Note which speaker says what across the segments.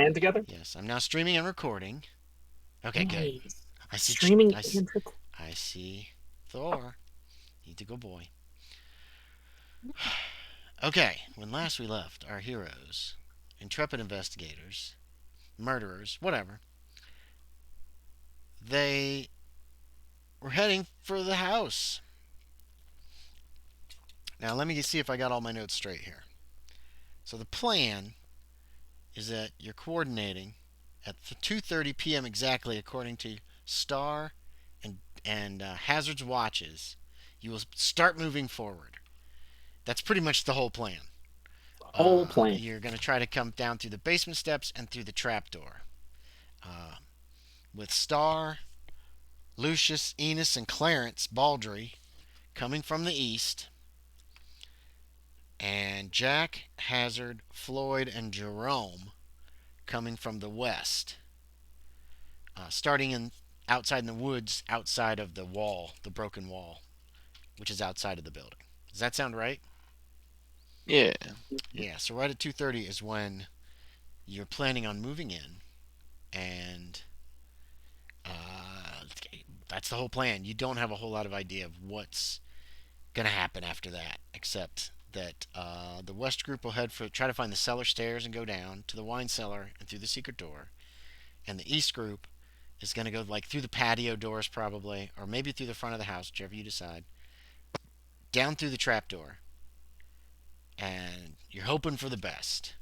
Speaker 1: plan together?
Speaker 2: Yes, I'm now streaming and recording. Okay, good.
Speaker 1: Nice.
Speaker 2: I see.
Speaker 1: Streaming and recording.
Speaker 2: I see. Thor. He's a good boy. Okay, when last we left, our heroes, intrepid investigators, murderers, whatever, they were heading for the house. Now, let me see if I got all my notes straight here. So the plan is that you're coordinating at 2:30 p.m. exactly, according to Star and Hazard's watches. You will start moving forward. That's pretty much the whole plan.
Speaker 1: Whole plan.
Speaker 2: You're going to try to come down through the basement steps and through the trapdoor. Uh, with Star, Lucius, Enos, and Clarence Baldry coming from the east, and Jack, Hazard, Floyd, and Jerome coming from the west. Starting in outside in the woods, outside of the wall, the broken wall, which is outside of the building. Does that sound right?
Speaker 3: Yeah.
Speaker 2: Yeah. So right at 2:30 is when you're planning on moving in, and uh, that's the whole plan. You don't have a whole lot of idea of what's gonna happen after that, except that the west group will try to find the cellar stairs and go down to the wine cellar and through the secret door, and the east group is gonna go like through the patio doors probably, or maybe through the front of the house, whichever you decide, down through the trap door, and you're hoping for the best.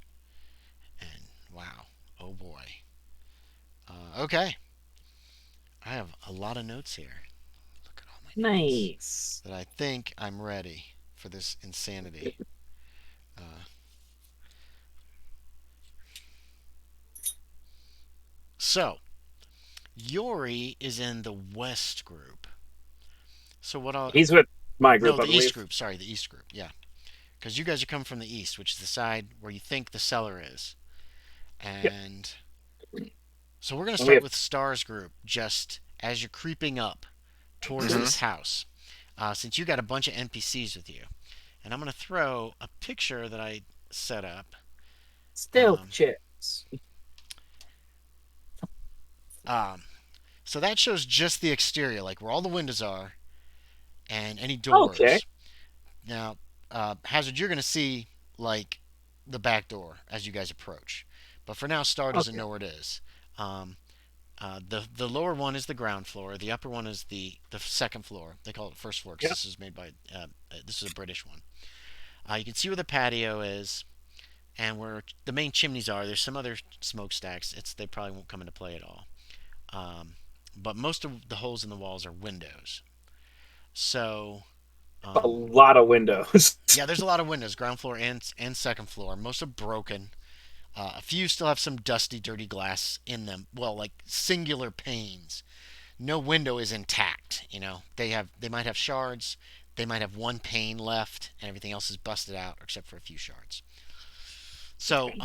Speaker 2: And wow, oh boy. Okay, I have a lot of notes here. Look at all my notes.
Speaker 1: Nice.
Speaker 2: That I think I'm ready for this insanity. Uh, so, Yorie is in the West group. So what I'll
Speaker 1: He's with my
Speaker 2: no,
Speaker 1: group, I
Speaker 2: the East
Speaker 1: believe.
Speaker 2: group. Sorry, the East group. Yeah, because you guys are coming from the East, which is the side where you think the cellar is.
Speaker 1: Yep.
Speaker 2: And so we're gonna
Speaker 1: And we
Speaker 2: start
Speaker 1: have
Speaker 2: with Star's group, just as you're creeping up towards
Speaker 3: hmm
Speaker 2: this house. Since you got a bunch of NPCs with you, and I'm gonna throw a picture that I set up.
Speaker 1: stealth
Speaker 2: Um,
Speaker 1: checks.
Speaker 2: um, so that shows just the exterior, like where all the windows are and any
Speaker 1: Okay.
Speaker 2: doors. Now, Hazard, you're going to see like the back door as you guys approach. But for now, Star doesn't
Speaker 1: Okay.
Speaker 2: know where it is. Um, the lower one is the ground floor. The upper one is the second floor. They call it first floor because
Speaker 1: Yep.
Speaker 2: this is made by this is a British one. You can see where the patio is and where the main chimneys are. There's some other smokestacks. They probably won't come into play at all. Um, but most of the holes in the walls are windows. So
Speaker 1: A
Speaker 2: um,
Speaker 1: lot of windows.
Speaker 2: yeah, there's a lot of windows, ground floor and second floor. Most are broken. A few still have some dusty, dirty glass in them. Well, like singular panes. No window is intact. They might have shards. They might have one pane left, and everything else is busted out except for a few shards. So,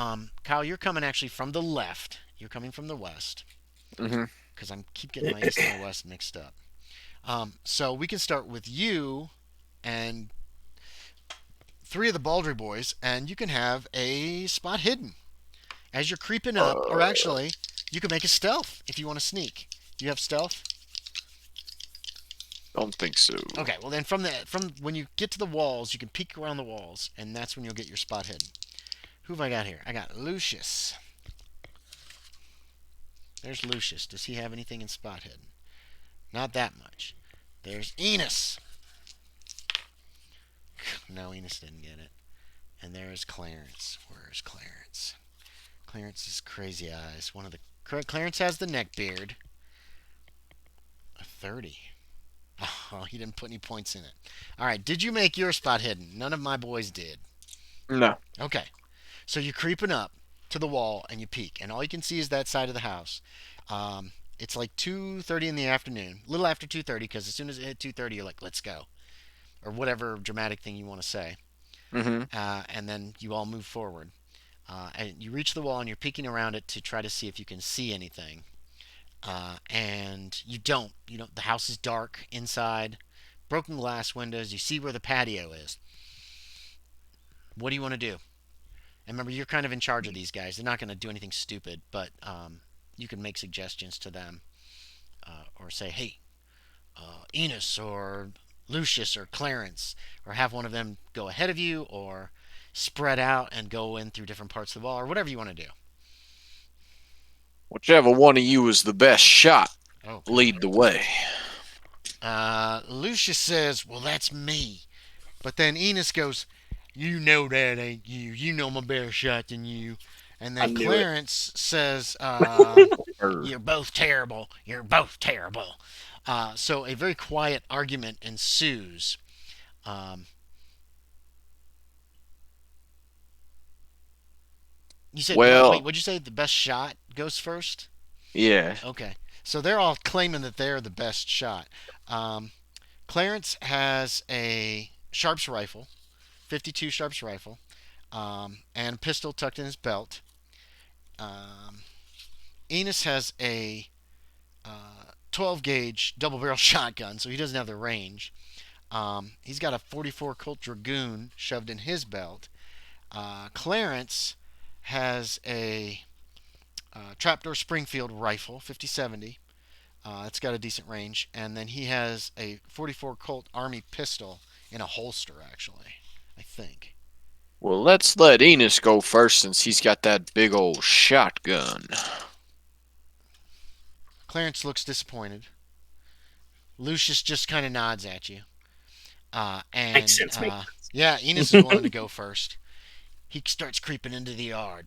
Speaker 2: Kyle, you're coming actually from the left. You're coming from the west
Speaker 3: hmm
Speaker 2: because I'm keep getting my east and my west mixed up. So we can start with you and three of the Baldry boys, and you can have a spot hidden as you're creeping up. Or
Speaker 3: Uh,
Speaker 2: actually, you can make a stealth if you want to sneak. Do you have stealth?
Speaker 3: don't think so.
Speaker 2: Okay, well then from when you get to the walls, you can peek around the walls, and that's when you'll get your spot hidden. Who have I got here? I got Lucius. There's Lucius. Does he have anything in spot hidden? Not that much. There's Enos. No, Enos didn't get it. And there's Clarence. Where's Clarence? Clarence's crazy eyes. Clarence has the neck beard. A 30. Oh, he didn't put any points in it. All right, did you make your spot hidden? None of my boys did.
Speaker 3: No.
Speaker 2: Okay, so you're creeping up to the wall and you peek, and all you can see is that side of the house. It's like 2:30 in the afternoon, a little after 2:30, because as soon as it hit 2:30, you're like, "Let's go," or whatever dramatic thing you want to say,
Speaker 3: hmm
Speaker 2: and then you all move forward. And you reach the wall and you're peeking around it to try to see if you can see anything. And you don't. You know the house is dark inside, broken glass windows. You see where the patio is. What do you want to do? And remember, you're kind of in charge of these guys. They're not going to do anything stupid, but you can make suggestions to them or say, hey, Enos or Lucius or Clarence, or have one of them go ahead of you, or spread out and go in through different parts of the wall, or whatever you want to do.
Speaker 3: Whichever one of you is the best shot,
Speaker 2: Oh,
Speaker 3: lead the way.
Speaker 2: Lucius says, well, that's me. But then Enos goes, you know that ain't you. You know I'm a better shot than you. And
Speaker 1: I
Speaker 2: then
Speaker 1: knew it.
Speaker 2: Clarence says,
Speaker 3: Er,
Speaker 2: you're both terrible. You're both terrible. So a very quiet argument ensues. Um, you said, wait,
Speaker 3: well,
Speaker 2: what'd you say? The best shot goes first?
Speaker 3: yeah.
Speaker 2: Okay. So they're all claiming that they're the best shot. Um, Clarence has a Sharps rifle, 52 Sharps rifle, and a pistol tucked in his belt. Um, Enos has a 12 gauge double barrel shotgun, so he doesn't have the range. He's got a 44 Colt Dragoon shoved in his belt. Clarence has a trapdoor Springfield rifle, 50-70. It's got a decent range, and then he has a 44 Colt Army pistol in a holster, actually. I think.
Speaker 3: Well, let's let Enos go first since he's got that big old shotgun.
Speaker 2: Clarence looks disappointed. Lucius just kind of nods at you.
Speaker 1: Makes
Speaker 2: And
Speaker 1: sense. Makes
Speaker 2: yeah, Enos is willing to go first. He starts creeping into the yard.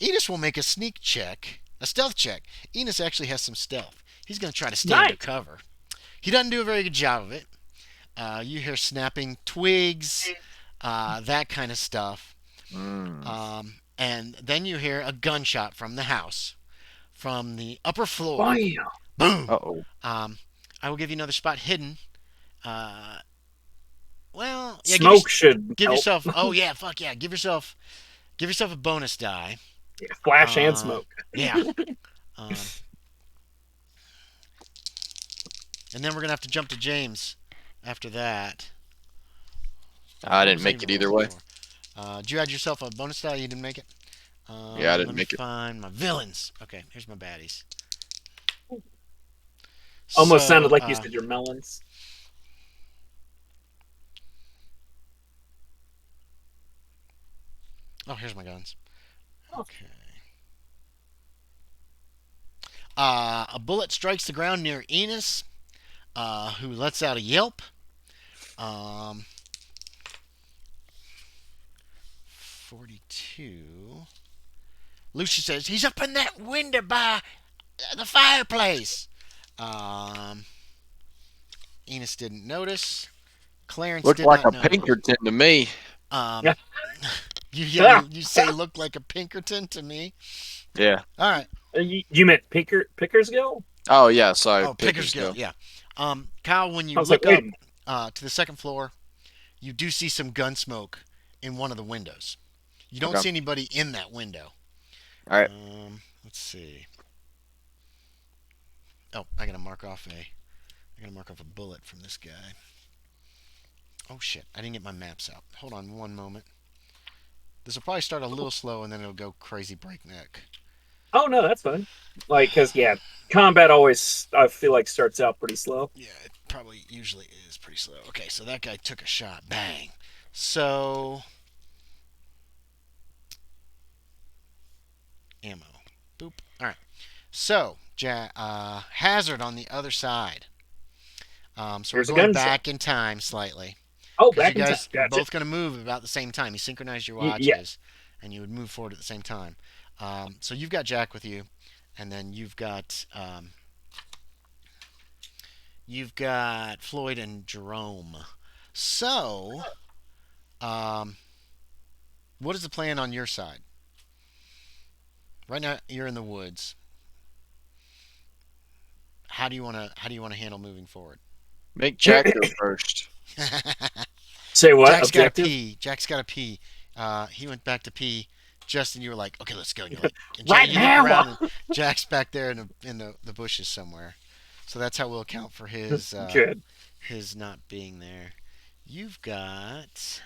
Speaker 2: Enos will make a sneak check, a stealth check. Enos actually has some stealth. He's going to try to stay
Speaker 1: Nice.
Speaker 2: undercover. He doesn't do a very good job of it. You hear snapping twigs, that kind of stuff.
Speaker 3: Mm.
Speaker 2: And then you hear a gunshot from the house, from the upper floor.
Speaker 1: Bam.
Speaker 2: Boom!
Speaker 3: Uh-oh.
Speaker 2: I will give you another spot hidden. Uh, well, yeah,
Speaker 1: Smoke should
Speaker 2: give
Speaker 1: help.
Speaker 2: yourself. Oh yeah, fuck yeah, give yourself a bonus die.
Speaker 1: Yeah, flash and
Speaker 2: Uh,
Speaker 1: smoke.
Speaker 2: yeah. Um, and then we're gonna have to jump to James after that.
Speaker 3: I
Speaker 2: What
Speaker 3: didn't
Speaker 2: was I
Speaker 3: make
Speaker 2: even
Speaker 3: it either
Speaker 2: rolling
Speaker 3: way.
Speaker 2: for? Did you add yourself a bonus die? You didn't make it.
Speaker 3: Yeah, I
Speaker 2: Let
Speaker 3: didn't
Speaker 2: me
Speaker 3: make it.
Speaker 2: find my villains. Okay, here's my baddies.
Speaker 1: Almost
Speaker 2: So,
Speaker 1: sounded like you said your melons.
Speaker 2: oh, here's my guns.
Speaker 1: Oh.
Speaker 2: Okay. A bullet strikes the ground near Enos, who lets out a yelp. Um, 42. Lucy says, he's up in that window by the fireplace. Um, Enos didn't notice. Clarence
Speaker 3: Looked
Speaker 2: did
Speaker 3: like
Speaker 2: not
Speaker 3: a
Speaker 2: notice.
Speaker 3: Pinkerton to me.
Speaker 2: Um, you say look like a Pinkerton to me.
Speaker 3: Yeah.
Speaker 2: All right.
Speaker 1: You meant Pickersgill?
Speaker 3: Oh, yeah, sorry.
Speaker 2: Oh, Pickersgill.
Speaker 3: Pickersgill.
Speaker 2: Yeah. Kyle, when you
Speaker 1: I was like,
Speaker 2: look
Speaker 1: wait a
Speaker 2: up
Speaker 1: minute.
Speaker 2: to the second floor, you do see some gun smoke in one of the windows. You don't
Speaker 3: Okay.
Speaker 2: see anybody in that window.
Speaker 3: All right.
Speaker 2: Let's see. Oh, I gotta mark off a bullet from this guy. Oh shit! I didn't get my maps out. Hold on one moment. This will probably start a little slow and then it'll go crazy breakneck.
Speaker 1: Oh no, that's fine. Like, cause yeah, combat always I feel like starts out pretty slow.
Speaker 2: Yeah, it probably usually is pretty slow. Okay, so that guy took a shot. Bang. So ammo. Boop. All right. So hazard on the other side. So we're
Speaker 1: There's a
Speaker 2: going
Speaker 1: gunshot.
Speaker 2: back in time slightly.
Speaker 1: Oh,
Speaker 2: Because you
Speaker 1: back in time.
Speaker 2: guys are
Speaker 1: Gotcha.
Speaker 2: both going to move about the same time. You synchronize your
Speaker 1: Yeah.
Speaker 2: watches, and you would move forward at the same time. So you've got Jack with you, and then you've got Floyd and Jerome. So, um, what is the plan on your side? Right now, you're in the woods. How do you want to handle moving forward?
Speaker 3: Make Jack go first.
Speaker 1: Say what?
Speaker 2: Jack's got to
Speaker 1: Objective?
Speaker 2: pee. Jack's got to pee. He went back to pee. Justin, you were like, okay, let's go. And you're like, and
Speaker 1: Right
Speaker 2: you look
Speaker 1: now.
Speaker 2: around, and Jack's back there in the bushes somewhere. So that's how we'll account for
Speaker 1: Good.
Speaker 2: his not being there. You've got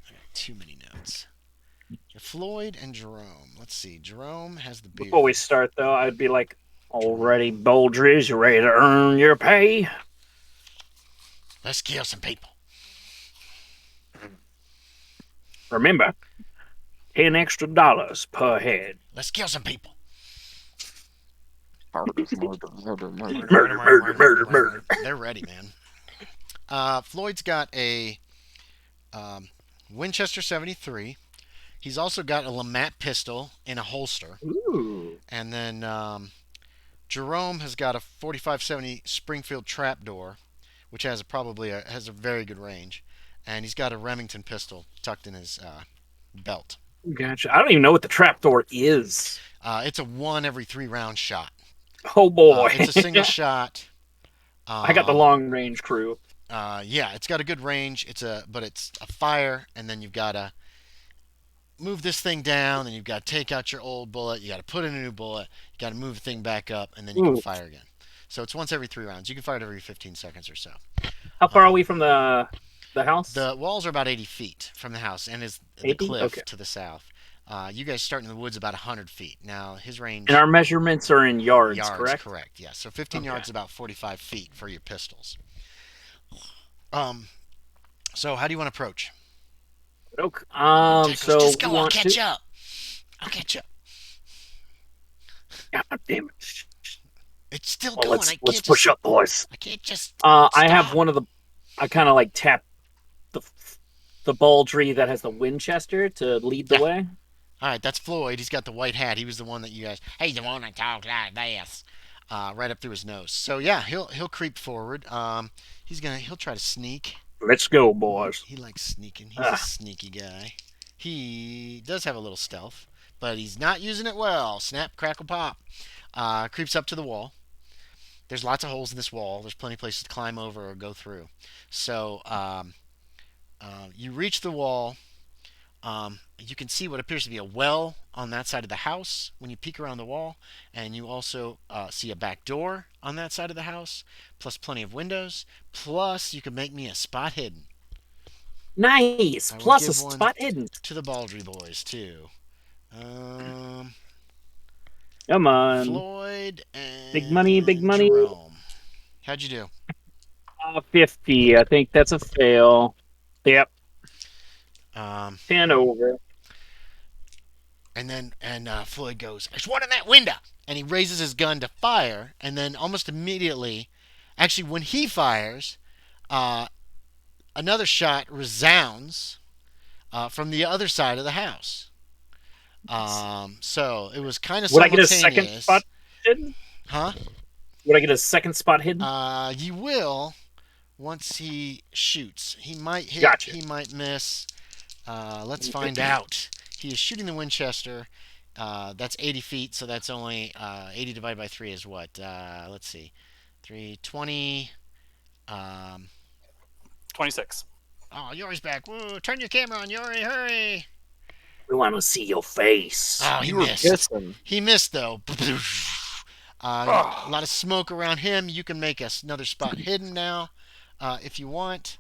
Speaker 2: I got too many notes. Floyd and Jerome. Let's see. Jerome has the
Speaker 1: Before we
Speaker 2: beard.
Speaker 1: start, though, I'd be like, already,
Speaker 2: Jerome.
Speaker 1: Boldries, you ready to earn your pay?
Speaker 2: Let's kill some people.
Speaker 1: Remember, $10 extra per head.
Speaker 2: Let's kill some people.
Speaker 3: Murder, murder, murder, murder.
Speaker 2: Murder, murder,
Speaker 1: Murder,
Speaker 2: murder,
Speaker 1: murder,
Speaker 2: murder, murder,
Speaker 1: murder,
Speaker 2: murder,
Speaker 1: murder.
Speaker 2: murder. They're ready, man. Floyd's got a um, Winchester 73. He's also got a Lamat pistol in a holster.
Speaker 1: Ooh.
Speaker 2: And then Jerome has got a 4570 Springfield trapdoor, which has a very good range. And he's got a Remington pistol tucked in his belt.
Speaker 1: Gotcha. I don't even know what the trapdoor is.
Speaker 2: It's a 1 every 3 round shot.
Speaker 1: Oh boy.
Speaker 2: It's a single shot.
Speaker 1: I got the
Speaker 2: Um,
Speaker 1: long range crew.
Speaker 2: yeah, it's got a good range. But it's a fire, and then you've got to move this thing down, and you've got to take out your old bullet. You got to put in a new bullet. You got to move the thing back up, and then you can
Speaker 1: Ooh.
Speaker 2: fire again. So it's once every 3 rounds. You can fire it every 15 seconds or so.
Speaker 1: How far are
Speaker 2: Um,
Speaker 1: we from the house?
Speaker 2: the walls are about 80 feet from the house, and is the
Speaker 1: 80? Okay.
Speaker 2: cliff to the south. You guys start in the woods about 100 feet. Now his
Speaker 1: And
Speaker 2: range
Speaker 1: our measurements are in yards,
Speaker 2: yards,
Speaker 1: correct?
Speaker 2: correct? Yeah. So 15
Speaker 1: Okay.
Speaker 2: yards is about 45 feet for your pistols. Um. So how do you want to approach?
Speaker 1: Okay.
Speaker 2: Jack goes,
Speaker 1: So
Speaker 2: just
Speaker 1: we
Speaker 2: go. I'll
Speaker 1: want
Speaker 2: catch
Speaker 1: to.
Speaker 2: up. I'll catch up.
Speaker 1: God damn it.
Speaker 2: It's still
Speaker 1: Well,
Speaker 2: going.
Speaker 1: let's push up, boys.
Speaker 2: I can't just
Speaker 1: I have
Speaker 2: stop.
Speaker 1: one of the. I kind of like tap the the baldry that has the Winchester to lead the
Speaker 2: Yeah.
Speaker 1: way.
Speaker 2: All right, that's Floyd. He's got the white hat. He was the one that you guys. He's the one that talks like this. Right up through his nose. So yeah, he'll creep forward. He'll try to sneak.
Speaker 1: Let's go, boys.
Speaker 2: He likes sneaking. He's a
Speaker 1: Ah,
Speaker 2: sneaky guy. He does have a little stealth, but he's not using it well. Snap, crackle, pop. Creeps up to the wall. There's lots of holes in this wall. There's plenty of places to climb over or go through. So you reach the wall. You can see what appears to be a well on that side of the house when you peek around the wall, and you also see a back door on that side of the house, plus plenty of windows. Plus, you can make me a spot hidden.
Speaker 1: nice.
Speaker 2: I will
Speaker 1: Plus a
Speaker 2: give one
Speaker 1: spot hidden.
Speaker 2: to the Baldry boys too. Um,
Speaker 1: Come on.
Speaker 2: Floyd
Speaker 1: Big money, big
Speaker 2: and
Speaker 1: money.
Speaker 2: Jerome. How'd you do?
Speaker 1: 50. I think that's a fail. Yep.
Speaker 2: Um,
Speaker 1: 10 over.
Speaker 2: and Floyd goes, "There's one in that window," and he raises his gun to fire, and then almost immediately, actually, when he fires, uh, another shot resounds from the other side of the house. So it was kind of
Speaker 1: Would I get a second spot
Speaker 2: simultaneous,
Speaker 1: hidden?
Speaker 2: huh?
Speaker 1: Would I get a second spot hidden?
Speaker 2: You will once he shoots. He might hit.
Speaker 1: Gotcha.
Speaker 2: He might miss. Let's find out. He is shooting the Winchester. That's 80 feet, so that's only 80 divided by 3 is what? Let's see. 320. Um,
Speaker 4: 26.
Speaker 2: oh, Yorie's back. Woo, turn your camera on, Yorie. Hurry.
Speaker 1: We want to see your face.
Speaker 2: Oh, he
Speaker 3: You were
Speaker 2: missed.
Speaker 3: pissing.
Speaker 2: He missed, though. A
Speaker 4: Oh,
Speaker 2: lot of smoke around him. You can make another spot hidden now if you want.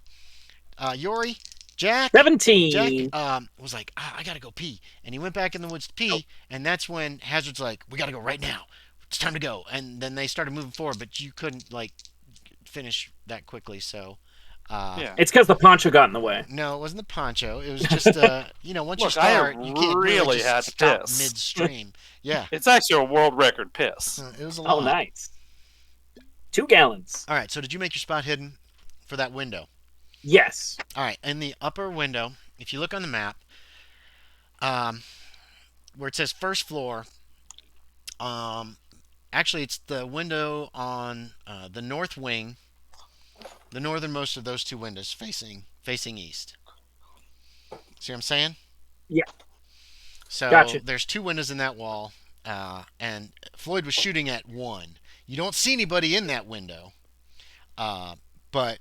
Speaker 2: Yorie, Jack
Speaker 1: 17.
Speaker 2: was like, I gotta go pee, and he went back in the woods to pee,
Speaker 1: Nope.
Speaker 2: and that's when Hazard's like, we gotta go right now. It's time to go, and then they started moving forward, but you couldn't like finish that quickly, so.
Speaker 4: yeah.
Speaker 1: It's because the poncho got in the way.
Speaker 2: No, it wasn't the poncho. It was just, once you
Speaker 4: Look, I
Speaker 2: start, you can't
Speaker 4: really
Speaker 2: just
Speaker 4: had
Speaker 2: stop
Speaker 4: piss.
Speaker 2: midstream. Yeah,
Speaker 4: It's actually a world record piss.
Speaker 2: it was a
Speaker 1: Oh,
Speaker 2: lot.
Speaker 1: nice. 2 gallons.
Speaker 2: All right, so did you make your spot hidden for that window?
Speaker 1: Yes.
Speaker 2: All right, in the upper window, if you look on the map, um, where it says first floor, um, actually it's the window on the north wing, the northernmost of those two windows, facing east. See what I'm saying?
Speaker 1: Yeah.
Speaker 2: So
Speaker 1: Gotcha.
Speaker 2: there's two windows in that wall, and Floyd was shooting at one. You don't see anybody in that window, but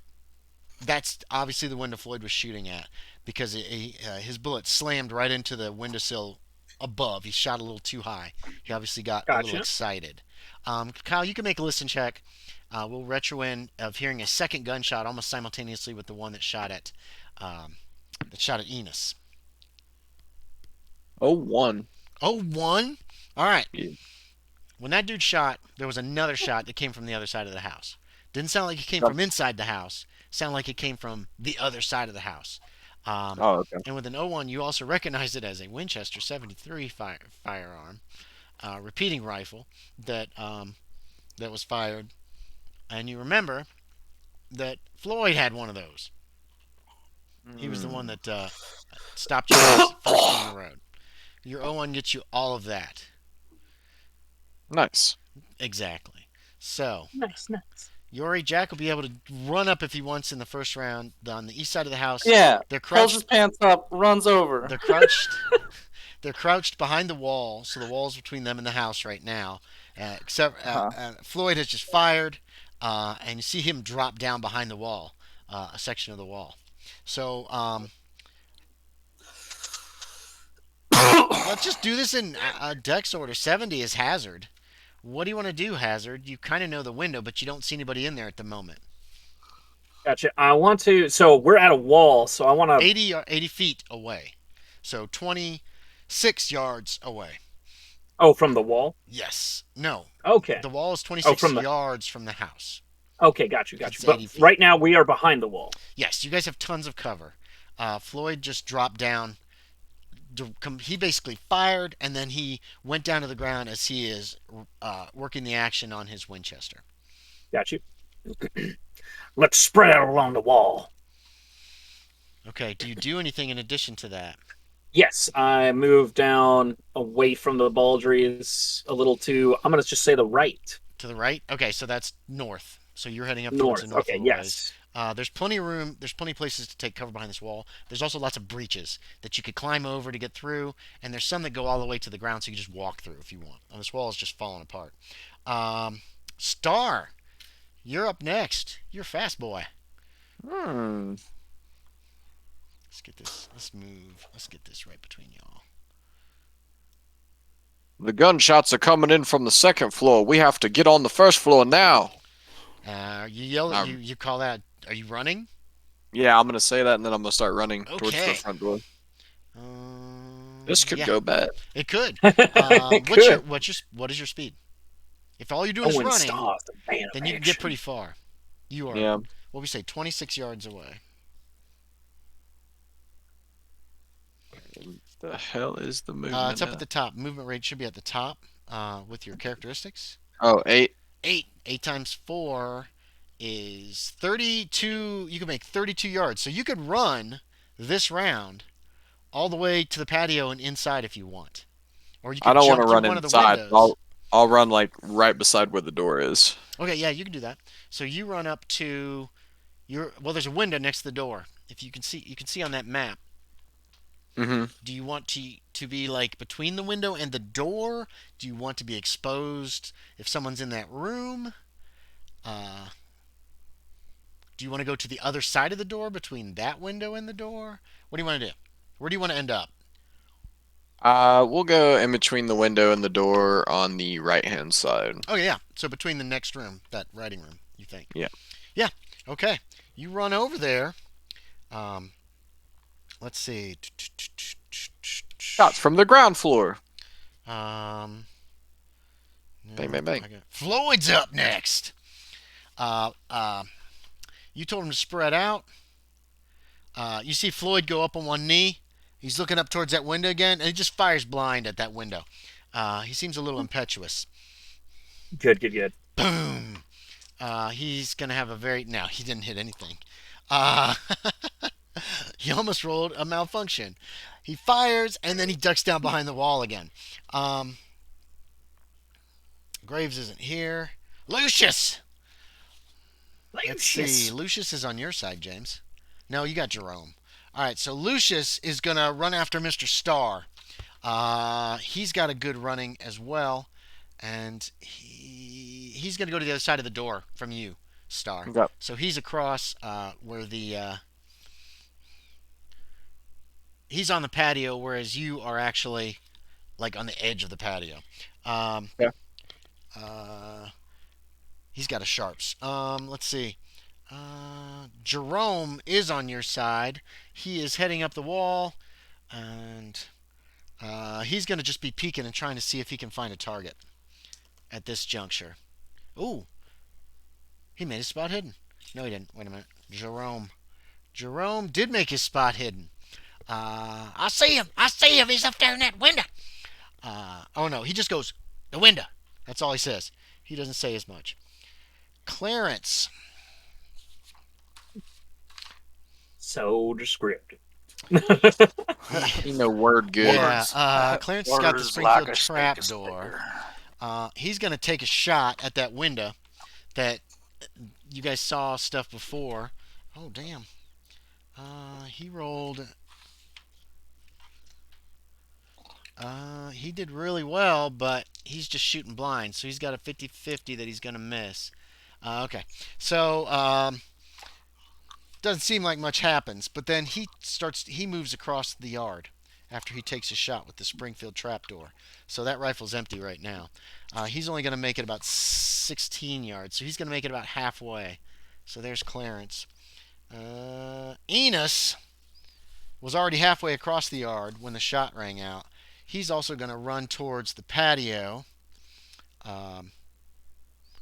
Speaker 2: that's obviously the window Floyd was shooting at because his bullet slammed right into the windowsill above. He shot a little too high. He obviously got a little
Speaker 1: Gotcha.
Speaker 2: excited. Kyle, you can make a listen check. We'll retro in of hearing a second gunshot almost simultaneously with the one that shot at Enos.
Speaker 3: Oh, one.
Speaker 2: Oh, one? All right.
Speaker 3: Yeah.
Speaker 2: When that dude shot, there was another shot that came from the other side of the house. Didn't sound like it came
Speaker 3: Oh,
Speaker 2: from inside the house. Sounded like it came from the other side of the house.
Speaker 3: okay.
Speaker 2: And with an O1, you also recognize it as a Winchester 73 firearm, repeating rifle that was fired. And you remember that Floyd had one of those. He was the one
Speaker 3: Hmm.
Speaker 2: that stopped you guys first on the road. Your O1 gets you all of that.
Speaker 3: Nice.
Speaker 2: Exactly. So,
Speaker 1: Nice, nice.
Speaker 2: Yorie Jack will be able to run up if he wants in the first round on the east side of the house.
Speaker 5: Yeah.
Speaker 2: They're
Speaker 5: Pulls his
Speaker 2: crouched.
Speaker 5: pants up, runs over.
Speaker 2: They're crouched. They're crouched behind the wall, so the wall's between them and the house right now. Except
Speaker 5: Uh-huh.
Speaker 2: Floyd has just fired, and you see him drop down behind the wall, a section of the wall. So let's just do this in Dex order. 70 is Hazard. What do you want to do, Hazard? You kind of know the window, but you don't see anybody in there at the moment.
Speaker 1: Gotcha. I want to. So we're at a wall. So I want to.
Speaker 2: 80 feet away. So 26 yards away.
Speaker 1: Oh, from the wall.
Speaker 2: Yes. No.
Speaker 1: Okay.
Speaker 2: The wall is
Speaker 1: Oh,
Speaker 2: 26
Speaker 1: from the.
Speaker 2: yards from the house.
Speaker 1: Okay, got you, got
Speaker 2: It's
Speaker 1: you. But
Speaker 2: 80 feet.
Speaker 1: right now we are behind the wall.
Speaker 2: Yes, you guys have tons of cover. Floyd just dropped down. He basically fired, and then he went down to the ground as he is working the action on his Winchester.
Speaker 1: Got you. Let's spread out along the wall.
Speaker 2: Okay, do you do anything in addition to that?
Speaker 1: Yes, I move down away from the Baldries a little to. I'm gonna just say the right.
Speaker 2: To the right? Okay, so that's north. So you're heading up towards the
Speaker 1: North.
Speaker 2: north a
Speaker 1: Okay.
Speaker 2: little ways.
Speaker 1: Yes.
Speaker 2: There's plenty of room. There's plenty of places to take cover behind this wall. There's also lots of breaches that you could climb over to get through, and there's some that go all the way to the ground, so you can just walk through if you want. And this wall is just falling apart. Star, you're up next. You're a fast boy.
Speaker 3: Hmm.
Speaker 2: Let's get this. Let's move. Let's get this right between y'all.
Speaker 3: The gunshots are coming in from the second floor. We have to get on the first floor now.
Speaker 2: You yell.
Speaker 3: Um,
Speaker 2: You call that. Are you running?
Speaker 3: Yeah, I'm gonna say that, and then I'm gonna start running towards the
Speaker 2: Okay.
Speaker 3: front door. This could
Speaker 2: Yeah,
Speaker 3: go bad.
Speaker 2: it could.
Speaker 1: Good.
Speaker 2: What is your speed? If all you're doing is
Speaker 1: Owen
Speaker 2: running,
Speaker 1: stars the man of
Speaker 2: then you can
Speaker 1: action.
Speaker 2: get pretty far. You are,
Speaker 3: Yeah.
Speaker 2: what we say, 26 yards away.
Speaker 3: The hell is the movement?
Speaker 2: It's up at the top. Movement rate should be at the top with your characteristics.
Speaker 3: Oh, 8.
Speaker 2: 8. 8 times 4 is 32. You can make 32 yards. So you could run this round all the way to the patio and inside if you want. Or you
Speaker 3: I
Speaker 2: could
Speaker 3: don't want
Speaker 2: jump
Speaker 3: to
Speaker 2: through
Speaker 3: run
Speaker 2: one of the
Speaker 3: inside.
Speaker 2: windows.
Speaker 3: I'll run like right beside where the door is.
Speaker 2: Okay, yeah, you can do that. So you run up to there's a window next to the door. If you can see on that map.
Speaker 3: Mm-hmm.
Speaker 2: Do you want to be like between the window and the door? Do you want to be exposed if someone's in that room? Do you want to go to the other side of the door between that window and the door? What do you want to do? Where do you want to end up?
Speaker 3: We'll go in between the window and the door on the right-hand side.
Speaker 2: Oh yeah, so between the next room, that writing room, you think?
Speaker 3: Yeah.
Speaker 2: Yeah. Okay. You run over there. Let's see.
Speaker 3: Shots from the ground floor.
Speaker 2: No,
Speaker 3: Bang, bang, bang.
Speaker 2: Floyd's up next. You told him to spread out. You see Floyd go up on one knee. He's looking up towards that window again, and he just fires blind at that window. He seems a little impetuous.
Speaker 1: Good, good, good.
Speaker 2: Boom. He's going to have a very... No, he didn't hit anything. He almost rolled a malfunction. He fires, and then he ducks down behind the wall again. Graves isn't here. Lucius! Let's see. Lucius is on your side, James. No, you got Jerome. All right, so Lucius is going to run after Mr. Starr. He's got a good running as well, and he's going to go to the other side of the door from you, Starr.
Speaker 3: Okay.
Speaker 2: So he's across where he's on the patio, whereas you are actually like on the edge of the patio.
Speaker 3: Yeah.
Speaker 2: He's got a sharps. Let's see. Jerome is on your side. He is heading up the wall, and He's going to just be peeking and trying to see if he can find a target at this juncture. Ooh, he made his spot hidden. No, he didn't. Wait a minute. Jerome did make his spot hidden. I see him. I see him. He's up there in that window. Oh no, he just goes, the window. That's all he says. He doesn't say as much. Clarence.
Speaker 1: So descriptive.
Speaker 3: You know, word good.
Speaker 2: Yeah, Clarence has got the
Speaker 4: Words
Speaker 2: Springfield
Speaker 4: like a
Speaker 2: trap
Speaker 4: snake, a
Speaker 2: door.
Speaker 4: sticker.
Speaker 2: He's going to take a shot at that window that you guys saw stuff before. Oh, damn. He rolled. He did really well, but he's just shooting blind, so he's got a 50-50 that he's going to miss. Okay, so doesn't seem like much happens, but then he moves across the yard after he takes a shot with the Springfield trapdoor. So that rifle's empty right now. He's only going to make it about 16 yards, so he's going to make it about halfway. So there's Clarence. Enos was already halfway across the yard when the shot rang out. He's also going to run towards the patio.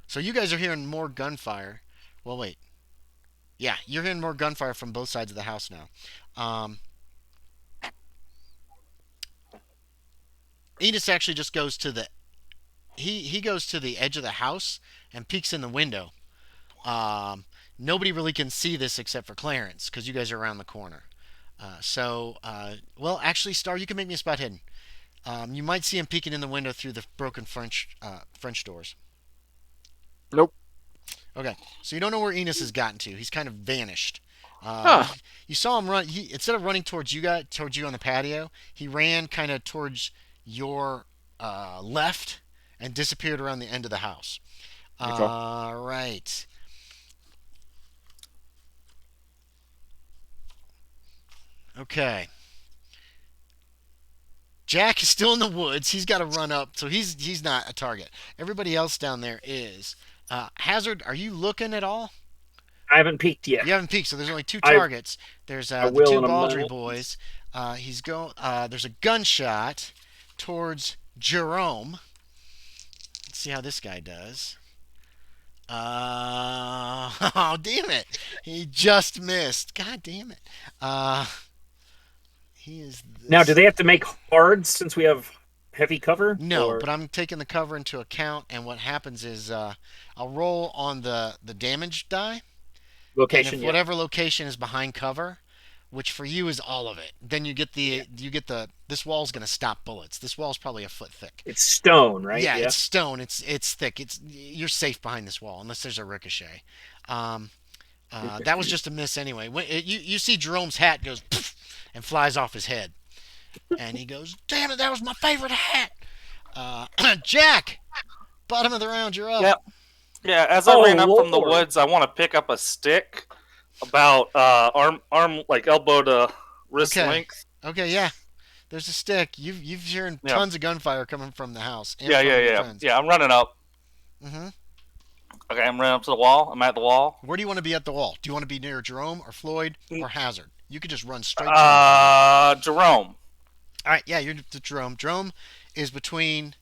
Speaker 2: So you guys are hearing more gunfire. Well, wait. Yeah, you're hearing more gunfire from both sides of the house now. Enos actually just goes to the he goes to the edge of the house and peeks in the window. Nobody really can see this except for Clarence because you guys are around the corner. Well, actually, Star, you can make me a spot hidden. You might see him peeking in the window through the broken French doors.
Speaker 3: Nope.
Speaker 2: Okay, so you don't know where Enos has gotten to. He's kind of vanished.
Speaker 3: Huh.
Speaker 2: You saw him run. Instead of running towards you on the patio, he ran kind of towards your left and disappeared around the end of the house.
Speaker 3: Okay.
Speaker 2: Right. Okay. Jack is still in the woods. He's got to run up, so he's not a target. Everybody else down there is. Hazard, are you looking at all?
Speaker 1: I haven't peeked yet.
Speaker 2: You haven't peeked, so there's only two targets. There's the
Speaker 1: will
Speaker 2: two
Speaker 1: in a
Speaker 2: Baldry
Speaker 1: moment.
Speaker 2: boys. There's a gunshot towards Jerome. Let's see how this guy does. Oh, damn it. He just missed. God damn it. He is
Speaker 1: Now, do they have to make hard since we have heavy cover?
Speaker 2: No,
Speaker 1: Or-
Speaker 2: but I'm taking the cover into account, and what happens is I'll roll on the damage die,
Speaker 1: location.
Speaker 2: and if
Speaker 1: Yeah.
Speaker 2: whatever location is behind cover, which for you is all of it, then you get this wall's gonna stop bullets. This wall's probably a foot thick.
Speaker 1: It's stone, right?
Speaker 2: Yeah, it's stone. It's thick. You're safe behind this wall unless there's a ricochet. That was just a miss anyway. You see Jerome's hat goes poof, and flies off his head, and he goes, "Damn it, that was my favorite hat." Jack, bottom of the round, you're up.
Speaker 4: Yep. Yeah, as I
Speaker 1: Oh,
Speaker 4: ran up from the
Speaker 1: Lord.
Speaker 4: woods, I want to pick up a stick about arm like elbow to wrist
Speaker 2: Okay.
Speaker 4: length.
Speaker 2: Okay, yeah. There's a stick. You've heard
Speaker 4: Yeah.
Speaker 2: tons of gunfire coming from the house. and
Speaker 4: Yeah,
Speaker 2: from
Speaker 4: yeah,
Speaker 2: your
Speaker 4: yeah.
Speaker 2: friends.
Speaker 4: Yeah, I'm running up.
Speaker 2: Mhm.
Speaker 4: Okay, I'm running up to the wall. I'm at the wall.
Speaker 2: Where do you want to be at the wall? Do you want to be near Jerome or Floyd or Hazard? You could just run straight to him.
Speaker 4: Jerome.
Speaker 2: All right, yeah, you're to Jerome. Jerome is between.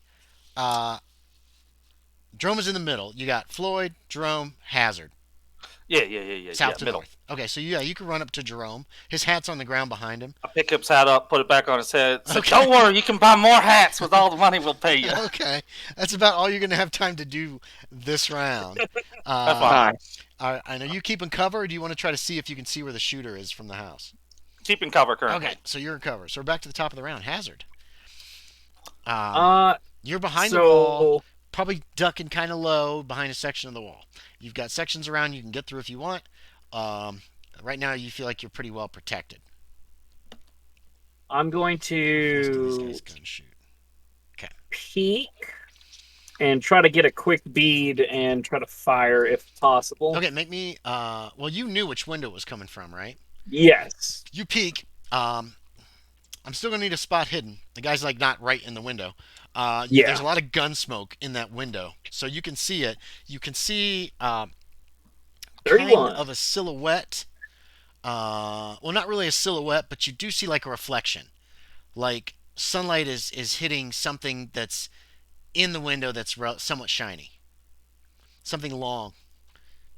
Speaker 2: Jerome is in the middle. You got Floyd, Jerome, Hazard,
Speaker 4: Yeah.
Speaker 2: south
Speaker 4: yeah,
Speaker 2: to
Speaker 4: middle.
Speaker 2: north. Okay, so yeah, you can run up to Jerome. His hat's on the ground behind him.
Speaker 4: I pick his hat up, put it back on his head. Say,
Speaker 2: Okay.
Speaker 4: Don't worry, you can buy more hats with all the money we'll pay you.
Speaker 2: Okay, that's about all you're gonna have time to do this round.
Speaker 4: That's fine.
Speaker 3: Hi.
Speaker 2: All right, and are you keeping cover, or do you want to try to see if you can see where the shooter is from the house?
Speaker 4: Keeping cover currently.
Speaker 2: Okay, so you're in cover. So we're back to the top of the round. Hazard.
Speaker 1: Uh,
Speaker 2: You're behind the wall,
Speaker 1: so
Speaker 2: probably ducking kind of low behind a section of the wall. You've got sections around you can get through if you want. Right now, you feel like you're pretty well protected.
Speaker 1: I'm going
Speaker 2: How fast do
Speaker 1: to
Speaker 2: these guys gun shoot?
Speaker 1: peek and try to get a quick bead and try to fire if possible.
Speaker 2: Okay, make me. Well, you knew which window it was coming from, right?
Speaker 1: Yes.
Speaker 2: You peek. I'm still gonna need a spot hidden. The guy's like not right in the window.
Speaker 1: Yeah.
Speaker 2: There's a lot of gun smoke in that window, so you can see it. You can see kind
Speaker 1: 31.
Speaker 2: of a silhouette. Well, not really a silhouette, but you do see like a reflection. Like sunlight is hitting something that's in the window that's somewhat shiny, something long.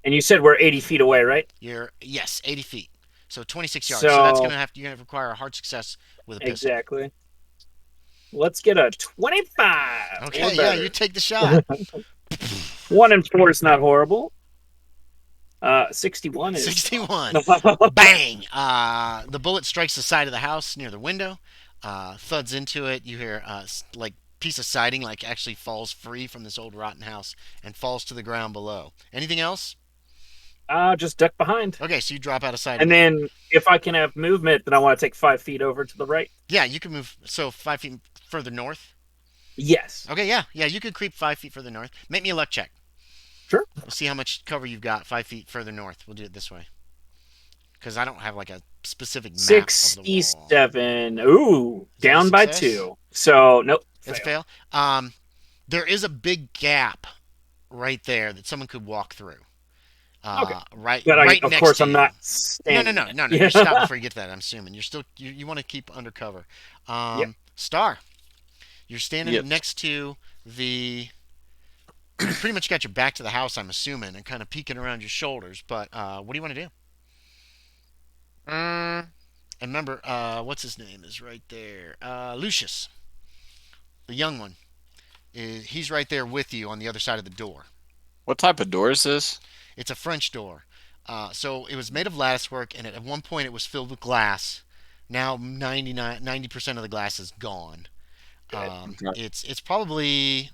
Speaker 1: And you said we're 80 feet away, right?
Speaker 2: You're yes, 80 feet, so 26 yards. So that's
Speaker 1: So
Speaker 2: you're gonna require a hard success with a pistol.
Speaker 1: exactly. Let's get a 25 or
Speaker 2: Okay, yeah, you
Speaker 1: better.
Speaker 2: take the shot.
Speaker 1: 1 and 4 is not horrible. 61 is
Speaker 2: 61. Bang! The bullet strikes the side of the house near the window, thuds into it. You hear like piece of siding like actually falls free from this old rotten house and falls to the ground below. Anything else?
Speaker 1: just duck behind.
Speaker 2: Okay, so you drop out of sight
Speaker 1: And
Speaker 2: again.
Speaker 1: then if I can have movement, then I want to take 5 feet over to the right.
Speaker 2: Yeah, you can move so 5 feet further north.
Speaker 1: Yes.
Speaker 2: Okay, yeah, you could creep 5 feet further north. Make me a luck check.
Speaker 1: Sure.
Speaker 2: We'll see how much cover you've got 5 feet further north. We'll do it this way because I don't have like a specific map of the wall.
Speaker 1: 67. Ooh,
Speaker 2: Is that a
Speaker 1: down by
Speaker 2: success?
Speaker 1: 2. So, nope.
Speaker 2: It's
Speaker 1: Fail.
Speaker 2: fail. There is a big gap right there that someone could walk through.
Speaker 1: Okay.
Speaker 2: Right,
Speaker 1: But
Speaker 2: right
Speaker 1: of
Speaker 2: next
Speaker 1: course,
Speaker 2: to
Speaker 1: I'm
Speaker 2: you.
Speaker 1: not
Speaker 2: No.
Speaker 1: standing.
Speaker 2: You
Speaker 1: Yeah.
Speaker 2: stop before you get to that. I'm assuming you're still you want to keep undercover.
Speaker 1: Yep.
Speaker 2: Star, you're standing
Speaker 3: Yep.
Speaker 2: next to the. You pretty much got your back to the house, I'm assuming, and kind of peeking around your shoulders. But what do you want to do?
Speaker 3: Mm,
Speaker 2: And remember, what's his name is right there. Lucius, the young one, he's right there with you on the other side of the door.
Speaker 3: what type of door is this?
Speaker 2: It's a French door. So it was made of lattice work, and at one point it was filled with glass. Now 90% of the glass is gone.
Speaker 3: Okay.
Speaker 2: It's probably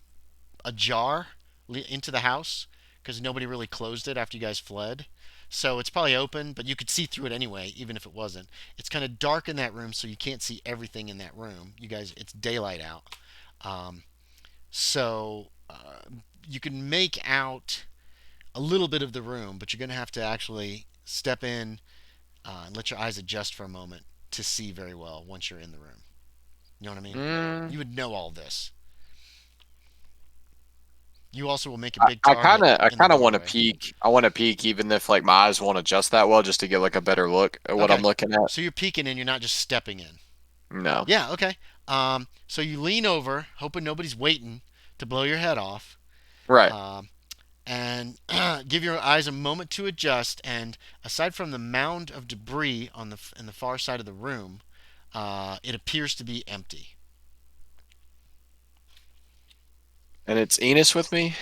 Speaker 2: ajar into the house because nobody really closed it after you guys fled. So it's probably open, but you could see through it anyway, even if it wasn't. It's kind of dark in that room, so you can't see everything in that room. You guys, it's daylight out. Um, so you can make out a little bit of the room, but you're going to have to actually step in and let your eyes adjust for a moment to see very well once you're in the room. You know what I mean?
Speaker 3: Mm,
Speaker 2: You would know all this. You also will make a
Speaker 3: I,
Speaker 2: big
Speaker 3: I
Speaker 2: target
Speaker 3: kind of, I
Speaker 2: in the
Speaker 3: kind of want to
Speaker 2: doorway.
Speaker 3: peek. I want to peek, even if like my eyes won't adjust that well, just to get like a better look at what
Speaker 2: Okay.
Speaker 3: I'm looking at.
Speaker 2: So you're peeking in, you're not just stepping in.
Speaker 3: No.
Speaker 2: Yeah, okay. So you lean over, hoping nobody's waiting to blow your head off,
Speaker 3: Right.
Speaker 2: um, and give your eyes a moment to adjust. And aside from the mound of debris on in the far side of the room, it appears to be empty.
Speaker 3: And it's Enos with me?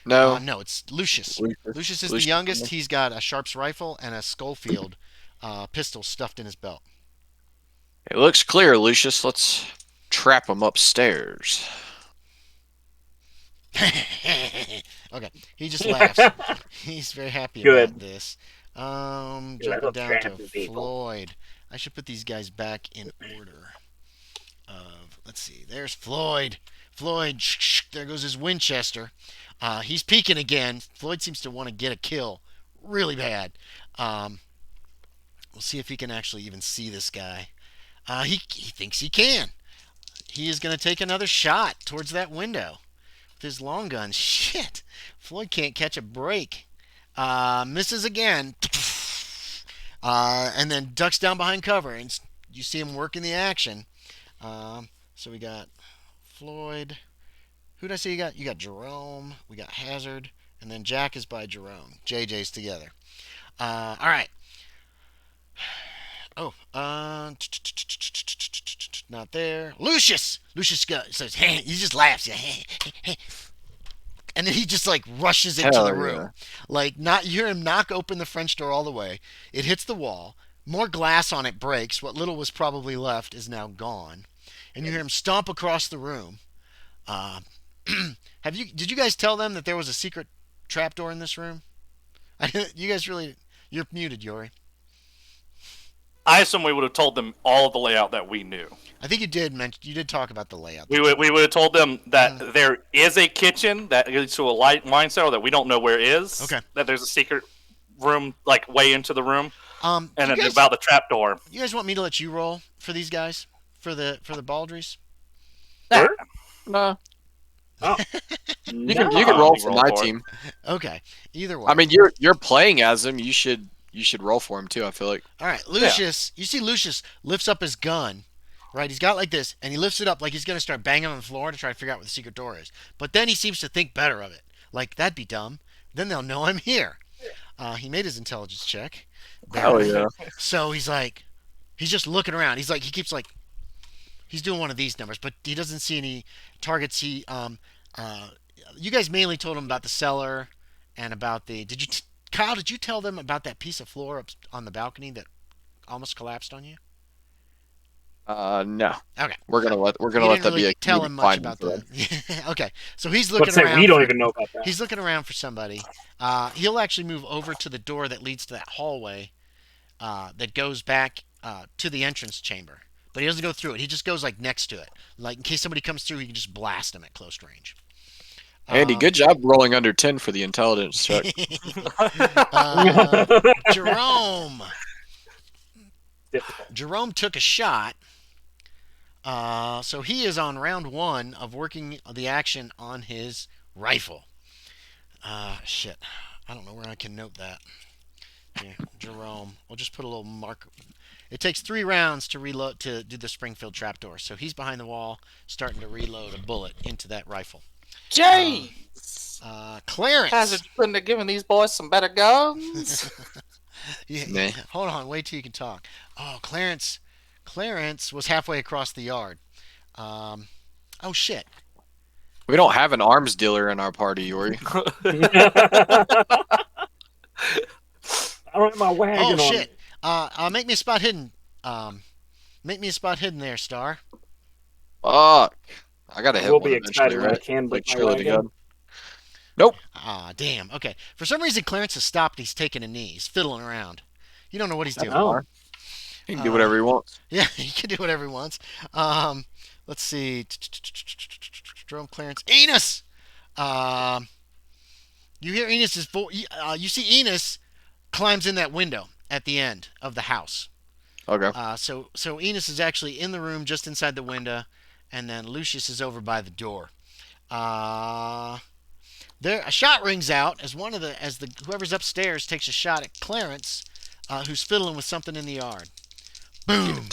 Speaker 3: No.
Speaker 2: No, it's Lucius.
Speaker 3: Lucius.
Speaker 2: Lucius is the
Speaker 3: Lucius with
Speaker 2: youngest.
Speaker 3: me?
Speaker 2: He's got a Sharp's rifle and a Schofield pistol stuffed in his belt.
Speaker 3: It looks clear, Lucius. Let's trap him upstairs.
Speaker 2: Okay, he just laughs. He's very happy
Speaker 1: Good.
Speaker 2: about this.
Speaker 1: I
Speaker 2: Jumping
Speaker 1: love
Speaker 2: down to
Speaker 1: trapping people.
Speaker 2: Floyd. I should put these guys back in order. Let's see. There's Floyd. Floyd. There goes his Winchester. He's peeking again. Floyd seems to want to get a kill really bad. Um, we'll see if he can actually even see this guy. He thinks he can. He is going to take another shot towards that window with his long gun. Shit. Floyd can't catch a break. Misses again. And then ducks down behind cover. And you see him working the action. So we got Floyd. Who did I say you got? You got Jerome. We got Hazard. And then Jack is by Jerome. JJ's together. All right. Oh, not there. Lucius! Lucius says, hey, he just laughs. And then he just like rushes into
Speaker 3: Hell
Speaker 2: the
Speaker 3: yeah.
Speaker 2: room. Like, not you hear him knock open the French door all the way. It hits the wall. More glass on it breaks. What little was probably left is now gone. And you hear him stomp across the room. Did you guys tell them that there was a secret trapdoor in this room? You guys really, you're muted, Yorie.
Speaker 4: I assume we would have told them all of the layout that we knew.
Speaker 2: I think you did talk about the layout.
Speaker 4: We would have told them that there is a kitchen that leads to a wine cellar that we don't know where is.
Speaker 2: Okay.
Speaker 4: That there's a secret room, like way into the room, and
Speaker 2: you
Speaker 4: then
Speaker 2: guys,
Speaker 4: about the trapdoor.
Speaker 2: you guys want me to let you roll for these guys for the Baldries?
Speaker 1: Sure.
Speaker 3: No.
Speaker 1: Oh.
Speaker 3: You can roll for my team.
Speaker 2: Okay. Either way.
Speaker 3: I mean, you're playing as him. You should roll for him too. I feel like.
Speaker 2: All right, Lucius. You see Lucius lifts up his gun, right? He's got it like this, and he lifts it up like he's going to start banging on the floor to try to figure out what the secret door is. But then he seems to think better of it. Like, that'd be dumb. Then they'll know I'm here. He made his intelligence check.
Speaker 3: Hell
Speaker 2: Barely.
Speaker 3: yeah.
Speaker 2: So he's just looking around. He keeps like, he's doing one of these numbers, but he doesn't see any targets. Uh, you guys mainly told him about the cellar and about Kyle, did you tell them about that piece of floor up on the balcony that almost collapsed on you?
Speaker 3: No.
Speaker 2: Okay.
Speaker 3: We're gonna
Speaker 2: You
Speaker 3: let
Speaker 2: didn't
Speaker 3: that be
Speaker 2: really
Speaker 3: a
Speaker 2: tell
Speaker 3: comedic
Speaker 2: him much
Speaker 3: finding
Speaker 2: about
Speaker 3: for them.
Speaker 2: the. Okay, so he's
Speaker 1: Let's
Speaker 2: looking
Speaker 1: say we
Speaker 2: around.
Speaker 1: don't even know about that.
Speaker 2: He's looking around for somebody. He'll actually move over to the door that leads to that hallway that goes back to the entrance chamber. But he doesn't go through it. He just goes like next to it. Like in case somebody comes through, he can just blast them at close range.
Speaker 3: Andy,
Speaker 2: Um,
Speaker 3: good job rolling under 10 for the intelligence check.
Speaker 2: uh, Jerome.
Speaker 1: Difficult.
Speaker 2: Jerome took a shot. So he is on round 1 of working the action on his rifle. Shit. I don't know where I can note that. Yeah, Jerome. We'll just put a little mark. It takes 3 rounds to reload to do the Springfield trapdoor. So he's behind the wall, starting to reload a bullet into that rifle.
Speaker 4: Jeez!
Speaker 2: Clarence.
Speaker 4: Guys, couldn't have given these boys some better guns.
Speaker 2: Yeah, hold on, wait till you can talk. Oh, Clarence was halfway across the yard. Oh shit.
Speaker 3: We don't have an arms dealer in our party, Yorie.
Speaker 1: I don't have my wagon
Speaker 2: Oh
Speaker 1: on.
Speaker 2: shit. Make me a spot hidden. There, Star.
Speaker 3: Fuck. I gotta
Speaker 1: I
Speaker 3: hit
Speaker 1: will
Speaker 3: one
Speaker 1: be
Speaker 3: eventually,
Speaker 1: excited when I
Speaker 3: right?
Speaker 1: can
Speaker 3: Like
Speaker 1: break my
Speaker 3: surely to
Speaker 1: wagon.
Speaker 3: God. Nope.
Speaker 2: Damn. Okay. For some reason, Clarence has stopped. He's taking a knee. He's fiddling around. You don't know what he's doing.
Speaker 1: Oh.
Speaker 3: He can do whatever he wants.
Speaker 2: Yeah, he can do whatever he wants. Let's see. Jerome, Clarence, Enos. You hear Enos's voice. You see Enos climbs in that window at the end of the house.
Speaker 3: Okay.
Speaker 2: So Enos is actually in the room just inside the window, and then Lucius is over by the door. There a shot rings out as whoever's upstairs takes a shot at Clarence, who's fiddling with something in the yard. Boom.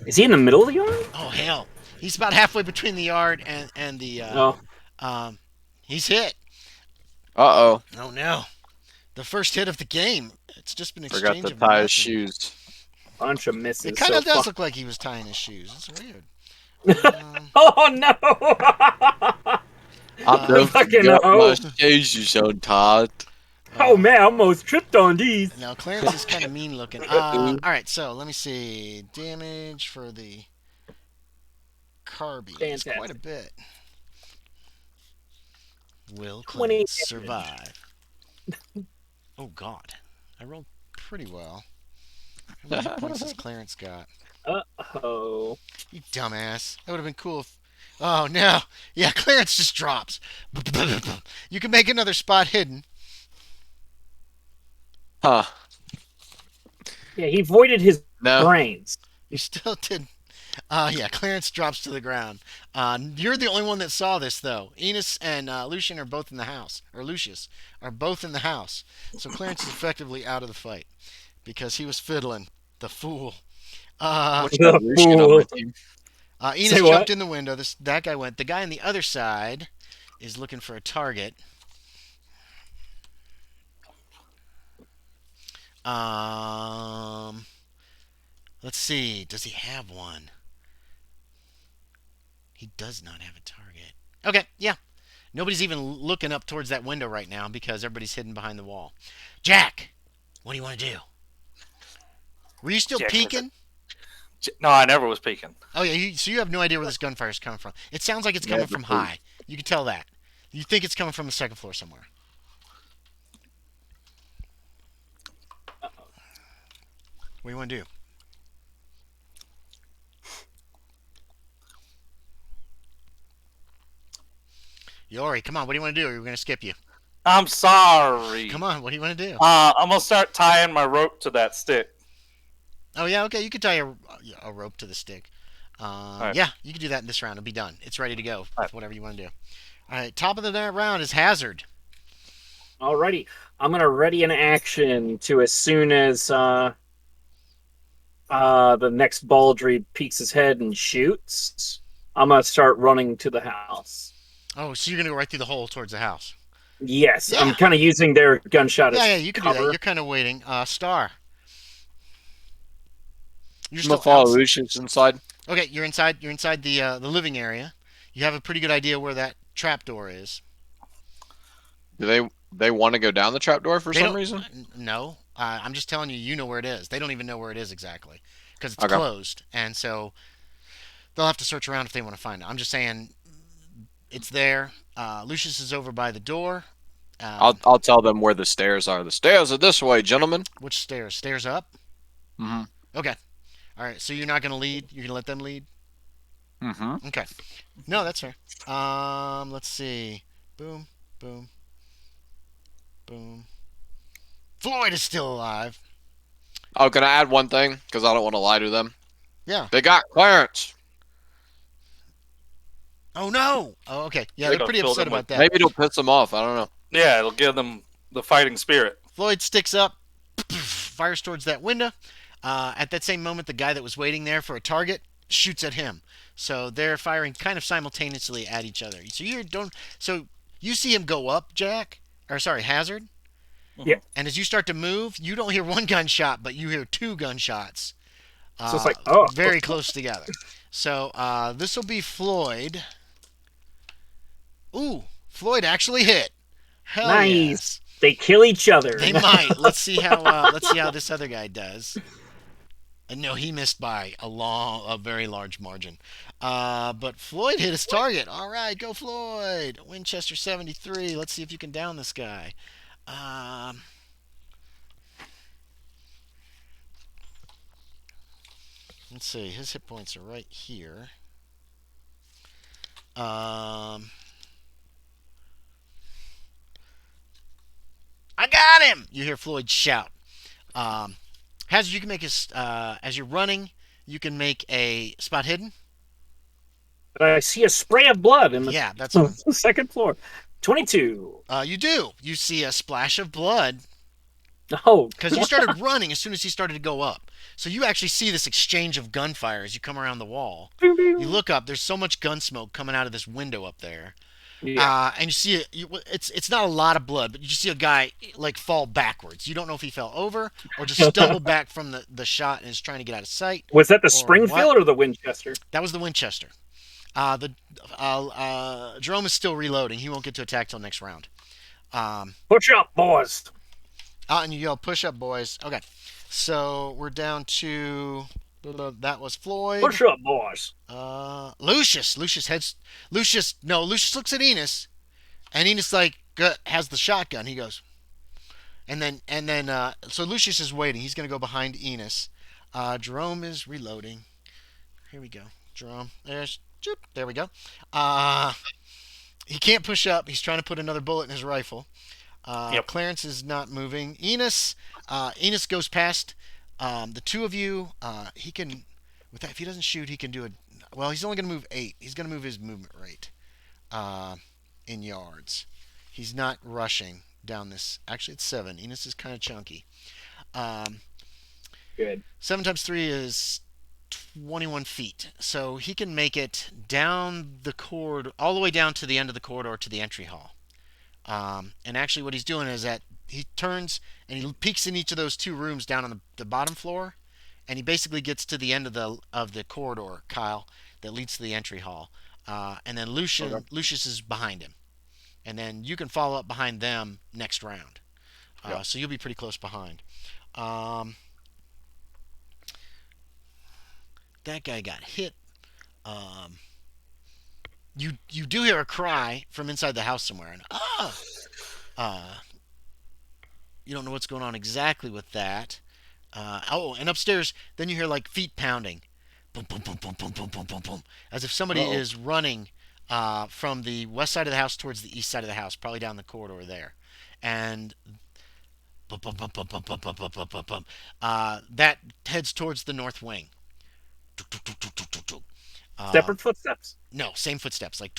Speaker 1: Is he in the middle of the yard?
Speaker 2: Oh hell, he's about halfway between the yard and the. He's hit.
Speaker 3: Uh-oh.
Speaker 2: Oh no, the first hit of the game. It's just been
Speaker 3: Forgot
Speaker 2: exchange
Speaker 3: to
Speaker 2: of
Speaker 3: tie his
Speaker 2: nothing.
Speaker 3: shoes.
Speaker 1: Bunch of misses.
Speaker 2: It kind of
Speaker 1: so
Speaker 2: does
Speaker 1: far.
Speaker 2: look like he was tying his shoes. It's weird.
Speaker 1: Oh no!
Speaker 3: I don't
Speaker 1: fucking
Speaker 3: forgot
Speaker 1: hell.
Speaker 3: my shoes on Todd.
Speaker 1: Oh man, I almost tripped on these.
Speaker 2: Now Clarence is kind of mean looking. All right, so let me see. Damage for the carbine is
Speaker 1: Fantastic.
Speaker 2: quite a bit. Will
Speaker 1: 20
Speaker 2: Clarence survive? Oh God, I rolled pretty well. How many hit points has Clarence got?
Speaker 1: Oh.
Speaker 2: You dumbass. That would have been cool if... Oh, no. Yeah, Clarence just drops. You can make another spot hidden.
Speaker 3: Huh.
Speaker 1: Yeah, he voided his
Speaker 3: No.
Speaker 1: brains.
Speaker 2: You still did... yeah, Clarence drops to the ground. You're the only one that saw this, though. Enos and Lucian are both in the house. Or Lucius are both in the house. So Clarence is effectively out of the fight. Because he was fiddling. The fool.
Speaker 3: What's got Lucian on my team?
Speaker 2: Enos
Speaker 1: Say what?
Speaker 2: jumped in the window. That guy went. The guy on the other side is looking for a target. Let's see. Does he have one? He does not have a target. Okay, yeah. Nobody's even looking up towards that window right now because everybody's hidden behind the wall. Jack, what do you want to do? Were you still
Speaker 4: Jack,
Speaker 2: peeking?
Speaker 4: No, I never was peeking.
Speaker 2: Oh yeah, so you have no idea where this gunfire is coming from. It sounds like it's coming from high. You can tell that. You think it's coming from the second floor somewhere. What do you want to do? Yorie, come on. What do you want to do? Or we're going to skip you.
Speaker 4: I'm sorry.
Speaker 2: Come on. What do you want to do?
Speaker 4: I'm gonna start tying my rope to that stick.
Speaker 2: Oh yeah, okay. You could tie a rope to the stick.
Speaker 4: right.
Speaker 2: Yeah, you can do that in this round. It'll be done. It's ready to go.
Speaker 4: All
Speaker 2: With whatever you want to do. All right. Top of the round is Hazard.
Speaker 1: Alrighty. I'm gonna ready an action to as soon as The next Baldry peeks his head and shoots. I'm gonna start running to the house.
Speaker 2: Oh, so you're gonna go right through the hole towards the house?
Speaker 1: Yes, I'm
Speaker 2: Yeah,
Speaker 1: kind of using their gunshot
Speaker 2: yeah,
Speaker 1: as
Speaker 2: yeah. You can do that.
Speaker 1: cover.
Speaker 2: You're kind of waiting. Star, you're
Speaker 3: I'm gonna
Speaker 2: still
Speaker 3: follow
Speaker 2: outside.
Speaker 3: Lucius inside.
Speaker 2: Okay, you're inside. You're inside the living area. You have a pretty good idea where that trap door is.
Speaker 3: Do they want to go down the trapdoor for
Speaker 2: They
Speaker 3: some
Speaker 2: don't.
Speaker 3: reason?
Speaker 2: No, I'm just telling you. You know where it is. They don't even know where it is exactly because it's
Speaker 3: Okay.
Speaker 2: closed, and so they'll have to search around if they want to find it. I'm just saying it's there. Lucius is over by the door. Um,
Speaker 3: I'll tell them where the stairs are. The stairs are this way, gentlemen.
Speaker 2: which stairs? Stairs up.
Speaker 3: Mm-hmm.
Speaker 2: Okay. All right. So you're not gonna lead. You're gonna let them lead.
Speaker 3: Mm-hmm.
Speaker 2: Okay. No, that's fair. Let's see. Boom, boom, boom. Floyd is still alive.
Speaker 3: Oh, can I add one thing? Because I don't want to lie to them.
Speaker 2: Yeah.
Speaker 3: They got Clarence.
Speaker 2: Oh no. Oh, okay. Yeah,
Speaker 4: They
Speaker 2: they're
Speaker 4: don't
Speaker 2: pretty
Speaker 4: fill
Speaker 2: upset
Speaker 4: them
Speaker 2: about
Speaker 4: with-
Speaker 2: that.
Speaker 3: Maybe it'll piss them off. I don't know.
Speaker 4: Yeah, it'll give them the fighting spirit.
Speaker 2: Floyd sticks up, fires towards that window. At that same moment, the guy that was waiting there for a target shoots at him. So they're firing kind of simultaneously at each other. So you don't. So you see him go up, Jack, or sorry, Hazard.
Speaker 1: Yeah.
Speaker 2: And as you start to move, you don't hear one gunshot, but you hear two gunshots.
Speaker 1: So it's like, oh,
Speaker 2: Very close together. So this will be Floyd. Ooh, Floyd actually hit. Hell
Speaker 1: nice.
Speaker 2: yes.
Speaker 1: They kill each other.
Speaker 2: They might. Let's see how this other guy does. No, he missed by a very large margin. But Floyd hit his target. All right, go Floyd. Winchester 73. Let's see if you can down this guy. Let's see. His hit points are right here. I got him! You hear Floyd shout. Hazard, you can make as you're running, you can make a spot hidden.
Speaker 1: But I see a spray of blood in the,
Speaker 2: Yeah, that's
Speaker 1: on the second floor. 22.
Speaker 2: you do. You see a splash of blood
Speaker 1: Oh,
Speaker 2: because you started running as soon as he started to go up. So you actually see this exchange of gunfire as you come around the wall. You look up. There's so much gun smoke coming out of this window up there.
Speaker 1: yeah.
Speaker 2: And you see it's not a lot of blood, but you just see a guy like fall backwards. You don't know if he fell over or just stumbled back from the shot and is trying to get out of sight.
Speaker 1: Was that the
Speaker 2: or
Speaker 1: Springfield or the Winchester?
Speaker 2: That was the Winchester. Jerome is still reloading. He won't get to attack till next round.
Speaker 1: Push up, boys.
Speaker 2: And you yell, "Push up, boys!" Okay, so we're down to that was Floyd.
Speaker 1: Push up, boys.
Speaker 2: Lucius. Lucius looks at Enos, and Enos has the shotgun. He goes, and then so Lucius is waiting. He's gonna go behind Enos. Jerome is reloading. Here we go. Jerome. There we go. He can't push up. He's trying to put another bullet in his rifle.
Speaker 4: Yep.
Speaker 2: Clarence is not moving. Enos goes past the two of you. He can, with that, if he doesn't shoot, he can do it. Well, he's only going to move 8. He's going to move his movement rate in yards. He's not rushing down this. Actually, it's 7. Enos is kind of chunky.
Speaker 1: Good.
Speaker 2: 7 times 3 is 21 feet. So he can make it down the corridor, all the way down to the end of the corridor to the entry hall. And actually what he's doing is that he turns and he peeks in each of those 2 rooms down on the bottom floor, and he basically gets to the end of the corridor, Kyle, that leads to the entry hall. And then Lucius is behind him. And then you can follow up behind them next round. So you'll be pretty close behind. That guy got hit. You do hear a cry from inside the house somewhere, and you don't know what's going on exactly with that. And upstairs, then you hear like feet pounding, boom, boom, boom, boom, boom, boom, boom, boom, boom, as if somebody is running from the west side of the house towards the east side of the house, probably down the corridor there, and bum, bum, bum, bum, bum, bum, bum, bum, bum, bum, that heads towards the north wing.
Speaker 1: Separate footsteps.
Speaker 2: No, same footsteps, like.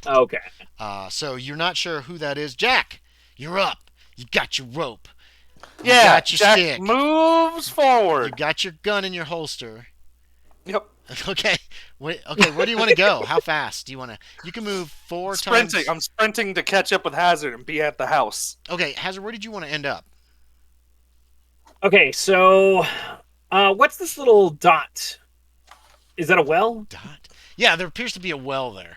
Speaker 1: Okay.
Speaker 2: So you're not sure who that is. Jack, you're up. You got your rope. You
Speaker 4: Yeah,
Speaker 2: got your
Speaker 4: Jack
Speaker 2: stick.
Speaker 4: moves forward.
Speaker 2: You got your gun in your holster.
Speaker 4: Yep.
Speaker 2: Okay. Okay, where do you want to go? How fast do you want to? You can move 4 times.
Speaker 4: I'm sprinting to catch up with Hazard and be at the house.
Speaker 2: Okay, Hazard, where did you want to end up?
Speaker 1: Okay, so what's this little dot? Is that a well?
Speaker 2: Dot. Yeah, there appears to be a well there.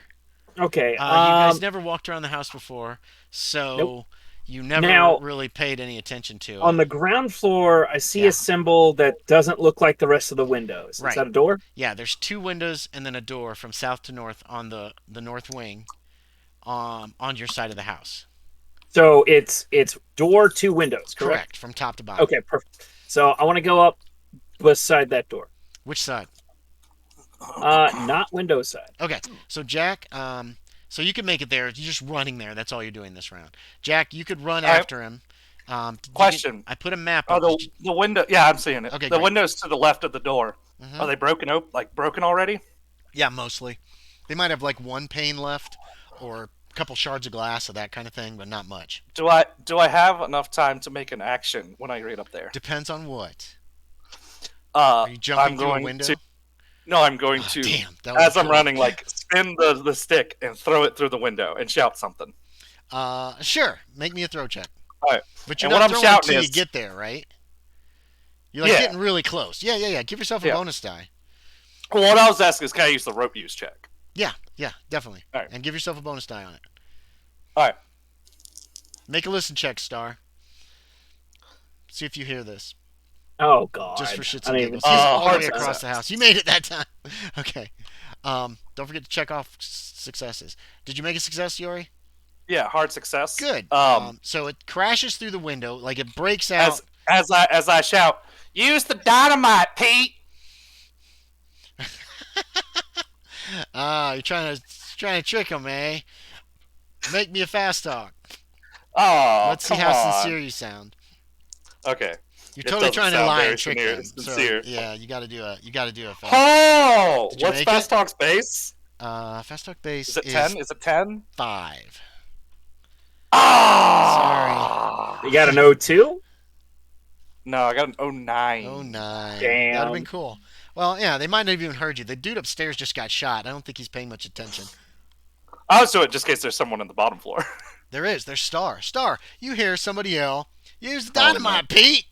Speaker 1: Okay.
Speaker 2: You guys never walked around the house before, so
Speaker 1: Nope.
Speaker 2: you never
Speaker 1: Now-
Speaker 2: really paid any attention to
Speaker 1: On
Speaker 2: it.
Speaker 1: the ground floor, I see
Speaker 2: Yeah.
Speaker 1: a symbol that doesn't look like the rest of the windows.
Speaker 2: Right.
Speaker 1: Is that a door?
Speaker 2: Yeah, there's 2 windows and then a door from south to north on the north wing, on your side of the house.
Speaker 1: So it's door, 2 windows, correct?
Speaker 2: From top to bottom.
Speaker 1: Okay, perfect. So I want to go up beside that door.
Speaker 2: Which side?
Speaker 1: Not window side.
Speaker 2: Okay, so Jack, so you can make it there. You're just running there. That's all you're doing this round. Jack, you could run
Speaker 4: All right.
Speaker 2: after him.
Speaker 4: Question.
Speaker 2: I put a map
Speaker 4: Oh,
Speaker 2: up.
Speaker 4: the window. Yeah, I'm seeing it.
Speaker 2: Okay,
Speaker 4: the
Speaker 2: great.
Speaker 4: windows to the left of the door.
Speaker 2: Mhm.
Speaker 4: Are they broken? Broken already?
Speaker 2: Yeah, mostly. They might have like 1 pane left, or a couple shards of glass or that kind of thing, but not much.
Speaker 4: Do I have enough time to make an action when I get up there?
Speaker 2: Depends on what. Are you jumping
Speaker 4: I'm
Speaker 2: through
Speaker 4: going
Speaker 2: a window?
Speaker 4: to. No, I'm going
Speaker 2: Oh,
Speaker 4: to.
Speaker 2: damn, that would
Speaker 4: As
Speaker 2: be
Speaker 4: I'm
Speaker 2: cool.
Speaker 4: running, spin the stick and throw it through the window and shout something.
Speaker 2: Sure. Make me a throw check.
Speaker 4: All right.
Speaker 2: But you're
Speaker 4: And what
Speaker 2: not
Speaker 4: I'm
Speaker 2: throwing
Speaker 4: shouting
Speaker 2: until you
Speaker 4: is-
Speaker 2: get there, right? You're like
Speaker 4: Yeah.
Speaker 2: getting really close. Yeah. Give yourself a
Speaker 4: Yeah.
Speaker 2: bonus die.
Speaker 4: Well, what I was asking is, can I use the rope use check?
Speaker 2: Yeah, definitely.
Speaker 4: All right.
Speaker 2: And give yourself a bonus die on it.
Speaker 4: All right.
Speaker 2: Make a listen check, Star. See if you hear this.
Speaker 1: Oh God!
Speaker 2: Just for shits
Speaker 1: I
Speaker 2: and
Speaker 1: don't
Speaker 2: giggles.
Speaker 1: even-
Speaker 2: He's all the
Speaker 4: hard
Speaker 2: way across
Speaker 4: success.
Speaker 2: the house. You made it that time. Okay. Don't forget to check off successes. Did you make a success, Yorie?
Speaker 4: Yeah, hard success.
Speaker 2: Good. So it crashes through the window, like it breaks out.
Speaker 4: as I shout, use the dynamite, Pete.
Speaker 2: You're trying to trick him, eh? Make me a fast talk.
Speaker 4: Oh,
Speaker 2: Let's see
Speaker 4: come
Speaker 2: how
Speaker 4: on.
Speaker 2: sincere you sound.
Speaker 4: Okay.
Speaker 2: You're
Speaker 4: It
Speaker 2: totally
Speaker 4: doesn't
Speaker 2: trying to
Speaker 4: sound
Speaker 2: lie
Speaker 4: very
Speaker 2: and trick them.
Speaker 4: sincere.
Speaker 2: So yeah, you got to do a fast.
Speaker 4: Oh,
Speaker 2: Did you
Speaker 4: what's
Speaker 2: make
Speaker 4: Fast
Speaker 2: it?
Speaker 4: Talk's base?
Speaker 2: Fast talk base
Speaker 4: Is it 10? Is it 10?
Speaker 2: 5.
Speaker 4: Ah,
Speaker 1: You got an O2?
Speaker 4: No, I got an 09.
Speaker 2: Oh, 09. That'd
Speaker 1: Damn.
Speaker 2: have been cool. Well, yeah, they might not have even heard you. The dude upstairs just got shot. I don't think he's paying much attention.
Speaker 4: I was doing it just in case there's someone on the bottom floor.
Speaker 2: There's Star. Star, you hear somebody yell, use the
Speaker 4: Oh,
Speaker 2: dynamite, Pete!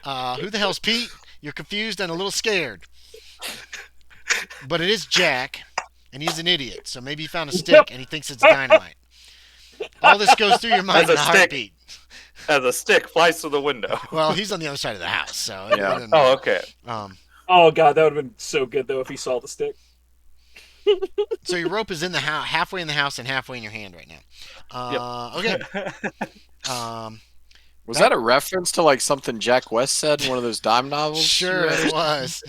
Speaker 2: Who the hell's Pete? You're confused and a little scared. But it is Jack, and he's an idiot, so maybe he found a stick and he thinks it's dynamite. All this goes through your mind
Speaker 4: As
Speaker 2: in
Speaker 4: a
Speaker 2: a
Speaker 4: stick.
Speaker 2: heartbeat.
Speaker 4: As a stick flies through the window.
Speaker 2: Well, he's on the other side of the house, so it
Speaker 3: Yeah.
Speaker 2: wouldn't-
Speaker 4: Oh, okay.
Speaker 1: Oh God, that would have been so good though if he saw the stick.
Speaker 2: So your rope is in the house, halfway in the house and halfway in your hand right now. Okay.
Speaker 3: Was that a reference to like something Jack West said in one of those dime novels?
Speaker 2: Sure it was.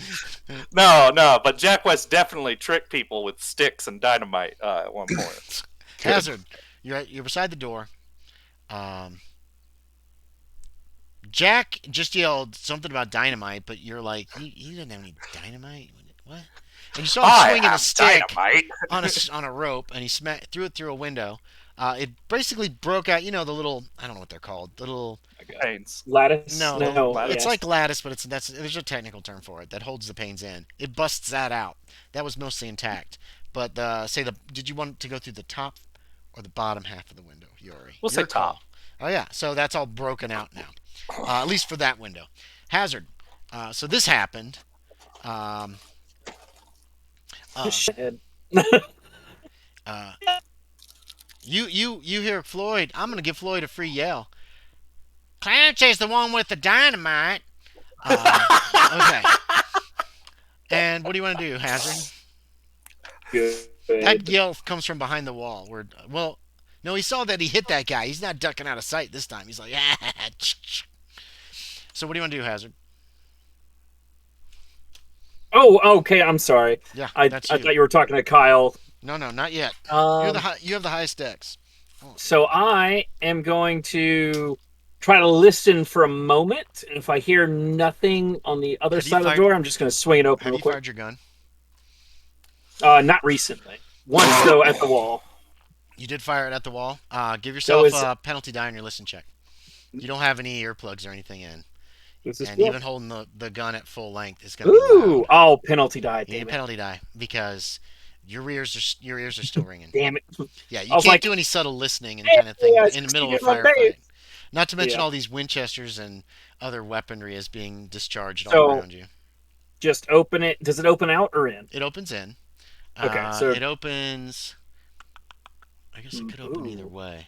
Speaker 4: No, but Jack West definitely tricked people with sticks and dynamite at one point.
Speaker 2: Hazard, you're beside the door. Jack just yelled something about dynamite, but you're like, he didn't have any dynamite. What? And you saw him swinging a
Speaker 4: have
Speaker 2: stick
Speaker 4: dynamite.
Speaker 2: on a rope, and he threw it through a window. It basically broke out. You know, the little, I don't know what they're called. The little,
Speaker 4: Pains.
Speaker 1: Lattice?
Speaker 2: no,
Speaker 1: yes.
Speaker 2: it's like lattice, but there's a technical term for it that holds the panes in. It busts that out. That was mostly intact. But did you want to go through the top or the bottom half of the window, Yorie?
Speaker 4: We'll say
Speaker 2: Your call.
Speaker 4: top.
Speaker 2: Oh yeah, so that's all broken out now. At least for that window. Hazard. So this happened.
Speaker 1: Shit.
Speaker 2: You hear Floyd. I'm gonna give Floyd a free yell. Clancy's the one with the dynamite. Okay. And what do you want to do, Hazard?
Speaker 1: Good.
Speaker 2: That yell comes from behind the wall. No, he saw that he hit that guy. He's not ducking out of sight this time. He's like, ah. So what do you want to do, Hazard?
Speaker 1: Oh, okay. I'm sorry.
Speaker 2: Yeah,
Speaker 1: I
Speaker 2: that's you.
Speaker 1: thought you were talking to Kyle.
Speaker 2: No, not yet. You
Speaker 1: Um,
Speaker 2: have the highest dex.
Speaker 1: so I am going to try to listen for a moment, and if I hear nothing on the other
Speaker 2: Have you
Speaker 1: side of the
Speaker 2: fired-
Speaker 1: door, I'm just going to swing it open
Speaker 2: Have
Speaker 1: real
Speaker 2: you
Speaker 1: quick.
Speaker 2: fired your gun?
Speaker 1: Not recently. Once though at the wall.
Speaker 2: You did fire it at the wall. Give yourself
Speaker 1: is-
Speaker 2: a penalty die on your listen check. You don't have any earplugs or anything in.
Speaker 1: This is
Speaker 2: And
Speaker 1: cool.
Speaker 2: even holding the gun at full length is going to be
Speaker 1: Ooh!
Speaker 2: loud.
Speaker 1: Oh, penalty die.
Speaker 2: You need a
Speaker 1: Damn it!
Speaker 2: penalty die because your ears are still ringing.
Speaker 1: Damn it!
Speaker 2: Yeah, you
Speaker 1: I was
Speaker 2: can't
Speaker 1: like,
Speaker 2: do any subtle listening and
Speaker 1: hey,
Speaker 2: kind of thing
Speaker 1: I
Speaker 2: in the middle of
Speaker 1: succeeded
Speaker 2: a
Speaker 1: my
Speaker 2: firefight.
Speaker 1: base.
Speaker 2: Not to mention
Speaker 1: Yeah.
Speaker 2: all these Winchesters and other weaponry is being discharged all
Speaker 1: So
Speaker 2: around you.
Speaker 1: just open it. Does it open out or in?
Speaker 2: It opens in.
Speaker 1: Okay. So.
Speaker 2: It opens. I guess it could open either
Speaker 1: Ooh.
Speaker 2: way.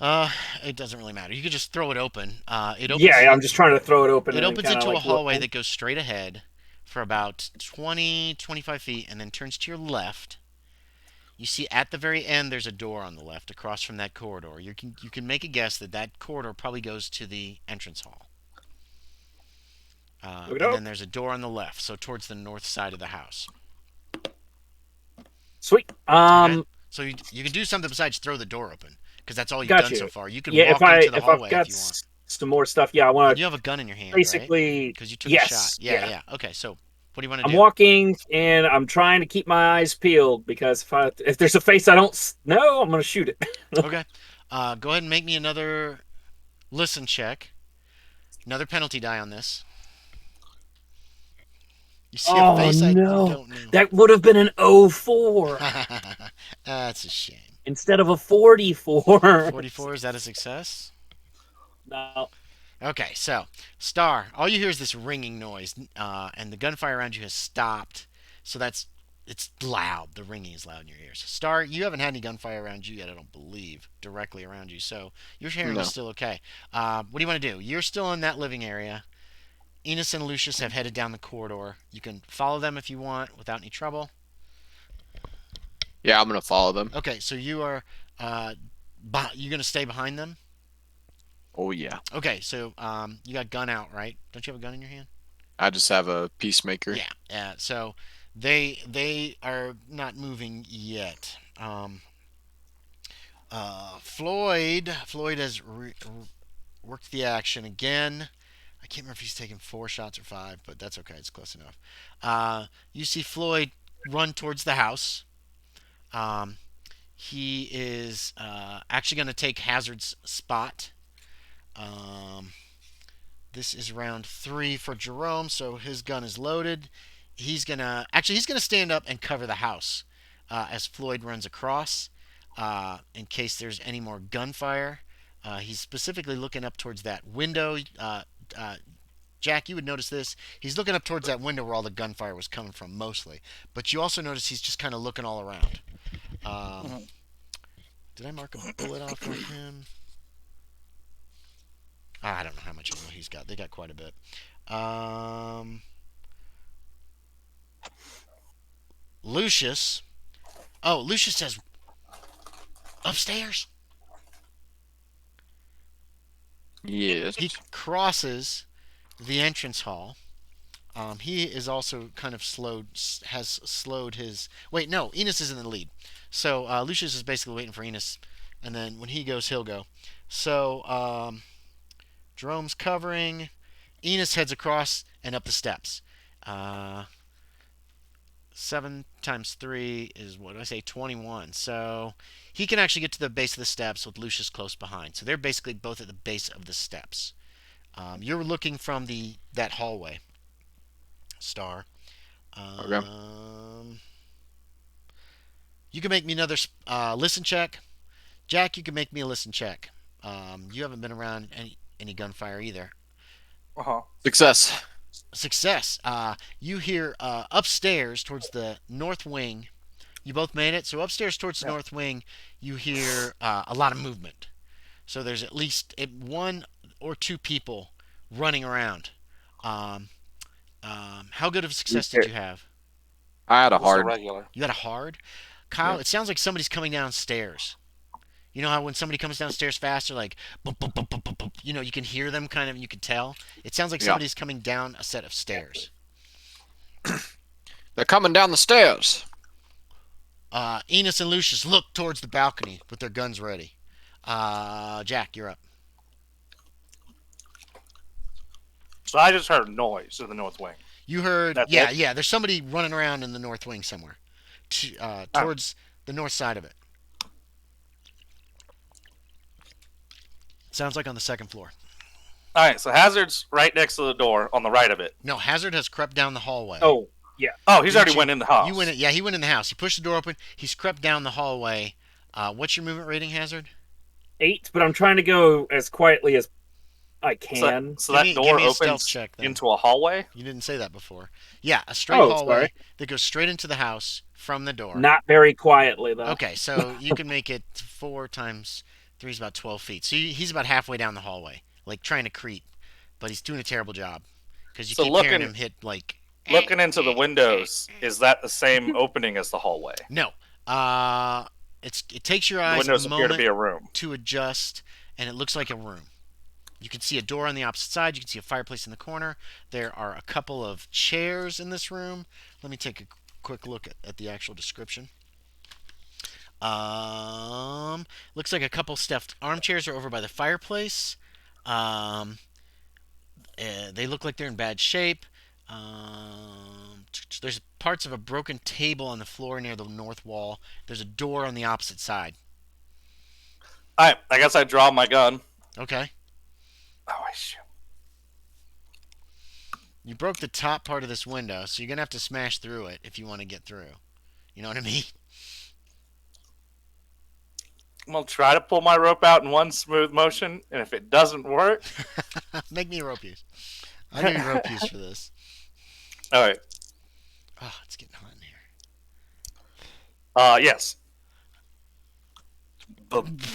Speaker 2: Uh, it doesn't really matter. You could just throw it open. It opens.
Speaker 1: Yeah, I'm just trying to throw it open
Speaker 2: It
Speaker 1: and then
Speaker 2: opens
Speaker 1: kind of
Speaker 2: into a
Speaker 1: like look.
Speaker 2: hallway that goes straight ahead for about 20, 25 feet, and then turns to your left. You see at the very end there's a door on the left across from that corridor. You can make a guess that that corridor probably goes to the entrance hall.
Speaker 1: Look it
Speaker 2: And
Speaker 1: up.
Speaker 2: then there's a door on the left, so towards the north side of the house.
Speaker 1: Sweet.
Speaker 2: Okay? So you can do something besides throw the door open, because that's all you've
Speaker 1: Got
Speaker 2: done so
Speaker 1: you.
Speaker 2: far. You could
Speaker 1: Yeah,
Speaker 2: walk into the
Speaker 1: if I've
Speaker 2: hallway if
Speaker 1: got
Speaker 2: you want.
Speaker 1: some more stuff, yeah, I
Speaker 2: And
Speaker 1: want
Speaker 2: you
Speaker 1: to
Speaker 2: have a gun in your hand, right?
Speaker 1: basically.
Speaker 2: Because you took a shot.
Speaker 1: Yes.
Speaker 2: Yeah,
Speaker 1: Yeah.
Speaker 2: yeah. Okay, so what do you want to
Speaker 1: I'm
Speaker 2: do?
Speaker 1: walking and I'm trying to keep my eyes peeled because if there's a face I don't know, I'm gonna shoot it.
Speaker 2: Okay. Go ahead and make me another listen check. Another penalty die on this. You see a
Speaker 1: Oh
Speaker 2: face you
Speaker 1: no,
Speaker 2: don't know.
Speaker 1: that would have been an 04
Speaker 2: That's a shame.
Speaker 1: instead of a 44.
Speaker 2: 44, is that a success?
Speaker 1: No.
Speaker 2: Okay, so, Star, all you hear is this ringing noise, and the gunfire around you has stopped. So it's loud. The ringing is loud in your ears. Star, you haven't had any gunfire around you yet, I don't believe, directly around you. So, your hearing is
Speaker 3: No.
Speaker 2: still okay. What do you want to do? You're still in that living area. Enos and Lucius have headed down the corridor. You can follow them if you want without any trouble.
Speaker 3: Yeah, I'm gonna follow them.
Speaker 2: Okay, so you are you gonna stay behind them?
Speaker 3: Oh yeah.
Speaker 2: Okay, so you got gun out, right? Don't you have a gun in your hand?
Speaker 3: I just have a peacemaker.
Speaker 2: Yeah. So they are not moving yet. Floyd has worked the action again. I can't remember if he's taken 4 shots or 5, but that's okay. It's close enough. You see Floyd run towards the house. Um, he is actually going to take Hazard's spot. Um, this is round 3 for Jerome, so his gun is loaded. He's gonna stand up and cover the house as Floyd runs across in case there's any more gunfire. He's specifically looking up towards that window. Jack, you would notice this. He's looking up towards that window where all the gunfire was coming from, mostly. But you also notice he's just kind of looking all around. Did I mark a bullet off for him? I don't know how much ammo he's got. They got quite a bit. Lucius. Oh, Lucius says upstairs.
Speaker 3: Yes.
Speaker 2: He crosses the entrance hall. He is also kind of has slowed his. Wait, no, Enos is in the lead. So Lucius is basically waiting for Enos, and then when he goes, he'll go. So Jerome's covering. Enos heads across and up the steps. 7 times 3 is, what do I say, 21. So he can actually get to the base of the steps with Lucius close behind. So they're basically both at the base of the steps. You're looking from that hallway, Star.
Speaker 3: Okay.
Speaker 2: You can make me another listen check. Jack, you can make me a listen check. You haven't been around any gunfire either.
Speaker 3: Success.
Speaker 2: Success. You hear upstairs towards the north wing. You both made it. So upstairs towards the north wing, you hear a lot of movement. So there's at least 1 or 2 people running around. How good of a success did you have?
Speaker 3: I had a
Speaker 4: Just a
Speaker 3: hard.
Speaker 4: regular.
Speaker 2: You had a hard? Kyle,
Speaker 3: Yeah.
Speaker 2: it sounds like somebody's coming downstairs. You know how when somebody comes downstairs faster, like, boop, boop, boop, boop, boop, boop, you can hear them kind of, you can tell. It sounds like
Speaker 3: Yeah.
Speaker 2: somebody's coming down a set of stairs.
Speaker 3: They're coming down the stairs.
Speaker 2: Enos and Lucius look towards the balcony with their guns ready. Jack, you're up.
Speaker 4: So I just heard noise in the north wing.
Speaker 2: You heard,
Speaker 4: That's
Speaker 2: yeah,
Speaker 4: it?
Speaker 2: yeah, there's somebody running around in the north wing somewhere. Towards the north side of it. Sounds like on the second floor.
Speaker 4: All right, so Hazard's right next to the door on the right of it.
Speaker 2: No, Hazard has crept down the hallway.
Speaker 1: Oh, yeah.
Speaker 4: Oh, he's
Speaker 2: Didn't
Speaker 4: already
Speaker 2: you-
Speaker 4: went in the house.
Speaker 2: You went in, yeah, he went in the house. He pushed the door open. He's crept down the hallway. What's your movement rating, Hazard?
Speaker 1: 8, but I'm trying to go as quietly as I can.
Speaker 4: So
Speaker 2: Give
Speaker 4: that
Speaker 2: me-
Speaker 4: door
Speaker 2: give me a stealth
Speaker 4: opens
Speaker 2: check, then.
Speaker 4: into a hallway.
Speaker 2: You didn't say that before. Yeah, a straight
Speaker 1: Oh,
Speaker 2: hallway
Speaker 1: sorry.
Speaker 2: that goes straight into the house from the door.
Speaker 1: Not very quietly, though.
Speaker 2: Okay, so you can make it 4 times 3 is about 12 feet. So he's about halfway down the hallway, like trying to creep, but he's doing a terrible job because you
Speaker 4: So
Speaker 2: keep
Speaker 4: looking-
Speaker 2: hearing him hit like.
Speaker 4: Looking into the windows, is that the same opening as the hallway?
Speaker 2: No, it takes your
Speaker 4: The
Speaker 2: eyes
Speaker 4: windows
Speaker 2: a
Speaker 4: appear to
Speaker 2: moment
Speaker 4: be a room.
Speaker 2: to adjust, and it looks like a room. You can see a door on the opposite side. You can see a fireplace in the corner. There are a couple of chairs in this room. Let me take a quick look at the actual description. Looks like a couple stuffed armchairs are over by the fireplace. They look like they're in bad shape. There's parts of a broken table on the floor near the north wall. There's a door on the opposite side.
Speaker 4: All right, I guess I draw my gun.
Speaker 2: Okay.
Speaker 4: Oh, I shoot.
Speaker 2: You broke the top part of this window, so you're going to have to smash through it if you want to get through. You know what I mean?
Speaker 4: I'm gonna try to pull my rope out in one smooth motion, and if it doesn't work,
Speaker 2: Make me a rope use. I need rope use for this.
Speaker 4: all right.
Speaker 2: Oh, it's getting hot in here.
Speaker 4: Yes.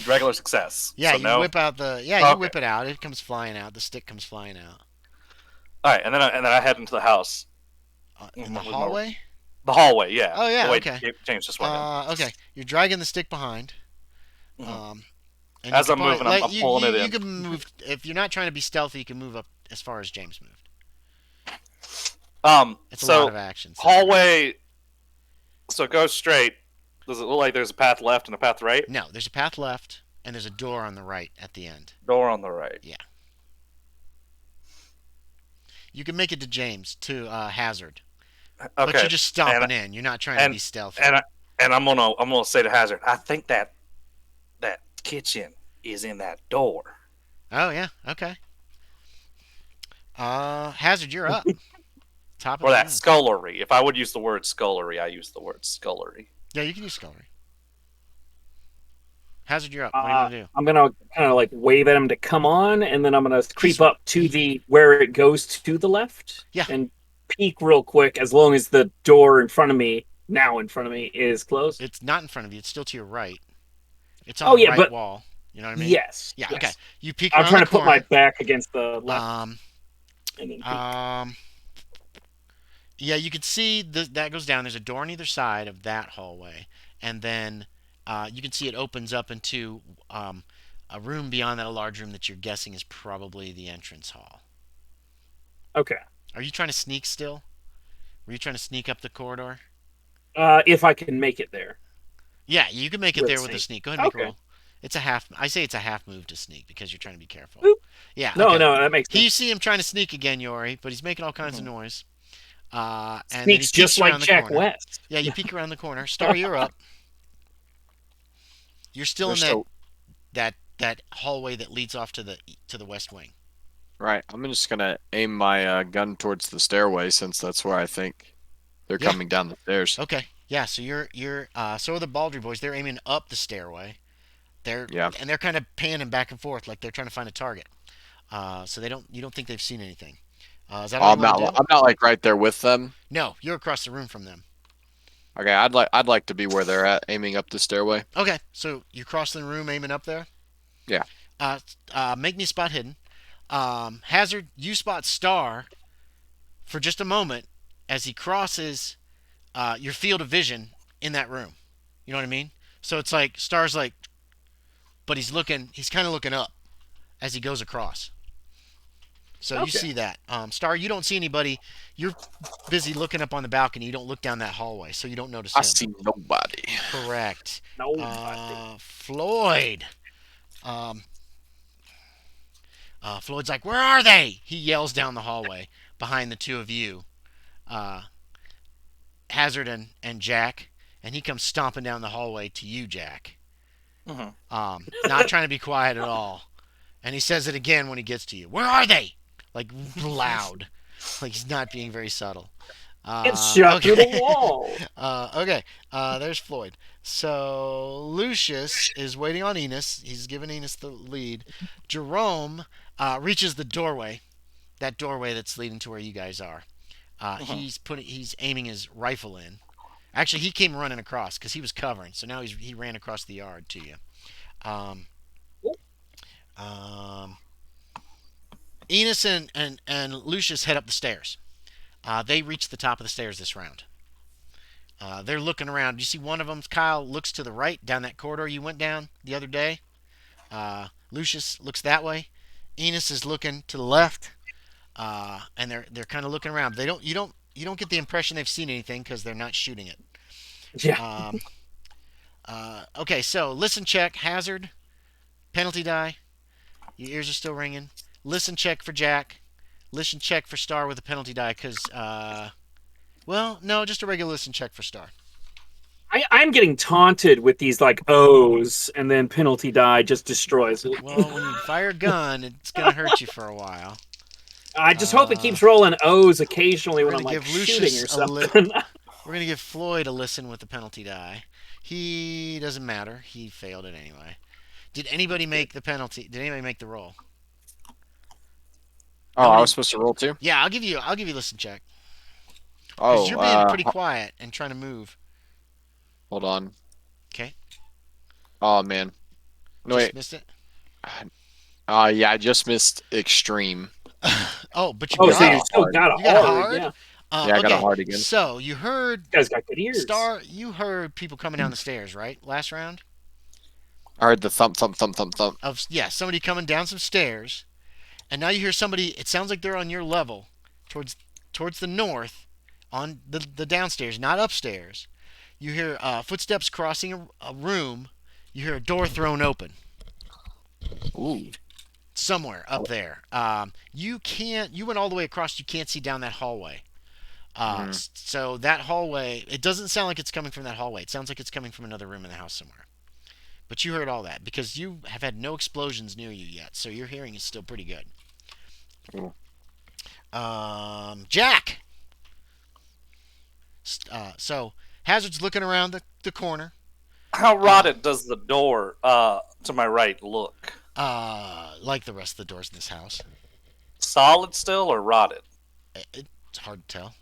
Speaker 4: Regular success.
Speaker 2: Yeah,
Speaker 4: So
Speaker 2: you
Speaker 4: no.
Speaker 2: whip out the. Yeah,
Speaker 4: Okay.
Speaker 2: you whip it out. It comes flying out. The stick comes flying out.
Speaker 4: All right, and then I head into the house.
Speaker 2: In the
Speaker 4: With my-
Speaker 2: hallway.
Speaker 4: The hallway, yeah.
Speaker 2: Oh, yeah,
Speaker 4: The way
Speaker 2: okay.
Speaker 4: James just went in.
Speaker 2: Okay, you're dragging the stick behind.
Speaker 4: Mhm.
Speaker 2: And
Speaker 4: As
Speaker 2: you
Speaker 4: I'm
Speaker 2: can
Speaker 4: moving,
Speaker 2: probably-
Speaker 4: I'm pulling it
Speaker 2: You
Speaker 4: in.
Speaker 2: can move if you're not trying to be stealthy. You can move up as far as James moved. It's a lot
Speaker 4: So
Speaker 2: of action. So.
Speaker 4: hallway. So it goes straight. Does it look like there's a path left and a path right?
Speaker 2: No, there's a path left, and there's a door on the right at the end.
Speaker 4: Door on the right.
Speaker 2: You can make it to James to Hazard,
Speaker 4: Okay.
Speaker 2: but you're just stomping in. You're not trying to be stealthy.
Speaker 4: And I'm gonna say to Hazard, I think that kitchen is in that door.
Speaker 2: Oh yeah, okay. Hazard, you're up. Top of
Speaker 4: Or
Speaker 2: the
Speaker 4: that
Speaker 2: round.
Speaker 4: scullery. If I would use the word scullery, I use the word scullery.
Speaker 2: Yeah, you can use scullery. Hazard, you're up. What do you want to do?
Speaker 1: I'm gonna kind of like wave at him to come on, and then I'm gonna creep up to the where it goes to the left.
Speaker 2: Yeah.
Speaker 1: And peek real quick, as long as the door in front of me, is closed.
Speaker 2: It's not in front of you. It's still to your right. It's
Speaker 1: Oh,
Speaker 2: on the
Speaker 1: yeah,
Speaker 2: right
Speaker 1: but-
Speaker 2: wall. You know what I mean?
Speaker 1: Yes.
Speaker 2: Yeah.
Speaker 1: yes.
Speaker 2: Okay. You peek
Speaker 1: I'm
Speaker 2: around
Speaker 1: trying
Speaker 2: the
Speaker 1: to put my
Speaker 2: corner.
Speaker 1: back against the left,
Speaker 2: Um.
Speaker 1: and then peek.
Speaker 2: Yeah, you can see that goes down. There's a door on either side of that hallway, and then you can see it opens up into a room beyond that, a large room that you're guessing is probably the entrance hall.
Speaker 1: Okay.
Speaker 2: Are you trying to sneak still? Were you trying to sneak up the corridor?
Speaker 1: If I can make it there.
Speaker 2: Yeah, you can make it
Speaker 1: With
Speaker 2: there with a
Speaker 1: sneak.
Speaker 2: sneak. Go ahead and make a
Speaker 1: Okay.
Speaker 2: roll. It's a half. I say it's a half move to sneak because you're trying to be careful.
Speaker 1: Boop.
Speaker 2: Yeah.
Speaker 1: No,
Speaker 2: okay.
Speaker 1: no, that makes sense.
Speaker 2: You see him trying to sneak again, Yorie, but he's making all kinds of noise. And then he
Speaker 1: Sneaks
Speaker 2: peeks
Speaker 1: just like
Speaker 2: around the
Speaker 1: Jack
Speaker 2: corner.
Speaker 1: West.
Speaker 2: Yeah, you peek around the corner. Star, you're up. You're still in
Speaker 3: So-
Speaker 2: that hallway that leads off to the west wing.
Speaker 3: Right. I'm just gonna aim my gun towards the stairway since that's where I think they're
Speaker 2: Yeah.
Speaker 3: coming down the stairs.
Speaker 2: Okay. Yeah. So you're so are the Baldry boys. They're aiming up the stairway.
Speaker 3: Yeah.
Speaker 2: And they're kind of panning back and forth like they're trying to find a target. So you don't think they've seen anything. Is that all
Speaker 3: I'm
Speaker 2: you want
Speaker 3: not.
Speaker 2: to do?
Speaker 3: I'm not like right there with them.
Speaker 2: No, you're across the room from them.
Speaker 3: Okay. I'd like to be where they're at, aiming up the stairway.
Speaker 2: Okay. So you cross the room, aiming up there.
Speaker 3: Yeah.
Speaker 2: Make me spot hidden. Hazard, you spot Star for just a moment as he crosses your field of vision in that room. You know what I mean? So it's like Star's like, but he's kind of looking up as he goes across. So you
Speaker 1: Okay.
Speaker 2: see that. Star, you don't see anybody. You're busy looking up on the balcony. You don't look down that hallway, so you don't notice
Speaker 3: I
Speaker 2: him.
Speaker 3: see nobody.
Speaker 2: Correct.
Speaker 1: No.
Speaker 2: Floyd. Floyd's like, "Where are they?" He yells down the hallway behind the two of you, Hazard and Jack, and he comes stomping down the hallway to you, Jack.
Speaker 4: Mhm.
Speaker 2: Not trying to be quiet at all. And he says it again when he gets to you. Where are they? Like loud. Like he's not being very subtle.
Speaker 1: It's shot through the
Speaker 2: Okay.
Speaker 1: wall.
Speaker 2: Okay. There's Floyd. So Lucius is waiting on Enos. He's giving Enos the lead. Jerome reaches the doorway. That doorway that's leading to where you guys are.
Speaker 4: Mhm.
Speaker 2: He's aiming his rifle in. Actually, he came running across because he was covering. So now he ran across the yard to you. Um, um, Enos and Lucius head up the stairs. They reach the top of the stairs this round. They're looking around. You see one of them, Kyle, looks to the right down that corridor you went down the other day. Lucius looks that way. Enos is looking to the left, and they're kind of looking around. They don't you don't get the impression they've seen anything because they're not shooting it.
Speaker 1: Yeah.
Speaker 2: Okay, so listen check, hazard, penalty die. Your ears are still ringing. Listen check for Jack. Listen check for Star with a penalty die because, well, no, just a regular listen check for Star.
Speaker 1: I'm getting taunted with these like O's, and then penalty die just destroys it.
Speaker 2: Well, when you fire a gun, it's going to hurt you for a while.
Speaker 1: I just hope it keeps rolling O's occasionally
Speaker 2: we're
Speaker 1: when I'm
Speaker 2: gonna
Speaker 1: like
Speaker 2: give
Speaker 1: shooting
Speaker 2: Lucius
Speaker 1: or
Speaker 2: a
Speaker 1: something.
Speaker 2: We're going to give Floyd a listen with the penalty die. He doesn't matter. He failed it anyway. Did anybody make the penalty? Did anybody make the roll?
Speaker 3: Oh, I was supposed to roll too.
Speaker 2: Yeah, I'll give you listen check.
Speaker 3: Oh,
Speaker 2: Because you're being pretty quiet and trying to move.
Speaker 3: hold on.
Speaker 2: Okay.
Speaker 3: Oh man. No
Speaker 2: Just
Speaker 3: wait.
Speaker 2: missed it.
Speaker 3: Yeah, I just missed extreme.
Speaker 2: Oh, but you
Speaker 1: Oh,
Speaker 2: got
Speaker 1: so
Speaker 2: it.
Speaker 1: you still got a
Speaker 2: You got a
Speaker 1: hard,
Speaker 2: hard?
Speaker 1: yeah.
Speaker 3: Yeah, I got a
Speaker 2: Okay,
Speaker 3: hard again.
Speaker 2: so you heard
Speaker 1: You guys got good ears.
Speaker 2: Star. You heard people coming down the stairs, right? Last round
Speaker 3: I heard the thump, thump, thump, thump, thump.
Speaker 2: of somebody coming down some stairs, and now you hear somebody. It sounds like they're on your level, towards the north, on the downstairs, not upstairs. You hear footsteps crossing a room. You hear a door thrown open
Speaker 3: Ooh.
Speaker 2: somewhere up there. You can't. You went all the way across. You can't see down that hallway. So that hallway, it doesn't sound like it's coming from that hallway. It sounds like it's coming from another room in the house somewhere. But you heard all that because you have had no explosions near you yet, so your hearing is still pretty good.
Speaker 3: Ooh.
Speaker 2: Jack. So Hazard's looking around the corner.
Speaker 4: How rotted does the door to my right look?
Speaker 2: Like the rest of the doors in this house.
Speaker 4: Solid still or rotted?
Speaker 2: It's hard to tell.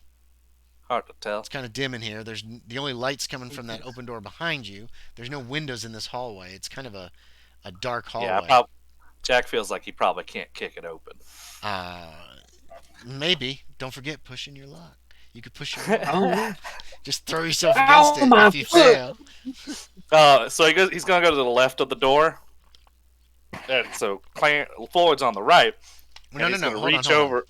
Speaker 4: Hard to tell.
Speaker 2: It's kind of dim in here. There's the only lights coming from that open door behind you. There's no windows in this hallway. It's kind of a dark hallway.
Speaker 4: Yeah, Jack feels like he probably can't kick it open.
Speaker 2: Maybe. Don't forget pushing your luck. You could push your luck.
Speaker 1: Oh,
Speaker 2: Just throw yourself against it
Speaker 1: my
Speaker 2: if you
Speaker 1: foot.
Speaker 4: So he's going to go to the left of the door. And so Floyd's on the right.
Speaker 2: No.
Speaker 4: He's going to
Speaker 2: Hold on,
Speaker 4: reach
Speaker 2: hold on.
Speaker 4: over.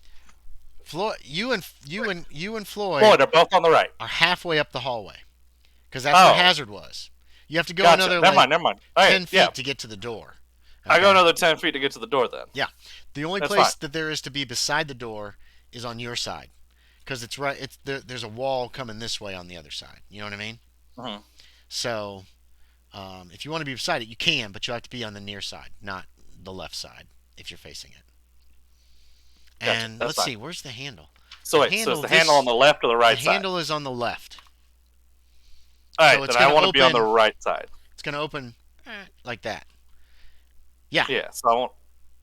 Speaker 2: Floyd, you and Floyd
Speaker 4: Floyd are both on the right.
Speaker 2: are halfway up the hallway because that's
Speaker 4: Oh.
Speaker 2: where Hazard was. You have to go
Speaker 4: Gotcha.
Speaker 2: another
Speaker 4: Never mind. All right,
Speaker 2: 10 feet
Speaker 4: yeah.
Speaker 2: to get to the door.
Speaker 4: I go
Speaker 2: Okay?
Speaker 4: another 10 feet to get to the door then.
Speaker 2: The only
Speaker 4: That's
Speaker 2: place
Speaker 4: fine.
Speaker 2: that there is to be beside the door is on your side because it's right. There's a wall coming this way on the other side. You know what I mean?
Speaker 4: Mhm.
Speaker 2: So if you want to be beside it, you can, but you have to be on the near side, not the left side if you're facing it.
Speaker 4: Gotcha.
Speaker 2: And
Speaker 4: That's
Speaker 2: let's
Speaker 4: fine.
Speaker 2: see, where's the handle?
Speaker 4: So
Speaker 2: The
Speaker 4: wait, so
Speaker 2: handle
Speaker 4: is the
Speaker 2: this-
Speaker 4: handle on the left or the right
Speaker 2: The
Speaker 4: side?
Speaker 2: handle is on the left.
Speaker 4: All right,
Speaker 2: so it's
Speaker 4: then I
Speaker 2: gonna
Speaker 4: want to be on the
Speaker 2: open-
Speaker 4: right side.
Speaker 2: It's going to open like that.
Speaker 4: Yeah, so I want,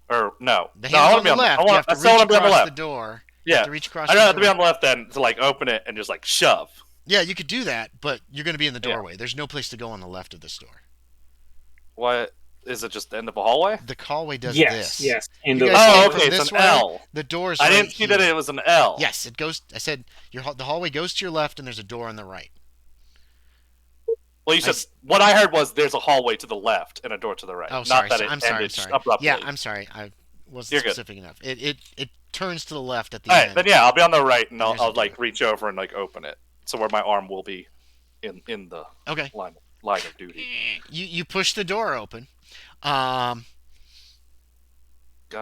Speaker 4: or no.
Speaker 2: The
Speaker 4: No, I
Speaker 2: handle's
Speaker 4: want
Speaker 2: on
Speaker 4: to be
Speaker 2: the
Speaker 4: on
Speaker 2: left.
Speaker 4: I
Speaker 2: You have
Speaker 4: want, I
Speaker 2: to
Speaker 4: still
Speaker 2: reach
Speaker 4: want to be on the
Speaker 2: across the
Speaker 4: left.
Speaker 2: door. You
Speaker 4: Yeah,
Speaker 2: have to reach across
Speaker 4: I
Speaker 2: the
Speaker 4: don't have to
Speaker 2: door.
Speaker 4: be on the left then to like open it and just like shove.
Speaker 2: Yeah, you could do that, but you're going to be in the
Speaker 4: Yeah.
Speaker 2: doorway. There's no place to go on the left of this door.
Speaker 4: What is it? Just the end of a hallway?
Speaker 2: The hallway does
Speaker 1: yes,
Speaker 2: this.
Speaker 1: yes.
Speaker 2: You
Speaker 1: Into
Speaker 2: guys
Speaker 1: the
Speaker 2: came
Speaker 4: Oh,
Speaker 2: from
Speaker 4: okay,
Speaker 2: this
Speaker 4: it's an
Speaker 2: way.
Speaker 4: L.
Speaker 2: The door's
Speaker 4: I
Speaker 2: right
Speaker 4: didn't see that
Speaker 2: here.
Speaker 4: it was an L.
Speaker 2: Yes, it goes. I said the hallway goes to your left, and there's a door on the right.
Speaker 4: Well, you said what I heard was there's a hallway to the left and a door to the right.
Speaker 2: Oh, sorry.
Speaker 4: Not that it
Speaker 2: I'm sorry. I'm
Speaker 4: ended
Speaker 2: sorry.
Speaker 4: abruptly.
Speaker 2: Yeah, I'm sorry. I wasn't
Speaker 4: You're good.
Speaker 2: specific enough. It turns to the left at the
Speaker 4: All right,
Speaker 2: end.
Speaker 4: then yeah, I'll be on the right and
Speaker 2: There's
Speaker 4: I'll
Speaker 2: a
Speaker 4: like
Speaker 2: door.
Speaker 4: reach over and like open it, so where my arm will be in the
Speaker 2: Okay.
Speaker 4: line of duty.
Speaker 2: You push the door open.
Speaker 4: Gun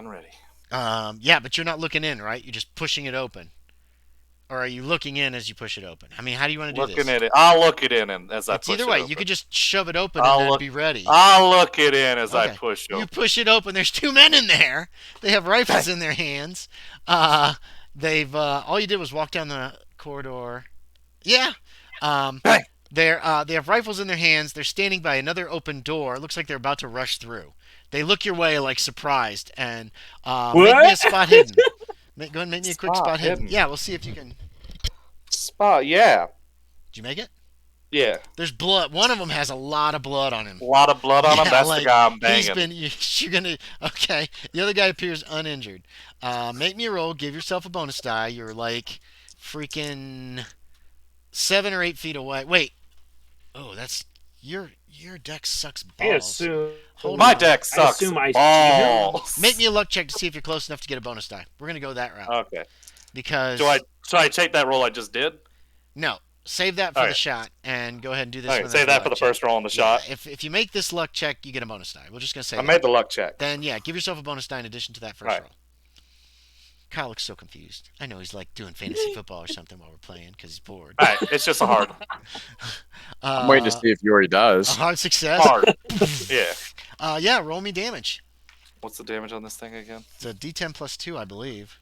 Speaker 4: ready.
Speaker 2: Yeah, but you're not looking in, right? You're just pushing it open. Or are you looking in as you push it open? I mean, how do you want to do
Speaker 4: Looking
Speaker 2: this?
Speaker 4: at it. I'll look it in and as I
Speaker 2: It's
Speaker 4: push
Speaker 2: either
Speaker 4: it
Speaker 2: way.
Speaker 4: open.
Speaker 2: You could just shove it open and then be ready.
Speaker 4: I'll look it in as I
Speaker 2: Okay.
Speaker 4: push
Speaker 2: You
Speaker 4: open.
Speaker 2: push it open. There's two men in there. They have rifles in their hands. They've all you did was walk down the corridor. Yeah. Um,
Speaker 4: Bang.
Speaker 2: they have rifles in their hands. They're standing by another open door. It looks like they're about to rush through. They look your way like surprised and make me a
Speaker 1: What?
Speaker 2: spot hidden. Go ahead and make me a quick
Speaker 4: Spot
Speaker 2: spot hidden.
Speaker 4: hidden.
Speaker 2: Yeah, we'll see if you can.
Speaker 4: Spot, yeah.
Speaker 2: Did you make it?
Speaker 4: Yeah.
Speaker 2: There's blood. One of them has a lot of blood on him.
Speaker 4: A lot of blood on him.
Speaker 2: Yeah,
Speaker 4: That's
Speaker 2: like,
Speaker 4: the guy I'm
Speaker 2: He's
Speaker 4: banging.
Speaker 2: been. You're gonna. Okay. The other guy appears uninjured. Make me a roll. Give yourself a bonus die. You're like freaking 7 or 8 feet away. Wait. Oh, that's your deck sucks
Speaker 1: I
Speaker 2: balls.
Speaker 1: assume
Speaker 2: Hold
Speaker 4: My
Speaker 2: on.
Speaker 4: deck sucks.
Speaker 1: assume I-
Speaker 4: balls.
Speaker 2: Make me a luck check to see if you're close enough to get a bonus die. We're gonna go that route
Speaker 4: Okay.
Speaker 2: because.
Speaker 4: Should I take that roll I just did?
Speaker 2: No. Save that for
Speaker 4: Okay.
Speaker 2: the shot and go ahead and do this.
Speaker 4: Okay,
Speaker 2: one
Speaker 4: save
Speaker 2: as a
Speaker 4: that
Speaker 2: luck
Speaker 4: for the
Speaker 2: check.
Speaker 4: first roll on the
Speaker 2: Yeah,
Speaker 4: shot.
Speaker 2: if you make this luck check, you get a bonus die. We're just gonna say
Speaker 4: I
Speaker 2: that.
Speaker 4: made the luck check.
Speaker 2: Then yeah, give yourself a bonus die in addition to that first
Speaker 4: Right.
Speaker 2: roll. Kyle looks so confused. I know he's like doing fantasy football or something while we're playing because he's bored.
Speaker 4: All right, it's just a hard,
Speaker 3: I'm waiting to see if Yorie
Speaker 2: A
Speaker 3: does.
Speaker 2: hard success.
Speaker 4: hard. Yeah.
Speaker 2: Yeah, roll me damage.
Speaker 4: What's the damage on this thing again?
Speaker 2: It's a D10 plus 2, I believe.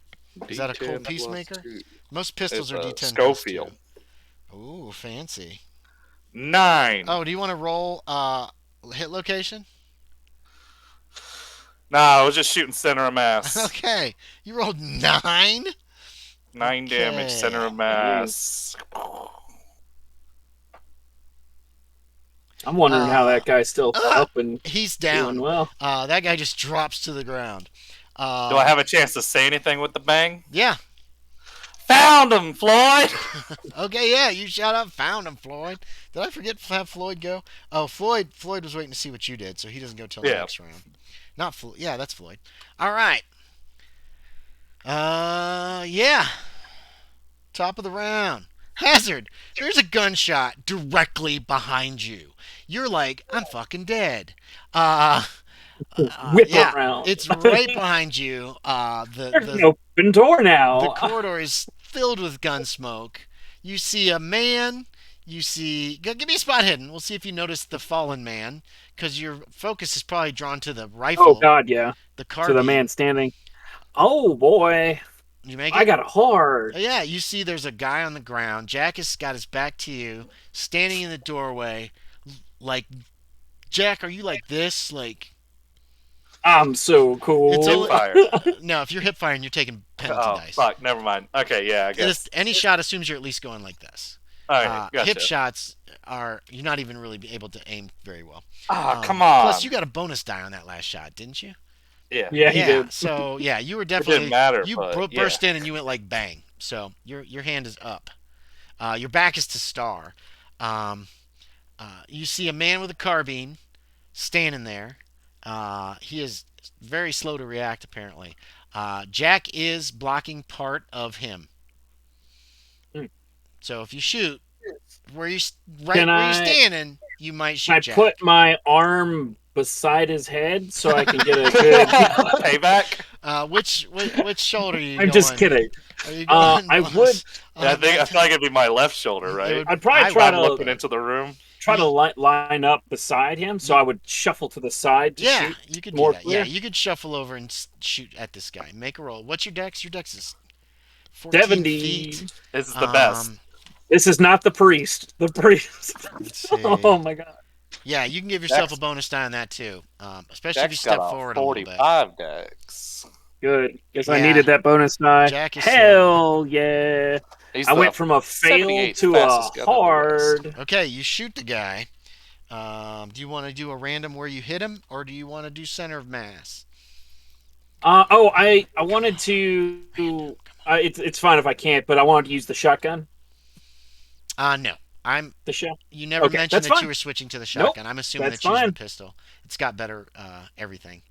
Speaker 2: Is that a
Speaker 4: D10
Speaker 2: cold
Speaker 4: plus
Speaker 2: peacemaker?
Speaker 4: 2.
Speaker 2: Most pistols
Speaker 4: It's
Speaker 2: are
Speaker 4: a
Speaker 2: D10
Speaker 4: Schofield.
Speaker 2: plus 2. Ooh, fancy.
Speaker 4: 9.
Speaker 2: Oh, do you want to roll hit location?
Speaker 4: Nah, I was just shooting center of mass.
Speaker 2: Okay, you rolled 9.
Speaker 4: 9 damage,
Speaker 2: Okay.
Speaker 4: center of mass.
Speaker 1: I'm wondering how that guy's still up and
Speaker 2: He's
Speaker 1: doing
Speaker 2: down.
Speaker 1: well.
Speaker 2: That guy just drops to the ground.
Speaker 4: Do I have a chance to say anything with the bang?
Speaker 2: Yeah.
Speaker 4: Found him, Floyd!
Speaker 2: Okay, yeah, you shout out, found him, Floyd. Did I forget to have Floyd go? Oh, Floyd was waiting to see what you did, so he doesn't go till the
Speaker 4: Yeah.
Speaker 2: next round. Not Floyd. Yeah, that's Floyd. All right. Yeah. Top of the round. Hazard. There's a gunshot directly behind you. You're like, I'm fucking dead.
Speaker 1: Whip
Speaker 2: Yeah,
Speaker 1: around.
Speaker 2: it's right behind you.
Speaker 1: There's an
Speaker 2: The
Speaker 1: open door now.
Speaker 2: the corridor is filled with gun smoke. You see a man. You see. Give me a spot hidden. We'll see if you notice the fallen man, because your focus is probably drawn to the rifle.
Speaker 1: Oh God, yeah.
Speaker 2: The
Speaker 1: To
Speaker 2: carbine.
Speaker 1: the man standing. Oh boy,
Speaker 2: You make it.
Speaker 1: I got it hard.
Speaker 2: Yeah, you see there's a guy on the ground. Jack has got his back to you, standing in the doorway. Like, Jack, are you like this? Like,
Speaker 1: I'm so cool.
Speaker 2: It's
Speaker 4: Hip fire.
Speaker 2: no, if you're hip firing, you're taking penalty
Speaker 4: Oh,
Speaker 2: dice.
Speaker 4: fuck, never mind. Okay, yeah, I guess.
Speaker 2: Any shot assumes you're at least going like this.
Speaker 4: Alright, gotcha.
Speaker 2: Hip shots you're not even really able to aim very well.
Speaker 4: Ah, come on.
Speaker 2: Plus, you got a bonus die on that last shot, didn't you?
Speaker 4: Yeah.
Speaker 1: Yeah, he did.
Speaker 2: So yeah, you were
Speaker 4: It
Speaker 2: definitely.
Speaker 4: didn't matter,
Speaker 2: You
Speaker 4: but,
Speaker 2: burst
Speaker 4: yeah.
Speaker 2: in and you went like bang. So your hand is up. Your back is to Star. You see a man with a carbine standing there. He is very slow to react, apparently. Jack is blocking part of him.
Speaker 1: Hmm.
Speaker 2: So if you shoot where you
Speaker 1: Can
Speaker 2: where
Speaker 1: I-
Speaker 2: you're standing, you might shoot
Speaker 1: I
Speaker 2: Jack.
Speaker 1: put my arm beside his head so I can get a good.
Speaker 4: Payback?
Speaker 2: Which shoulder are you
Speaker 1: I'm
Speaker 2: going?
Speaker 1: just kidding.
Speaker 2: Are you
Speaker 1: I
Speaker 2: going
Speaker 1: would-
Speaker 4: Yeah, I feel like it'd be my left shoulder, right?
Speaker 2: would-
Speaker 1: I'd probably
Speaker 2: I
Speaker 1: try
Speaker 4: I'm
Speaker 1: to
Speaker 4: looking into the room.
Speaker 1: line up beside him, so I would shuffle to the side to
Speaker 2: Yeah,
Speaker 1: shoot.
Speaker 2: you could do
Speaker 1: more
Speaker 2: that.
Speaker 1: clear.
Speaker 2: Yeah, you could shuffle over and shoot at this guy. Make a roll. What's your dex? Your dex is 14
Speaker 1: 70.
Speaker 2: feet.
Speaker 4: This is the best.
Speaker 1: This is not the priest. The priest.
Speaker 2: Let's see.
Speaker 1: Oh my god.
Speaker 2: Yeah, you can give yourself
Speaker 4: Dex-
Speaker 2: a bonus die on that too, especially if you
Speaker 4: Jack's
Speaker 2: step
Speaker 4: got
Speaker 2: forward
Speaker 4: a
Speaker 2: a little bit.
Speaker 4: 45 dex.
Speaker 1: Good. Guess I
Speaker 2: Yeah.
Speaker 1: needed that bonus die.
Speaker 2: Jack is
Speaker 1: Hell yeah.
Speaker 4: He's
Speaker 1: I
Speaker 4: the
Speaker 1: went from a fail
Speaker 4: 78th
Speaker 1: to a
Speaker 4: fastest gun in the West.
Speaker 1: hard.
Speaker 2: Okay, you shoot the guy. Do you want to do a random where you hit him, or do you want to do center of mass?
Speaker 1: I wanted to. It's fine if I can't, but I wanted to use the shotgun.
Speaker 2: No.
Speaker 1: The shell.
Speaker 2: You never
Speaker 1: Okay,
Speaker 2: mentioned
Speaker 1: that's
Speaker 2: that
Speaker 1: fine.
Speaker 2: you were switching to the
Speaker 1: Nope,
Speaker 2: shotgun. I'm assuming
Speaker 1: that's
Speaker 2: that you're using
Speaker 1: fine.
Speaker 2: the pistol. It's got better everything.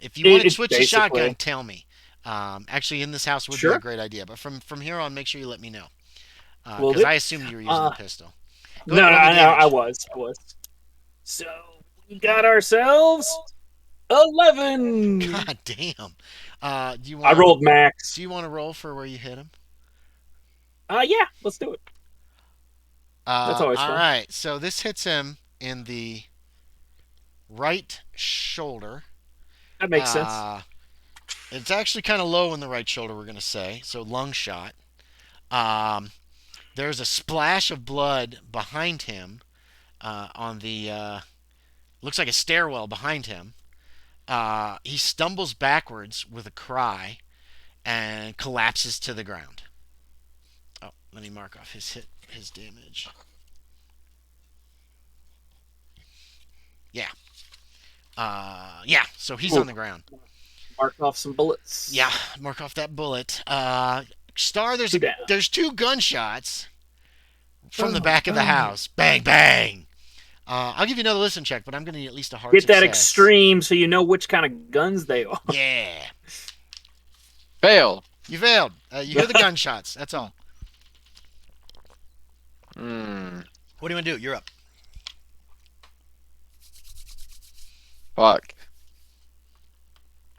Speaker 2: If you want to
Speaker 1: It's
Speaker 2: switch to
Speaker 1: basically-
Speaker 2: shotgun, tell me. Actually, in this house would be
Speaker 1: Sure.
Speaker 2: a great idea. But from here on, make sure you let me know.
Speaker 1: Will
Speaker 2: Because
Speaker 1: do.
Speaker 2: I assumed you were using the pistol. Go
Speaker 1: No,
Speaker 2: ahead, roll me
Speaker 1: I
Speaker 2: damage.
Speaker 1: was. So we got ourselves 11.
Speaker 2: God damn. Do you
Speaker 1: I
Speaker 2: want?
Speaker 1: rolled max.
Speaker 2: Do you want to roll for where you hit him?
Speaker 1: Yeah, let's do it. That's always
Speaker 2: All
Speaker 1: fun.
Speaker 2: right. So this hits him in the right shoulder.
Speaker 1: That makes sense.
Speaker 2: Uh, it's actually kind of low in the right shoulder, we're going to say. So lung shot. Um, there's a splash of blood behind him on the, looks like a stairwell behind him. He stumbles backwards with a cry and collapses to the ground. Oh, let me mark off his damage. Yeah. Yeah, so he's
Speaker 1: Ooh,
Speaker 2: on the ground.
Speaker 1: mark off some bullets.
Speaker 2: Yeah, mark off that bullet. Star,
Speaker 1: Two down.
Speaker 2: there's two gunshots from the
Speaker 1: Oh,
Speaker 2: back of the
Speaker 1: oh.
Speaker 2: house. Bang, bang. I'll give you another listen check, but I'm going to need at least a hard
Speaker 1: Get that
Speaker 2: success.
Speaker 1: extreme so you know which kind of guns they are.
Speaker 2: Yeah.
Speaker 3: Fail.
Speaker 2: You failed. You hear the gunshots. That's all.
Speaker 3: Hmm.
Speaker 2: What do you want to do? You're up.
Speaker 3: Fuck.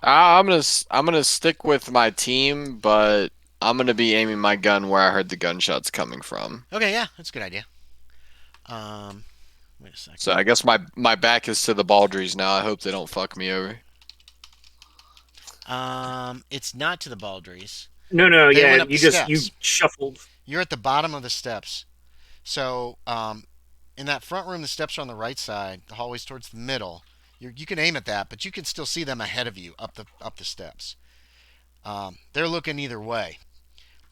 Speaker 3: I'm gonna stick with my team, but I'm gonna be aiming my gun where I heard the gunshots coming from.
Speaker 2: Okay, yeah, that's a good idea. Um, Wait a second.
Speaker 3: So I guess my back is to the Baldries now. I hope they don't fuck me over.
Speaker 2: It's not to the Baldries.
Speaker 1: No,
Speaker 2: They
Speaker 1: yeah,
Speaker 2: went up the
Speaker 1: you
Speaker 2: steps.
Speaker 1: shuffled.
Speaker 2: You're at the bottom of the steps. So, in that front room, the steps are on the right side. The hallway's towards the middle. You can aim at that, but you can still see them ahead of you up the steps. They're looking either way.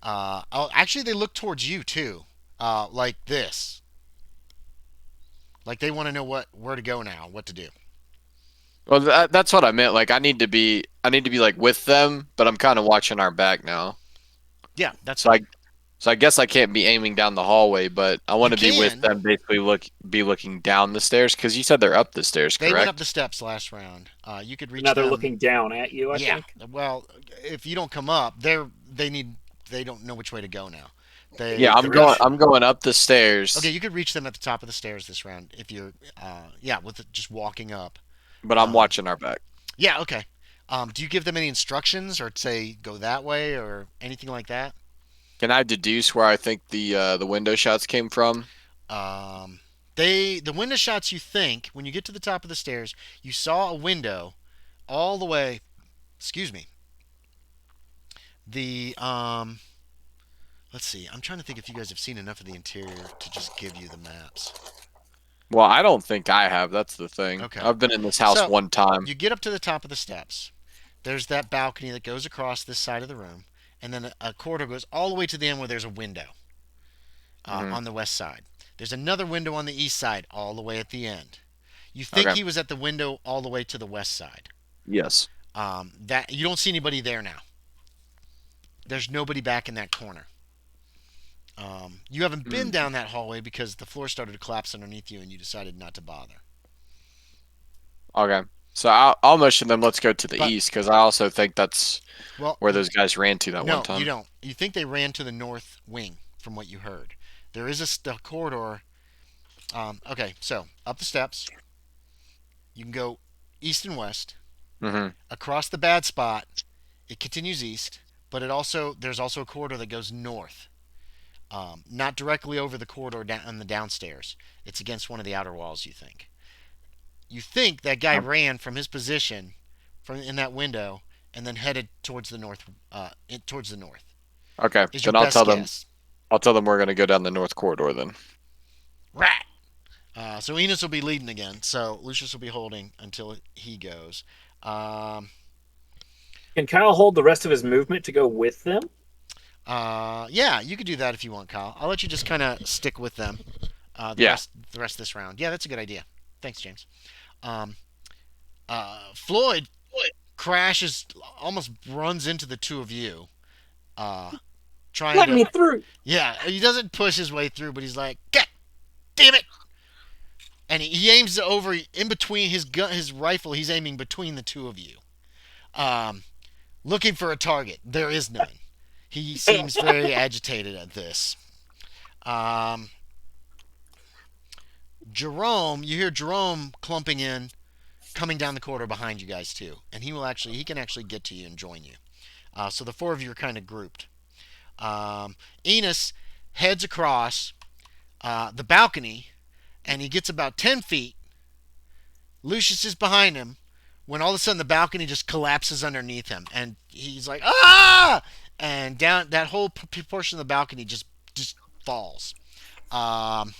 Speaker 2: Actually, they look towards you too, like this. Like they want to know where to go now, what to do.
Speaker 3: Well, that's what I meant. Like I need to be like with them, but I'm kind of watching our back now.
Speaker 2: Yeah, that's
Speaker 3: So
Speaker 2: fine.
Speaker 3: I guess I can't be aiming down the hallway, but I
Speaker 2: You
Speaker 3: want to be with
Speaker 2: can.
Speaker 3: them, basically be looking down the stairs because you said they're up the stairs,
Speaker 2: They went up the
Speaker 3: correct?
Speaker 2: steps last round. You could reach
Speaker 1: Now they're
Speaker 2: them.
Speaker 1: looking down at you, I
Speaker 2: Yeah.
Speaker 1: think.
Speaker 2: Well, if you don't come up, they don't know which way to go now.
Speaker 3: Yeah,
Speaker 2: The reach.
Speaker 3: I'm going up the
Speaker 2: Okay,
Speaker 3: stairs,
Speaker 2: you could reach them at the top of the stairs this round if you're yeah, just walking up.
Speaker 3: but I'm
Speaker 2: Um,
Speaker 3: watching our back.
Speaker 2: yeah, okay. Do you give them any instructions or say go that way or anything like that?
Speaker 3: Can I deduce where I think the window shots came from?
Speaker 2: Um, the window shots you think when you get to the top of the stairs, you saw a window all the way. Excuse me. The let's see. I'm trying to think if you guys have seen enough of the interior to just give you the maps.
Speaker 3: Well, I don't think I have. That's the thing.
Speaker 2: Okay.
Speaker 3: I've been in this house
Speaker 2: So
Speaker 3: one time.
Speaker 2: you get up to the top of the steps. There's that balcony that goes across this side of the room, and then a corridor goes all the way to the end where there's a window
Speaker 3: Hmm.
Speaker 2: on the west side. There's another window on the east side all the way at the end. You think
Speaker 3: Okay.
Speaker 2: he was at the window all the way to the west side.
Speaker 3: Yes.
Speaker 2: That you don't see anybody there now. There's nobody back in that corner. You haven't been
Speaker 3: Mm.
Speaker 2: down that hallway because the floor started to collapse underneath you, and you decided not to bother.
Speaker 3: Okay. So I'll motion them. Let's go to the
Speaker 2: But
Speaker 3: east because I also think that's
Speaker 2: well,
Speaker 3: where those guys ran to that one
Speaker 2: no, you
Speaker 3: time.
Speaker 2: don't. You think they ran to the north wing from what you heard. There is a corridor. Okay, so up the steps. You can go east and west.
Speaker 3: Hmm.
Speaker 2: Across the bad spot, it continues east, but there's also a corridor that goes north. Not directly over the corridor down on the downstairs. It's against one of the outer walls. You think that guy ran from his position from in that window and then headed towards the north. Towards the north
Speaker 3: Okay.
Speaker 2: is your
Speaker 3: Then I'll
Speaker 2: best
Speaker 3: tell them.
Speaker 2: guess.
Speaker 3: I'll tell them we're gonna go down the north corridor then.
Speaker 2: Rat. So Enos will be leading again. So Lucius will be holding until he goes. Um,
Speaker 1: Can Kyle hold the rest of his movement to go with them?
Speaker 2: yeah, you could do that if you want, Kyle. I'll let you just kind of stick with them.
Speaker 3: Yeah.
Speaker 2: The rest of this round. Yeah, that's a good idea. Thanks, James. Um, Floyd crashes, almost runs into the two of you. Uh, trying
Speaker 1: Let
Speaker 2: to.
Speaker 1: me through.
Speaker 2: Yeah, he doesn't push his way through, but he's like, "God damn it!" And he aims over in between his gun, his rifle. He's aiming between the two of you, um, looking for a target. There is none. He seems very agitated at this. Um, Jerome, you hear Jerome clumping in, coming down the corridor behind you guys too, and he can actually get to you and join you. So the four of you are kind of grouped. Enos heads across the balcony, and he gets about 10 feet. Lucius is behind him when all of a sudden the balcony just collapses underneath him, and he's like, ah! And down that whole portion of the balcony just falls. Um,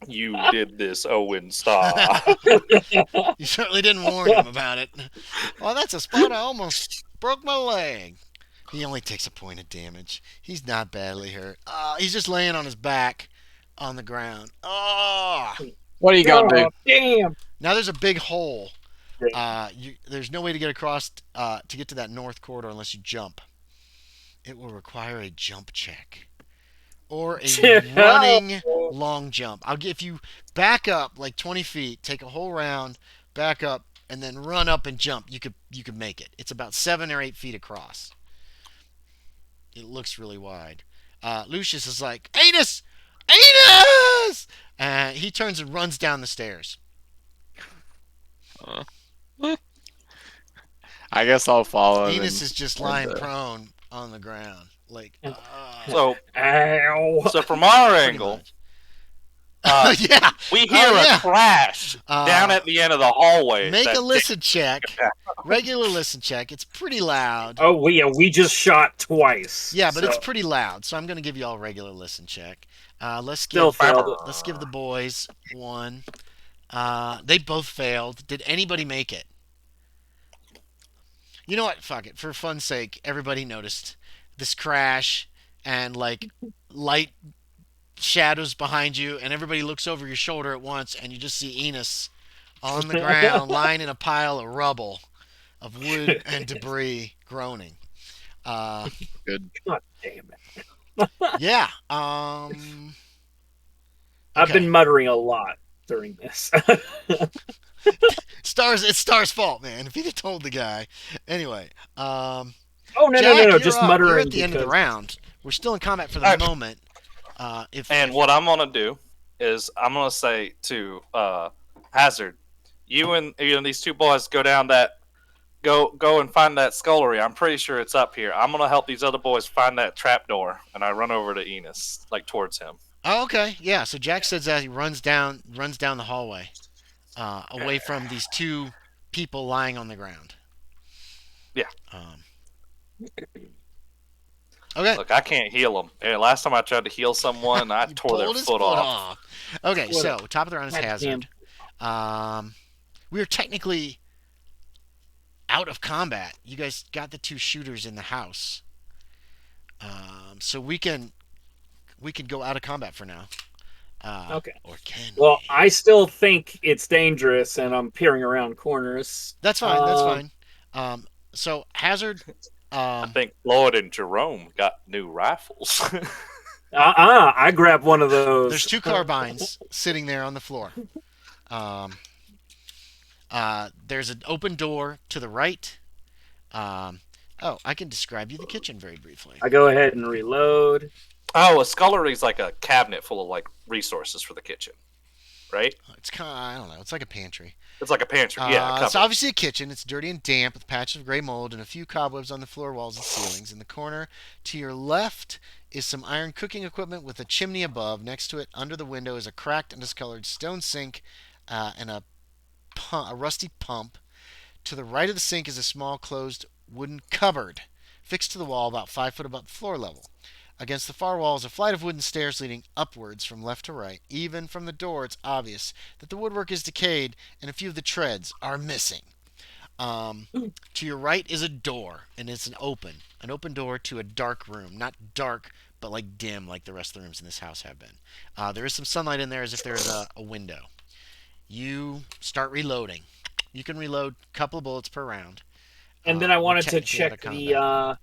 Speaker 4: You did this, Owen. Stop.
Speaker 2: you certainly didn't warn him about it. Well, that's a spot I almost broke my leg. He only takes a point of damage. He's not badly hurt. He's just laying on his back on the ground. Oh!
Speaker 3: What are you gonna do?
Speaker 1: Oh, damn.
Speaker 2: Now there's a big hole. There's no way to get across to get to that north corridor unless you jump. It will require a jump check or a running long jump. If you back up like 20 feet, take a whole round, back up, and then run up and jump. You could make it. It's about 7 or 8 feet across. It looks really wide. Lucius is like, Anus! Anus! He turns and runs down the stairs.
Speaker 3: I guess I'll follow him.
Speaker 2: Enos is just lying prone on the ground. Like,
Speaker 4: So,
Speaker 1: Ow.
Speaker 4: so from our
Speaker 2: pretty
Speaker 4: angle,
Speaker 2: much.
Speaker 4: uh, we hear
Speaker 2: yeah.
Speaker 4: a crash down at the end of the hallway.
Speaker 2: Make
Speaker 4: that
Speaker 2: a listen check. Regular listen check. It's pretty loud.
Speaker 1: Oh, we just shot twice.
Speaker 2: Yeah, but
Speaker 1: so.
Speaker 2: it's pretty loud. So I'm going to give you all a regular listen check. Let's
Speaker 1: Still
Speaker 2: give
Speaker 1: failed.
Speaker 2: let's give the boys one. They both failed. Did anybody make it? You know what? Fuck it. For fun's sake, everybody noticed this crash and like light shadows behind you, and everybody looks over your shoulder at once, and you just see Enos on the ground, lying in a pile of rubble, of wood and debris, groaning.
Speaker 3: Good.
Speaker 1: God damn it.
Speaker 2: Yeah.
Speaker 1: I've
Speaker 2: Okay.
Speaker 1: been muttering a lot during this.
Speaker 2: It's Star's fault, man. If he'd have told the guy. Anyway.
Speaker 1: Oh, no,
Speaker 2: Jack,
Speaker 1: no.
Speaker 2: you're
Speaker 1: Just
Speaker 2: up.
Speaker 1: muttering.
Speaker 2: You're at the end of the
Speaker 1: because-
Speaker 2: round. We're still in combat for the
Speaker 4: Alright.
Speaker 2: moment.
Speaker 4: And what I'm gonna do is I'm gonna say to Hazard, you and these two boys go down go and find that scullery. I'm pretty sure it's up here. I'm gonna help these other boys find that trapdoor, and I run over to Enos, like towards him.
Speaker 2: Oh, okay. Yeah. So Jack says that he runs down the hallway, away from these two people lying on the ground.
Speaker 4: Yeah.
Speaker 2: Okay.
Speaker 4: Look, I can't heal them. And last time I tried to heal someone, I
Speaker 2: You
Speaker 4: tore their
Speaker 2: pulled his
Speaker 4: foot off.
Speaker 2: Okay.
Speaker 1: What
Speaker 2: So top of the round is
Speaker 1: God
Speaker 2: Hazard. We are technically out of combat. You guys got the two shooters in the house, so we can go out of combat for now.
Speaker 1: Okay.
Speaker 2: Or can
Speaker 1: Well,
Speaker 2: we?
Speaker 1: I still think it's dangerous, and I'm peering around corners.
Speaker 2: That's fine. That's fine. So Hazard.
Speaker 4: I think Floyd and Jerome got new rifles.
Speaker 1: I grabbed one of those.
Speaker 2: There's two carbines sitting there on the floor. There's an open door to the right. I can describe you the kitchen very briefly.
Speaker 1: I go ahead and reload.
Speaker 4: Oh, a scullery's like a cabinet full of like resources for the kitchen, right?
Speaker 2: It's kind of, I don't know. It's like a pantry.
Speaker 4: It's like a pantry. Yeah, a
Speaker 2: It's
Speaker 4: cupboard.
Speaker 2: obviously a kitchen. It's dirty and damp with patches of gray mold and a few cobwebs on the floor, walls, and ceilings. In the corner to your left is some iron cooking equipment with a chimney above. Next to it, under the window, is a cracked and discolored stone sink and a rusty pump. To the right of the sink is a small closed wooden cupboard fixed to the wall about 5 foot above floor level. Against the far wall is a flight of wooden stairs leading upwards from left to right. Even from the door, it's obvious that the woodwork is decayed and a few of the treads are missing. To your right is a door, and it's an open door to a dark room. Not dark, but like dim, like the rest of the rooms in this house have been. There is some sunlight in there as if there's a window. You start reloading. You can reload a couple of bullets per round.
Speaker 1: And then I
Speaker 2: We're
Speaker 1: wanted to
Speaker 2: technically out of
Speaker 1: check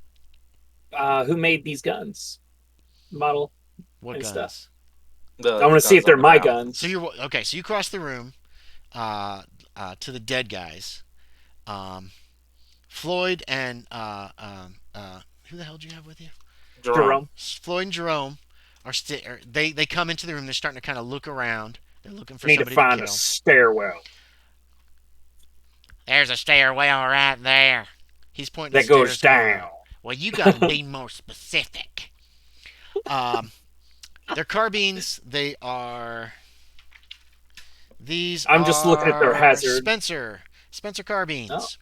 Speaker 2: combat.
Speaker 1: who made these guns. Model.
Speaker 2: What
Speaker 1: and
Speaker 2: guns?
Speaker 4: The
Speaker 1: I want to see if
Speaker 4: guns
Speaker 1: they're
Speaker 4: on the
Speaker 1: my
Speaker 4: ground.
Speaker 1: guns.
Speaker 2: So you're okay. So you cross the room to the dead guys. Floyd and who the hell do you have with you?
Speaker 1: Jerome.
Speaker 2: Floyd and Jerome they come into the room. They're starting to kind of look around. They're looking for
Speaker 1: Need to
Speaker 2: somebody
Speaker 1: find
Speaker 2: to
Speaker 1: a
Speaker 2: kill.
Speaker 1: stairwell
Speaker 2: There's a stairwell right there. He's pointing.
Speaker 1: that
Speaker 2: the
Speaker 1: goes
Speaker 2: stairs.
Speaker 1: down.
Speaker 2: Well, you got to be more specific. They're carbines. They are. These
Speaker 1: I'm just looking at their
Speaker 2: are
Speaker 1: hazard.
Speaker 2: Spencer carbines.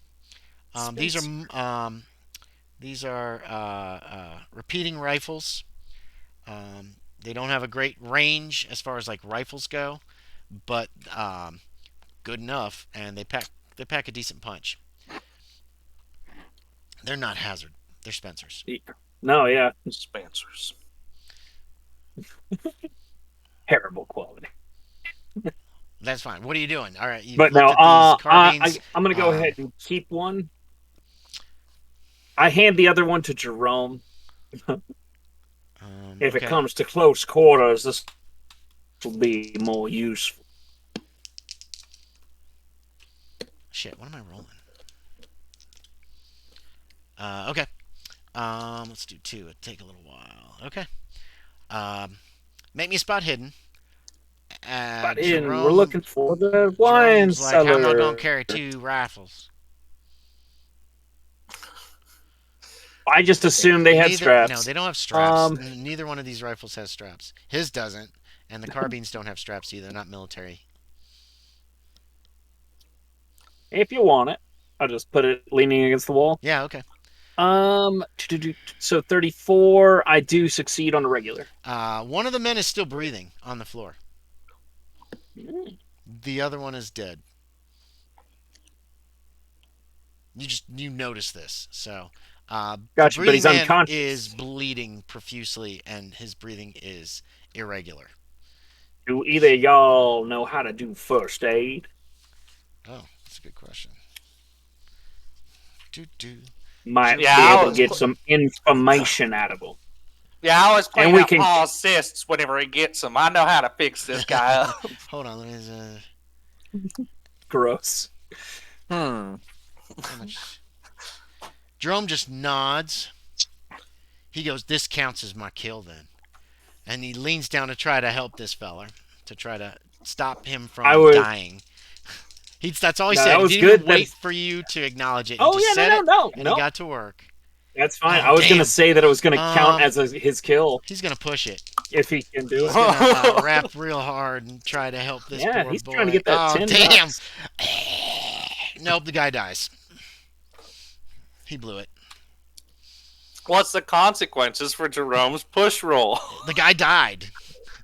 Speaker 1: Oh,
Speaker 2: These are repeating rifles. They don't have a great range as far as like rifles go, but good enough, and they pack a decent punch. They're not hazard. They're Spencers.
Speaker 1: No, yeah,
Speaker 4: Spencers.
Speaker 1: terrible quality.
Speaker 2: That's fine. What are you doing? All right, you've
Speaker 1: But
Speaker 2: looked
Speaker 1: no,
Speaker 2: at these carbines.
Speaker 1: I'm gonna go ahead and keep one. I hand the other one to Jerome. If it
Speaker 2: Okay.
Speaker 1: comes to close quarters, this will be more useful.
Speaker 2: Shit, what am I rolling? Okay. Let's do 2. It'll take a little while. Okay. Make me a spot hidden.
Speaker 1: But
Speaker 2: Jerome,
Speaker 1: we're looking for the wine
Speaker 2: Jerome's like, how am I
Speaker 1: cellar.
Speaker 2: gonna carry 2 rifles?
Speaker 1: I just assumed they had straps.
Speaker 2: No, they don't have straps. Neither one of these rifles has straps. His doesn't, and the carbines don't have straps either. They're not military.
Speaker 1: If you want it, I'll just put it leaning against the wall.
Speaker 2: Yeah, okay.
Speaker 1: So 34, I do succeed on a regular.
Speaker 2: One of the men is still breathing on the floor. The other one is dead. You notice this. So,
Speaker 1: Gotcha,
Speaker 2: the
Speaker 1: but
Speaker 2: breathing
Speaker 1: he's
Speaker 2: man
Speaker 1: unconscious.
Speaker 2: is bleeding profusely, and his breathing is irregular.
Speaker 1: Do either of y'all know how to do first aid?
Speaker 2: Oh, that's a good question.
Speaker 1: Might
Speaker 4: Yeah,
Speaker 1: be
Speaker 4: I
Speaker 1: able to
Speaker 4: was
Speaker 1: get some information out of him.
Speaker 4: Yeah, I always clean
Speaker 1: And we
Speaker 4: out
Speaker 1: can-
Speaker 4: Paul's cysts whenever he gets them. I know how to fix this guy up.
Speaker 2: Hold on, let me.
Speaker 1: Gross.
Speaker 2: How much? Jerome just nods. He goes, "This counts as my kill then," and he leans down to try to help this fella, to try to stop him from dying. That's all he said.
Speaker 1: was
Speaker 2: He didn't
Speaker 1: good.
Speaker 2: even wait for you to acknowledge it. He
Speaker 1: Oh
Speaker 2: just
Speaker 1: yeah,
Speaker 2: said
Speaker 1: no,
Speaker 2: and he got to work.
Speaker 1: That's fine.
Speaker 2: Oh,
Speaker 1: I was going
Speaker 2: damn.
Speaker 1: to say that it was going to count as his kill
Speaker 2: He's gonna push it.
Speaker 1: if he can do
Speaker 2: He's
Speaker 1: it.
Speaker 2: gonna rap real hard and try to help this
Speaker 1: Yeah,
Speaker 2: poor
Speaker 1: he's
Speaker 2: boy.
Speaker 1: trying to get that
Speaker 2: Oh
Speaker 1: 10
Speaker 2: damn!
Speaker 1: bucks.
Speaker 2: Nope, the guy dies. He blew it.
Speaker 4: What's the consequences for Jerome's push roll?
Speaker 2: The guy died.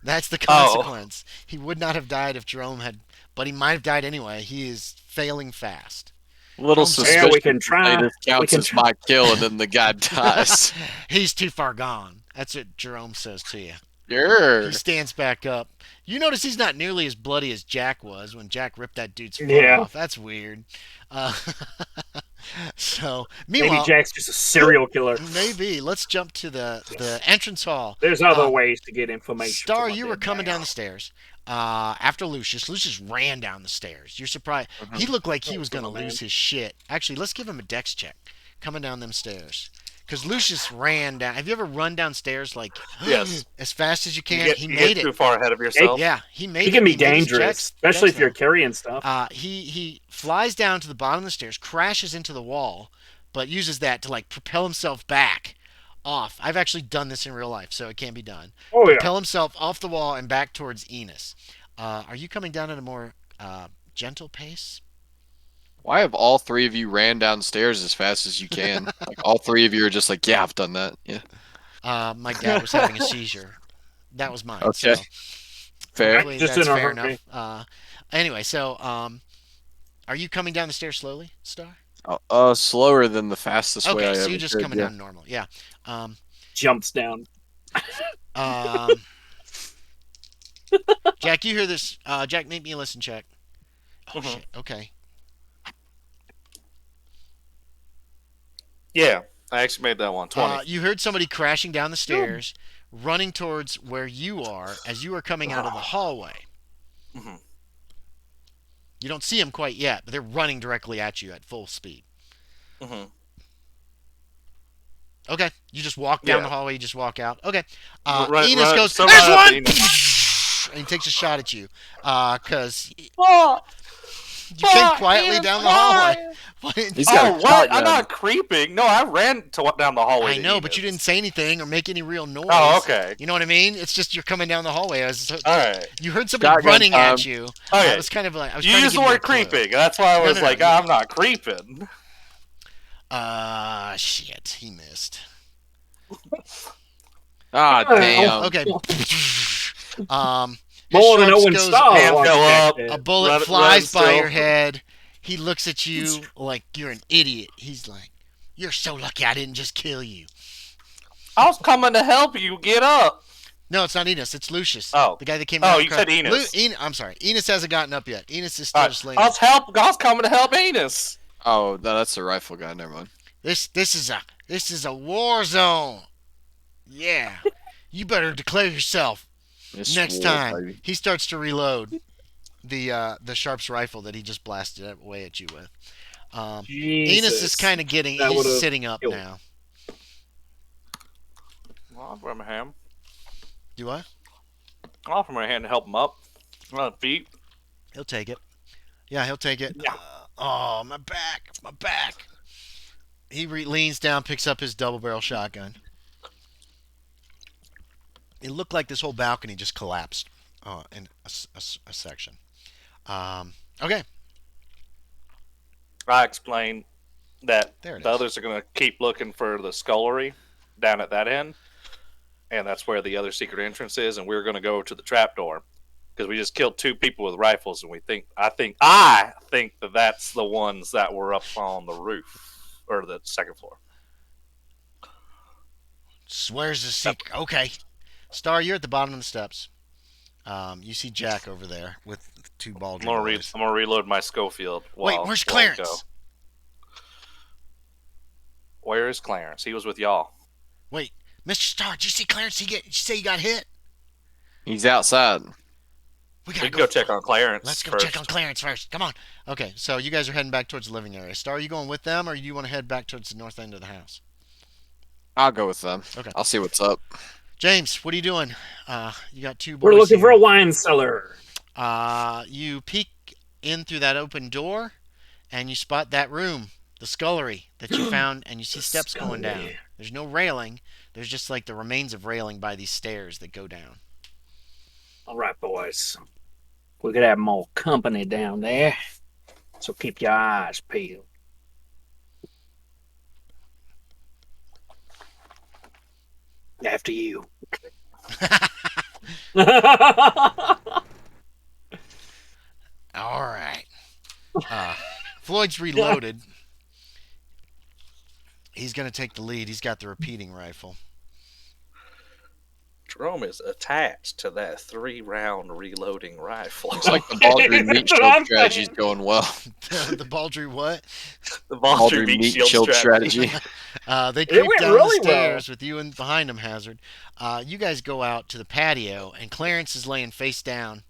Speaker 2: That's the consequence. He would not have died if Jerome had, but he might have died anyway. He is failing fast.
Speaker 3: Little suspicious.
Speaker 1: we can try.
Speaker 3: This counts
Speaker 1: can
Speaker 3: as my kill, and then the guy dies.
Speaker 2: He's too far gone. That's what Jerome says to you.
Speaker 3: Sure.
Speaker 2: He stands back up. You notice he's not nearly as bloody as Jack was when Jack ripped that dude's foot off. That's weird. So, meanwhile,
Speaker 1: Maybe Jack's just a serial killer.
Speaker 2: Maybe. Let's jump to the entrance hall.
Speaker 1: There's other ways to get information.
Speaker 2: Star, you were coming down the stairs after Lucius. Lucius ran down the stairs. You're surprised. He looked like he was going to lose his shit. Actually, let's give him a dex check coming down them stairs. Because Lucius ran down. Have you ever run downstairs like
Speaker 4: Yes.
Speaker 2: as fast as you can?
Speaker 4: You
Speaker 2: he
Speaker 4: get
Speaker 2: made it.
Speaker 4: too far ahead of yourself.
Speaker 2: Yeah, he made it.
Speaker 1: He can be
Speaker 2: He made his
Speaker 1: dangerous,
Speaker 2: checks.
Speaker 1: especially if
Speaker 2: Dex
Speaker 1: you're
Speaker 2: roll.
Speaker 1: carrying stuff.
Speaker 2: He flies down to the bottom of the stairs, crashes into the wall, but uses that to like propel himself back off. I've actually done this in real life, so it can be done.
Speaker 1: Oh yeah.
Speaker 2: Propel himself off the wall and back towards Enos. Are you coming down at a more gentle pace?
Speaker 3: Why have all three of you ran downstairs as fast as you can? Like all three of you are just like, yeah, I've done that. Yeah.
Speaker 2: My dad was having a seizure. That was mine.
Speaker 3: Okay.
Speaker 2: So
Speaker 3: Fair.
Speaker 2: hopefully
Speaker 1: Just
Speaker 2: that's
Speaker 1: in a
Speaker 2: fair
Speaker 1: hurry.
Speaker 2: enough. Anyway, so are you coming down the stairs slowly, Star?
Speaker 3: Slower than the fastest way I
Speaker 2: Okay,
Speaker 3: ever
Speaker 2: so you're just
Speaker 3: could,
Speaker 2: coming
Speaker 3: yeah.
Speaker 2: down normal. Yeah.
Speaker 1: Jumps down.
Speaker 2: Jack, you hear this? Jack, make me a listen check. Oh
Speaker 4: Mhm.
Speaker 2: shit. Okay.
Speaker 4: Yeah, I actually made that one. 20.
Speaker 2: You heard somebody crashing down the stairs, running towards where you are as you are coming out of the hallway.
Speaker 4: Mhm.
Speaker 2: You don't see them quite yet, but they're running directly at you at full speed.
Speaker 4: Mhm.
Speaker 2: Okay, you just walk down
Speaker 4: Yeah.
Speaker 2: the hallway. You just walk out. Okay.
Speaker 4: Run-
Speaker 2: Enos
Speaker 4: run-
Speaker 2: goes,
Speaker 4: so
Speaker 2: "There's
Speaker 4: run up
Speaker 2: one!"
Speaker 4: to
Speaker 2: And he takes a shot at you because you came quietly down the hallway.
Speaker 3: He's got
Speaker 4: Oh,
Speaker 3: a
Speaker 4: what?
Speaker 3: shotgun.
Speaker 4: I'm not creeping. No, I ran down the hallway.
Speaker 2: I know, but you didn't say anything or make any real noise.
Speaker 4: Oh, okay.
Speaker 2: You know what I mean? It's just you're coming down the hallway.
Speaker 4: All right.
Speaker 2: You heard somebody
Speaker 3: Shotgun
Speaker 2: running
Speaker 3: time.
Speaker 2: at you.
Speaker 4: Okay.
Speaker 2: I was kind of like, I was
Speaker 4: You
Speaker 2: trying to
Speaker 4: used
Speaker 2: give
Speaker 4: the
Speaker 2: you a
Speaker 4: word
Speaker 2: clue.
Speaker 4: creeping. That's why I
Speaker 2: No,
Speaker 4: was
Speaker 2: no, no,
Speaker 4: like,
Speaker 2: you-
Speaker 4: I'm not creeping.
Speaker 2: Shit, he missed.
Speaker 3: Ah, damn.
Speaker 2: Okay.
Speaker 1: More than
Speaker 2: sharps
Speaker 1: Owen
Speaker 2: goes-
Speaker 1: Starr.
Speaker 4: Hands
Speaker 1: was
Speaker 4: go up.
Speaker 1: connected.
Speaker 2: A bullet
Speaker 4: Run
Speaker 2: flies by
Speaker 4: still.
Speaker 2: your head. He looks at you like you're an idiot. He's like, "You're so lucky I didn't just kill you."
Speaker 4: I was coming to help you get up.
Speaker 2: No, it's not Enos. It's Lucius.
Speaker 4: Oh.
Speaker 2: The guy that came
Speaker 4: Oh,
Speaker 2: out.
Speaker 4: you said Enos.
Speaker 2: I'm sorry. Enos hasn't gotten up yet. Enos is still just laying.
Speaker 4: I was coming to help Enos.
Speaker 3: Oh, no, that's the rifle guy. Never mind.
Speaker 2: This is a war zone. Yeah. You better declare yourself
Speaker 3: It's
Speaker 2: next
Speaker 3: war,
Speaker 2: time.
Speaker 3: baby.
Speaker 2: He starts to reload the Sharp's rifle that he just blasted away at you with. Enos is kind of getting.
Speaker 1: That
Speaker 2: He's
Speaker 1: would've
Speaker 2: sitting up
Speaker 1: killed.
Speaker 2: now.
Speaker 4: Well, I'll grab my hand.
Speaker 2: Do what?
Speaker 4: I'll offer my hand to help him up. On his feet.
Speaker 2: He'll take it. Yeah, he'll take it.
Speaker 4: Yeah.
Speaker 2: Oh, my back. My back. He leans down, picks up his double barrel shotgun. It looked like this whole balcony just collapsed in a section. Okay.
Speaker 4: I explained that
Speaker 2: There it
Speaker 4: the
Speaker 2: is.
Speaker 4: others are going to keep looking for the scullery down at that end. And that's where the other secret entrance is. And we're going to go to the trapdoor. Because we just killed 2 people with rifles. And I think that that's the ones that were up on the roof. Or the second floor.
Speaker 2: Where's the secret? Okay. Star, you're at the bottom of the steps. You see Jack over there with 2 baldric
Speaker 4: I'm
Speaker 2: boys.
Speaker 4: going to reload my Schofield.
Speaker 2: Wait, where's Clarence?
Speaker 4: Go. Where is Clarence? He was with y'all.
Speaker 2: Wait, Mr. Star, did you see Clarence? Did you say he got hit?
Speaker 3: He's outside.
Speaker 2: We
Speaker 4: We can go check on Clarence.
Speaker 2: Let's go
Speaker 4: first.
Speaker 2: check on Clarence first. Come on. Okay, so you guys are heading back towards the living area. Star, are you going with them, or do you want to head back towards the north end of the house?
Speaker 3: I'll go with them.
Speaker 2: Okay.
Speaker 3: I'll see what's up.
Speaker 2: James, what are you doing? You got 2 boys.
Speaker 1: We're looking for
Speaker 2: here.
Speaker 1: a wine cellar.
Speaker 2: You peek in through that open door, and you spot that room, the scullery that you found, and you see steps going down.
Speaker 1: Scullery.
Speaker 2: There's no railing. There's just like the remains of railing by these stairs that go down.
Speaker 1: All right, boys. We could have more company down there, so keep your eyes peeled. After you.
Speaker 2: All right. Floyd's reloaded. He's going to take the lead. He's got the repeating rifle.
Speaker 4: Jerome is attached to that 3-round reloading rifle.
Speaker 3: Looks like the Baldry meat
Speaker 1: That's what I'm
Speaker 3: shield strategy's
Speaker 1: saying.
Speaker 3: going well.
Speaker 2: The Baldry what?
Speaker 4: the
Speaker 3: Baldry meat shield strategy.
Speaker 2: They creep
Speaker 1: went
Speaker 2: down
Speaker 1: really
Speaker 2: the stairs with you and behind them, Hazard. You guys go out to the patio, and Clarence is laying face down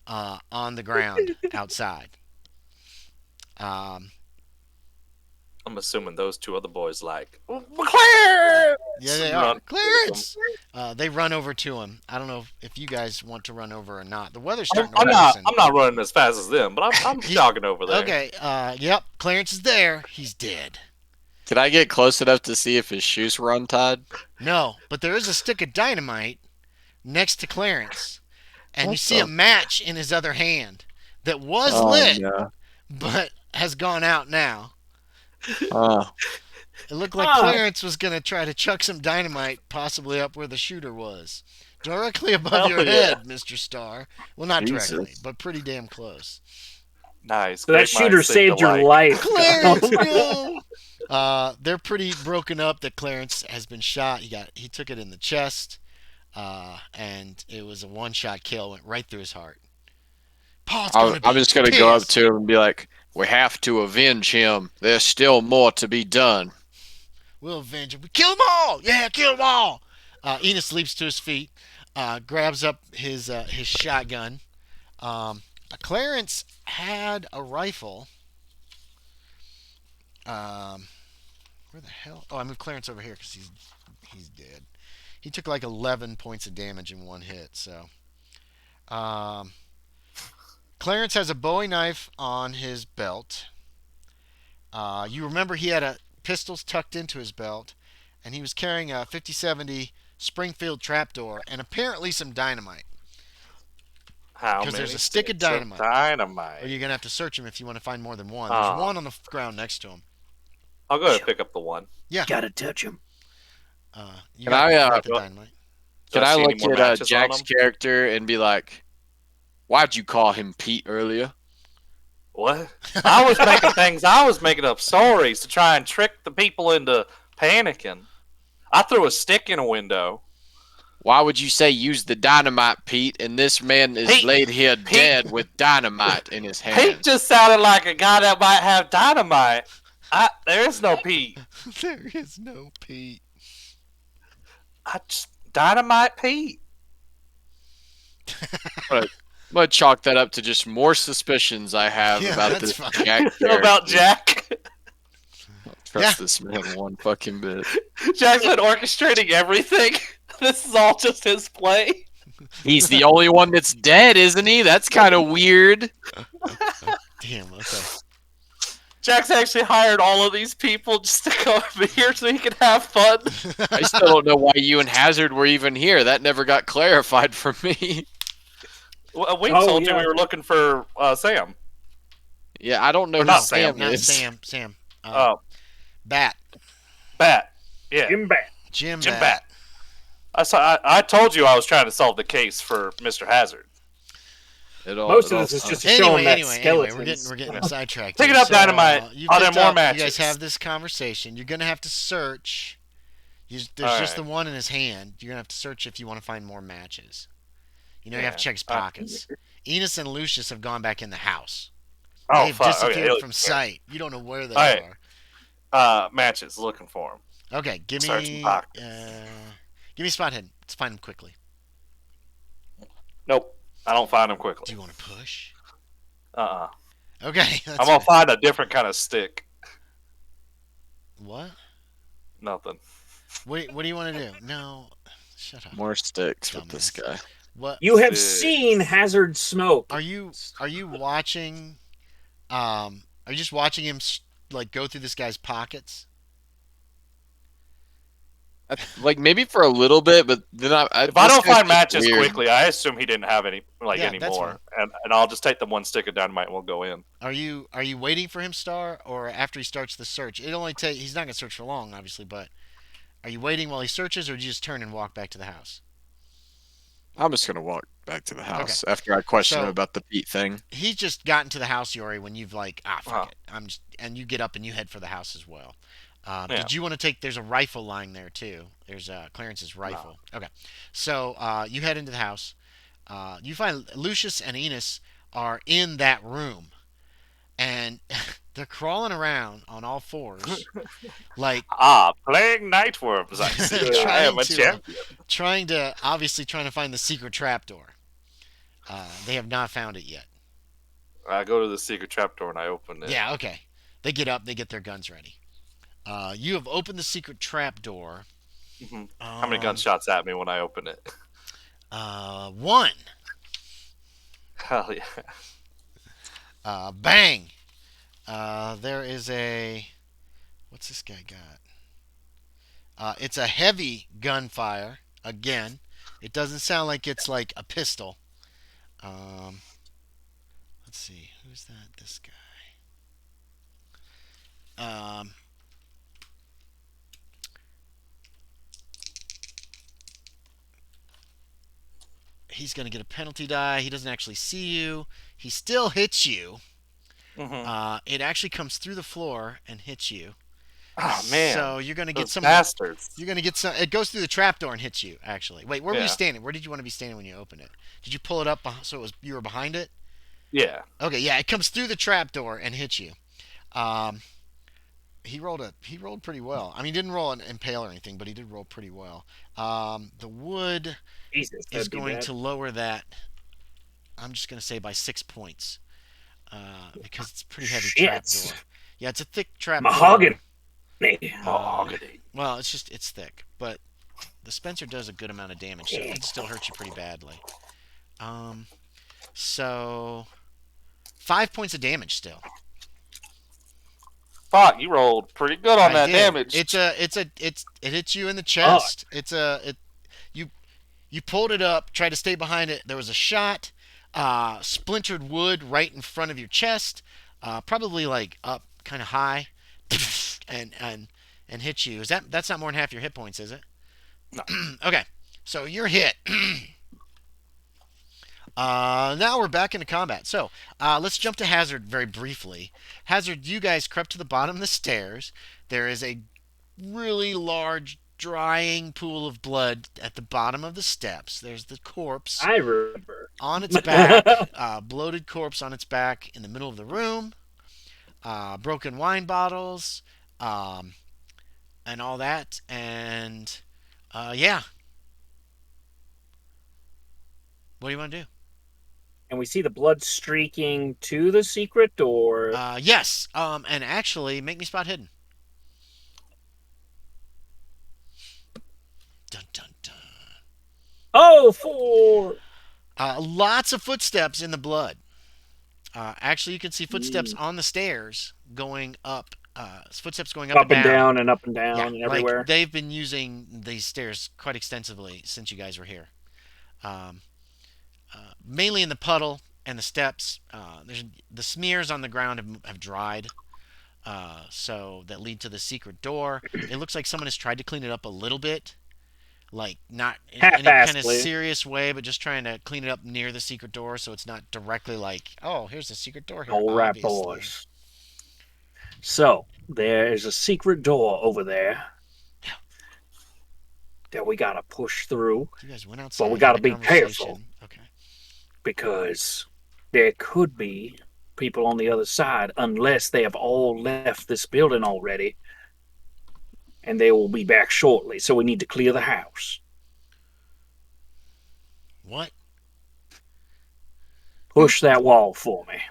Speaker 2: on the ground outside.
Speaker 4: I'm assuming those 2 other boys like, Clarence!
Speaker 2: Yeah, they
Speaker 4: Run
Speaker 2: are. Clarence! They run over to him. I don't know if you guys want to run over or not. The weather's starting to
Speaker 4: I'm not
Speaker 2: worsen.
Speaker 4: running as fast as them, but I'm jogging over there.
Speaker 2: Okay, yep, Clarence is there. He's dead.
Speaker 3: Can I get close enough to see if his shoes were untied?
Speaker 2: No, but there is a stick of dynamite next to Clarence. And you
Speaker 3: What
Speaker 2: see
Speaker 3: the-
Speaker 2: a match in his other hand that was
Speaker 3: Oh,
Speaker 2: lit,
Speaker 3: no.
Speaker 2: but has gone out now.
Speaker 3: Oh.
Speaker 2: It looked like
Speaker 1: Ah.
Speaker 2: Clarence was going to try to chuck some dynamite possibly up where the shooter was. Directly above
Speaker 4: Hell
Speaker 2: your
Speaker 4: yeah.
Speaker 2: head, Mr. Star. Well, not
Speaker 3: Jesus.
Speaker 2: directly, but pretty damn close.
Speaker 4: Nice.
Speaker 1: So that
Speaker 4: Great
Speaker 1: shooter
Speaker 4: minds think
Speaker 1: saved your
Speaker 4: alike.
Speaker 1: life.
Speaker 2: Clarence, no! They're pretty broken up that Clarence has been shot. He took it in the chest, and it was a one-shot kill. Went right through his heart. Paul's gonna
Speaker 3: I'm
Speaker 2: be
Speaker 3: just going to go up
Speaker 2: pissed.
Speaker 3: to him and be like, we have to avenge him. There's still more to be done.
Speaker 2: We'll avenge him. We kill them all. Yeah, kill them all. Enos leaps to his feet, grabs up his shotgun. Clarence had a rifle. Where the hell? Oh, I moved Clarence over here because he's dead. He took like 11 points of damage in one hit. So, Clarence has a Bowie knife on his belt, You remember he had a pistols tucked into his belt, and he was carrying a 50-70 Springfield trapdoor and apparently some dynamite.
Speaker 4: How
Speaker 2: Because
Speaker 4: many
Speaker 2: there's a stick of
Speaker 4: sticks of
Speaker 2: dynamite.
Speaker 4: dynamite?
Speaker 2: Or you're going to have to search him if you want to find more than one. There's
Speaker 4: Oh.
Speaker 2: one on the ground next to him.
Speaker 4: I'll go ahead and pick up the one.
Speaker 2: Yeah.
Speaker 1: Gotta touch him.
Speaker 2: You
Speaker 3: Can
Speaker 2: got the
Speaker 4: go-
Speaker 2: dynamite.
Speaker 3: Can
Speaker 4: Do I
Speaker 3: I
Speaker 4: see any
Speaker 3: look
Speaker 4: more
Speaker 3: at
Speaker 4: matches on
Speaker 3: Jack's
Speaker 4: him?
Speaker 3: character and be like, "Why'd you call him Pete earlier?"
Speaker 4: What? I was making things. I was making up stories to try and trick the people into panicking. I threw a stick in a window.
Speaker 3: Why would you say use the dynamite, Pete? And this man is
Speaker 4: Pete-
Speaker 3: laid here
Speaker 4: Pete-
Speaker 3: dead with dynamite in his
Speaker 4: Pete
Speaker 3: hand.
Speaker 4: just sounded like a guy that might have dynamite. There is no Pete.
Speaker 2: There is no Pete.
Speaker 4: Dynamite Pete.
Speaker 3: I'm gonna chalk that up to just more suspicions I have
Speaker 2: Yeah,
Speaker 3: about
Speaker 2: that's
Speaker 3: this
Speaker 2: fine.
Speaker 3: Jack
Speaker 4: About
Speaker 3: character.
Speaker 4: Jack.
Speaker 3: Trust this man one fucking bit.
Speaker 4: Jack's been orchestrating everything. This is all just his play.
Speaker 3: He's the only one that's dead, isn't he? That's kind of weird.
Speaker 2: Damn, okay.
Speaker 4: Jack's actually hired all of these people just to come over here so he can have fun.
Speaker 3: I still don't know why you and Hazard were even here. That never got clarified for me.
Speaker 4: Well, we
Speaker 1: Oh,
Speaker 4: told you
Speaker 1: yeah.
Speaker 4: we were looking for Sam.
Speaker 3: Yeah, I don't know
Speaker 4: Or
Speaker 3: who
Speaker 4: not
Speaker 3: Sam
Speaker 2: Not
Speaker 3: is.
Speaker 2: Sam.
Speaker 4: Oh,
Speaker 2: Bat.
Speaker 4: Bat. Yeah,
Speaker 1: Jim back.
Speaker 2: Jim
Speaker 4: Jim
Speaker 2: Bat.
Speaker 4: Bat. I told you I was trying to solve the case for Mr. Hazard.
Speaker 1: Most of this is just to show him that skeleton.
Speaker 2: We're getting sidetracked.
Speaker 4: Pick it
Speaker 2: here.
Speaker 4: up, Dynamite.
Speaker 2: You
Speaker 4: Are there
Speaker 2: picked
Speaker 4: more
Speaker 2: up-
Speaker 4: matches?
Speaker 2: You guys have this conversation. You're gonna have to search. There's
Speaker 4: All
Speaker 2: just
Speaker 4: right.
Speaker 2: the one in his hand. You're gonna have to search if you want to find more matches. You have
Speaker 4: Yeah.
Speaker 2: to check his pockets. Enos and Lucius have gone back in the house.
Speaker 4: Oh,
Speaker 2: They've
Speaker 4: fuck.
Speaker 2: disappeared
Speaker 4: Okay.
Speaker 2: from sight. You don't know where they
Speaker 4: All right.
Speaker 2: are.
Speaker 4: Matches. Looking for him.
Speaker 2: Okay, give
Speaker 4: Searching
Speaker 2: me
Speaker 4: pockets.
Speaker 2: give me spot hidden. Let's find him quickly.
Speaker 4: Nope. I don't find him
Speaker 2: Do
Speaker 4: quickly.
Speaker 2: you want to push?
Speaker 4: I'm
Speaker 2: Okay. That's
Speaker 4: gonna find a different kind of stick.
Speaker 2: what?
Speaker 4: Nothing.
Speaker 2: What do you want to do? No. Shut up.
Speaker 3: More sticks with this
Speaker 2: Dumbass.
Speaker 3: guy.
Speaker 2: What
Speaker 1: You have
Speaker 4: Six.
Speaker 1: seen Hazard smoke.
Speaker 2: are you watching are you just watching him like go through this guy's pockets?
Speaker 3: Like maybe for a little bit, but then
Speaker 4: If I don't
Speaker 3: this guy's
Speaker 4: find
Speaker 3: just
Speaker 4: matches
Speaker 3: weird.
Speaker 4: quickly, I assume he didn't have any
Speaker 2: Yeah, that's
Speaker 4: anymore, and I'll just take the one stick of dynamite and we'll go in.
Speaker 2: Are you waiting for him Star or after he starts the search? It only take he's not going to search for long obviously, but are you waiting while he searches or do you just turn and walk back to the house?
Speaker 3: I'm just gonna walk back to the house after I question him
Speaker 2: So-
Speaker 3: about the Pete thing.
Speaker 2: He's just gotten to the house, Yorie, when you've like, fuck
Speaker 4: Uh-huh.
Speaker 2: it. And you get up and you head for the house as well.
Speaker 4: Yeah.
Speaker 2: Did you want to take? There's a rifle lying there too. There's Clarence's rifle. Okay, so you head into the house. You find Lucius and Enos are in that room, and they're crawling around on all fours, like
Speaker 4: Playing night worms. I see. I am a champion.
Speaker 2: trying to find the secret trapdoor. They have not found it yet.
Speaker 4: I go to the secret trapdoor and I open it.
Speaker 2: Yeah, okay. They get up, they get their guns ready. You have opened the secret trapdoor.
Speaker 4: Mhm. How many gunshots at me when I open it?
Speaker 2: One.
Speaker 4: Hell yeah.
Speaker 2: Bang. There is a. What's this guy got? It's a heavy gunfire. Again, it doesn't sound like it's like a pistol. Let's see. Who's that? This guy. He's going to get a penalty die. He doesn't actually see you. He still hits you.
Speaker 4: Mhm.
Speaker 2: It actually comes through the floor and hits you.
Speaker 4: Oh man.
Speaker 2: So you're going to get
Speaker 4: Those
Speaker 2: some.
Speaker 4: bastards.
Speaker 2: You're going to get some. It goes through the trapdoor and hits you. Actually, wait. Where were you
Speaker 4: Yeah.
Speaker 2: standing? Where did you want to be standing when you opened it? Did you pull it up so it was you were behind it?
Speaker 4: Yeah.
Speaker 2: Okay. Yeah. It comes through the trapdoor and hits you. He rolled pretty well. I mean, he didn't roll an impale or anything, but he did roll pretty well. The wood
Speaker 1: Jesus,
Speaker 2: is
Speaker 1: that'd be
Speaker 2: going
Speaker 1: bad.
Speaker 2: to lower that. I'm just going to say by 6 points, because it's a pretty heavy
Speaker 1: Shit.
Speaker 2: trapdoor. Yeah, it's a thick trapdoor.
Speaker 1: Mahogany.
Speaker 4: Mahogany.
Speaker 2: Well, it's thick, but the Spencer does a good amount of damage, so it can still hurt you pretty badly. So 5 points of damage still.
Speaker 4: Fuck, you rolled pretty good on
Speaker 2: I
Speaker 4: that
Speaker 2: did.
Speaker 4: damage.
Speaker 2: It hits you in the chest. You pulled it up, tried to stay behind it. There was a shot, splintered wood right in front of your chest, probably like up kind of high, and hit you. That's not more than half your hit points, is it?
Speaker 4: No.
Speaker 2: Okay, so you're hit. Now we're back into combat. So let's jump to Hazard very briefly. Hazard, you guys crept to the bottom of the stairs. There is a really large drying pool of blood at the bottom of the steps. There's the corpse
Speaker 1: I remember.
Speaker 2: on its back, bloated corpse on its back in the middle of the room, broken wine bottles, and all that. And yeah, what do you want to do?
Speaker 1: And we see the blood streaking to the secret door.
Speaker 2: Yes, and actually, make me spot hidden. Dun dun dun.
Speaker 1: Oh, 4!
Speaker 2: Lots of footsteps in the blood. Actually, you can see footsteps on the stairs going up. Footsteps going up
Speaker 1: and down and up and down
Speaker 2: yeah,
Speaker 1: and everywhere.
Speaker 2: Like they've been using these stairs quite extensively since you guys were here. Mainly in the puddle and the steps. There's the smears on the ground have dried. So that lead to the secret door. It looks like someone has tried to clean it up a little bit. Like not in any kind of serious way, but just trying to clean it up near the secret door so it's not directly like, oh, here's the secret door here.
Speaker 1: All right, boys. So there is a secret door over there that we gotta push through.
Speaker 2: You guys went outside.
Speaker 1: But we gotta be careful.
Speaker 2: Okay.
Speaker 1: Because there could be people on the other side unless they have all left this building already. And they will be back shortly, so we need to clear the house.
Speaker 2: What?
Speaker 1: Push that wall for me.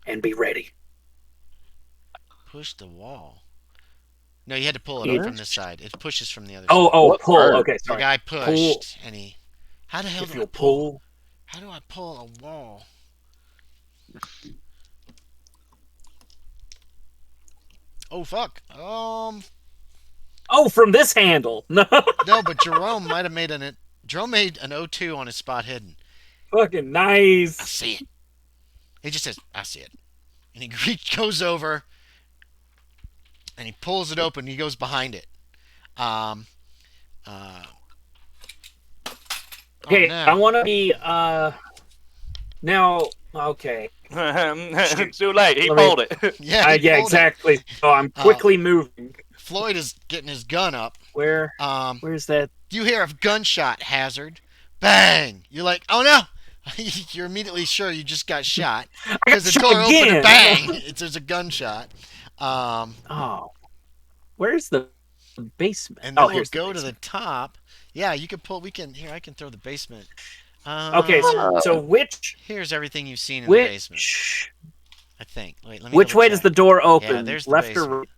Speaker 1: And be ready.
Speaker 2: Push the wall? No, you had to pull it up from this side. It pushes from the other side.
Speaker 1: Oh, pull. Okay, sorry.
Speaker 2: The guy pushed, and he... How the hell do I pull? How do I pull a wall? Oh, fuck.
Speaker 1: Oh, from this handle. No.
Speaker 2: No, but Jerome might have made Jerome made an O2 on his spot hidden.
Speaker 1: Fucking nice.
Speaker 2: I see it. He just says, I see it. And he goes over, and he pulls it open. He goes behind it.
Speaker 1: Okay,
Speaker 2: no.
Speaker 1: I want to be, now, okay.
Speaker 4: Too late. He pulled it.
Speaker 2: Yeah,
Speaker 1: yeah, exactly.
Speaker 2: It.
Speaker 1: So I'm quickly moving.
Speaker 2: Floyd is getting his gun up.
Speaker 1: Where's that?
Speaker 2: You hear a gunshot, Hazard. Bang! You're like, oh no! You're immediately sure you just got shot. Because the door opened and bang! There's a gunshot.
Speaker 1: Where's the basement?
Speaker 2: And then we'll go to the top. Yeah, you can pull. I can throw the basement.
Speaker 1: Okay, so which?
Speaker 2: Here's everything you've seen in the basement. I think. Wait, let me.
Speaker 1: Which way does the door open?
Speaker 2: Yeah, there's
Speaker 1: left
Speaker 2: the
Speaker 1: or right?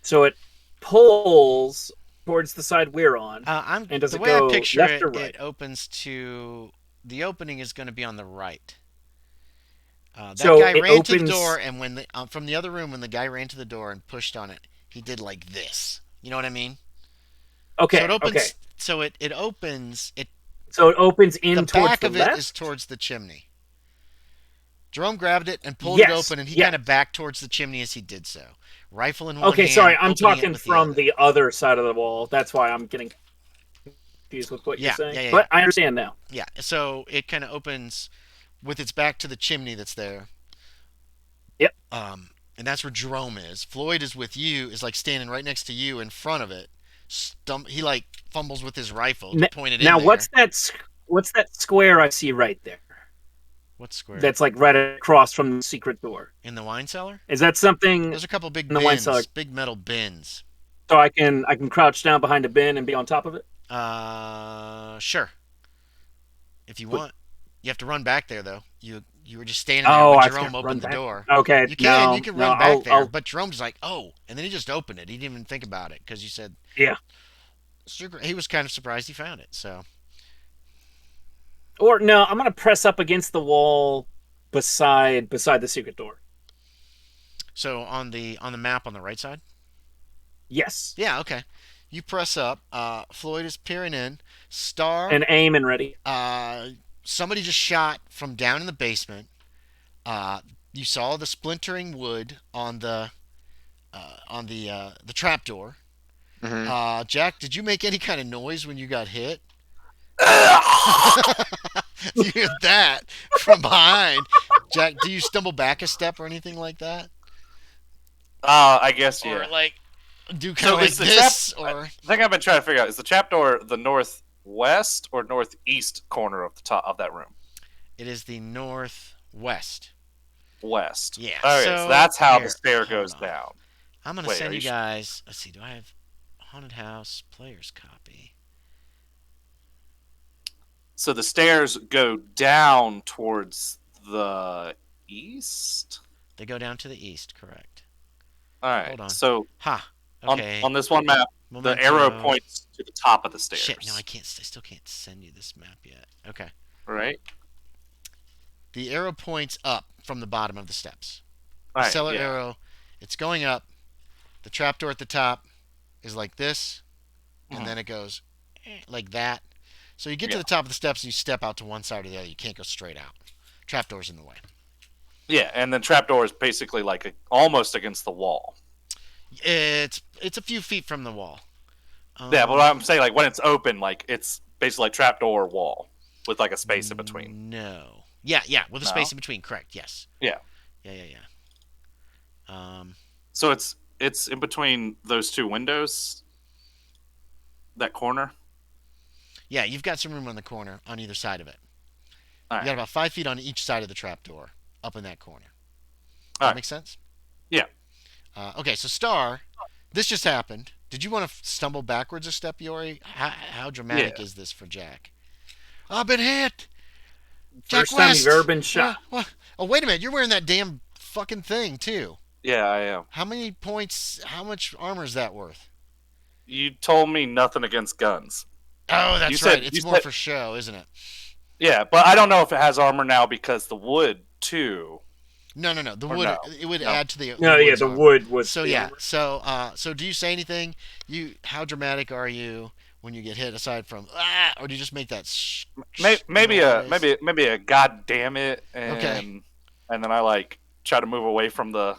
Speaker 1: So it pulls towards the side we're on.
Speaker 2: And does the way I picture it, it opens to the opening is going to be on the right. That guy ran to the door, and when from the other room, when the guy ran to the door and pushed on it, he did like this. You know what I mean?
Speaker 1: Okay.
Speaker 2: So it opens.
Speaker 1: Okay.
Speaker 2: So it opens.
Speaker 1: So it opens in towards the left?
Speaker 2: The back of it is towards the chimney. Jerome grabbed it and pulled it open, and he kind of backed towards the chimney as he did so. Rifle in one hand.
Speaker 1: Okay, sorry, I'm talking from the other side of the wall. That's why I'm getting confused with what you're saying. But I understand now.
Speaker 2: Yeah, so it kind of opens with its back to the chimney that's there.
Speaker 1: Yep.
Speaker 2: And that's where Jerome is. Floyd is with you, is like standing right next to you in front of it. He like fumbles with his rifle to point it in there.
Speaker 1: Now, what's that square I see right there?
Speaker 2: What square?
Speaker 1: That's like right across from the secret door.
Speaker 2: In the wine cellar?
Speaker 1: Is that something?
Speaker 2: There's a couple big
Speaker 1: in the wine cellar.
Speaker 2: Big metal bins.
Speaker 1: So I can crouch down behind a bin and be on top of it?
Speaker 2: Sure. If you want. You have to run back there though. You were just standing there when Jerome opened the door.
Speaker 1: Okay.
Speaker 2: You can run back there. But Jerome's like, oh, and then he just opened it. He didn't even think about it because you said he was kind of surprised he found it, so.
Speaker 1: Or no, I'm gonna press up against the wall beside the secret door.
Speaker 2: So on the map on the right side.
Speaker 1: Yes.
Speaker 2: Yeah. Okay. You press up. Floyd is peering in. Star.
Speaker 1: And aim and ready.
Speaker 2: Somebody just shot from down in the basement. You saw the splintering wood on the trapdoor.
Speaker 3: Hmm.
Speaker 2: Jack, did you make any kind of noise when you got hit? You hear that from behind. Jack, do you stumble back a step or anything like that?
Speaker 4: I guess
Speaker 2: Or
Speaker 4: yeah.
Speaker 2: like do kind
Speaker 4: So
Speaker 2: of like
Speaker 4: is the trap?
Speaker 2: this
Speaker 4: I
Speaker 2: or
Speaker 4: think I've been trying to figure out: is the trapdoor the northwest or northeast corner of the top of that room?
Speaker 2: it is the northwest.
Speaker 4: West.
Speaker 2: Yeah.
Speaker 4: Okay, so
Speaker 2: So
Speaker 4: that's how the
Speaker 2: here,
Speaker 4: stair
Speaker 2: hold
Speaker 4: goes
Speaker 2: on.
Speaker 4: down.
Speaker 2: I'm gonna
Speaker 4: Wait, are
Speaker 2: send
Speaker 4: you
Speaker 2: you
Speaker 4: sure?
Speaker 2: guys. Let's see. Do I have haunted house players copy?
Speaker 4: So the stairs go down towards the east.
Speaker 2: They go down to the east. Correct.
Speaker 4: All right.
Speaker 2: Hold on.
Speaker 4: So
Speaker 2: Ha.
Speaker 4: on
Speaker 2: Okay.
Speaker 4: on this one map, the arrow
Speaker 2: Memento.
Speaker 4: points to the top of the
Speaker 2: Shit. No, I
Speaker 4: stairs.
Speaker 2: can't. I still can't send you this map yet. Okay.
Speaker 4: Right.
Speaker 2: The arrow points up from the bottom of the steps.
Speaker 4: All
Speaker 2: The
Speaker 4: right.
Speaker 2: cellar
Speaker 4: Yeah.
Speaker 2: arrow, it's going up. The trapdoor at the top is like this, and
Speaker 4: Mhm.
Speaker 2: then it goes like that. So you get to
Speaker 4: Yeah.
Speaker 2: the top of the steps and you step out to one side or the other. You can't go straight out. Trapdoor's in the way.
Speaker 4: Yeah, and then trapdoor is basically like almost against the wall.
Speaker 2: It's a few feet from the wall.
Speaker 4: Yeah, but I'm saying like when it's open, like it's basically like trapdoor wall with like a space in between.
Speaker 2: No. Yeah, with a
Speaker 4: No?
Speaker 2: space in between. Correct. Yes.
Speaker 4: Yeah.
Speaker 2: Yeah.
Speaker 4: So it's in between those two windows. That corner.
Speaker 2: Yeah, you've got some room on the corner on either side of it.
Speaker 4: All
Speaker 2: You
Speaker 4: right.
Speaker 2: got about 5 feet on each side of the trapdoor, up in that corner.
Speaker 4: All
Speaker 2: That
Speaker 4: right.
Speaker 2: makes sense?
Speaker 4: Yeah.
Speaker 2: Okay, so Star, this just happened. Did you want to stumble backwards a step, Yorie? How dramatic
Speaker 4: Yeah.
Speaker 2: is this for Jack? I've been hit. Jack
Speaker 1: First time you've
Speaker 2: West.
Speaker 1: ever been shot.
Speaker 2: What? Oh, wait a minute. You're wearing that damn fucking thing too.
Speaker 4: Yeah, I am.
Speaker 2: How many points? How much armor is that worth?
Speaker 4: You told me nothing against guns.
Speaker 2: Oh, that's
Speaker 4: You said-
Speaker 2: right. It's
Speaker 4: you
Speaker 2: more
Speaker 4: said-
Speaker 2: for show, isn't it?
Speaker 4: Yeah, but I don't know if it has armor now because the wood too.
Speaker 2: No. The
Speaker 4: Or
Speaker 2: wood.
Speaker 4: no?
Speaker 2: It would
Speaker 4: No.
Speaker 2: add to the.
Speaker 1: No, yeah,
Speaker 2: wood's
Speaker 1: the
Speaker 2: armor.
Speaker 1: wood was.
Speaker 2: So
Speaker 1: the
Speaker 2: yeah.
Speaker 1: armor.
Speaker 2: So do you say anything? How dramatic are you when you get hit? Aside from or do you just make that?
Speaker 4: Maybe
Speaker 2: noise?
Speaker 4: maybe a god damn it, and
Speaker 2: Okay.
Speaker 4: and then I like try to move away from the.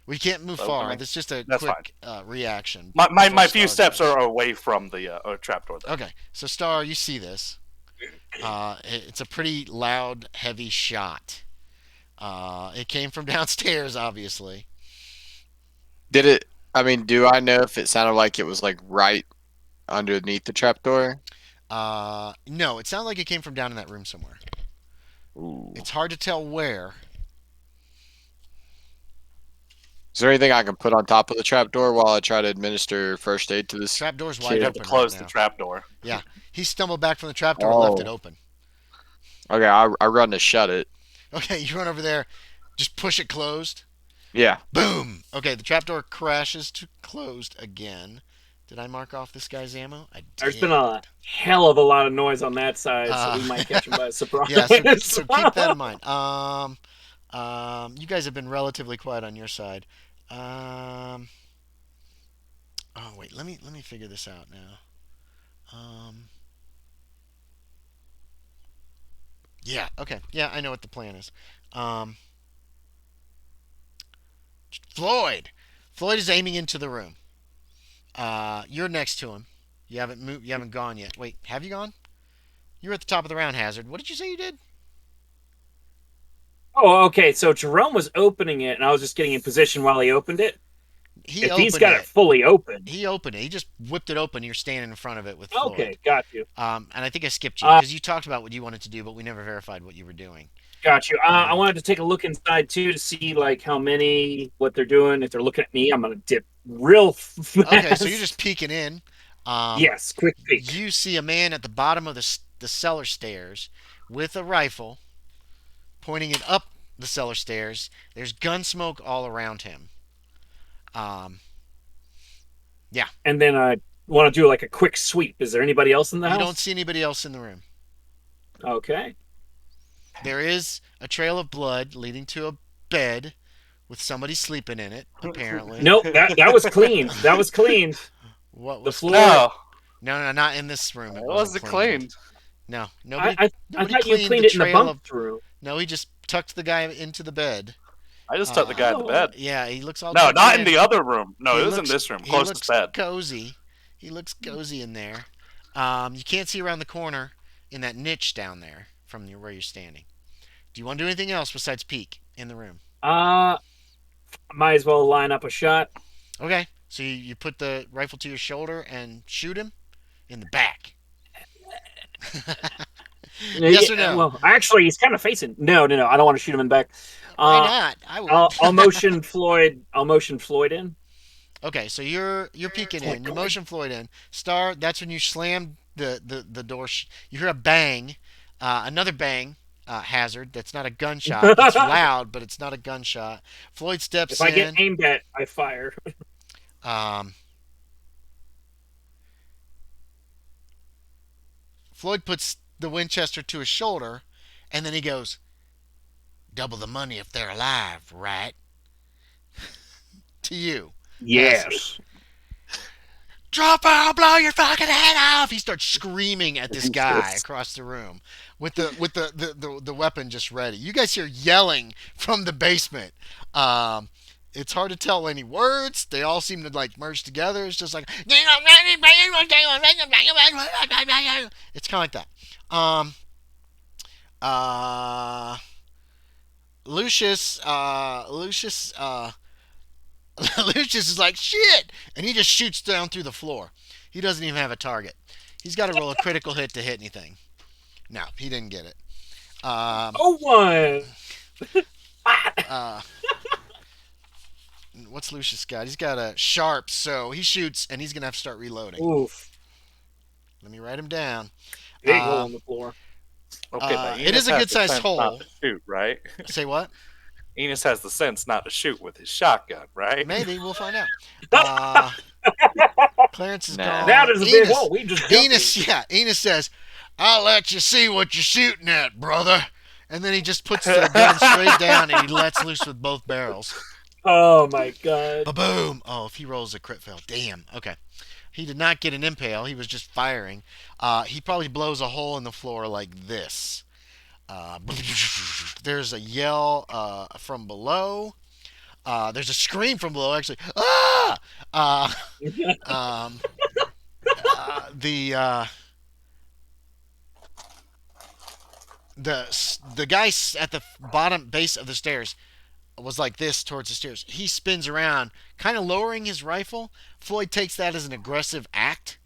Speaker 2: We can't move
Speaker 4: Opening.
Speaker 2: far. That's just a
Speaker 4: That's
Speaker 2: quick reaction.
Speaker 4: My
Speaker 2: before
Speaker 4: few
Speaker 2: Star
Speaker 4: steps
Speaker 2: goes.
Speaker 4: are away from the trapdoor. Though.
Speaker 2: Okay, so Star, you see this. It's a pretty loud, heavy shot. It came from downstairs, obviously.
Speaker 3: Did it? I mean, do I know if it sounded like it was like right underneath the trapdoor?
Speaker 2: No, it sounded like it came from down in that room somewhere.
Speaker 3: Ooh.
Speaker 2: It's hard to tell where.
Speaker 3: Is there anything I can put on top of the trapdoor while I try to administer first aid to this?
Speaker 2: Trapdoor's
Speaker 3: Kid.
Speaker 2: wide
Speaker 4: You have
Speaker 2: open
Speaker 4: to close
Speaker 2: right
Speaker 4: the
Speaker 2: now.
Speaker 4: trapdoor.
Speaker 2: Yeah, he stumbled back from the trapdoor and left it
Speaker 3: Oh.
Speaker 2: open.
Speaker 3: Okay, I run to shut it.
Speaker 2: Okay, you run over there, just push it closed.
Speaker 3: Yeah.
Speaker 2: Boom! Okay, the trapdoor crashes to closed again. Did I mark off this guy's ammo? I did.
Speaker 1: There's been a hell of a lot of noise on that side, so we
Speaker 2: Uh,
Speaker 1: might catch him by surprise.
Speaker 2: Yeah, so keep that in mind. You guys have been relatively quiet on your side. Oh wait, let me figure this out now. Yeah, okay, yeah, I know what the plan is. Floyd, Floyd is aiming into the room. You're next to him. You haven't moved. You haven't gone yet. Wait, have you gone? You're at the top of the round, Hazard. What did you say you did?
Speaker 1: Oh, okay. So Jerome was opening it, and I was just getting in position while he opened it.
Speaker 2: He
Speaker 1: If he's
Speaker 2: opened
Speaker 1: got
Speaker 2: it.
Speaker 1: it fully open.
Speaker 2: He opened it. He just whipped it open. You're standing in front of it with Floyd.
Speaker 1: Okay, got you.
Speaker 2: And I think I skipped you because you talked about what you wanted to do, but we never verified what you were doing.
Speaker 1: Got you. I wanted to take a look inside too to see like how many, what they're doing. If they're looking at me, I'm gonna dip real fast.
Speaker 2: Okay, so you're just peeking in.
Speaker 1: Yes, quick peek.
Speaker 2: You see a man at the bottom of the cellar stairs with a rifle pointing it up the cellar stairs. There's gun smoke all around him.
Speaker 1: And then I want to do like a quick sweep. Is there anybody else in the
Speaker 2: You
Speaker 1: house?
Speaker 2: don't see anybody else in the room.
Speaker 1: Okay.
Speaker 2: There is a trail of blood leading to a bed with somebody sleeping in it, apparently.
Speaker 1: Nope, that was cleaned. That was cleaned.
Speaker 2: What
Speaker 1: The
Speaker 2: was
Speaker 1: floor.
Speaker 4: No,
Speaker 2: No, not in this room.
Speaker 4: it
Speaker 2: wasn't
Speaker 4: wasn't cleaned.
Speaker 2: No,
Speaker 1: I
Speaker 2: nobody
Speaker 1: thought you
Speaker 2: cleaned
Speaker 1: cleaned
Speaker 2: the
Speaker 1: it in the
Speaker 2: trail
Speaker 1: bunk
Speaker 2: of.
Speaker 1: room.
Speaker 2: No, he just tucked the guy into the bed.
Speaker 4: I just took the guy in the
Speaker 1: Oh.
Speaker 4: bed.
Speaker 2: Yeah, he looks all.
Speaker 4: No,
Speaker 2: tucked
Speaker 4: not
Speaker 2: in.
Speaker 4: in the other room. No,
Speaker 2: He
Speaker 4: it was
Speaker 2: looks-
Speaker 4: in this room,
Speaker 2: He
Speaker 4: close
Speaker 2: looks
Speaker 4: to bed.
Speaker 2: cozy. He looks cozy in there. You can't see around the corner in that niche down there from where you're standing. Do you want to do anything else besides peek in the room?
Speaker 1: Might as well line up a shot.
Speaker 2: Okay, so you put the rifle to your shoulder and shoot him in the back. Yes or no?
Speaker 1: Well, actually, he's kind of facing. No. I don't want to shoot him in the back.
Speaker 2: Why not? I would.
Speaker 1: I'll motion Floyd. I'll motion Floyd in.
Speaker 2: Okay, so you're peeking in. You motion Floyd in. Star. That's when you slam the door. You hear a bang, another bang. Hazard. That's not a gunshot. It's loud, but it's not a gunshot. Floyd steps
Speaker 1: If I
Speaker 2: in.
Speaker 1: get aimed at, I fire.
Speaker 2: Floyd puts the Winchester to his shoulder, and then he goes, "Double the money if they're alive, right?" To you.
Speaker 1: Yes.
Speaker 2: Drop her, I'll blow your fucking head off. He starts screaming at this guy across the room with the weapon just ready. You guys hear yelling from the basement. It's hard to tell any words. They all seem to like merge together. It's just like it's kind of like that. Lucius Lucius is like, shit! And he just shoots down through the floor. He doesn't even have a target. He's got to roll a critical hit to hit anything. No, he didn't get it.
Speaker 1: One.
Speaker 2: What's Lucius got? He's got a sharp, so he shoots, and he's going to have to start reloading.
Speaker 1: Oof.
Speaker 2: Let me write him down.
Speaker 1: Big hole in the floor.
Speaker 4: Okay, but
Speaker 2: it is a
Speaker 4: Enos has
Speaker 2: good-sized
Speaker 4: the sense
Speaker 2: hole.
Speaker 4: Not to shoot, right?
Speaker 2: Say what?
Speaker 4: Enos has the sense not to shoot with his shotgun, right?
Speaker 2: Maybe. We'll find out. Clarence is gone.
Speaker 1: That is a big hole. We just
Speaker 2: Enos says, "I'll let you see what you're shooting at, brother." And then he just puts the gun straight down and he lets loose with both barrels.
Speaker 1: Oh my god.
Speaker 2: Ba-boom. Oh, if he rolls a crit fail. Damn. Okay. He did not get an impale. He was just firing. He probably blows a hole in the floor like this. There's a yell from below. There's a scream from below, actually. Ah! The guy at the bottom base of the stairs was like this towards the stairs. He spins around, kind of lowering his rifle. Floyd takes that as an aggressive act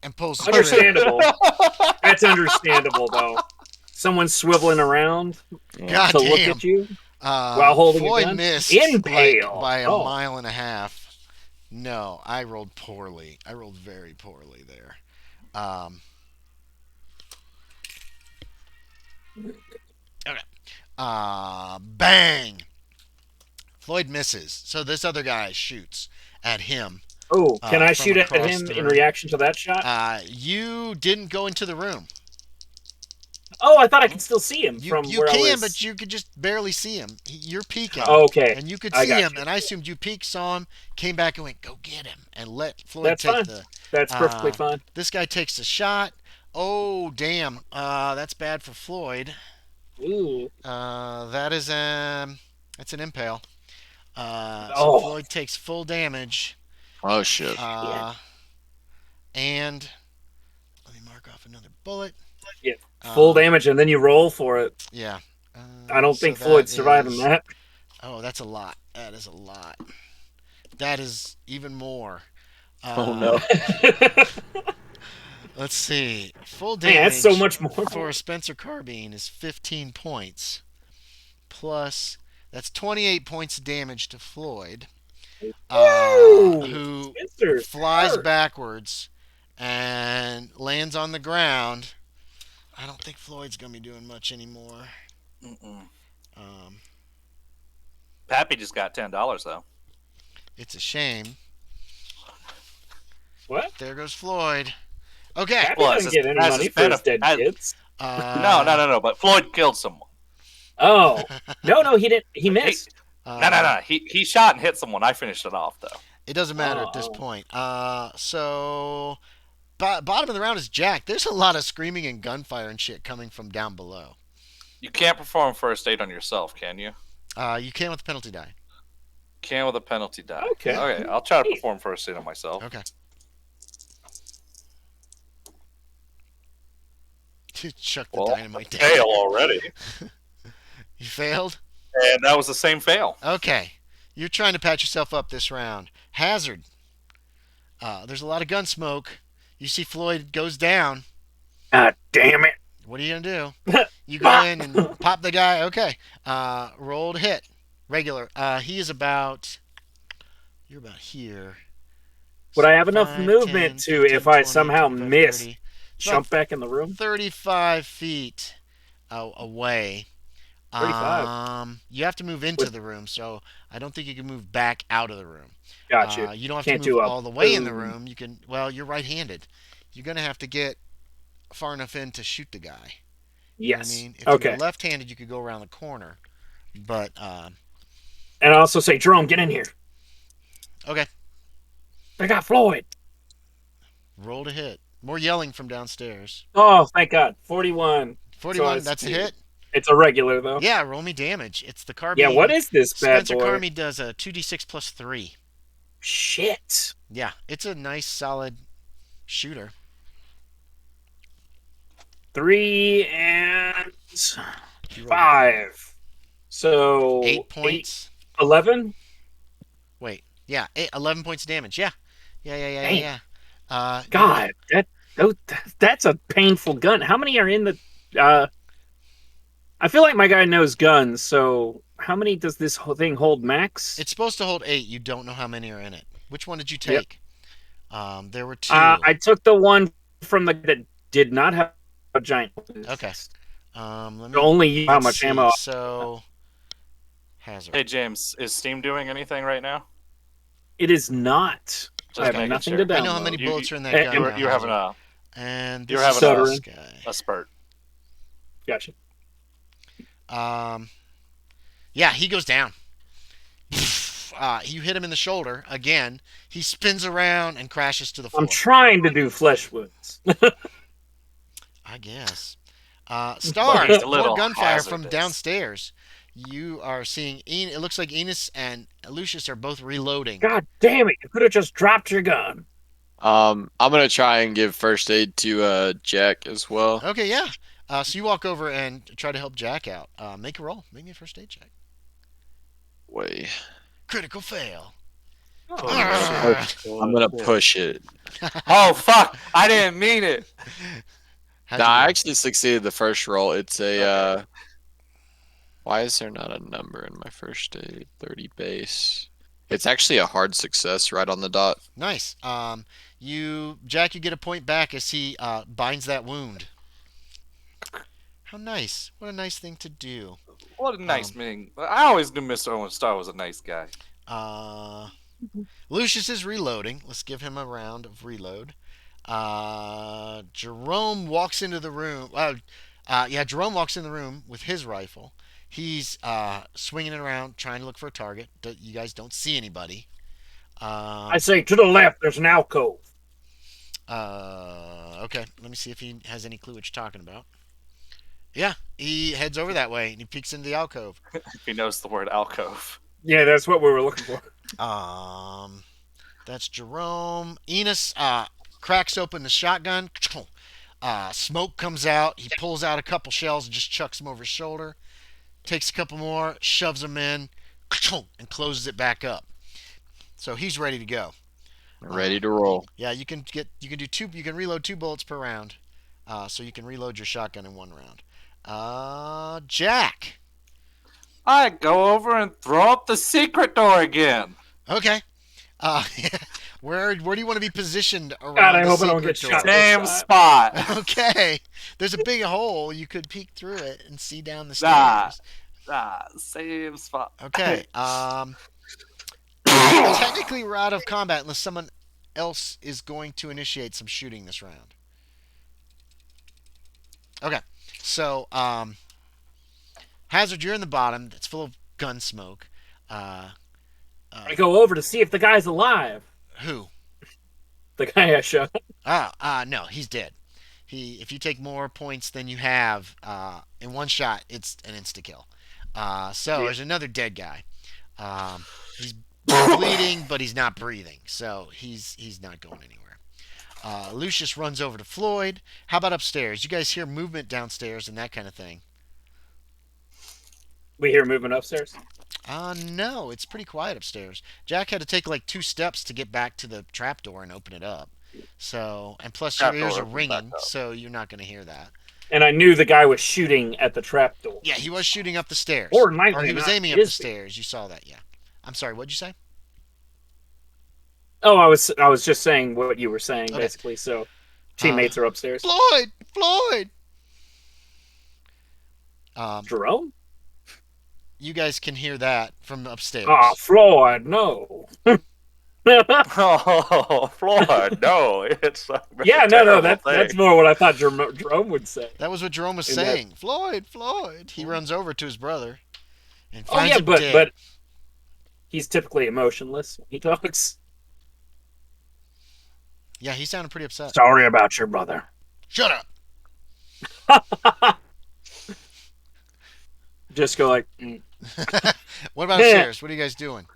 Speaker 2: and pulls the trigger.
Speaker 1: Understandable. That's understandable, though. Someone swiveling around
Speaker 2: God
Speaker 1: to
Speaker 2: damn.
Speaker 1: look at you while holding
Speaker 2: Floyd
Speaker 1: a gun.
Speaker 2: missed
Speaker 1: Impale.
Speaker 2: by a mile and a half. No, I rolled poorly. I rolled very poorly there. Okay. Bang! Floyd misses. So this other guy shoots at him.
Speaker 1: Oh, can I
Speaker 2: from
Speaker 1: shoot at
Speaker 2: across
Speaker 1: him
Speaker 2: the
Speaker 1: in
Speaker 2: room.
Speaker 1: reaction to that shot?
Speaker 2: You didn't go into the room.
Speaker 1: Oh, I thought I could still see him from
Speaker 2: You
Speaker 1: where I
Speaker 2: can,
Speaker 1: was.
Speaker 2: but you could just barely see him. You're peeking.
Speaker 1: Oh, okay.
Speaker 2: And you could
Speaker 1: I
Speaker 2: see
Speaker 1: got
Speaker 2: him,
Speaker 1: you.
Speaker 2: and I assumed you peeked, saw him, came back and went, go get him, and let Floyd
Speaker 1: That's
Speaker 2: take
Speaker 1: fine.
Speaker 2: the...
Speaker 1: That's perfectly fine.
Speaker 2: This guy takes the shot. Oh, damn. That's bad for Floyd.
Speaker 1: Ooh.
Speaker 2: That's an impale.
Speaker 1: Oh.
Speaker 2: Floyd takes full damage.
Speaker 3: Oh shit.
Speaker 2: And let me mark off another bullet.
Speaker 1: Yeah. Full damage, and then you roll for it.
Speaker 2: Yeah.
Speaker 1: I don't
Speaker 2: so
Speaker 1: think
Speaker 2: that
Speaker 1: Floyd's surviving
Speaker 2: is-
Speaker 1: that.
Speaker 2: Oh, that's a lot. That is a lot. That is even more.
Speaker 3: Oh no.
Speaker 2: Let's see. Full damage.
Speaker 1: Man, that's so much more.
Speaker 2: For a Spencer carbine is 15 points. Plus, that's 28 points of damage to Floyd. Who
Speaker 1: Spencer,
Speaker 2: flies
Speaker 1: hurt.
Speaker 2: backwards and lands on the ground. I don't think Floyd's going to be doing much anymore.
Speaker 4: Pappy just got $10 though.
Speaker 2: It's a shame.
Speaker 1: What?
Speaker 2: There goes Floyd. Okay.
Speaker 1: Pappy
Speaker 4: Well,
Speaker 1: doesn't
Speaker 4: as
Speaker 1: get any
Speaker 4: as
Speaker 1: money
Speaker 4: his
Speaker 1: for his dead
Speaker 4: benefit-
Speaker 1: kids.
Speaker 4: No. But Floyd killed someone.
Speaker 1: Oh. No, he didn't. He missed.
Speaker 4: No. He shot and hit someone. I finished it off though.
Speaker 2: It doesn't matter at this point. So bottom of the round is Jack. There's a lot of screaming and gunfire and shit coming from down below.
Speaker 4: You can't perform first aid on yourself, can you?
Speaker 2: You can with the penalty die.
Speaker 4: Can with a penalty die.
Speaker 1: Okay.
Speaker 4: Okay, I'll try to perform first aid on myself.
Speaker 2: Okay. Chuck the dynamite down.
Speaker 4: Fail already.
Speaker 2: You failed?
Speaker 4: And that was the same fail.
Speaker 2: Okay. You're trying to patch yourself up this round. Hazard. There's a lot of gun smoke. You see Floyd goes down.
Speaker 1: God damn it.
Speaker 2: What are you going to do? You go in and pop the guy. Okay. Roll to hit. Regular. He is about... You're about here.
Speaker 1: Would I have enough
Speaker 2: 5,
Speaker 1: movement
Speaker 2: 10,
Speaker 1: to,
Speaker 2: 15,
Speaker 1: if I
Speaker 2: 20,
Speaker 1: somehow
Speaker 2: 25,
Speaker 1: miss,
Speaker 2: 30,
Speaker 1: jump back in the room?
Speaker 2: 35 feet away.
Speaker 1: 35.
Speaker 2: You have to move into the room, so I don't think you can move back out of the room.
Speaker 1: Gotcha.
Speaker 2: You don't have
Speaker 1: Can't
Speaker 2: to move
Speaker 1: do a
Speaker 2: all the way in the
Speaker 1: boom.
Speaker 2: room. You can. Well, you're right-handed. You're gonna have to get far enough in to shoot the guy. You know what
Speaker 1: Yes.
Speaker 2: I mean, if
Speaker 1: Okay.
Speaker 2: you're left-handed, you could go around the corner. But
Speaker 1: And I also say, Jerome, get in here.
Speaker 2: okay,
Speaker 1: I got Floyd.
Speaker 2: roll to hit. More yelling from downstairs.
Speaker 1: Oh, thank God. 41.
Speaker 2: 41.
Speaker 1: So
Speaker 2: That's a hit.
Speaker 1: It's a regular, though.
Speaker 2: Yeah, roll me damage. It's the carbine.
Speaker 1: Yeah, what is this bad
Speaker 2: Spencer
Speaker 1: boy?
Speaker 2: Carmy does a 2d6 plus 3.
Speaker 1: Shit.
Speaker 2: Yeah, it's a nice solid shooter.
Speaker 1: 3 and 5. So
Speaker 2: 8 points.
Speaker 1: 11?
Speaker 2: Wait, yeah, 11 points of damage. Yeah.
Speaker 1: Dang.
Speaker 2: Uh,
Speaker 1: God, that's a painful gun. How many are in the... I feel like my guy knows guns, so how many does this whole thing hold max?
Speaker 2: It's supposed to hold 8. You don't know how many are in it. Which one did you take? There were 2.
Speaker 1: I took the one from that did not have a giant...
Speaker 2: Okay. Let me
Speaker 1: Only how
Speaker 2: let's
Speaker 1: much
Speaker 2: see.
Speaker 1: ammo...
Speaker 2: So, Hazard.
Speaker 4: Hey James, is Steam doing anything right now?
Speaker 1: It is not. I have
Speaker 4: making
Speaker 1: nothing
Speaker 4: sure.
Speaker 1: to download.
Speaker 2: I know how many bullets are in that
Speaker 1: You-
Speaker 2: gun.
Speaker 1: you
Speaker 2: now,
Speaker 4: You're having
Speaker 2: Hazard.
Speaker 4: a
Speaker 2: And
Speaker 4: you're
Speaker 2: this
Speaker 4: having
Speaker 2: is
Speaker 1: a-
Speaker 2: this guy.
Speaker 4: a spurt.
Speaker 1: Gotcha.
Speaker 2: Yeah, he goes down. You hit him in the shoulder again. He spins around and crashes to the floor.
Speaker 1: I'm trying to do flesh wounds.
Speaker 2: I guess. Star,
Speaker 4: He's a little
Speaker 2: more gunfire from
Speaker 4: hazardous.
Speaker 2: downstairs. You are seeing. It looks like Enos and Lucius are both reloading.
Speaker 1: God damn it! You could have just dropped your gun.
Speaker 3: I'm gonna try and give first aid to Jack as well.
Speaker 2: Okay, yeah. So you walk over and try to help Jack out. Make a roll. Make me a first aid check.
Speaker 3: Wait,
Speaker 2: Critical fail.
Speaker 1: Oh,
Speaker 3: I'm gonna push it.
Speaker 4: Oh fuck! I didn't mean it.
Speaker 2: How'd
Speaker 3: Nah,
Speaker 2: you
Speaker 3: I
Speaker 2: do?
Speaker 3: actually succeeded the first roll. It's a why is there not a number in my first aid? 30 base. It's actually a hard success right on the dot.
Speaker 2: Nice. Jack, you get a point back as he binds that wound. How nice. What a nice thing to do.
Speaker 4: What a nice meeting. I always knew Mr. Owen Starr was a nice guy.
Speaker 2: Lucius is reloading. Let's give him a round of reload. Jerome walks into the room. Jerome walks in the room with his rifle. He's swinging it around, trying to look for a target. You guys don't see anybody.
Speaker 1: I say to the left. There's an alcove.
Speaker 2: Okay, let me see if he has any clue what you're talking about. Yeah, he heads over that way and he peeks into the alcove.
Speaker 4: He knows the word alcove.
Speaker 1: Yeah, that's what we were looking for.
Speaker 2: That's Jerome. Enos cracks open the shotgun. Smoke comes out. He pulls out a couple shells and just chucks them over his shoulder. Takes a couple more, shoves them in, and closes it back up. So he's ready to go.
Speaker 3: Ready to roll.
Speaker 2: Yeah, you can reload 2 bullets per round. So you can reload your shotgun in 1 round. Jack.
Speaker 4: I go over and throw up the secret door again.
Speaker 2: Okay. Where do you want to be positioned around
Speaker 1: God, I
Speaker 2: the
Speaker 1: hope I don't
Speaker 2: secret
Speaker 1: get
Speaker 2: door?
Speaker 1: shot.
Speaker 4: Same spot.
Speaker 2: Okay. There's a big hole. You could peek through it and see down the
Speaker 4: Nah.
Speaker 2: stairs.
Speaker 4: Same spot.
Speaker 2: Okay. Technically, we're out of combat unless someone else is going to initiate some shooting this round. Okay. So, Hazard, you're in the bottom. It's full of gun smoke.
Speaker 1: I go over to see if the guy's alive.
Speaker 2: Who?
Speaker 1: The guy I shot.
Speaker 2: No, he's dead. If you take more points than you have in one shot, it's an insta kill. There's another dead guy. He's bleeding, but he's not breathing, so he's not going anywhere. Lucius runs over to Floyd. How about upstairs? You guys hear movement downstairs and that kind of thing.
Speaker 1: We hear movement upstairs.
Speaker 2: No, it's pretty quiet upstairs. Jack had to take like 2 steps to get back to the trapdoor and open it up. So, and plus your ears are ringing, so you're not going to hear that.
Speaker 1: And I knew the guy was shooting at the trapdoor.
Speaker 2: Yeah, he was shooting up the stairs.
Speaker 1: Or
Speaker 2: he was aiming up the stairs. You saw that, yeah. I'm sorry, what'd you say?
Speaker 1: Oh, I was just saying what you were saying, basically. So, teammates are upstairs.
Speaker 2: Floyd!
Speaker 1: Jerome?
Speaker 2: You guys can hear that from upstairs.
Speaker 1: Oh, Floyd, no.
Speaker 4: Oh, Floyd, no. It's
Speaker 1: yeah, no, that's more what I thought Jerome would say.
Speaker 2: That was what Jerome was saying. Floyd. He runs over to his brother and finds him dead.
Speaker 1: But he's typically emotionless when he talks.
Speaker 2: Yeah, he sounded pretty upset.
Speaker 1: Sorry about your brother.
Speaker 2: Shut up.
Speaker 1: Just go like.
Speaker 2: What about upstairs? What are you guys doing?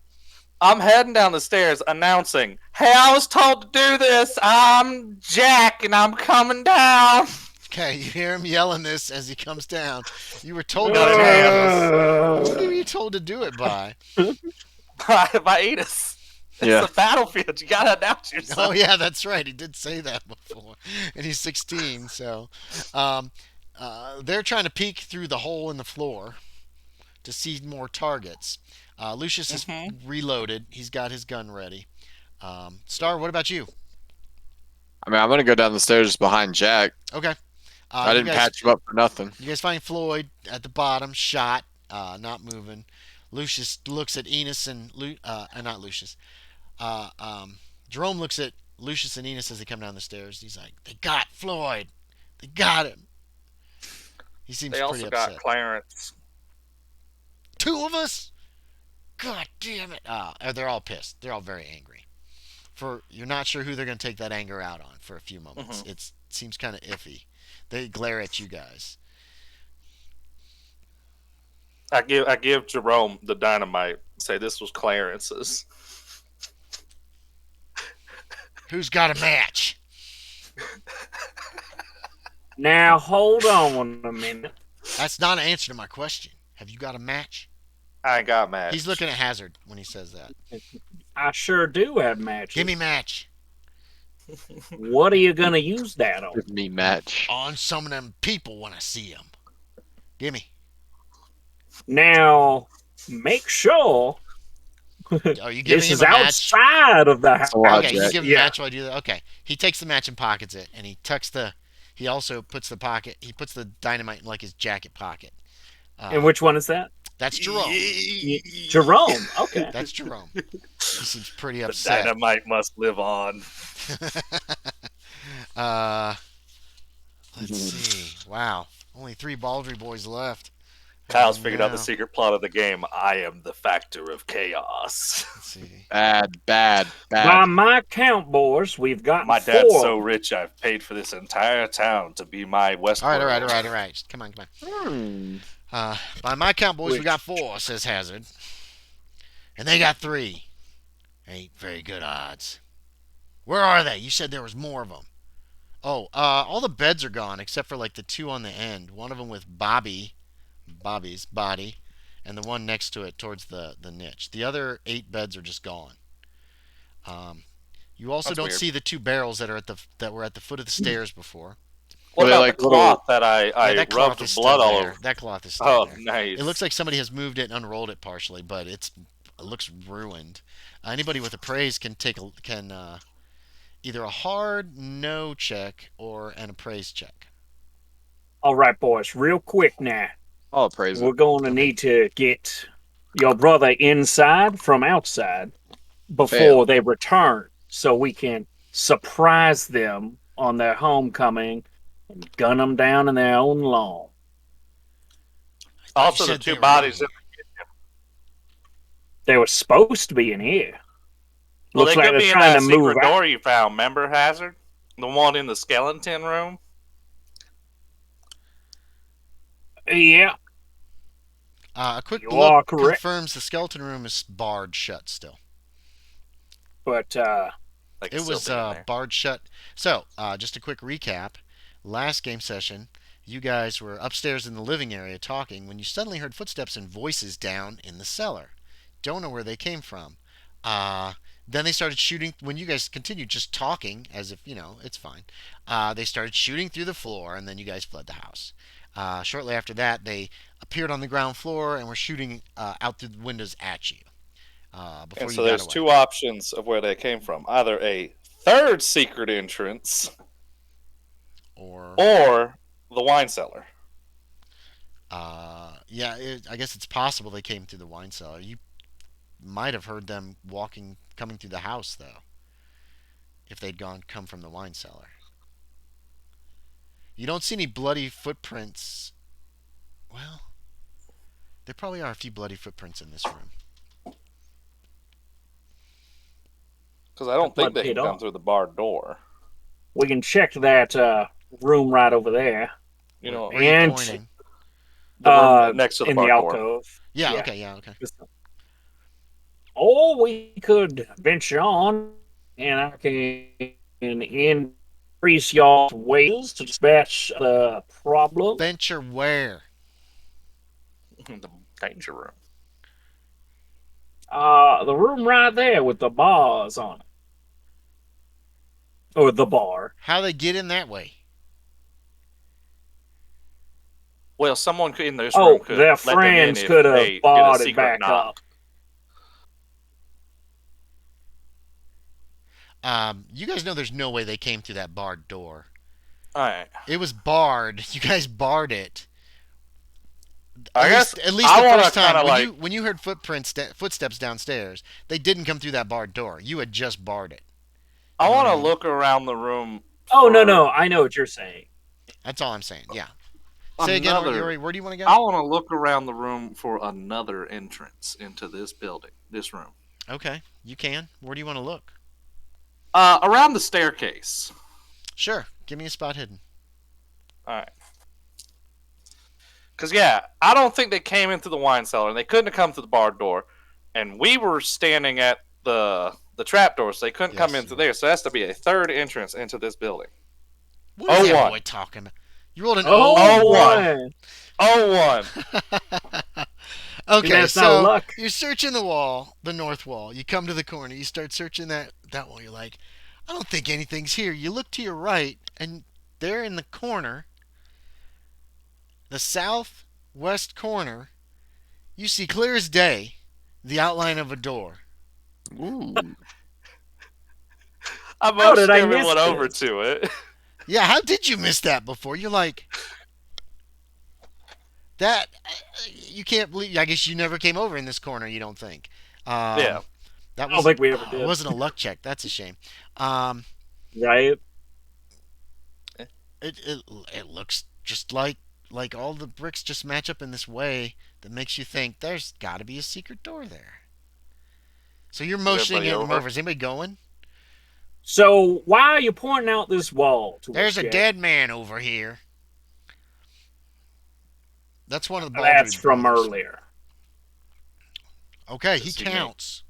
Speaker 4: I'm heading down the stairs announcing, "Hey, I was told to do this. I'm Jack, and I'm coming down."
Speaker 2: Okay, you hear him yelling this as he comes down. You were told to do this. What were you told to do it by?
Speaker 4: By Edis. It's the battlefield. You gotta announce yourself.
Speaker 2: Oh yeah, that's right. He did say that before. And he's 16, so they're trying to peek through the hole in the floor to see more targets. Lucius is reloaded. He's got his gun ready. Star, what about you?
Speaker 3: I mean, I'm gonna go down the stairs behind Jack.
Speaker 2: Okay.
Speaker 3: I didn't patch him up for nothing.
Speaker 2: You guys find Floyd at the bottom, shot, not moving. Lucius looks at Enos and not Lucius. Jerome looks at Lucius and Enos as they come down the stairs. He's like, "They got Floyd. They got him." He seems pretty upset.
Speaker 4: They also got Clarence.
Speaker 2: 2 of us? God damn it! They're all pissed. They're all very angry. You're not sure who they're going to take that anger out on for a few moments. It seems kind of iffy. They glare at you guys.
Speaker 4: I give Jerome the dynamite. Say this was Clarence's.
Speaker 2: Who's got a match?
Speaker 1: Now hold on a minute.
Speaker 2: That's not an answer to my question. Have you got a match?
Speaker 4: I ain't got match.
Speaker 2: He's looking at Hazard when he says that.
Speaker 1: I sure do have matches.
Speaker 2: Give me match.
Speaker 1: What are you gonna use that on?
Speaker 3: Give me match.
Speaker 2: On some of them people when I see them. Give me.
Speaker 1: Now, make sure
Speaker 2: Are you giving
Speaker 1: this
Speaker 2: him
Speaker 1: is
Speaker 2: a match?
Speaker 1: outside of the house.
Speaker 2: Okay, you give him a match while I do that. Okay, he takes the match and pockets it, and he also puts he puts the dynamite in like his jacket pocket.
Speaker 1: And which one is that?
Speaker 2: That's Jerome.
Speaker 1: Jerome. Okay.
Speaker 2: That's Jerome. He seems pretty upset.
Speaker 4: The dynamite must live on.
Speaker 2: Let's see. Wow. Only 3 Baldry boys left.
Speaker 4: Kyle's figured out the secret plot of the game. I am the factor of chaos.
Speaker 2: Let's see.
Speaker 3: Bad.
Speaker 1: By my count, boys, we've got
Speaker 4: My
Speaker 1: 4.
Speaker 4: dad's so rich, I've paid for this entire town to be my West.
Speaker 2: All right. Come on. By my count, boys, we got 4, says Hazard. And they got 3. Ain't very good odds. Where are they? You said there was more of them. Oh, all the beds are gone except for like the 2 on the end. One of them with Bobby's body, and the one next to it towards the niche. The other 8 beds are just gone. You also don't see the 2 barrels that were at the foot of the stairs before.
Speaker 4: What about the cloth that I rubbed blood all over?
Speaker 2: That cloth is still there.
Speaker 4: Nice.
Speaker 2: It looks like somebody has moved it and unrolled it partially, but it looks ruined. Anybody with appraise can either a hard no check or an appraise check.
Speaker 1: All right, boys, real quick now.
Speaker 3: I'll appraise it.
Speaker 1: We're going to need to get your brother inside from outside before they return, so we can surprise them on their homecoming and gun them down in their own lawn.
Speaker 4: Also, the 2 bodies.
Speaker 1: They were supposed to be in here.
Speaker 4: Well,
Speaker 1: Looks
Speaker 4: they
Speaker 1: like
Speaker 4: could
Speaker 1: they're
Speaker 4: be in
Speaker 1: trying
Speaker 4: that
Speaker 1: to move
Speaker 4: secret
Speaker 1: out.
Speaker 4: door you found. Remember, Hazard? The one in the skeleton room.
Speaker 1: Yeah,
Speaker 2: A quick
Speaker 1: you
Speaker 2: look
Speaker 1: are correct.
Speaker 2: confirms the skeleton room is barred shut still.
Speaker 1: But
Speaker 4: They could
Speaker 2: It
Speaker 4: still
Speaker 2: was
Speaker 4: be in there.
Speaker 2: barred shut. So, just a quick recap. Last game session, you guys were upstairs in the living area talking when you suddenly heard footsteps and voices down in the cellar. Don't know where they came from. Then they started shooting. When you guys continued just talking, as if, it's fine, they started shooting through the floor, and then you guys fled the house. Shortly after that, they appeared on the ground floor and were shooting out through the windows at you before
Speaker 4: And
Speaker 2: you
Speaker 4: so
Speaker 2: got
Speaker 4: there's
Speaker 2: away.
Speaker 4: two options of where they came from: either a third secret entrance
Speaker 2: Or
Speaker 4: the wine cellar.
Speaker 2: yeah, I guess it's possible they came through the wine cellar. You might have heard them coming through the house though, if they'd come from the wine cellar. You don't see any bloody footprints. Well, there probably are a few bloody footprints in this room.
Speaker 4: Because I don't think they
Speaker 1: paid
Speaker 4: can come
Speaker 1: off.
Speaker 4: through the barred door.
Speaker 1: we can check that room right over there.
Speaker 4: You know,
Speaker 2: Where are you
Speaker 1: And
Speaker 2: pointing?
Speaker 4: the room next to the
Speaker 1: in the
Speaker 4: barred door.
Speaker 1: alcove.
Speaker 2: Yeah,
Speaker 1: yeah.
Speaker 2: okay, yeah, okay.
Speaker 1: Or we could venture on, and I can increase y'all's ways to dispatch the problem.
Speaker 2: Venture where?
Speaker 4: The danger room.
Speaker 1: The room right there with the bars on it. Or the bar.
Speaker 2: How they get in that way?
Speaker 4: Well, someone in this room could
Speaker 1: their
Speaker 4: let them in
Speaker 1: friends
Speaker 4: if
Speaker 1: could have
Speaker 4: they get a
Speaker 1: barred it
Speaker 4: secret
Speaker 1: back
Speaker 4: knock.
Speaker 2: up. You guys know there's no way they came through that barred door.
Speaker 4: All right.
Speaker 2: It was barred. You guys barred it.
Speaker 4: I guess
Speaker 2: At least
Speaker 4: I
Speaker 2: the
Speaker 4: wanna
Speaker 2: first time
Speaker 4: kinda
Speaker 2: when you heard footsteps downstairs, they didn't come through that barred door. You had just barred it.
Speaker 4: I
Speaker 2: know
Speaker 4: want
Speaker 2: what
Speaker 4: to
Speaker 2: I mean?
Speaker 4: look around the room.
Speaker 1: Oh, no. I know what you're saying.
Speaker 2: That's all I'm saying. Yeah. Say again, Yorie, where do you want to go?
Speaker 4: I want to look around the room for another entrance into this building, this room.
Speaker 2: Okay, you can. Where do you want to look?
Speaker 4: Around the staircase.
Speaker 2: Sure. Give me a spot hidden.
Speaker 4: All right. Because, yeah, I don't think they came into the wine cellar, and they couldn't have come through the barred door. And we were standing at the trap door, so they couldn't come into there. So it has to be a third entrance into this building.
Speaker 2: What is that boy talking about? You rolled an
Speaker 1: Oh,
Speaker 4: 01.
Speaker 2: Okay,
Speaker 1: that's not
Speaker 2: so
Speaker 1: luck.
Speaker 2: you're searching the wall, the north wall. You come to the corner. You start searching that wall. You're like, I don't think anything's here. You look to your right, and there in the corner, the southwest corner, you see clear as day the outline of a door.
Speaker 3: Ooh.
Speaker 4: I
Speaker 1: How
Speaker 4: motioned
Speaker 1: did I
Speaker 4: everyone
Speaker 1: miss
Speaker 4: over
Speaker 1: this?
Speaker 4: to it.
Speaker 2: Yeah, how did you miss that before? You're like, that, you can't believe, I guess you never came over in this corner, you don't think.
Speaker 4: Yeah.
Speaker 2: That
Speaker 1: I don't think we ever
Speaker 2: It
Speaker 1: did.
Speaker 2: wasn't a luck check. That's a shame.
Speaker 1: Right?
Speaker 2: It looks just like all the bricks just match up in this way that makes you think there's got to be a secret door there. So you're motioning
Speaker 4: everybody
Speaker 2: them
Speaker 4: over?
Speaker 2: over. Is anybody going?
Speaker 1: So why are you pointing out this wall to
Speaker 2: There's
Speaker 1: us,
Speaker 2: a
Speaker 1: Jack?
Speaker 2: dead man over here. That's one of the Baldry
Speaker 1: That's from
Speaker 2: brothers.
Speaker 1: earlier.
Speaker 2: Okay, he
Speaker 4: Does he
Speaker 2: counts.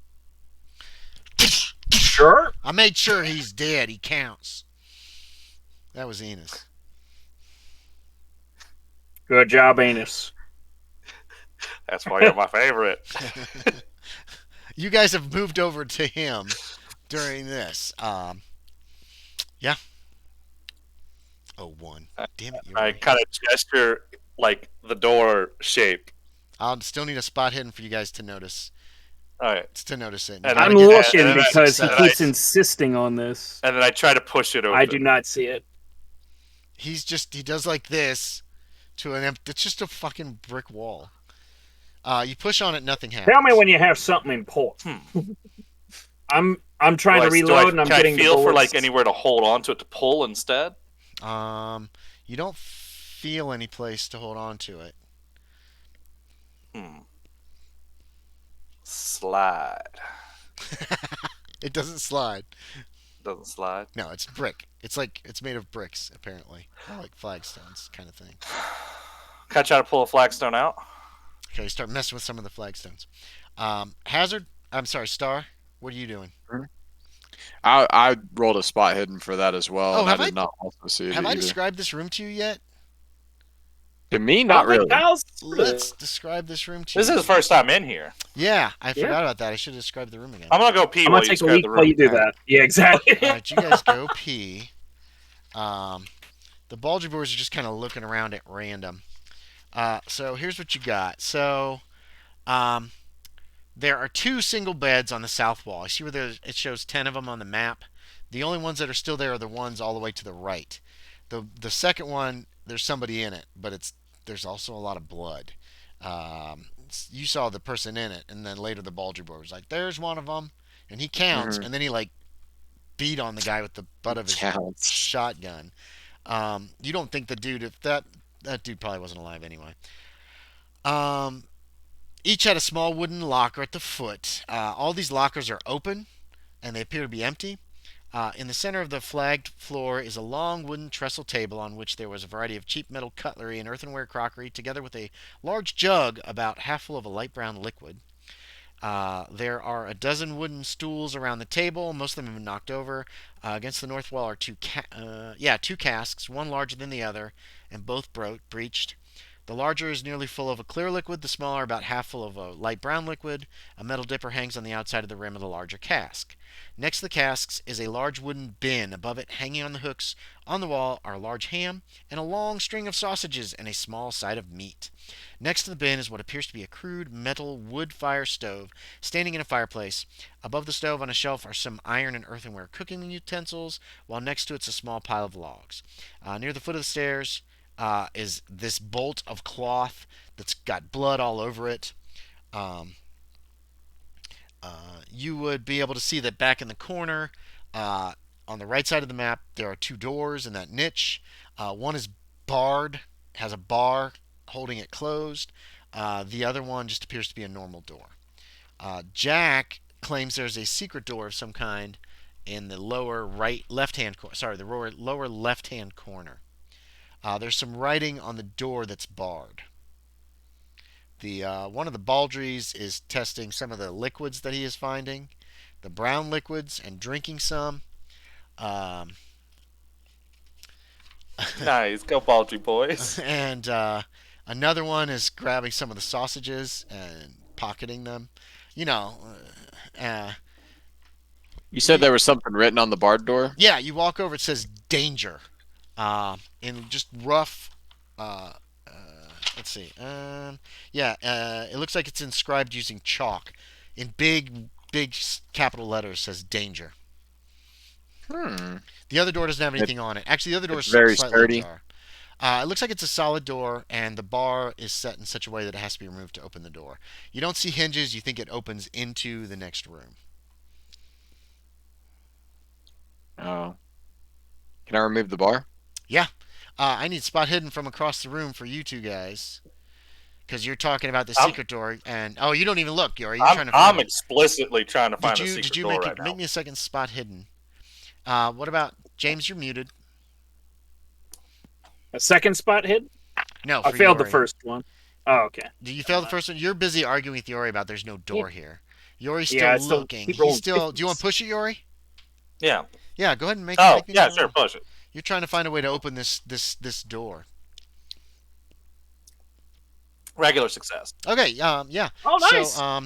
Speaker 1: Sure.
Speaker 2: I made sure he's dead. He counts. That was Enos.
Speaker 1: Good job, Anus.
Speaker 4: That's why you're my favorite.
Speaker 2: You guys have moved over to him during this. Yeah. Oh, 1. Damn it, you're
Speaker 4: I
Speaker 2: right.
Speaker 4: kind of gesture like the door shape.
Speaker 2: I'll still need a spot hidden for you guys to notice.
Speaker 4: All right.
Speaker 2: To notice it.
Speaker 4: And
Speaker 1: I'm
Speaker 4: then-
Speaker 1: looking
Speaker 4: and then
Speaker 1: because he
Speaker 4: I-
Speaker 1: keeps insisting on this.
Speaker 4: And then I try to push it open.
Speaker 1: I do not see it.
Speaker 2: He does like this to it's just a fucking brick wall. You push on it, nothing happens.
Speaker 1: Tell me when you have something important. I'm trying to reload and I'm getting
Speaker 4: Can I feel
Speaker 1: the
Speaker 4: for
Speaker 1: bullets.
Speaker 4: like anywhere to hold on to it to pull instead?
Speaker 2: You don't feel any place to hold on to it.
Speaker 4: Slide.
Speaker 2: It doesn't slide.
Speaker 4: Doesn't slide.
Speaker 2: No, it's brick. It's made of bricks apparently, or like flagstones kind of thing.
Speaker 4: Can I try to pull a flagstone out?
Speaker 2: Okay, start messing with some of the flagstones. Hazard. I'm sorry, Star. What are you doing?
Speaker 3: I rolled a spot hidden for that as well,
Speaker 2: Oh,
Speaker 3: and
Speaker 2: have
Speaker 3: I
Speaker 2: I
Speaker 3: did not also see it
Speaker 2: have I
Speaker 3: either.
Speaker 2: described this room to you yet?
Speaker 3: To me, not really.
Speaker 2: Let's describe this room to
Speaker 4: This
Speaker 2: you.
Speaker 4: is the first time in here.
Speaker 2: Yeah, I forgot about that. I should have described the room again.
Speaker 4: I'm gonna go pee
Speaker 1: I'm
Speaker 4: while
Speaker 1: gonna
Speaker 4: you
Speaker 1: take a
Speaker 4: describe
Speaker 1: week
Speaker 4: the
Speaker 1: while
Speaker 4: room.
Speaker 1: you do
Speaker 2: All right.
Speaker 1: that. Yeah, exactly.
Speaker 2: All right, you guys go pee. The Bulgy Boys are just kind of looking around at random. So here's what you got. So, there are 2 single beds on the south wall. I see where it shows 10 of them on the map. The only ones that are still there are the ones all the way to the right. The second one, there's somebody in it, but there's also a lot of blood. You saw the person in it, and then later the Bulgy Boy was like, "There's one of them," and he counts, and then he like beat on the guy with the butt of his
Speaker 3: Counts.
Speaker 2: shotgun. You don't think the dude, if that dude probably wasn't alive anyway. Each had a small wooden locker at the foot. All these lockers are open, and they appear to be empty. In the center of the flagged floor is a long wooden trestle table on which there was a variety of cheap metal cutlery and earthenware crockery, together with a large jug about half full of a light brown liquid. There are a dozen wooden stools around the table. Most of them have been knocked over. Against the north wall are two casks, one larger than the other, and both breached. The larger is nearly full of a clear liquid, the smaller about half full of a light brown liquid. A metal dipper hangs on the outside of the rim of the larger cask. Next to the casks is a large wooden bin. Above it, hanging on the hooks on the wall, are a large ham and a long string of sausages and a small side of meat. Next to the bin is what appears to be a crude metal wood fire stove standing in a fireplace. Above the stove on a shelf are some iron and earthenware cooking utensils, while next to it's a small pile of logs. Near the foot of the stairs is this bolt of cloth that's got blood all over it. You would be able to see that back in the corner, on the right side of the map, there are 2 doors in that niche. One is barred, has a bar holding it closed. The other one just appears to be a normal door. Jack claims there's a secret door of some kind in the lower left-hand corner. There's some writing on the door that's barred. One of the Baldries is testing some of the liquids that he is finding, the brown liquids, and drinking some.
Speaker 4: Nice, go Baldry boys.
Speaker 2: And another one is grabbing some of the sausages and pocketing them. You know,
Speaker 3: You said there was something written on the barred door?
Speaker 2: yeah, you walk over, it says danger. In just rough, let's see. It looks like it's inscribed using chalk. In big capital letters says danger. The other door doesn't have anything on it. Actually, the other door is
Speaker 3: very
Speaker 2: slightly
Speaker 3: sturdy.
Speaker 2: ajar. It looks like it's a solid door, and the bar is set in such a way that it has to be removed to open the door. You don't see hinges. You think it opens into the next room.
Speaker 3: Oh. Can I remove the bar?
Speaker 2: Yeah. I need spot hidden from across the room for you 2 guys. Because you're talking about the secret door, and you don't even look, Yorie. You're trying to find
Speaker 4: I'm explicitly trying to find a secret
Speaker 2: Did you
Speaker 4: door
Speaker 2: make me a second spot hidden? What about James? You're muted.
Speaker 1: A second spot hit?
Speaker 2: No,
Speaker 1: I
Speaker 2: for
Speaker 1: failed
Speaker 2: Yorie.
Speaker 1: the first one. Oh, okay.
Speaker 2: Did you fail the first one? You're busy arguing with Yorie about there's no door here. Yorie's still
Speaker 1: Yeah, it's still-
Speaker 2: looking.
Speaker 1: keep
Speaker 2: He's
Speaker 1: rolling
Speaker 2: still. Do you want to push it, Yorie?
Speaker 4: Yeah.
Speaker 2: Yeah, go ahead and make.
Speaker 4: Oh,
Speaker 2: make me
Speaker 4: yeah,
Speaker 2: roll.
Speaker 4: sure, push it.
Speaker 2: You're trying to find a way to open this door.
Speaker 4: Regular success.
Speaker 2: Okay. Yeah.
Speaker 1: Oh, nice.
Speaker 2: So,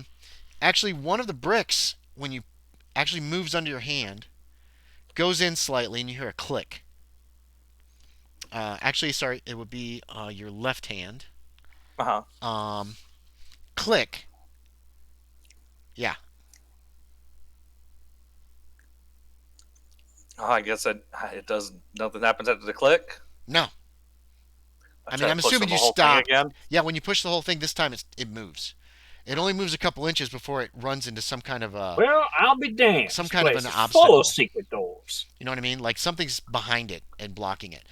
Speaker 2: actually, one of the bricks, when you actually moves under your hand, goes in slightly, and you hear a click. Actually, sorry, it would be your left hand. Click. Yeah.
Speaker 4: Oh, I guess it doesn't. Nothing happens after the click.
Speaker 2: No. I mean, I'm
Speaker 4: push
Speaker 2: assuming
Speaker 4: the
Speaker 2: you
Speaker 4: whole thing
Speaker 2: stop.
Speaker 4: again.
Speaker 2: Yeah, when you push the whole thing, this time it moves. It only moves a couple inches before it runs into some kind of a.
Speaker 1: Well, I'll be damned.
Speaker 2: Some
Speaker 1: This
Speaker 2: kind of
Speaker 1: place
Speaker 2: an
Speaker 1: is
Speaker 2: obstacle.
Speaker 1: full of secret doors.
Speaker 2: You know what I mean? Like something's behind it and blocking it.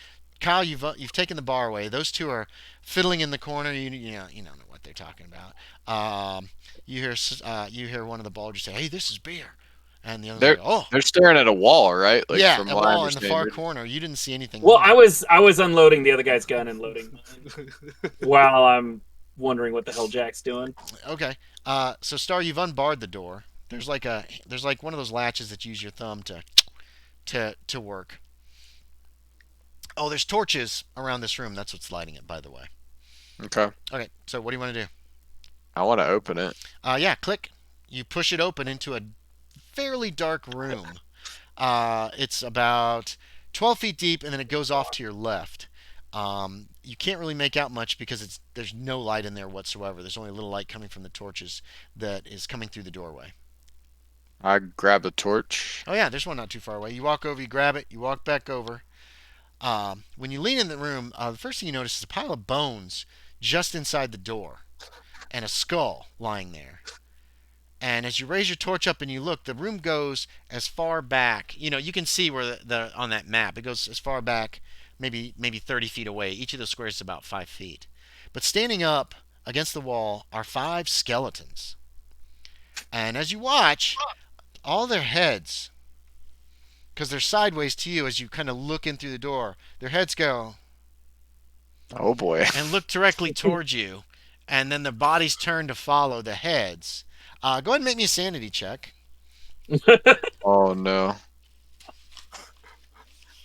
Speaker 2: Kyle, you've taken the bar away. Those two are fiddling in the corner. You don't know what they're talking about. You hear one of the Bulgers say, "Hey, this is beer," and the other's
Speaker 3: They're
Speaker 2: like, "Oh,
Speaker 3: they're staring at a wall, right? Like
Speaker 2: yeah,
Speaker 3: from
Speaker 2: a
Speaker 3: what I
Speaker 2: wall in the
Speaker 3: understand
Speaker 2: far
Speaker 3: it.
Speaker 2: corner." You didn't see anything
Speaker 1: Well,
Speaker 2: moving.
Speaker 1: I was unloading the other guy's gun and loading mine while I'm wondering what the hell Jack's doing.
Speaker 2: Okay. So Star, you've unbarred the door. There's like one of those latches that you use your thumb to work. Oh, there's torches around this room. That's what's lighting it, by the way.
Speaker 3: Okay.
Speaker 2: Okay. So what do you want to do?
Speaker 3: I want to open it.
Speaker 2: Yeah, click. You push it open into a fairly dark room. It's about 12 feet deep, and then it goes off to your left. You can't really make out much because there's no light in there whatsoever. There's only a little light coming from the torches that is coming through the doorway.
Speaker 3: I grab a torch.
Speaker 2: Oh yeah, there's one not too far away. You walk over, you grab it, you walk back over. When you lean in the room, the first thing you notice is a pile of bones just inside the door, and a skull lying there. And as you raise your torch up and you look, the room goes as far back. You can see where the on that map it goes as far back, maybe 30 feet away. Each of those squares is about 5 feet. But standing up against the wall are 5 skeletons. And as you watch, all their heads, because they're sideways to you as you kind of look in through the door, their heads go
Speaker 3: Oh boy.
Speaker 2: and look directly towards you, and then the bodies turn to follow the heads. Go ahead and make me a sanity check.
Speaker 3: Oh no.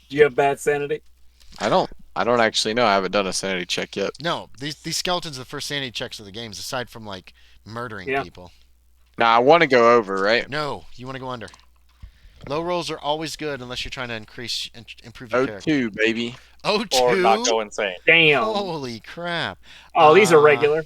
Speaker 1: Do you have bad sanity?
Speaker 3: I don't actually know. I haven't done a sanity check yet.
Speaker 2: No, these skeletons are the first sanity checks of the games, aside from like murdering
Speaker 1: Yeah.
Speaker 2: people.
Speaker 3: Now I want to go over, right?
Speaker 2: No, you want to go under. Low rolls are always good unless you're trying to improve your character.
Speaker 3: 02, baby.
Speaker 2: Oh,
Speaker 4: Or not
Speaker 2: two?
Speaker 4: go insane.
Speaker 1: Damn.
Speaker 2: Holy crap.
Speaker 1: Oh, these are regular.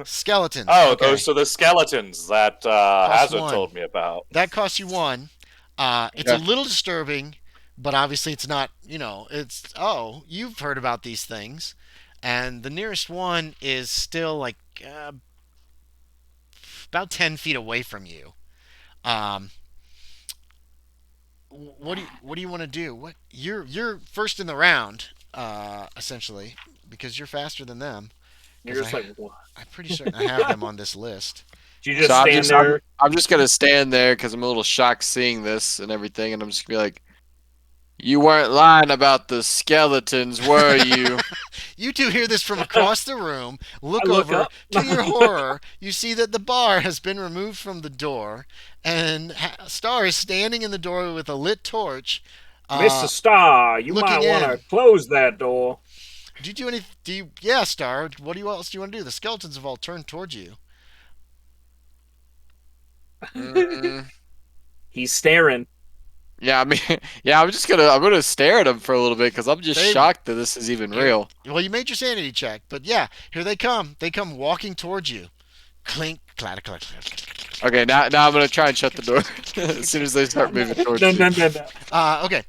Speaker 2: Skeletons.
Speaker 4: Oh,
Speaker 2: okay.
Speaker 4: those are the skeletons that Hazard
Speaker 2: one.
Speaker 4: told me about.
Speaker 2: That costs you 1. It's
Speaker 3: Yeah.
Speaker 2: a little disturbing, but obviously it's not, you've heard about these things. And the nearest one is still like about 10 feet away from you. What do you want to do? What you're first in the round, essentially, because you're faster than them.
Speaker 1: You're just
Speaker 2: I-
Speaker 1: like, what?
Speaker 2: I'm pretty certain I have them on this list.
Speaker 1: Do you just
Speaker 3: So
Speaker 1: stand there?
Speaker 3: I'm just gonna stand there because I'm a little shocked seeing this and everything, and I'm just gonna be like, "You weren't lying about the skeletons, were you?"
Speaker 2: You two hear this from across the room. Look
Speaker 1: I look
Speaker 2: over.
Speaker 1: up.
Speaker 2: To your horror, you see that the bar has been removed from the door, and Star is standing in the doorway with a lit torch.
Speaker 1: Mr. Starr, you might
Speaker 2: looking
Speaker 1: want
Speaker 2: in.
Speaker 1: to close that door.
Speaker 2: Do you do any? Do you? Yeah, Star. What else do you want to do? The skeletons have all turned towards you.
Speaker 3: Mm,
Speaker 1: He's staring.
Speaker 3: yeah, I mean, yeah, I'm gonna stare at them for a little bit because I'm just
Speaker 2: They-
Speaker 3: shocked that this is even real.
Speaker 2: Well, you made your sanity check, but yeah, here they come. They come walking towards you. Clink, clatter, clatter, clatter.
Speaker 3: Okay, now I'm gonna try and shut the door as soon as they start moving towards
Speaker 1: No,
Speaker 3: me.
Speaker 1: no, no, no.
Speaker 2: Okay.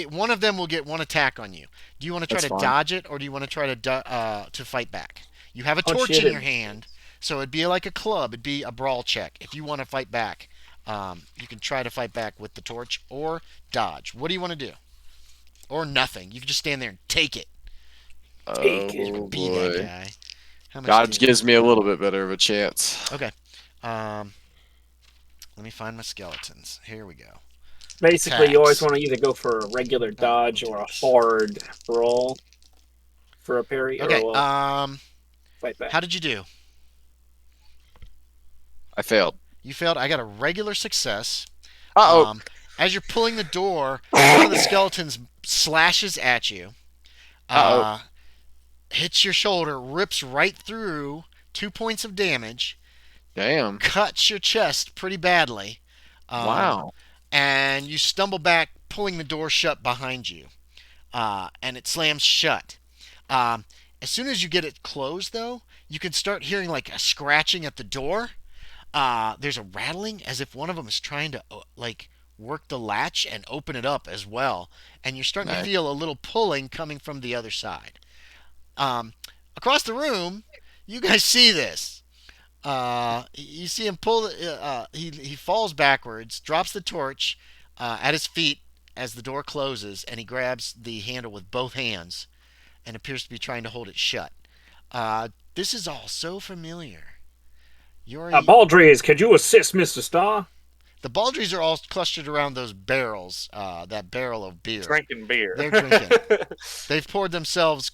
Speaker 2: One of them will get 1 attack on you. Do you want to try
Speaker 3: That's
Speaker 2: to
Speaker 3: fine.
Speaker 2: dodge it, or do you want to try to fight back? You have a
Speaker 1: Punch
Speaker 2: torch
Speaker 1: it
Speaker 2: in
Speaker 1: in.
Speaker 2: your hand, so it'd be like a club. It'd be a brawl check. If you want to fight back, you can try to fight back with the torch or dodge. What do you want to do? Or nothing. You can just stand there and take it.
Speaker 1: Take
Speaker 3: Oh
Speaker 1: it.
Speaker 2: Be that
Speaker 3: boy,
Speaker 2: guy. How much
Speaker 3: God
Speaker 2: do you-
Speaker 3: gives me a little bit better of a chance.
Speaker 2: Okay. Let me find my skeletons. Here we go.
Speaker 1: Basically, you always
Speaker 2: Attacks.
Speaker 1: want to either go for a regular dodge or a hard brawl for a parry
Speaker 2: Okay.
Speaker 1: or a fight back.
Speaker 2: How did you do?
Speaker 3: I failed.
Speaker 2: You failed. I got a regular success.
Speaker 3: Uh-oh.
Speaker 2: As you're pulling the door, one of the skeletons slashes at you. Hits your shoulder, rips right through, 2 points of damage,
Speaker 3: Damn.
Speaker 2: cuts your chest pretty badly.
Speaker 3: Wow.
Speaker 2: And you stumble back, pulling the door shut behind you. And it slams shut. As soon as you get it closed, though, you can start hearing like a scratching at the door. There's a rattling as if one of them is trying to work the latch and open it up as well. And you're starting to
Speaker 3: Nice.
Speaker 2: feel a little pulling coming from the other side. Across the room, you guys see this. You see him pull. He falls backwards, drops the torch at his feet, as the door closes, and he grabs the handle with both hands and appears to be trying to hold it shut. This is all so familiar. Yorie,
Speaker 1: Baldries, could you assist Mr. Starr?
Speaker 2: the Baldries are all clustered around those barrels, that barrel of beer.
Speaker 4: Drinking beer.
Speaker 2: They're drinking. They've poured themselves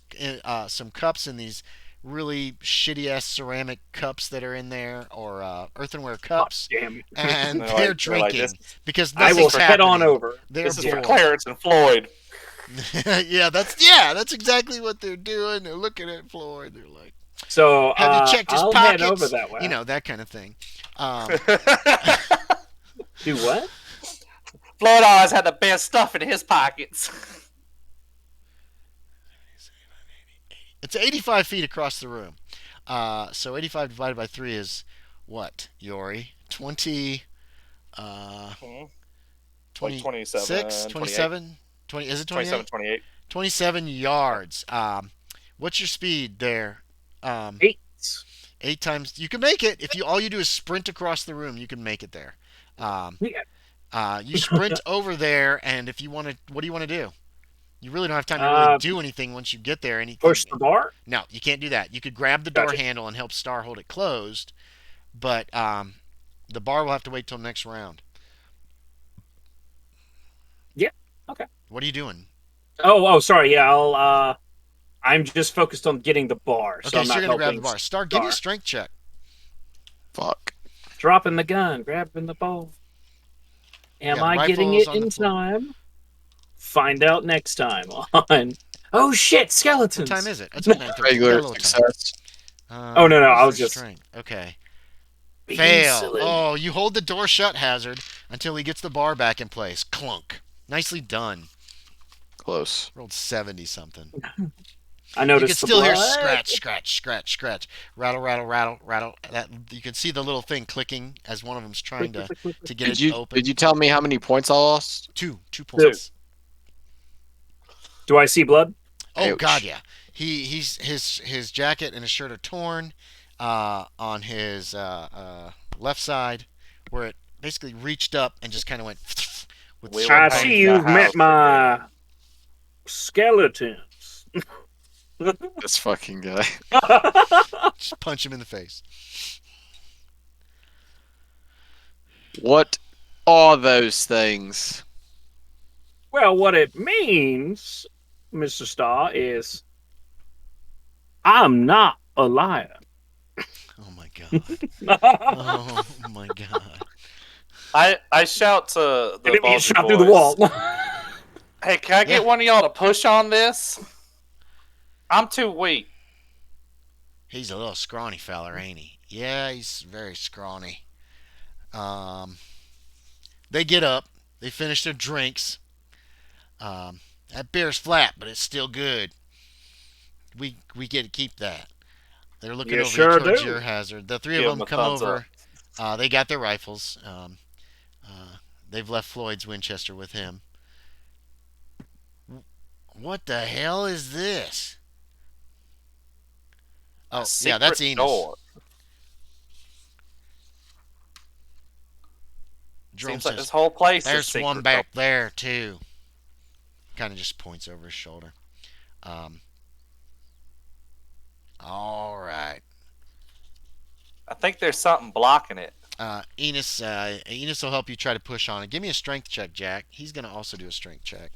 Speaker 2: some cups in these really shitty ass ceramic cups that are in there, or earthenware cups,
Speaker 1: Damn you.
Speaker 2: and
Speaker 4: They're
Speaker 2: they're
Speaker 4: like,
Speaker 2: drinking
Speaker 4: this,
Speaker 2: because
Speaker 1: I will
Speaker 2: nothing's
Speaker 1: head
Speaker 2: happening.
Speaker 1: on over.
Speaker 2: They're
Speaker 4: this is for
Speaker 2: bored.
Speaker 4: Clarence and Floyd.
Speaker 2: That's exactly what they're doing. They're looking at Floyd. They're like,
Speaker 1: So
Speaker 2: "Have you checked his
Speaker 1: I'll
Speaker 2: pockets?"
Speaker 1: head over that way.
Speaker 2: You know, that kind of thing.
Speaker 1: Do what?
Speaker 4: Floyd always had the best stuff in his pockets.
Speaker 2: It's 85 feet across the room. So 85 divided by 3 is what, Yorie? 20,
Speaker 4: Like
Speaker 2: 26,
Speaker 4: 27,
Speaker 2: 27, 20, is it
Speaker 4: 27,
Speaker 2: 28?
Speaker 4: 28.
Speaker 2: 27 yards. What's your speed there?
Speaker 1: 8.
Speaker 2: 8 times. You can make it. If you all you do is sprint across the room, you can make it there.
Speaker 1: Yeah.
Speaker 2: You sprint over there, and if you want to, what do you want to do? You really don't have time to really do anything once you get there.
Speaker 1: Push the bar?
Speaker 2: No, you can't do that. You could grab the door
Speaker 1: Gotcha.
Speaker 2: handle and help Star hold it closed, but the bar will have to wait till next round.
Speaker 1: Yeah. Okay.
Speaker 2: What are you doing?
Speaker 1: Oh, sorry. Yeah, I'm just focused on getting the bar.
Speaker 2: Okay,
Speaker 1: I'm
Speaker 2: so
Speaker 1: not
Speaker 2: you're gonna grab
Speaker 1: helping
Speaker 2: the bar. Star, give me a
Speaker 1: Star.
Speaker 2: strength check.
Speaker 3: Fuck.
Speaker 1: Dropping the gun, grabbing the ball. Am
Speaker 2: got
Speaker 1: I getting
Speaker 2: rifles
Speaker 1: it
Speaker 2: on the
Speaker 1: in
Speaker 2: floor.
Speaker 1: time? Find out next time on. Oh shit,
Speaker 2: What
Speaker 1: skeletons.
Speaker 2: time is it? It's only 9:13. You got a
Speaker 3: Regular
Speaker 2: little time.
Speaker 3: success.
Speaker 1: Oh, no, I
Speaker 2: where's
Speaker 1: was
Speaker 2: their
Speaker 1: just-
Speaker 2: strength? Okay.
Speaker 1: Being
Speaker 2: Fail.
Speaker 1: silly.
Speaker 2: Oh, you hold the door shut, Hazard, until he gets the bar back in place. Clunk. Nicely done.
Speaker 3: Close.
Speaker 2: Rolled 70 something.
Speaker 1: I
Speaker 2: You
Speaker 1: noticed
Speaker 2: can
Speaker 1: the
Speaker 2: still hear
Speaker 1: blood.
Speaker 2: scratch, scratch, scratch, scratch, rattle, rattle, rattle, rattle. That you can see the little thing clicking as one of them's trying to get
Speaker 3: Did
Speaker 2: it
Speaker 3: you
Speaker 2: open.
Speaker 3: did you tell me how many points I lost?
Speaker 2: Two points.
Speaker 1: Do I see blood?
Speaker 2: Oh
Speaker 3: Ouch.
Speaker 2: God, yeah. He's his jacket and his shirt are torn on his left side, where it basically reached up and just kind of went. With
Speaker 4: We
Speaker 2: sweat
Speaker 1: I
Speaker 4: went
Speaker 2: pouring
Speaker 1: see
Speaker 4: the
Speaker 1: you've
Speaker 4: house
Speaker 1: met my skeletons.
Speaker 3: This fucking guy.
Speaker 2: Just punch him in the face.
Speaker 3: What are those things?
Speaker 1: Well, what it means, Mr. Starr, is I'm not a liar.
Speaker 2: Oh my God. Oh my God.
Speaker 4: I shout to the
Speaker 1: Didn't
Speaker 4: Baldry
Speaker 1: get shot
Speaker 4: boys,
Speaker 1: through the wall.
Speaker 4: Hey, can I get one of y'all to push on this? I'm too weak.
Speaker 2: He's a little scrawny feller, ain't he? Yeah, he's very scrawny. They get up. They finish their drinks. That beer's flat, but it's still good. We get to keep that. They're looking
Speaker 1: You
Speaker 2: over
Speaker 1: sure
Speaker 2: towards
Speaker 1: do.
Speaker 2: your Hazard. The three
Speaker 4: Give
Speaker 2: of
Speaker 4: 'em
Speaker 2: them
Speaker 4: a
Speaker 2: come
Speaker 4: thumbs
Speaker 2: over. They got their rifles. They've left Floyd's Winchester with him. What the hell is this? Oh, yeah, that's
Speaker 4: Secret
Speaker 2: Enos.
Speaker 4: door.
Speaker 2: Jerome
Speaker 4: Seems like
Speaker 2: says,
Speaker 4: this whole place is
Speaker 2: there's
Speaker 4: secret
Speaker 2: one
Speaker 4: door.
Speaker 2: back there, too. Kind of just points over his shoulder. All right.
Speaker 4: I think there's something blocking it.
Speaker 2: Enos will help you try to push on it. Give me a strength check, Jack. He's going to also do a strength check.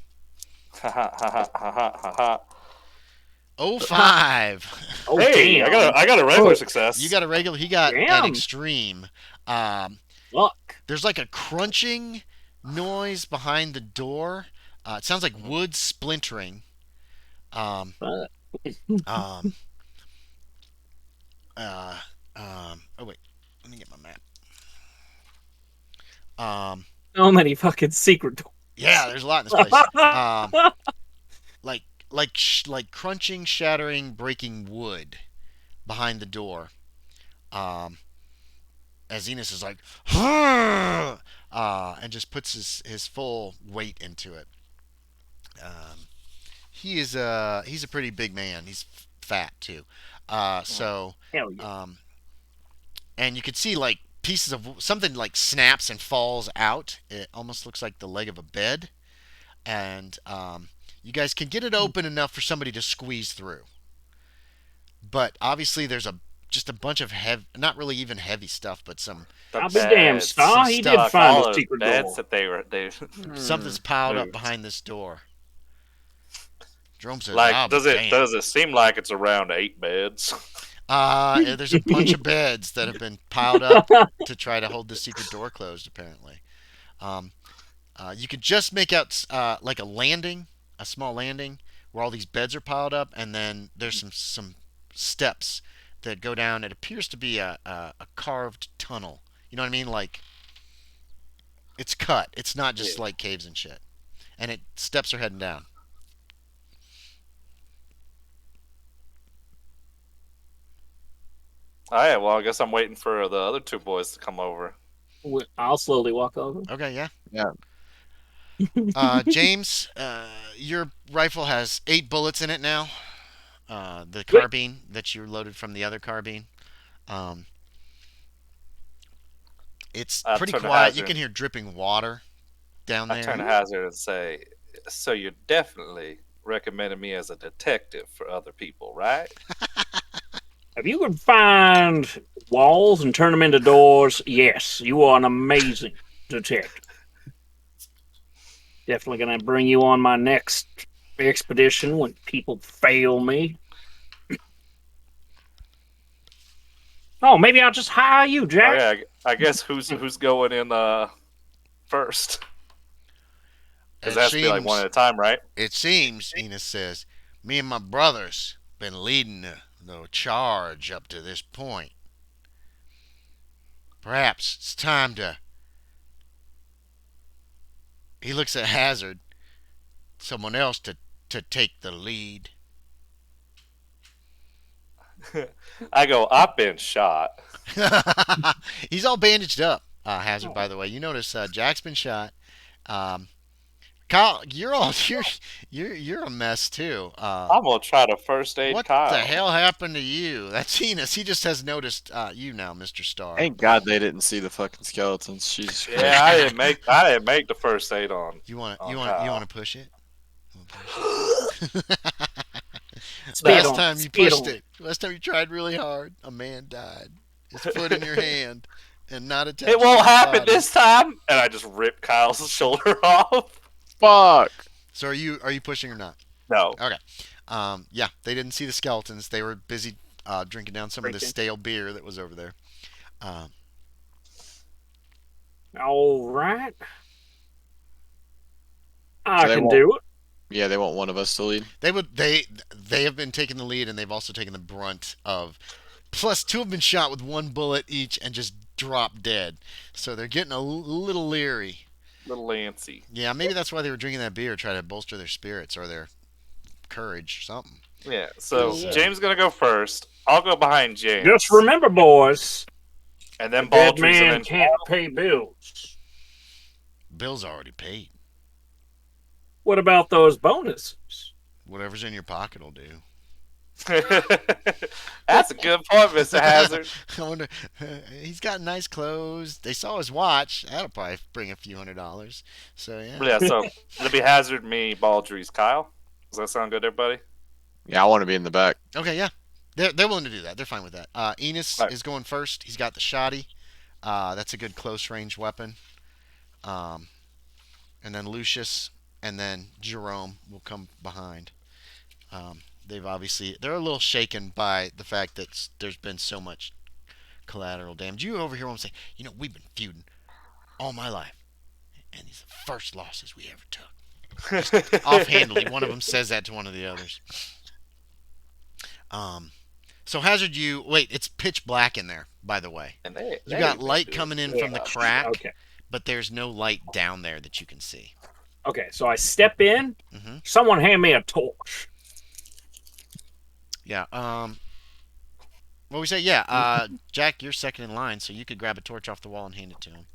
Speaker 4: Ha ha ha ha ha ha ha.
Speaker 2: 05.
Speaker 1: Oh,
Speaker 4: Hey,
Speaker 1: damn.
Speaker 4: I got a regular
Speaker 1: Oh,
Speaker 4: success.
Speaker 2: You got a regular. He got an
Speaker 1: Damn.
Speaker 2: extreme.
Speaker 1: Luck.
Speaker 2: There's like a crunching noise behind the door. It sounds like wood splintering.
Speaker 1: Fuck.
Speaker 2: Oh wait, let me get my map.
Speaker 1: So many fucking secret doors.
Speaker 2: Yeah, there's a lot in this place. Like crunching, shattering, breaking wood behind the door. As Enos is like, and just puts his full weight into it. He's a pretty big man. He's fat too. So
Speaker 1: Hell yeah.
Speaker 2: and you can see like pieces of something like snaps and falls out. It almost looks like the leg of a bed. and you guys can get it open enough for somebody to squeeze through. But obviously, there's just a bunch of heavy, not really even heavy stuff, but
Speaker 4: The
Speaker 1: I'll be damned,
Speaker 4: beds.
Speaker 1: Star.
Speaker 2: Some
Speaker 1: He
Speaker 2: stuff.
Speaker 1: did find
Speaker 4: All
Speaker 1: a
Speaker 4: those
Speaker 1: secret
Speaker 4: beds
Speaker 1: door.
Speaker 4: that they
Speaker 2: something's piled up
Speaker 4: moved.
Speaker 2: behind this door. Jerome says,
Speaker 4: Like,
Speaker 2: "I'll be
Speaker 4: does
Speaker 2: damned."
Speaker 4: it seem like it's around 8 beds?
Speaker 2: There's a bunch of beds that have been piled up to try to hold the secret door closed. Apparently, um, you could just make out like a landing, a small landing, where all these beds are piled up, and then there's some steps that go down. It appears to be a carved tunnel. You know what I mean? Like it's cut. It's not just
Speaker 4: Yeah.
Speaker 2: like caves and shit. And steps are heading down.
Speaker 4: Oh, yeah, well, I guess I'm waiting for the other two boys to come over.
Speaker 1: I'll slowly walk over.
Speaker 2: Okay, yeah.
Speaker 3: Yeah.
Speaker 2: James, your rifle has 8 bullets in it now. The
Speaker 1: Wait.
Speaker 2: carbine that you loaded from the other carbine. Um, it's
Speaker 4: I'll
Speaker 2: pretty
Speaker 4: turn to
Speaker 2: quiet. You
Speaker 4: Hazard.
Speaker 2: can hear dripping water down
Speaker 4: I turn to
Speaker 2: there.
Speaker 4: Hazard and say, "So you're definitely recommending me as a detective for other people, right?"
Speaker 1: If you can find walls and turn them into doors, yes, you are an amazing detective. Definitely going to bring you on my next expedition when people fail me. Oh, maybe I'll just hire you,
Speaker 4: Oh,
Speaker 1: Jack.
Speaker 4: yeah, I guess who's going in first? Because
Speaker 2: It
Speaker 4: it has to be like one at a time, right?
Speaker 2: It seems, Enos says, me and my brothers been leading the charge up to this point. Perhaps it's time to. He looks at Hazard, someone else to take the lead.
Speaker 4: I go, I've been shot.
Speaker 2: He's all bandaged up, Hazard. By the way, you notice Jack's been shot. Kyle, you're a mess too.
Speaker 4: I'm gonna try to first aid
Speaker 2: What
Speaker 4: Kyle.
Speaker 2: the hell happened to you? That's Enos. He just has noticed you now, Mr. Star.
Speaker 3: Thank God they didn't see the fucking skeletons. Jesus Christ.
Speaker 4: Yeah, I didn't make the first aid on.
Speaker 2: You want
Speaker 4: Oh,
Speaker 2: you
Speaker 4: Kyle.
Speaker 2: want to push it?
Speaker 1: Spit
Speaker 2: Last
Speaker 1: on
Speaker 2: time
Speaker 1: it,
Speaker 2: you
Speaker 1: spit
Speaker 2: pushed
Speaker 1: on
Speaker 2: it. Last time you tried really hard, a man died. His foot in your hand, and not attached.
Speaker 4: It won't
Speaker 2: to your
Speaker 4: happen
Speaker 2: body.
Speaker 4: this time. And I just rip Kyle's shoulder off.
Speaker 3: Fuck.
Speaker 2: So are you pushing or not?
Speaker 4: No.
Speaker 2: Okay. Yeah, they didn't see the skeletons. They were busy drinking down some of the
Speaker 1: Drinking.
Speaker 2: stale beer that was over there.
Speaker 1: All right. I
Speaker 3: they
Speaker 1: can
Speaker 3: won't-
Speaker 1: do it.
Speaker 3: Yeah, they want one of us to lead.
Speaker 2: They have been taking the lead, and they've also taken the brunt of. Plus, 2 have been shot with 1 bullet each and just dropped dead. So they're getting a little leery.
Speaker 4: Little Lancy.
Speaker 2: Yeah, maybe that's why they were drinking that beer, try to bolster their spirits or their courage, something.
Speaker 4: Yeah. So
Speaker 2: Yeah.
Speaker 4: James is gonna go first. I'll go behind James.
Speaker 1: Just remember, boys,
Speaker 4: and then
Speaker 1: dead
Speaker 4: Baldry's and
Speaker 1: man
Speaker 4: then
Speaker 1: can't pay bills.
Speaker 2: Bill's already paid.
Speaker 1: What about those bonuses?
Speaker 2: Whatever's in your pocket will do.
Speaker 4: That's a good point, Mr. Hazard.
Speaker 2: I wonder. He's got nice clothes. They saw his watch. That'll probably bring a few $100s. So yeah.
Speaker 4: Yeah, so it'll be Hazard, me, Baldry's, Kyle. Does that sound good, everybody?
Speaker 3: Yeah, I want to be in the back.
Speaker 2: Okay, yeah. They're willing to do that. They're fine with that. Enos
Speaker 4: Right.
Speaker 2: is going first. He's got the shotty. That's a good close range weapon. And then Lucius and then Jerome will come behind. They're a little shaken by the fact that there's been so much collateral damage. You over here want to say, we've been feuding all my life, and these are the first losses we ever took. Offhandedly, one of them says that to one of the others. So Hazard, it's pitch black in there, by the way.
Speaker 4: And they
Speaker 2: You got
Speaker 4: even
Speaker 2: light
Speaker 4: do it.
Speaker 2: coming in from the crack,
Speaker 1: Okay.
Speaker 2: but there's no light down there that you can see.
Speaker 1: Okay, so I step in.
Speaker 2: Mhm.
Speaker 1: Someone hand me a torch.
Speaker 2: Yeah. What we say? Yeah. Jack, you're second in line, so you could grab a torch off the wall and hand it to him.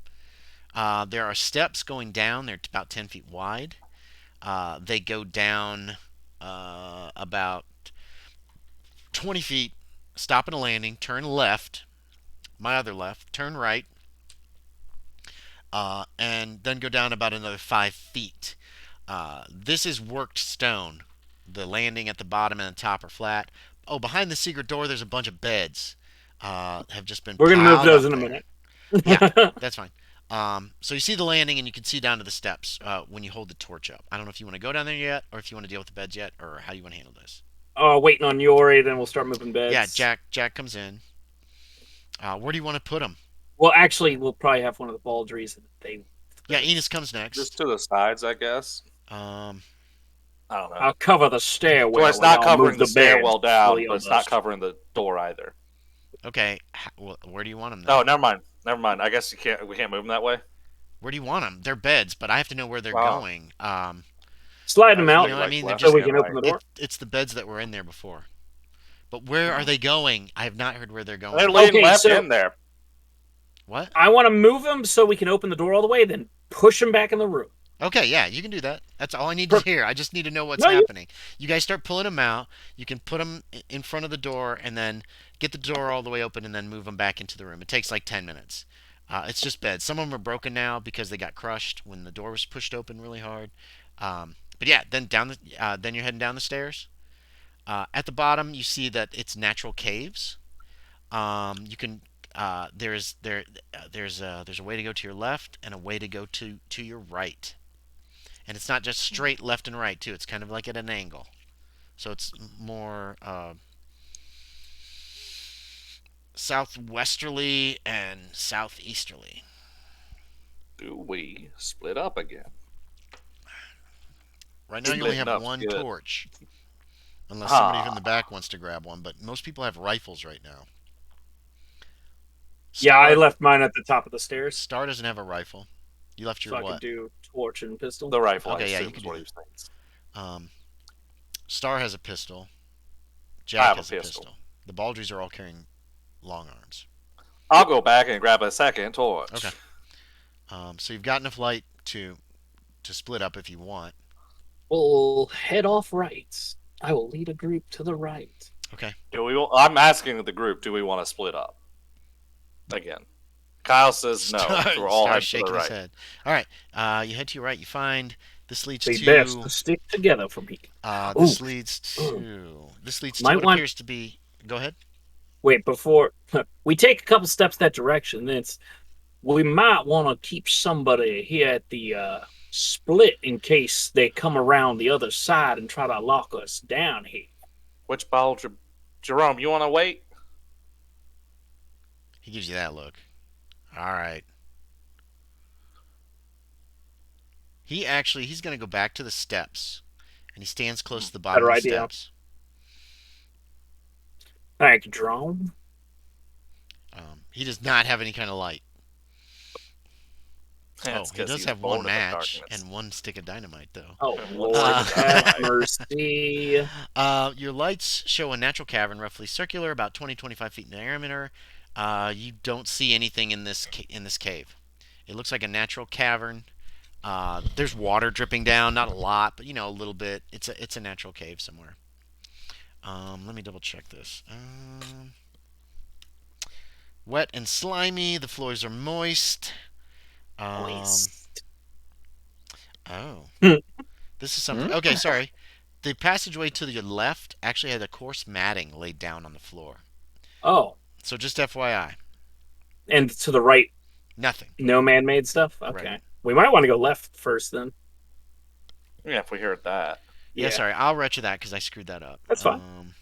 Speaker 2: There are steps going down. They're about 10 feet wide. They go down about 20 feet. Stop at a landing. Turn left. My other left. Turn right. And then go down about another 5 feet. This is worked stone. The landing at the bottom and the top are flat. Oh, behind the secret door, there's a bunch of beds. Have just been
Speaker 1: We're gonna move
Speaker 2: piled
Speaker 1: those
Speaker 2: up
Speaker 1: in a
Speaker 2: there.
Speaker 1: minute.
Speaker 2: Yeah, that's fine. So you see the landing and you can see down to the steps when you hold the torch up. I don't know if you want to go down there yet, or if you want to deal with the beds yet, or how you want to handle this.
Speaker 1: Waiting on Yorie, then we'll start moving beds.
Speaker 2: Yeah, Jack comes in. Where do you want to put him?
Speaker 1: Well, actually, we'll probably have one of the baldries.
Speaker 2: Yeah, Enos comes next.
Speaker 4: Just to the sides, I guess.
Speaker 2: Um,
Speaker 4: I don't know.
Speaker 1: I'll cover the stairwell.
Speaker 4: So it's not
Speaker 1: and I'll
Speaker 4: covering
Speaker 1: move
Speaker 4: the stairwell
Speaker 1: beds
Speaker 4: down,
Speaker 1: fully
Speaker 4: but it's not
Speaker 1: almost.
Speaker 4: covering the door either.
Speaker 2: okay, where do you want him?
Speaker 4: Oh, never mind. Never mind. I guess we can't move them that way.
Speaker 2: Where do you want them? They're beds, but I have to know where they're
Speaker 4: Wow.
Speaker 2: going.
Speaker 1: Slide them
Speaker 2: You
Speaker 1: out
Speaker 2: know what I mean? They're
Speaker 4: left
Speaker 1: so
Speaker 2: just
Speaker 1: we can open the door.
Speaker 2: it's the beds that were in there before. But where are they going? I have not heard where they're going.
Speaker 4: They're leading
Speaker 1: Okay,
Speaker 4: left
Speaker 1: so-
Speaker 4: in there.
Speaker 2: What?
Speaker 1: I want to move them so we can open the door all the way, then push them back in the room.
Speaker 2: Okay, yeah, you can do that. That's all I need to hear. I just need to know what's
Speaker 1: No, you-
Speaker 2: happening. You guys start pulling them out. You can put them in front of the door and then get the door all the way open and then move them back into the room. It takes like 10 minutes. It's just beds. Some of them are broken now because they got crushed when the door was pushed open really hard. But yeah, then then you're heading down the stairs. At the bottom, you see that it's natural caves. You can there's a way to go to your left and a way to go to your right, and it's not just straight left and right too. It's kind of like at an angle, so it's more southwesterly and southeasterly.
Speaker 4: Do we split up again?
Speaker 2: Right now, you only have
Speaker 4: Splitting up's
Speaker 2: one
Speaker 4: good.
Speaker 2: torch, unless somebody from the back wants to grab one. But most people have rifles right now.
Speaker 1: Yeah, I
Speaker 2: Star-
Speaker 1: left mine at the top of the stairs,
Speaker 2: Star doesn't have a rifle. You left
Speaker 1: so
Speaker 2: your
Speaker 1: I
Speaker 2: what?
Speaker 1: could do torch and pistol.
Speaker 4: The rifle.
Speaker 2: Okay,
Speaker 4: I
Speaker 2: yeah,
Speaker 4: assume
Speaker 2: you can
Speaker 4: is
Speaker 2: do
Speaker 4: what
Speaker 2: that.
Speaker 4: he was saying.
Speaker 2: Star has a pistol.
Speaker 4: I
Speaker 2: Jack
Speaker 4: have a
Speaker 2: has a
Speaker 4: pistol.
Speaker 2: pistol. The Baldries are all carrying long arms.
Speaker 4: I'll go back and grab a second torch.
Speaker 2: Okay. So you've got enough light to split up if you want.
Speaker 1: We'll head off right. I will lead a group to the right.
Speaker 2: Okay.
Speaker 4: I'm asking the group, do we want to split up? Again. Kyle says no. So we're all
Speaker 2: Star
Speaker 4: heading to
Speaker 2: shaking
Speaker 4: the
Speaker 2: his
Speaker 4: right.
Speaker 2: head. All right. You head to your right. You find this leads
Speaker 1: Be
Speaker 2: to.
Speaker 1: best to stick together for me.
Speaker 2: This leads to
Speaker 1: Might
Speaker 2: what
Speaker 1: want-
Speaker 2: appears to be. Go ahead.
Speaker 1: Wait, before we take a couple steps that direction, we might want to keep somebody here at the split in case they come around the other side and try to lock us down here.
Speaker 4: Which ball, Jerome? You want to wait?
Speaker 2: He gives you that look. All right. He's going to go back to the steps, and he stands close to the bottom
Speaker 1: Better
Speaker 2: of the
Speaker 1: idea.
Speaker 2: steps.
Speaker 1: Thank you, Jerome.
Speaker 2: He does not have any kind of light.
Speaker 4: That's
Speaker 2: He
Speaker 4: 'cause
Speaker 2: does
Speaker 4: he's
Speaker 2: have
Speaker 4: born
Speaker 2: one
Speaker 4: in the
Speaker 2: match
Speaker 4: darkness.
Speaker 2: and one stick of dynamite, though.
Speaker 1: Oh, Lord,
Speaker 2: Uh,
Speaker 1: have mercy.
Speaker 2: Your lights show a natural cavern, roughly circular, about 20-25 feet in diameter. You don't see anything in this cave. It looks like a natural cavern. There's water dripping down, not a lot, but a little bit. It's a natural cave somewhere. Let me double check this. Wet and slimy. The floors are moist.
Speaker 1: Moist.
Speaker 2: Oh.
Speaker 1: Hmm.
Speaker 2: This is something. Okay, sorry. The passageway to your left actually had a coarse matting laid down on the floor.
Speaker 1: Oh,
Speaker 2: So just FYI.
Speaker 1: and to the right,
Speaker 2: Nothing.
Speaker 1: no man-made stuff? Okay.
Speaker 2: Right.
Speaker 1: We might want to go left first then.
Speaker 4: Yeah, if we heard that.
Speaker 2: Yeah, sorry. I'll retch that because I screwed that up.
Speaker 1: That's fine.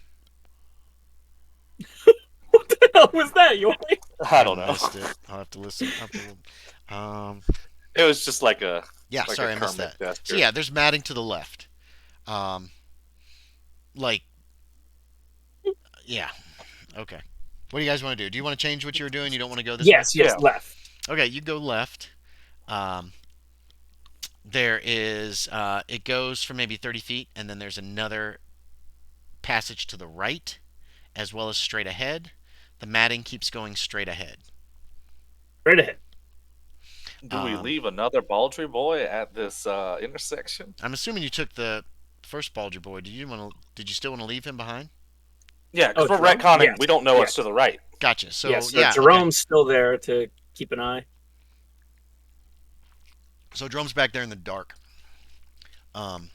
Speaker 1: What the hell was that, Yorie?
Speaker 4: I don't know.
Speaker 2: Missed it. I'll have to listen.
Speaker 4: It was just like a
Speaker 2: Yeah,
Speaker 4: like
Speaker 2: sorry,
Speaker 4: a
Speaker 2: I missed
Speaker 4: Kermit
Speaker 2: that.
Speaker 4: gesture.
Speaker 2: So yeah, there's matting to the left. Yeah. Okay. What do you guys want to do? Do you want to change what you were doing? You don't want to go this
Speaker 1: Yes,
Speaker 4: Yeah.
Speaker 1: left.
Speaker 2: way? Okay, you go left. There is, it goes for maybe 30 feet, and then there's another passage to the right, as well as straight ahead. The matting keeps going straight ahead.
Speaker 1: Right ahead.
Speaker 4: Do we leave another Baldry boy at this intersection?
Speaker 2: I'm assuming you took the first Bulger boy. Did you still want to leave him behind?
Speaker 4: Yeah, because
Speaker 1: Oh,
Speaker 4: we're
Speaker 1: Jerome?
Speaker 4: retconning.
Speaker 1: Yes.
Speaker 4: We don't know
Speaker 1: Yes.
Speaker 4: what's to the right.
Speaker 2: Gotcha. So
Speaker 1: yes, so
Speaker 2: yeah, okay.
Speaker 1: Jerome's still there to keep an eye.
Speaker 2: So Jerome's back there in the dark. Um,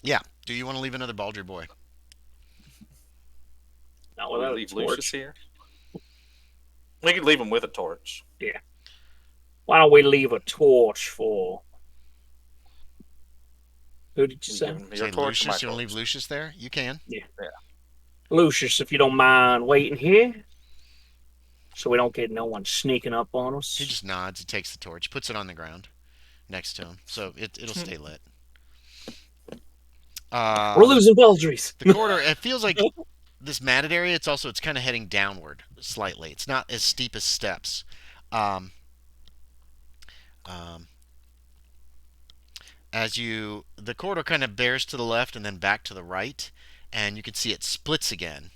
Speaker 2: yeah. Do you want to leave another Baldry boy?
Speaker 1: Not
Speaker 4: We
Speaker 1: without a
Speaker 4: leave Lucius
Speaker 1: torch.
Speaker 4: here. We could leave him with a torch.
Speaker 1: Yeah. Why don't we leave a torch for? Who did you
Speaker 4: You
Speaker 1: say?
Speaker 4: give him your
Speaker 2: Say
Speaker 4: torch or my
Speaker 2: Lucius. You want to leave
Speaker 4: torch?
Speaker 2: Lucius there? You can.
Speaker 1: Lucius, if you don't mind waiting here, so we don't get no one sneaking up on us.
Speaker 2: He just nods. He takes the torch, puts it on the ground next to him, so it'll stay lit.
Speaker 1: We're losing Baldries.
Speaker 2: The corridor. It feels like this matted area. It's kind of heading downward slightly. It's not as steep as steps. Um, um, the corridor kind of bears to the left and then back to the right, and you can see it splits again.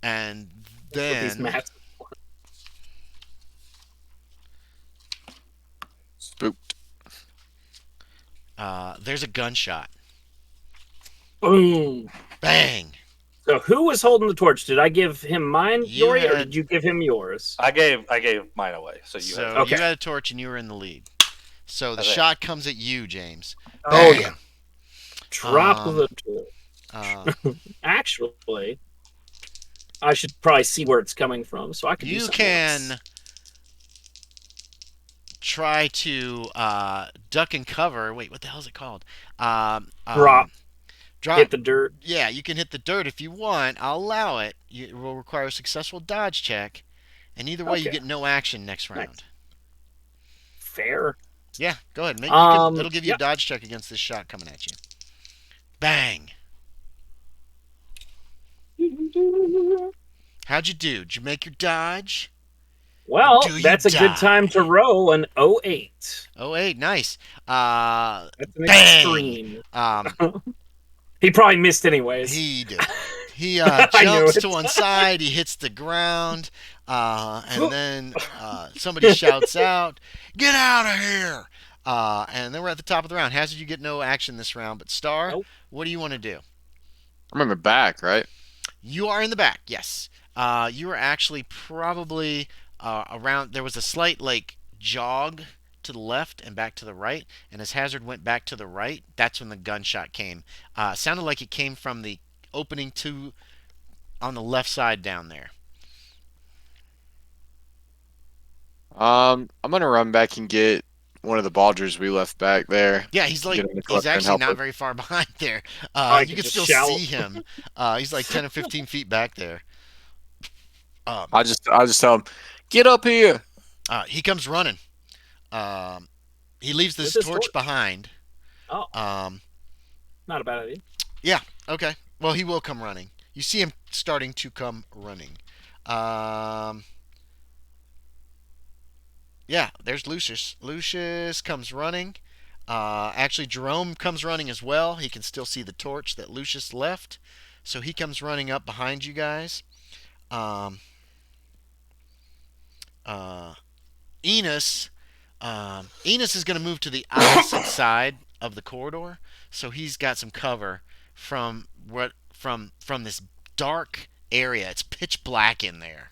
Speaker 2: And
Speaker 1: These
Speaker 2: then
Speaker 1: mats.
Speaker 3: Spooked.
Speaker 2: there's a gunshot.
Speaker 1: Boom.
Speaker 2: Bang!
Speaker 1: So who was holding the torch? Did I give him mine,
Speaker 2: You
Speaker 1: Yorie, or
Speaker 2: had-
Speaker 1: did you give him yours?
Speaker 4: I gave mine away, so you have.
Speaker 1: Okay.
Speaker 2: You had a torch and you were in the lead. So the
Speaker 4: Okay.
Speaker 2: shot comes at you, James.
Speaker 1: Oh
Speaker 2: Bang!
Speaker 1: yeah. Drop
Speaker 2: Um,
Speaker 1: the torch.
Speaker 2: Uh,
Speaker 1: Actually, I should probably see where it's coming from, so I can. Do
Speaker 2: you
Speaker 1: something
Speaker 2: can
Speaker 1: else.
Speaker 2: try to duck and cover. Wait, what the hell is it called?
Speaker 1: Drop.
Speaker 2: Drop.
Speaker 1: Hit the dirt.
Speaker 2: Yeah, you can hit the dirt if you want. I'll allow it. It will require a successful dodge check, and either way, you
Speaker 1: Okay.
Speaker 2: get no action next round.
Speaker 1: Nice. Fair.
Speaker 2: Yeah, go ahead. It'll give you
Speaker 1: yeah.
Speaker 2: a dodge check against this shot coming at you. Bang! How'd you do? Did you make your dodge?
Speaker 1: Well,
Speaker 2: Do you
Speaker 1: that's a good
Speaker 2: die?
Speaker 1: time to roll an 08.
Speaker 2: Oh, 8, nice.
Speaker 1: That's an
Speaker 2: Bang!
Speaker 1: extreme.
Speaker 2: Um,
Speaker 1: He probably missed anyways.
Speaker 2: he did. He
Speaker 1: I knew
Speaker 2: jumps
Speaker 1: it.
Speaker 2: to one side. He hits the ground, and then somebody shouts out, "Get out of here!" And then we're at the top of the round. Hazard, you get no action this round, but Star,
Speaker 1: Nope.
Speaker 2: what do you want to do?
Speaker 3: I'm in the back, right?
Speaker 2: You are in the back, yes. You are actually probably around. There was a slight jog to the left and back to the right, and as Hazard went back to the right, that's when the gunshot came. Sounded like it came from the opening on the left side down there.
Speaker 3: I'm gonna run back and get one of the Balders we left back there.
Speaker 2: Yeah, he's
Speaker 3: Get him to
Speaker 2: he's
Speaker 3: collect and
Speaker 2: actually
Speaker 3: help
Speaker 2: not
Speaker 3: her.
Speaker 2: very far behind there.
Speaker 1: I
Speaker 2: You
Speaker 1: can
Speaker 2: can
Speaker 1: just
Speaker 2: still
Speaker 1: shout.
Speaker 2: see him. He's like 10 or 15 feet back there.
Speaker 3: I just tell him, get up here.
Speaker 2: He comes running. He leaves this
Speaker 1: With his
Speaker 2: torch
Speaker 1: torch?
Speaker 2: behind.
Speaker 1: Oh,
Speaker 2: Um,
Speaker 1: not a bad idea.
Speaker 2: okay. Well, he will come running. You see him starting to come running. Yeah, there's Lucius. Lucius comes running. Actually, Jerome comes running as well. He can still see the torch that Lucius left. So he comes running up behind you guys. Enos is going to move to the opposite side of the corridor, so he's got some cover from this dark area. It's pitch black in there.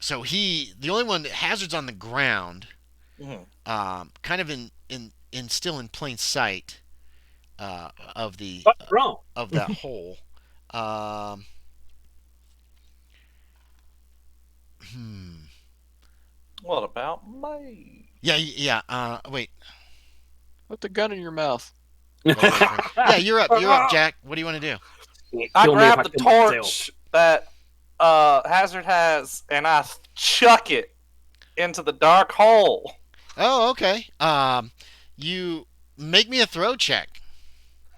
Speaker 2: So the only one that Hazard's on the ground, kind of still in plain sight of
Speaker 1: What's wrong?
Speaker 2: of that hole.
Speaker 4: What about me?
Speaker 2: Yeah. Wait.
Speaker 3: Put the gun in your mouth.
Speaker 2: Yeah, you're up, Jack. What do you want to do?
Speaker 4: I
Speaker 1: Kill me if
Speaker 4: grab the
Speaker 1: kill myself.
Speaker 4: torch that Hazard has, and I chuck it into the dark hole.
Speaker 2: Oh, okay. You make me a throw check.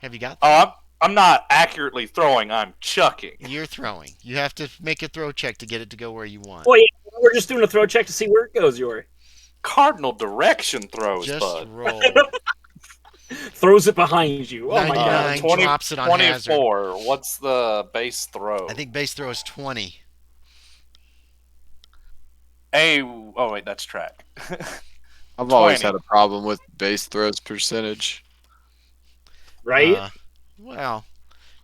Speaker 2: Have you got?
Speaker 4: Oh, I'm not accurately throwing. I'm chucking.
Speaker 2: You're throwing. You have to make a throw check to get it to go where you want.
Speaker 1: Well, yeah, we're just doing a throw check to see where it goes, Yorie.
Speaker 4: Cardinal direction throws,
Speaker 2: Just
Speaker 4: bud.
Speaker 2: roll.
Speaker 1: Throws it behind you. Oh my
Speaker 2: 99.
Speaker 1: god.
Speaker 4: 20,
Speaker 2: drops it on
Speaker 4: 24. What's the base throw?
Speaker 2: I think base throw is 20.
Speaker 4: Oh wait, that's track.
Speaker 3: I've always
Speaker 4: 20.
Speaker 3: had a problem with base throws percentage.
Speaker 1: Right?
Speaker 2: Well,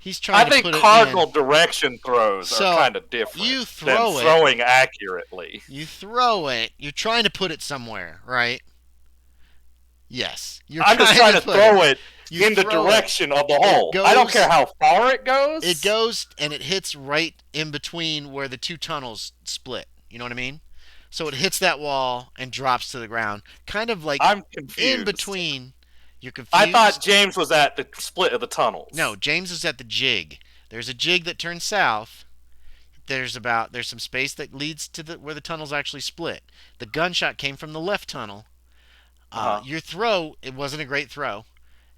Speaker 2: He's trying
Speaker 4: I
Speaker 2: to
Speaker 4: think
Speaker 2: put it
Speaker 4: cardinal
Speaker 2: in.
Speaker 4: direction throws
Speaker 2: So,
Speaker 4: are kind of different
Speaker 2: you
Speaker 4: than
Speaker 2: throw it.
Speaker 4: throwing accurately.
Speaker 2: You throw it. You're trying to put it somewhere, right? Yes. You're
Speaker 4: I'm just trying to
Speaker 2: put
Speaker 4: throw it
Speaker 2: You
Speaker 4: in the
Speaker 2: throw it.
Speaker 4: direction of the
Speaker 2: It
Speaker 4: hole. I don't
Speaker 2: goes-
Speaker 4: care how far it goes.
Speaker 2: It goes and it hits right in between where the two tunnels split. You know what I mean? So it hits that wall and drops to the ground. Kind of like
Speaker 4: I'm confused.
Speaker 2: in between. You're confused?
Speaker 4: I thought James was at the split of the tunnels.
Speaker 2: No, James is at the jig. There's a jig that turns south. There's some space that leads to where the tunnels actually split. The gunshot came from the left tunnel. Your throw, it wasn't a great throw.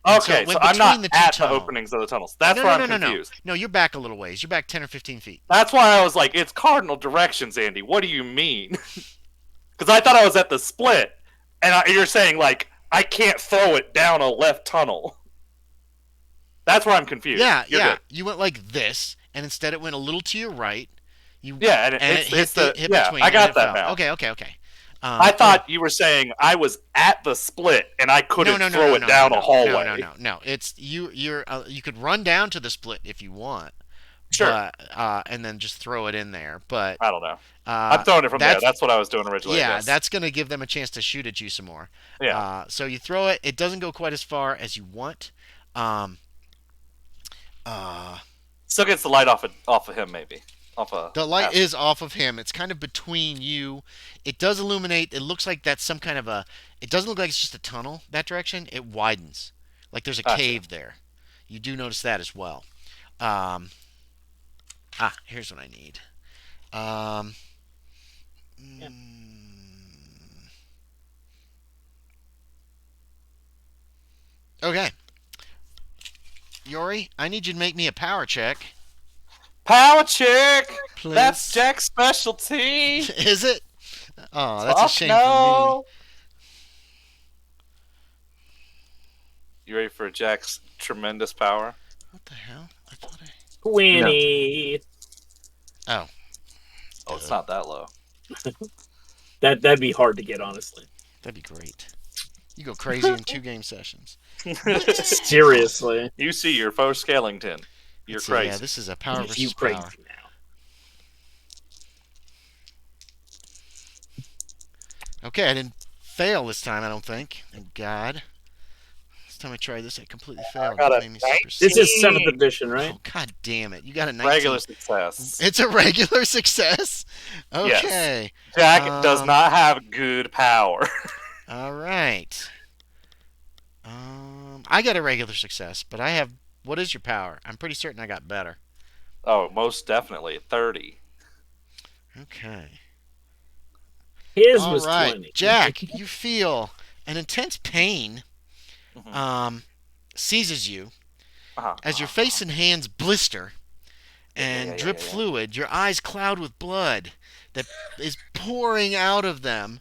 Speaker 2: And
Speaker 4: Okay,
Speaker 2: so
Speaker 4: so I'm not
Speaker 2: the two
Speaker 4: at the
Speaker 2: tunnels.
Speaker 4: openings of the tunnels. That's
Speaker 2: no,
Speaker 4: where
Speaker 2: no,
Speaker 4: I'm
Speaker 2: no,
Speaker 4: confused.
Speaker 2: No, you're back a little ways. You're back 10 or 15 feet.
Speaker 4: That's why I was like, it's cardinal directions, Andy. What do you mean? Because I thought I was at the split, and you're saying, like, I can't throw it down a left tunnel. That's where I'm confused.
Speaker 2: Yeah,
Speaker 4: You're
Speaker 2: yeah.
Speaker 4: good.
Speaker 2: You went like this, and instead it went a little to your right.
Speaker 4: Yeah, and
Speaker 2: it hit between.
Speaker 4: I got
Speaker 2: and it
Speaker 4: that
Speaker 2: fell.
Speaker 4: now.
Speaker 2: Okay.
Speaker 4: I thought you were saying I was at the split and I couldn't throw it down a hallway.
Speaker 2: No. It's you. You could run down to the split if you want.
Speaker 4: Sure.
Speaker 2: But, and then just throw it in there. But
Speaker 4: I don't know. I'm throwing it from there. That's what I was doing originally.
Speaker 2: Yeah, that's going to give them a chance to shoot at you some more.
Speaker 4: Yeah.
Speaker 2: So you throw it. It doesn't go quite as far as you want.
Speaker 4: Still gets the light off of him, maybe.
Speaker 2: The light is off of him. It's kind of between you. It does illuminate. It looks like that's some kind of a... It doesn't look like it's just a tunnel that direction. It widens. Like there's a cave there. You do notice that as well. Here's what I need. Okay. Yorie, I need you to make me a power check.
Speaker 4: Power check!
Speaker 2: Please.
Speaker 4: That's Jack's specialty!
Speaker 2: Is it? Oh, that's a shame for me.
Speaker 4: You ready for Jack's tremendous power?
Speaker 2: What the hell? I thought
Speaker 1: 20.
Speaker 2: No.
Speaker 4: Oh, it's not that low.
Speaker 1: That'd be hard to get, honestly.
Speaker 2: That'd be great. You go crazy in 2 game sessions.
Speaker 1: Seriously.
Speaker 4: You see your foe Scalington. You're crazy.
Speaker 2: Yeah, this is a power versus
Speaker 1: You crazy
Speaker 2: power.
Speaker 1: now.
Speaker 2: Okay, I didn't fail this time, I don't think. Thank God. Last time I tried this, I completely failed.
Speaker 4: got
Speaker 2: It
Speaker 4: a
Speaker 2: made me super
Speaker 1: This
Speaker 2: sick.
Speaker 1: is 7th edition, right?
Speaker 2: Oh, God damn it. You got a 19.
Speaker 4: Regular success.
Speaker 2: It's a regular success? Okay.
Speaker 4: Jack does not have good power.
Speaker 2: All right. I got a regular success, but I have... What is your power? I'm pretty certain I got better.
Speaker 4: Oh, most definitely. 30.
Speaker 2: Okay.
Speaker 1: His
Speaker 2: All
Speaker 1: was
Speaker 2: right.
Speaker 1: 20.
Speaker 2: Jack, you feel an intense pain seizes you as your face and hands blister and drip fluid. Your eyes cloud with blood that is pouring out of them.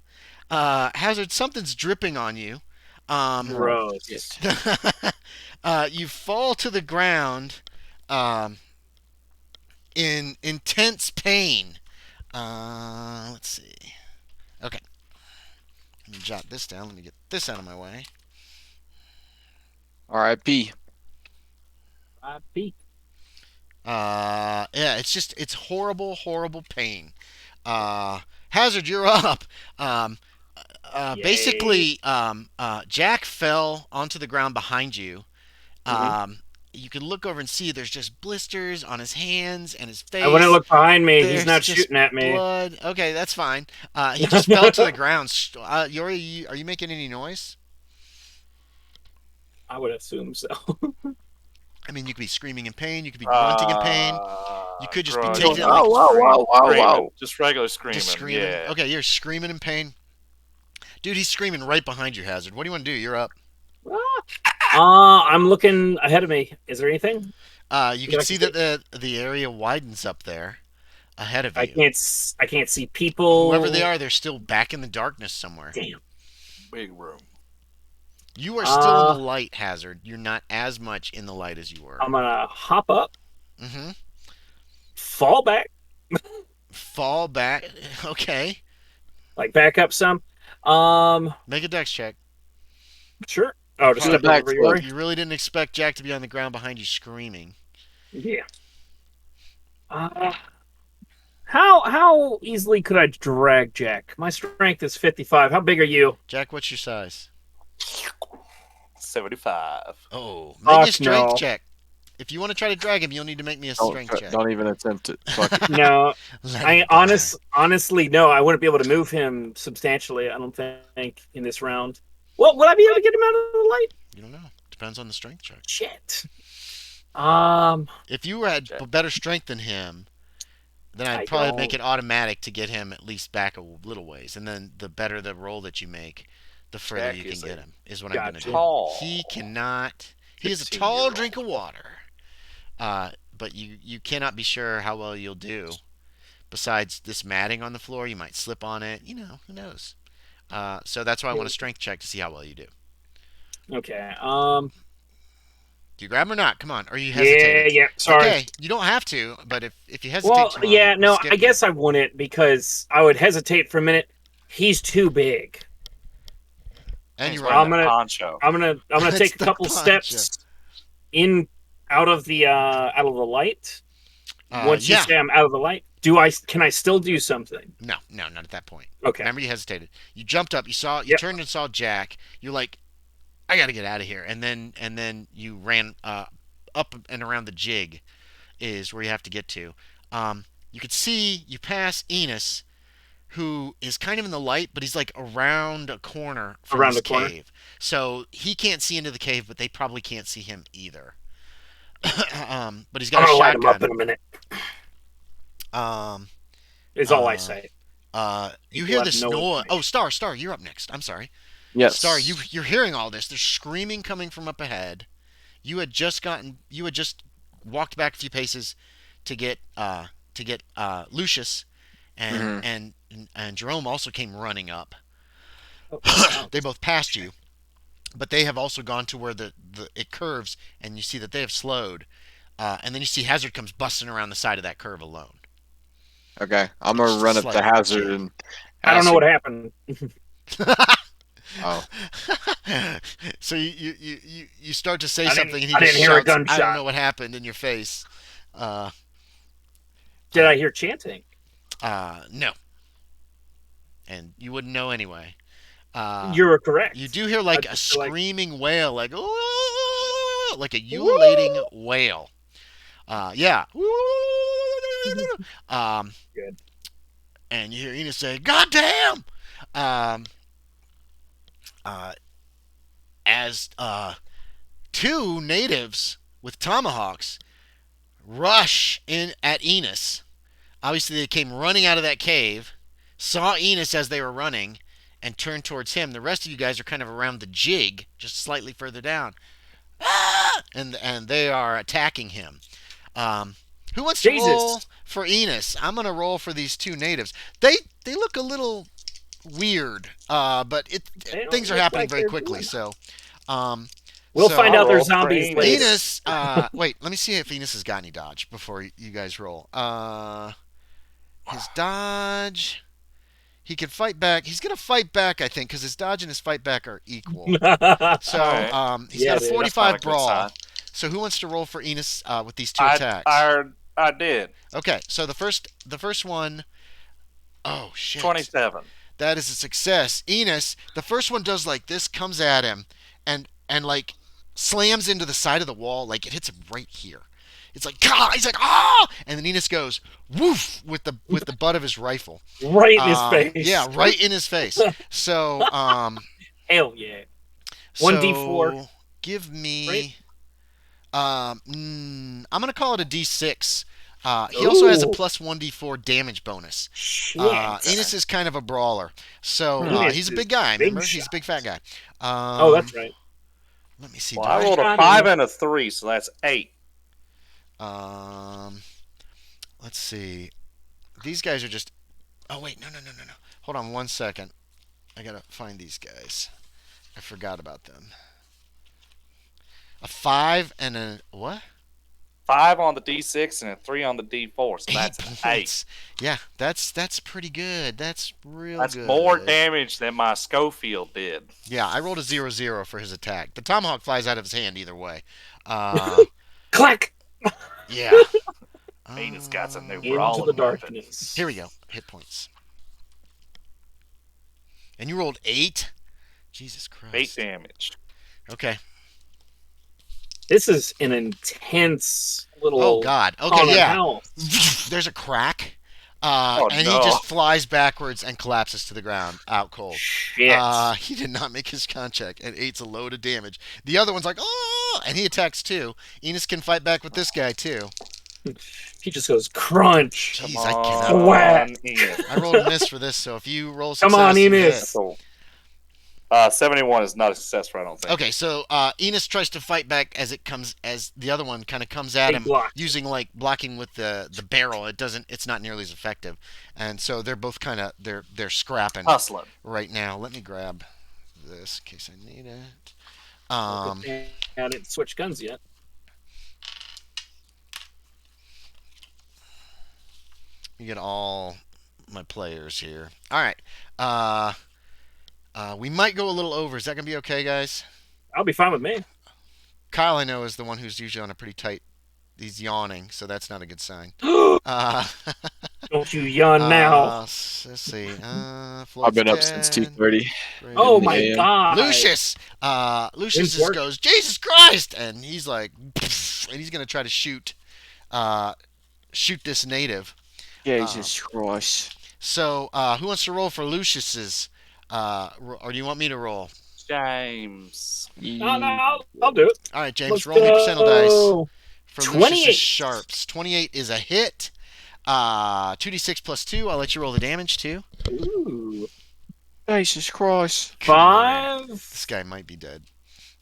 Speaker 2: Hazard, something's dripping on you.
Speaker 1: Gross.
Speaker 2: You fall to the ground in intense pain. Let's see. Okay. Let me jot this down. Let me get this out of my way.
Speaker 3: R.I.P.
Speaker 2: Yeah, it's horrible, horrible pain. Hazard, you're up. Basically, Jack fell onto the ground behind you. You can look over and see there's just blisters on his hands and his face.
Speaker 1: I want to look behind me.
Speaker 2: There's
Speaker 1: He's not
Speaker 2: just
Speaker 1: shooting at me.
Speaker 2: blood. Okay, that's fine. He just fell to the ground. Yorie, are you making any noise?
Speaker 1: I would assume so.
Speaker 2: I mean, you could be screaming in pain. You could be grunting in pain. You could just be
Speaker 4: grunting.
Speaker 2: taking it like
Speaker 3: Wow.
Speaker 4: Just regular screaming.
Speaker 2: just screaming.
Speaker 4: Yeah.
Speaker 2: Okay, you're screaming in pain. Dude, he's screaming right behind you, Hazard. What do you want to do? You're up.
Speaker 1: I'm looking ahead of me. Is there anything?
Speaker 2: You can see that the area widens up there ahead of you.
Speaker 1: I can't see people.
Speaker 2: Whoever they are, they're still back in the darkness somewhere.
Speaker 1: Damn.
Speaker 4: Big room.
Speaker 2: You are still in the light, Hazard. You're not as much in the light as you were.
Speaker 1: I'm gonna hop up.
Speaker 2: Mm-hmm.
Speaker 1: Fall back.
Speaker 2: Fall back. Okay.
Speaker 1: Like back up some.
Speaker 2: Make a dex check.
Speaker 1: Sure. Oh, just step
Speaker 3: back
Speaker 1: over
Speaker 3: foot.
Speaker 1: Yorie.
Speaker 2: You really didn't expect Jack to be on the ground behind you screaming.
Speaker 1: Yeah. Uh, how easily could I drag Jack? My strength is 55. How big are you?
Speaker 2: Jack, what's your size?
Speaker 4: 75.
Speaker 2: Oh, make me a
Speaker 1: Fuck
Speaker 2: strength
Speaker 1: no.
Speaker 2: check. If you want to try to drag him, you'll need to make me a
Speaker 3: Don't
Speaker 2: strength check.
Speaker 3: don't even attempt it. Fuck it.
Speaker 1: No.
Speaker 2: Let him die.
Speaker 1: Honestly, no. I wouldn't be able to move him substantially. I don't think in this round. Well, would I be able to get him out of the light?
Speaker 2: You don't know. Depends on the strength check.
Speaker 1: Shit.
Speaker 2: If you had better strength than him, then I'd probably make it automatic to get him at least back a little ways. And then the better the roll that you make, the further you can get him, is what I'm going to do.
Speaker 4: Tall.
Speaker 2: He cannot. He is a tall drink of water. But you cannot be sure how well you'll do. Besides this matting on the floor, you might slip on it. You know, who knows? So that's why I want a strength check to see how well you do.
Speaker 1: Okay.
Speaker 2: Do you grab him or not? Come on. Or are you hesitating?
Speaker 1: Yeah. Sorry.
Speaker 2: Okay, you don't have to, but if you hesitate
Speaker 1: Well,
Speaker 2: too long,
Speaker 1: yeah,
Speaker 2: we'll
Speaker 1: no,
Speaker 2: skip
Speaker 1: I guess I wouldn't because I would hesitate for a minute. He's too big.
Speaker 2: and you're
Speaker 1: I'm
Speaker 2: right.
Speaker 1: gonna-
Speaker 4: Poncho.
Speaker 1: I'm gonna
Speaker 2: That's
Speaker 1: take a
Speaker 2: the
Speaker 1: couple
Speaker 2: poncho.
Speaker 1: steps out of the light. Once you
Speaker 2: Yeah.
Speaker 1: say I'm out of the light, can I still do something?
Speaker 2: No, not at that point.
Speaker 1: Okay.
Speaker 2: Remember, you hesitated. You jumped up. You
Speaker 1: Yep.
Speaker 2: turned and saw Jack. You're like, I got to get out of here. And then you ran up and around the jig, is where you have to get to. You could see you pass Enos, who is kind of in the light, but he's like around a corner from
Speaker 1: Around
Speaker 2: this
Speaker 1: the corner.
Speaker 2: cave. So he can't see into the cave, but they probably can't see him either. But he's
Speaker 1: I'm
Speaker 2: got a
Speaker 1: gonna light him up in
Speaker 2: shotgun.
Speaker 1: a minute.
Speaker 2: Is
Speaker 1: Is all I say.
Speaker 2: You
Speaker 1: People
Speaker 2: hear
Speaker 1: have
Speaker 2: this
Speaker 1: no
Speaker 2: noise.
Speaker 1: information.
Speaker 2: Oh, Star, you're up next. I'm sorry.
Speaker 3: Yes.
Speaker 2: Star, you're hearing all this. There's screaming coming from up ahead. You had just walked back a few paces to get Lucius, and Jerome also came running up. They both passed you, but they have also gone to where it curves, and you see that they have slowed. And then you see Hazard comes busting around the side of that curve alone.
Speaker 3: Okay, I'm gonna
Speaker 2: Just
Speaker 3: run up
Speaker 2: like
Speaker 3: to Hazard
Speaker 2: jig.
Speaker 3: and.
Speaker 1: I don't know what happened.
Speaker 3: Oh,
Speaker 2: So you start to say
Speaker 1: I didn't-
Speaker 2: something, and he
Speaker 1: I
Speaker 2: just
Speaker 1: didn't hear a
Speaker 2: shouts, "I
Speaker 1: gunshot."
Speaker 2: don't know what happened," in your face.
Speaker 1: Did I hear chanting?
Speaker 2: No. And you wouldn't know anyway.
Speaker 1: You're correct.
Speaker 2: You do hear like
Speaker 1: I
Speaker 2: a
Speaker 1: just feel like-
Speaker 2: screaming wail, like like a ululating wail. Yeah.
Speaker 1: Good.
Speaker 2: And you hear Enos say, "God damn!" As two natives with tomahawks rush in at Enos. Obviously, they came running out of that cave, saw Enos as they were running, and turned towards him. The rest of you guys are kind of around the jig, just slightly further down. Ah! And they are attacking him. Who wants to roll for Enos? I'm going to roll for these two natives. They look a little weird, but things are happening
Speaker 1: like
Speaker 2: very
Speaker 1: they're
Speaker 2: quickly.
Speaker 1: doing
Speaker 2: So,
Speaker 1: We'll
Speaker 2: so
Speaker 1: find out they're
Speaker 4: roll for
Speaker 1: zombies
Speaker 4: Enos.
Speaker 1: later.
Speaker 2: Enos, wait, let me see if Enos has got any dodge before you guys roll. His dodge, he can fight back. He's gonna fight back, I think, because his dodge and his fight back are equal. So,
Speaker 4: Alright.
Speaker 2: he's
Speaker 1: Yeah,
Speaker 2: got a
Speaker 1: dude, that's
Speaker 2: 45
Speaker 4: not a good
Speaker 2: brawl.
Speaker 4: sign.
Speaker 2: So who wants to roll for Enos with these two attacks?
Speaker 4: I did.
Speaker 2: Okay, so the first one, oh shit,
Speaker 4: 27.
Speaker 2: that is a success. Enos, the first one does like this, comes at him, and like slams into the side of the wall, like it hits him right here. It's like, God, he's like, ah! And then Enos goes, woof, with the butt of his rifle.
Speaker 1: Right in his face.
Speaker 2: Yeah, right in his face. So,
Speaker 1: Hell yeah.
Speaker 2: so
Speaker 1: 1d4.
Speaker 2: give me,
Speaker 1: Right?
Speaker 2: I'm gonna call it a D6. He also has a
Speaker 1: Ooh.
Speaker 2: plus 1d4 damage bonus.
Speaker 1: Shit.
Speaker 2: Enos is kind of a brawler, so
Speaker 1: Enos
Speaker 2: he's a
Speaker 1: is
Speaker 2: big guy.
Speaker 1: big
Speaker 2: Remember, he's a
Speaker 1: shot.
Speaker 2: big fat guy.
Speaker 1: Oh, that's right.
Speaker 2: Let me see.
Speaker 4: Well,
Speaker 2: do
Speaker 4: I rolled a
Speaker 1: shot
Speaker 4: 5
Speaker 1: him.
Speaker 4: and a 3, so that's 8.
Speaker 2: Let's see. These guys are just. Oh wait, no. Hold on 1 second. I gotta find these guys. I forgot about them. A 5 and a what?
Speaker 4: 5 on the D6 and a 3 on the D4, so that's 8.
Speaker 2: points. Yeah, that's pretty good. That's real
Speaker 4: That's
Speaker 2: good.
Speaker 4: more damage than my Schofield did.
Speaker 2: Yeah, I rolled a 0-0 for his attack. The tomahawk flies out of his hand either way.
Speaker 1: Clack!
Speaker 2: Yeah.
Speaker 4: Venus got some new
Speaker 1: Into
Speaker 4: brawling
Speaker 1: the
Speaker 4: weapons.
Speaker 1: darkness.
Speaker 2: Here we go. Hit points. And you rolled 8? Jesus Christ.
Speaker 4: 8 damage.
Speaker 2: Okay.
Speaker 1: This is an intense little.
Speaker 2: Oh, God. Okay,
Speaker 1: haunted
Speaker 2: yeah.
Speaker 1: house.
Speaker 2: There's a crack.
Speaker 4: Oh,
Speaker 2: and
Speaker 4: no.
Speaker 2: he just flies backwards and collapses to the ground, out cold.
Speaker 1: Shit.
Speaker 2: He did not make his con check, and 8's a load of damage. The other one's like, oh, and he attacks too. Enos can fight back with this guy too.
Speaker 1: He just goes crunch.
Speaker 2: Jeez,
Speaker 4: Come
Speaker 2: I cannot.
Speaker 4: on,
Speaker 1: Whack.
Speaker 4: Enos.
Speaker 2: I rolled a miss for this, so if you roll success,
Speaker 1: Come on,
Speaker 2: you
Speaker 1: Enos.
Speaker 2: hit.
Speaker 4: 71 is not a success, I don't think.
Speaker 2: Okay, so Enos tries to fight back as the other one kind of comes at
Speaker 1: Big
Speaker 2: him
Speaker 1: block.
Speaker 2: using like blocking with the barrel. It's not nearly as effective, and so they're both kind of they're scrapping
Speaker 4: Hustling.
Speaker 2: right now. Let me grab this in case I need it.
Speaker 1: I didn't switch guns yet.
Speaker 2: You get all my players here. All right. We might go a little over. Is that gonna be okay, guys?
Speaker 1: I'll be fine with me.
Speaker 2: Kyle, I know, is the one who's usually on a pretty tight. He's yawning, so that's not a good sign.
Speaker 1: Don't you yawn now.
Speaker 2: Let's see.
Speaker 3: I've been up since 2:30.
Speaker 1: Oh
Speaker 3: in the
Speaker 1: my
Speaker 3: AM.
Speaker 1: god.
Speaker 2: Lucius! Lucius just goes, Jesus Christ! And he's like, and he's gonna try to shoot this native.
Speaker 3: Jesus Christ.
Speaker 2: So, who wants to roll for Lucius's? Or do you want me to roll?
Speaker 4: James.
Speaker 1: No, I'll do it.
Speaker 2: All right, James,
Speaker 1: Let's
Speaker 2: roll me a percent of dice.
Speaker 1: go.
Speaker 2: For
Speaker 1: 28.
Speaker 2: Lucius's sharps. 28 is a hit. 2d6 plus 2. I'll let you roll the damage too.
Speaker 1: Ooh.
Speaker 3: Jesus Christ.
Speaker 1: 5
Speaker 2: This guy might be dead.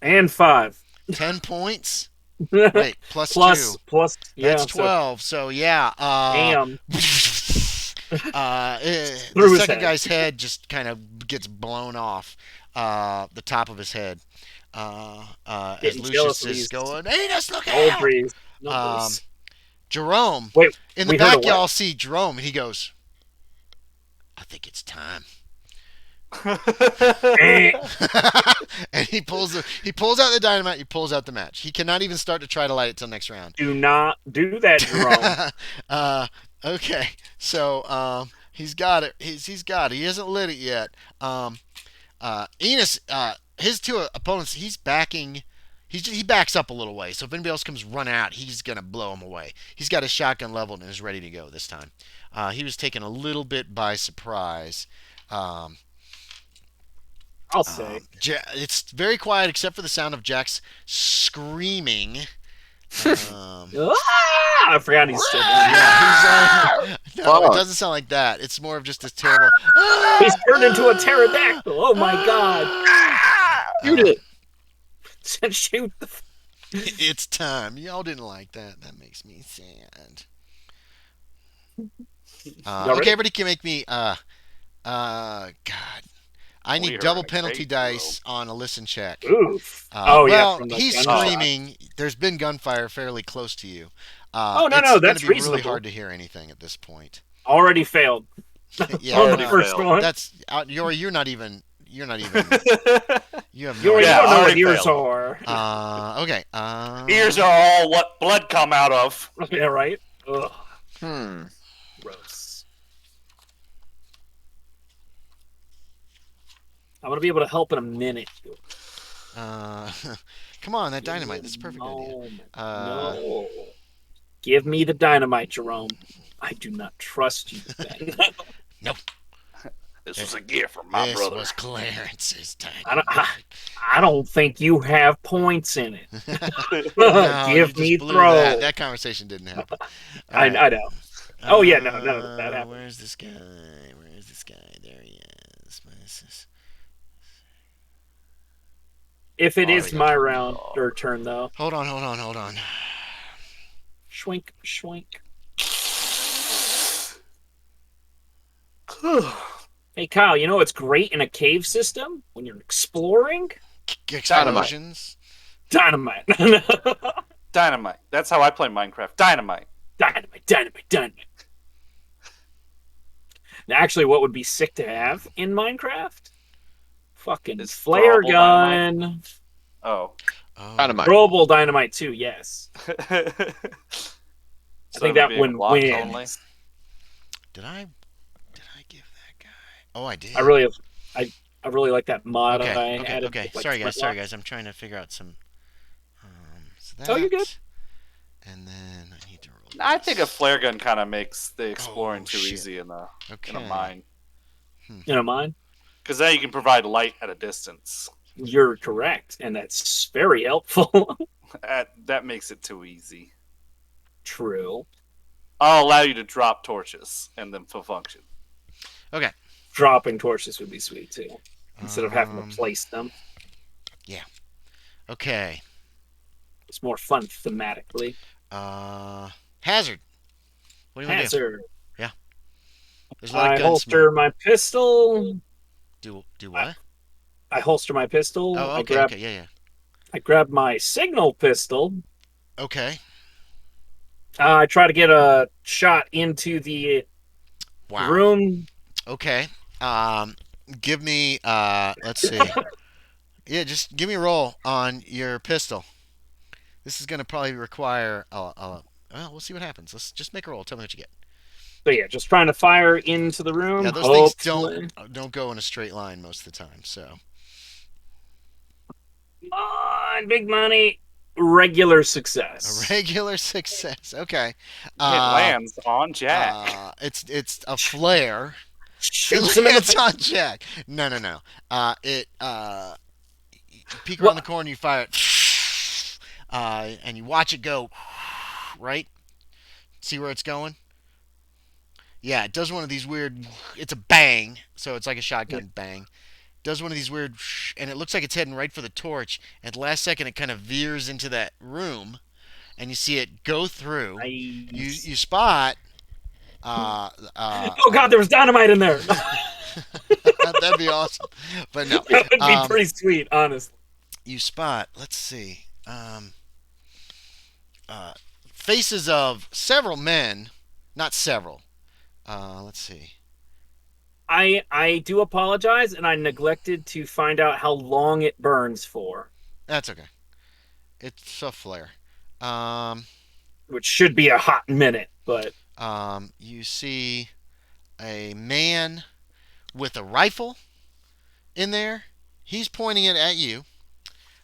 Speaker 1: and 5.
Speaker 2: 10 points. Wait, plus 2.
Speaker 1: Plus. Yeah,
Speaker 2: That's 12. So yeah.
Speaker 1: Damn.
Speaker 2: The
Speaker 1: his
Speaker 2: second
Speaker 1: head.
Speaker 2: guy's head just kind of gets blown off. The top of his head. As
Speaker 1: Getting
Speaker 2: Lucius
Speaker 1: jealous of
Speaker 2: is
Speaker 1: these
Speaker 2: going, Enos, look
Speaker 1: Old
Speaker 2: out!
Speaker 1: breeze. Numbers.
Speaker 2: Jerome.
Speaker 1: Wait,
Speaker 2: In the
Speaker 1: we heard
Speaker 2: back,
Speaker 1: a what?
Speaker 2: y'all see Jerome, and he goes, I think it's time.
Speaker 1: Eh.
Speaker 2: And he pulls out the dynamite. He pulls out the match. He cannot even start to try to light it till next round.
Speaker 1: Do not do that, Jerome.
Speaker 2: Okay, so he's got it. He's got it. He hasn't lit it yet. Enos, his two opponents, he's backing. He backs up a little way. So if anybody else comes run out, he's gonna blow him away. He's got his shotgun leveled and is ready to go this time. He was taken a little bit by surprise.
Speaker 1: I'll say.
Speaker 2: It's very quiet except for the sound of Jack's screaming.
Speaker 1: I forgot he's still doing
Speaker 2: Yeah, he's no,
Speaker 3: Fuck.
Speaker 2: it doesn't sound like that. It's more of just this terrible.
Speaker 1: He's turned into a pterodactyl. Oh my god.
Speaker 3: Shoot it.
Speaker 1: Shoot the.
Speaker 2: It's time. Y'all didn't like that. That makes me sad.
Speaker 1: Y'all
Speaker 2: Okay,
Speaker 1: ready?
Speaker 2: everybody can make me. God. I
Speaker 4: We
Speaker 2: need
Speaker 4: are
Speaker 2: double
Speaker 4: in a
Speaker 2: penalty
Speaker 4: great
Speaker 2: dice on a listen check.
Speaker 1: Oof.
Speaker 2: Well,
Speaker 1: yeah. From the
Speaker 2: he's
Speaker 1: gunshot.
Speaker 2: screaming. There's been gunfire fairly close to you.
Speaker 1: Oh, no,
Speaker 2: it's
Speaker 1: no,
Speaker 2: gonna
Speaker 1: that's
Speaker 2: be really
Speaker 1: reasonable.
Speaker 2: hard to hear anything at this point.
Speaker 1: Already failed.
Speaker 2: Yeah,
Speaker 1: On the
Speaker 2: no,
Speaker 1: first one.
Speaker 2: that's Yorie. You're not even. You have no
Speaker 1: You
Speaker 2: idea.
Speaker 1: already
Speaker 4: Yeah,
Speaker 1: don't know what
Speaker 4: already
Speaker 1: ears
Speaker 4: failed.
Speaker 1: are.
Speaker 2: Okay.
Speaker 4: Ears are all what blood come out of.
Speaker 1: Yeah, right? Ugh. Gross. I'm going to be able to help in a minute.
Speaker 2: Come on, that dynamite. That's a perfect idea.
Speaker 1: No. Give me the dynamite, Jerome. I do not trust you, Ben.
Speaker 2: Nope.
Speaker 4: This was a gift from my
Speaker 2: This
Speaker 4: brother.
Speaker 2: was Clarence's dynamite.
Speaker 1: I don't think you have points in it.
Speaker 2: No, you
Speaker 1: Give
Speaker 2: just
Speaker 1: me
Speaker 2: blew
Speaker 1: throw.
Speaker 2: that. That conversation didn't happen. All
Speaker 1: I
Speaker 2: right.
Speaker 1: know. Oh, yeah, no, none of that happened.
Speaker 2: Where's this guy? Where's this guy? There he is. What is this?
Speaker 1: If it
Speaker 2: Oh,
Speaker 1: is
Speaker 2: we got
Speaker 1: my
Speaker 2: time.
Speaker 1: round or turn, though.
Speaker 2: Hold on.
Speaker 1: Schwink, schwink. Hey, Kyle, you know what's great in a cave system? When you're exploring?
Speaker 2: Explosions.
Speaker 1: Dynamite.
Speaker 4: Dynamite. That's how I play Minecraft. Dynamite.
Speaker 1: Dynamite. Now, actually, what would be sick to have in Minecraft? Fucking
Speaker 4: Is
Speaker 1: flare
Speaker 4: throwable
Speaker 1: gun.
Speaker 4: Oh.
Speaker 2: Oh.
Speaker 3: Dynamite.
Speaker 1: Throwable dynamite, too, yes. I think
Speaker 4: Instead of
Speaker 1: that
Speaker 4: being
Speaker 1: one
Speaker 4: blocked only.
Speaker 1: wins.
Speaker 2: Did I give that guy? Oh, I did.
Speaker 1: I really have, I really like that mod
Speaker 2: Okay,
Speaker 1: I
Speaker 2: okay,
Speaker 1: added.
Speaker 2: okay.
Speaker 1: With, like,
Speaker 2: Sorry,
Speaker 1: flintlock.
Speaker 2: guys. I'm trying to figure out some. So that.
Speaker 1: Oh, you're good.
Speaker 2: And then I need to roll.
Speaker 4: I think a
Speaker 2: this.
Speaker 4: flare gun kind of makes the exploring too
Speaker 2: shit.
Speaker 4: easy in a
Speaker 2: Okay.
Speaker 4: mine.
Speaker 1: You know mine.
Speaker 4: Because then you can provide light at a distance.
Speaker 1: You're correct, and that's very helpful.
Speaker 4: That makes it too easy.
Speaker 1: True.
Speaker 4: I'll allow you to drop torches and then full function.
Speaker 2: Okay.
Speaker 1: Dropping torches would be sweet too, instead of having to place them.
Speaker 2: Yeah. Okay.
Speaker 1: It's more fun thematically.
Speaker 2: Hazard. What do you want to do?
Speaker 1: Hazard.
Speaker 2: Yeah. There's a lot of
Speaker 1: I
Speaker 2: gunsmoke.
Speaker 1: holster my pistol.
Speaker 2: Do what?
Speaker 1: I holster my pistol.
Speaker 2: Oh, okay, okay, yeah.
Speaker 1: I grab my signal pistol.
Speaker 2: Okay.
Speaker 1: I try to get a shot into the
Speaker 2: Wow.
Speaker 1: room.
Speaker 2: Okay. Give me. Let's see. Yeah, just give me a roll on your pistol. This is gonna probably require. Well, we'll see what happens. Let's just make a roll. Tell me what you get.
Speaker 1: So yeah, just trying to fire into the room.
Speaker 2: Yeah, those
Speaker 1: hopefully.
Speaker 2: things don't go in a straight line most of the time. So.
Speaker 1: Come on, big money. Regular success.
Speaker 2: A regular success. Okay.
Speaker 4: It lands on Jack.
Speaker 2: It's a flare.
Speaker 1: Shoots him in the
Speaker 2: It's on Jack. No. It you peek around the corner, you fire it, and you watch it go. Right. See where it's going? Yeah, it does one of these weird. It's a bang, so it's like a shotgun bang. Does one of these weird, and it looks like it's heading right for the torch. At the last second, it kind of veers into that room, and you see it go through.
Speaker 1: Nice.
Speaker 2: You spot.
Speaker 1: Oh God, there was dynamite in there.
Speaker 2: That'd be awesome, but no.
Speaker 1: That would be pretty sweet, honestly.
Speaker 2: You spot. Let's see. Faces of several men, not several. Let's see.
Speaker 1: I do apologize, and I neglected to find out how long it burns for.
Speaker 2: That's okay. It's a flare.
Speaker 1: Which should be a hot minute, but
Speaker 2: You see a man with a rifle in there. He's pointing it at you.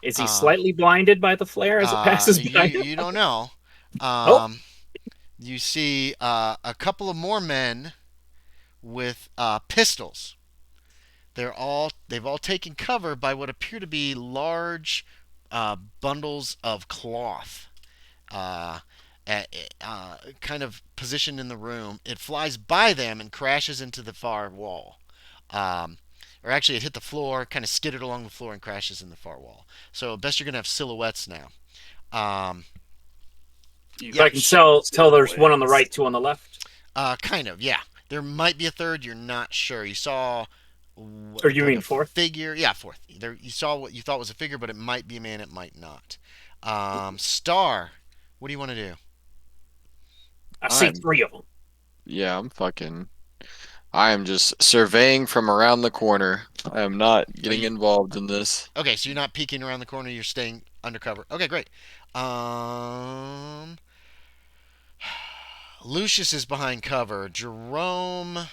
Speaker 1: is he slightly blinded by the flare as it passes by him?
Speaker 2: You don't know. You see a couple of more men with pistols. They've all taken cover by what appear to be large bundles of cloth, kind of positioned in the room. It flies by them and crashes into the far wall. Or actually, it hit the floor, kind of skidded along the floor and crashes in the far wall. So, best you're going to have silhouettes now.
Speaker 1: I can tell there's one on the right, two on the left.
Speaker 2: Kind of, yeah. There might be a third. You're not sure. You saw.
Speaker 1: Or you mean fourth?
Speaker 2: Figure, yeah, fourth. There, you saw what you thought was a figure, but it might be a man. It might not. Star, what do you want to do?
Speaker 1: I've seen three of them.
Speaker 3: Yeah, I am just surveying from around the corner. I am not getting involved in this.
Speaker 2: Okay, so you're not peeking around the corner. You're staying undercover. Okay, great. Lucius is behind cover. Jerome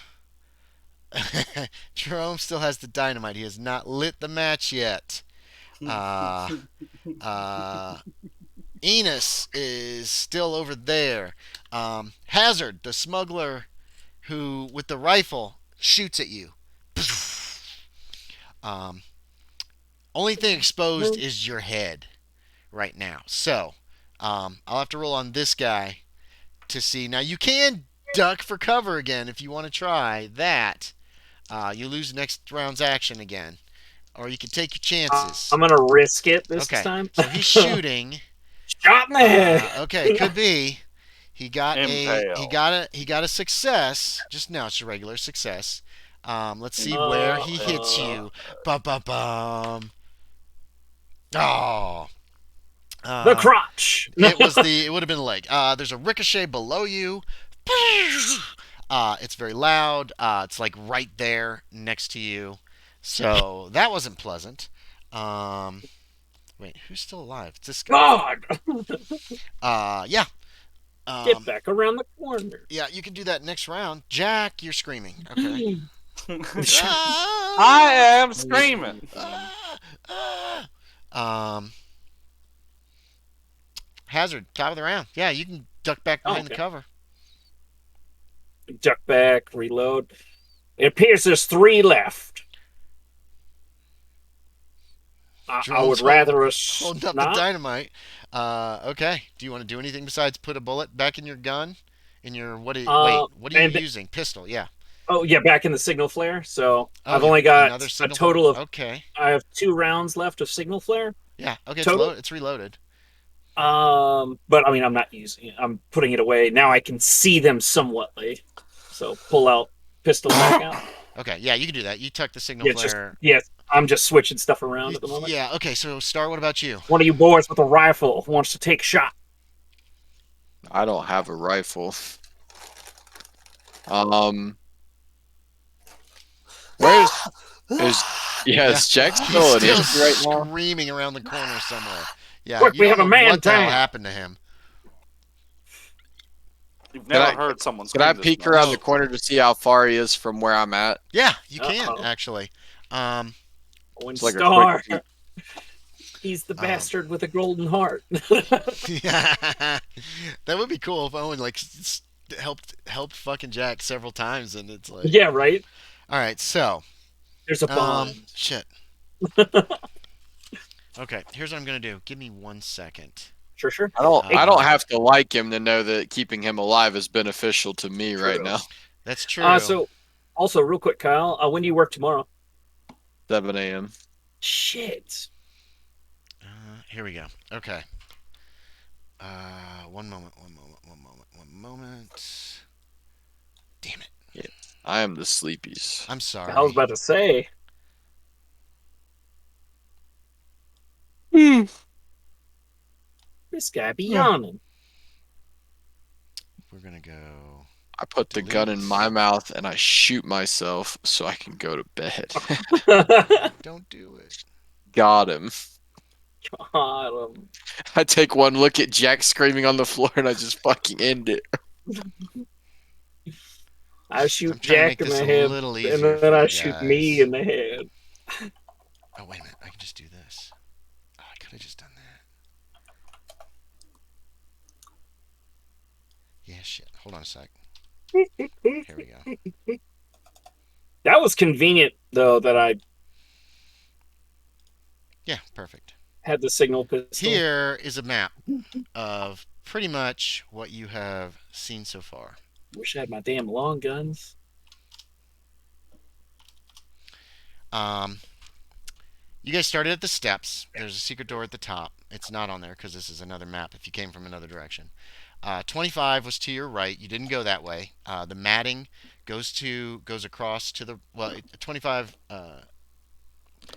Speaker 2: still has the dynamite. He has not lit the match yet. Enos is still over there. Hazard, the smuggler who, with the rifle, shoots at you. Only thing exposed is your head right now. So, I'll have to roll on this guy to see. Now, you can duck for cover again if you want to try that. You lose next round's action again. Or you can take your chances.
Speaker 1: I'm going to risk it this time.
Speaker 2: So he's shooting.
Speaker 1: Shot in the head.
Speaker 2: Okay, could be. He got
Speaker 4: Impale.
Speaker 2: a success. Just now, it's a regular success. Let's see where he hits you. Bum bum bum. Oh.
Speaker 1: The crotch.
Speaker 2: It would have been the leg. There's a ricochet below you. It's very loud. It's like right there next to you. So that wasn't pleasant. Wait, who's still alive? It's this guy.
Speaker 1: God.
Speaker 2: Yeah.
Speaker 1: Get back around the corner.
Speaker 2: Yeah, you can do that next round. Jack, you're screaming. Okay.
Speaker 4: I am screaming.
Speaker 2: Um, Hazard, top of the round. Yeah, you can duck back behind the cover.
Speaker 1: Duck back, reload. It appears there's 3 left. I would rather us
Speaker 2: hold up
Speaker 1: not.
Speaker 2: the dynamite. Okay. Do you want to do anything besides put a bullet back in your gun? In your what are you using? Pistol, yeah.
Speaker 1: Oh yeah, back in the signal flare. So I've
Speaker 2: yeah,
Speaker 1: only got a total of.
Speaker 2: Okay.
Speaker 1: I have 2 rounds left of signal flare.
Speaker 2: Yeah. Okay. It's reloaded.
Speaker 1: But I mean, I'm not using it. I'm putting it away now. I can see them somewhatly. So pull out pistol back out.
Speaker 2: Okay. Yeah, you can do that. You tuck the signal flare.
Speaker 1: Yes. I'm just switching stuff around at the moment.
Speaker 2: Yeah. Okay. So Star, what about you?
Speaker 1: One of you boys with a rifle wants to take a shot.
Speaker 3: I don't have a rifle. Where's Jack's still an issue right now?
Speaker 2: Screaming around the corner somewhere. Yeah,
Speaker 1: quick, we have a man
Speaker 2: what the hell happened to him?
Speaker 4: You've never heard someone scream.
Speaker 3: Can I peek around the corner to see how far he is from where I'm at?
Speaker 2: Yeah, you can actually.
Speaker 1: Owen
Speaker 3: like
Speaker 1: Star. He's the bastard with a golden heart.
Speaker 2: Yeah, that would be cool if Owen helped fucking Jack several times, and it's like.
Speaker 1: Yeah, right.
Speaker 2: All right, so
Speaker 1: there's a bomb.
Speaker 2: Shit. Okay, here's what I'm gonna do. Give me 1 second.
Speaker 1: Sure.
Speaker 3: I don't have to like him to know that keeping him alive is beneficial to me right now.
Speaker 2: That's true.
Speaker 1: So, also, real quick, Kyle, when do you work tomorrow?
Speaker 3: 7 a.m.
Speaker 1: Shit.
Speaker 2: Here we go. Okay. One moment. Damn it.
Speaker 3: Yeah, I am the sleepies.
Speaker 2: I'm sorry.
Speaker 1: I was about to say. This guy be yawning.
Speaker 2: We're gonna go.
Speaker 3: I put the gun in my mouth and I shoot myself so I can go to bed.
Speaker 2: Don't do it.
Speaker 3: Got him.
Speaker 1: Got him.
Speaker 3: I take one look at Jack screaming on the floor and I just fucking end it.
Speaker 1: I shoot Jack in the head, and then I shoot me in the head.
Speaker 2: Oh, wait a minute. I can just do this. Oh, I could have just done that. Yeah, shit. Hold on a sec. Here we go.
Speaker 1: That was convenient, though, that I...
Speaker 2: Yeah, perfect.
Speaker 1: Had the signal pistol.
Speaker 2: Here is a map of pretty much what you have seen so far.
Speaker 1: Wish I had my damn long guns.
Speaker 2: You guys started at the steps. There's a secret door at the top. It's not on there because this is another map if you came from another direction. 25 was to your right. You didn't go that way. The matting goes across to the... Well, 25...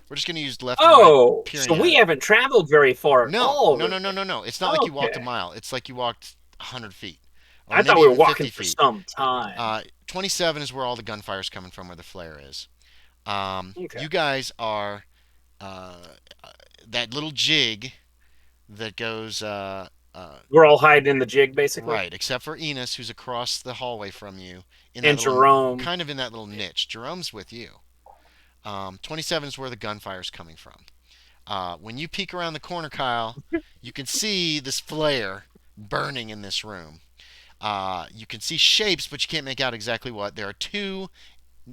Speaker 2: we're just going to use left and right.
Speaker 1: So we haven't traveled very far at all.
Speaker 2: No. It's not like you walked a mile. It's like you walked 100 feet.
Speaker 1: I thought we were walking for some time.
Speaker 2: 27 is where all the gunfire's coming from, where the flare is.
Speaker 1: Okay.
Speaker 2: You guys are that little jig that goes...
Speaker 1: we're all hiding in the jig, basically?
Speaker 2: Right, except for Enos, who's across the hallway from you.
Speaker 1: And Jerome.
Speaker 2: Kind of in that little niche. Jerome's with you. 27 is where the gunfire's coming from. When you peek around the corner, Kyle, you can see this flare burning in this room. You can see shapes, but you can't make out exactly what. There are 2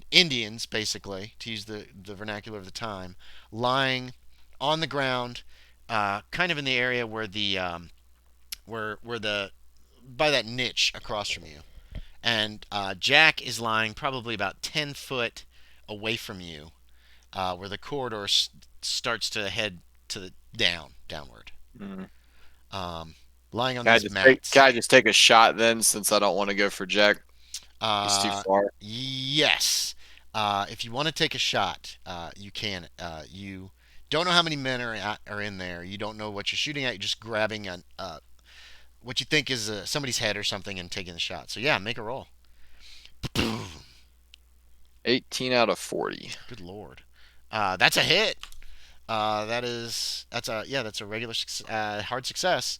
Speaker 2: Indians, basically, to use the vernacular of the time, lying on the ground, kind of in the area where the by that niche across from you. And Jack is lying probably about 10 foot away from you, where the corridor starts to head to the downward. Lying on these mats.
Speaker 3: Can I just take a shot then, since I don't want to go for Jack? He's too far.
Speaker 2: Yes. If you want to take a shot, you can. You don't know how many men are in there. You don't know what you're shooting at. You're just grabbing what you think is somebody's head or something and taking the shot. So yeah, make a roll.
Speaker 3: 18 out of 40.
Speaker 2: Good lord. That's a hit. That's a regular hard success.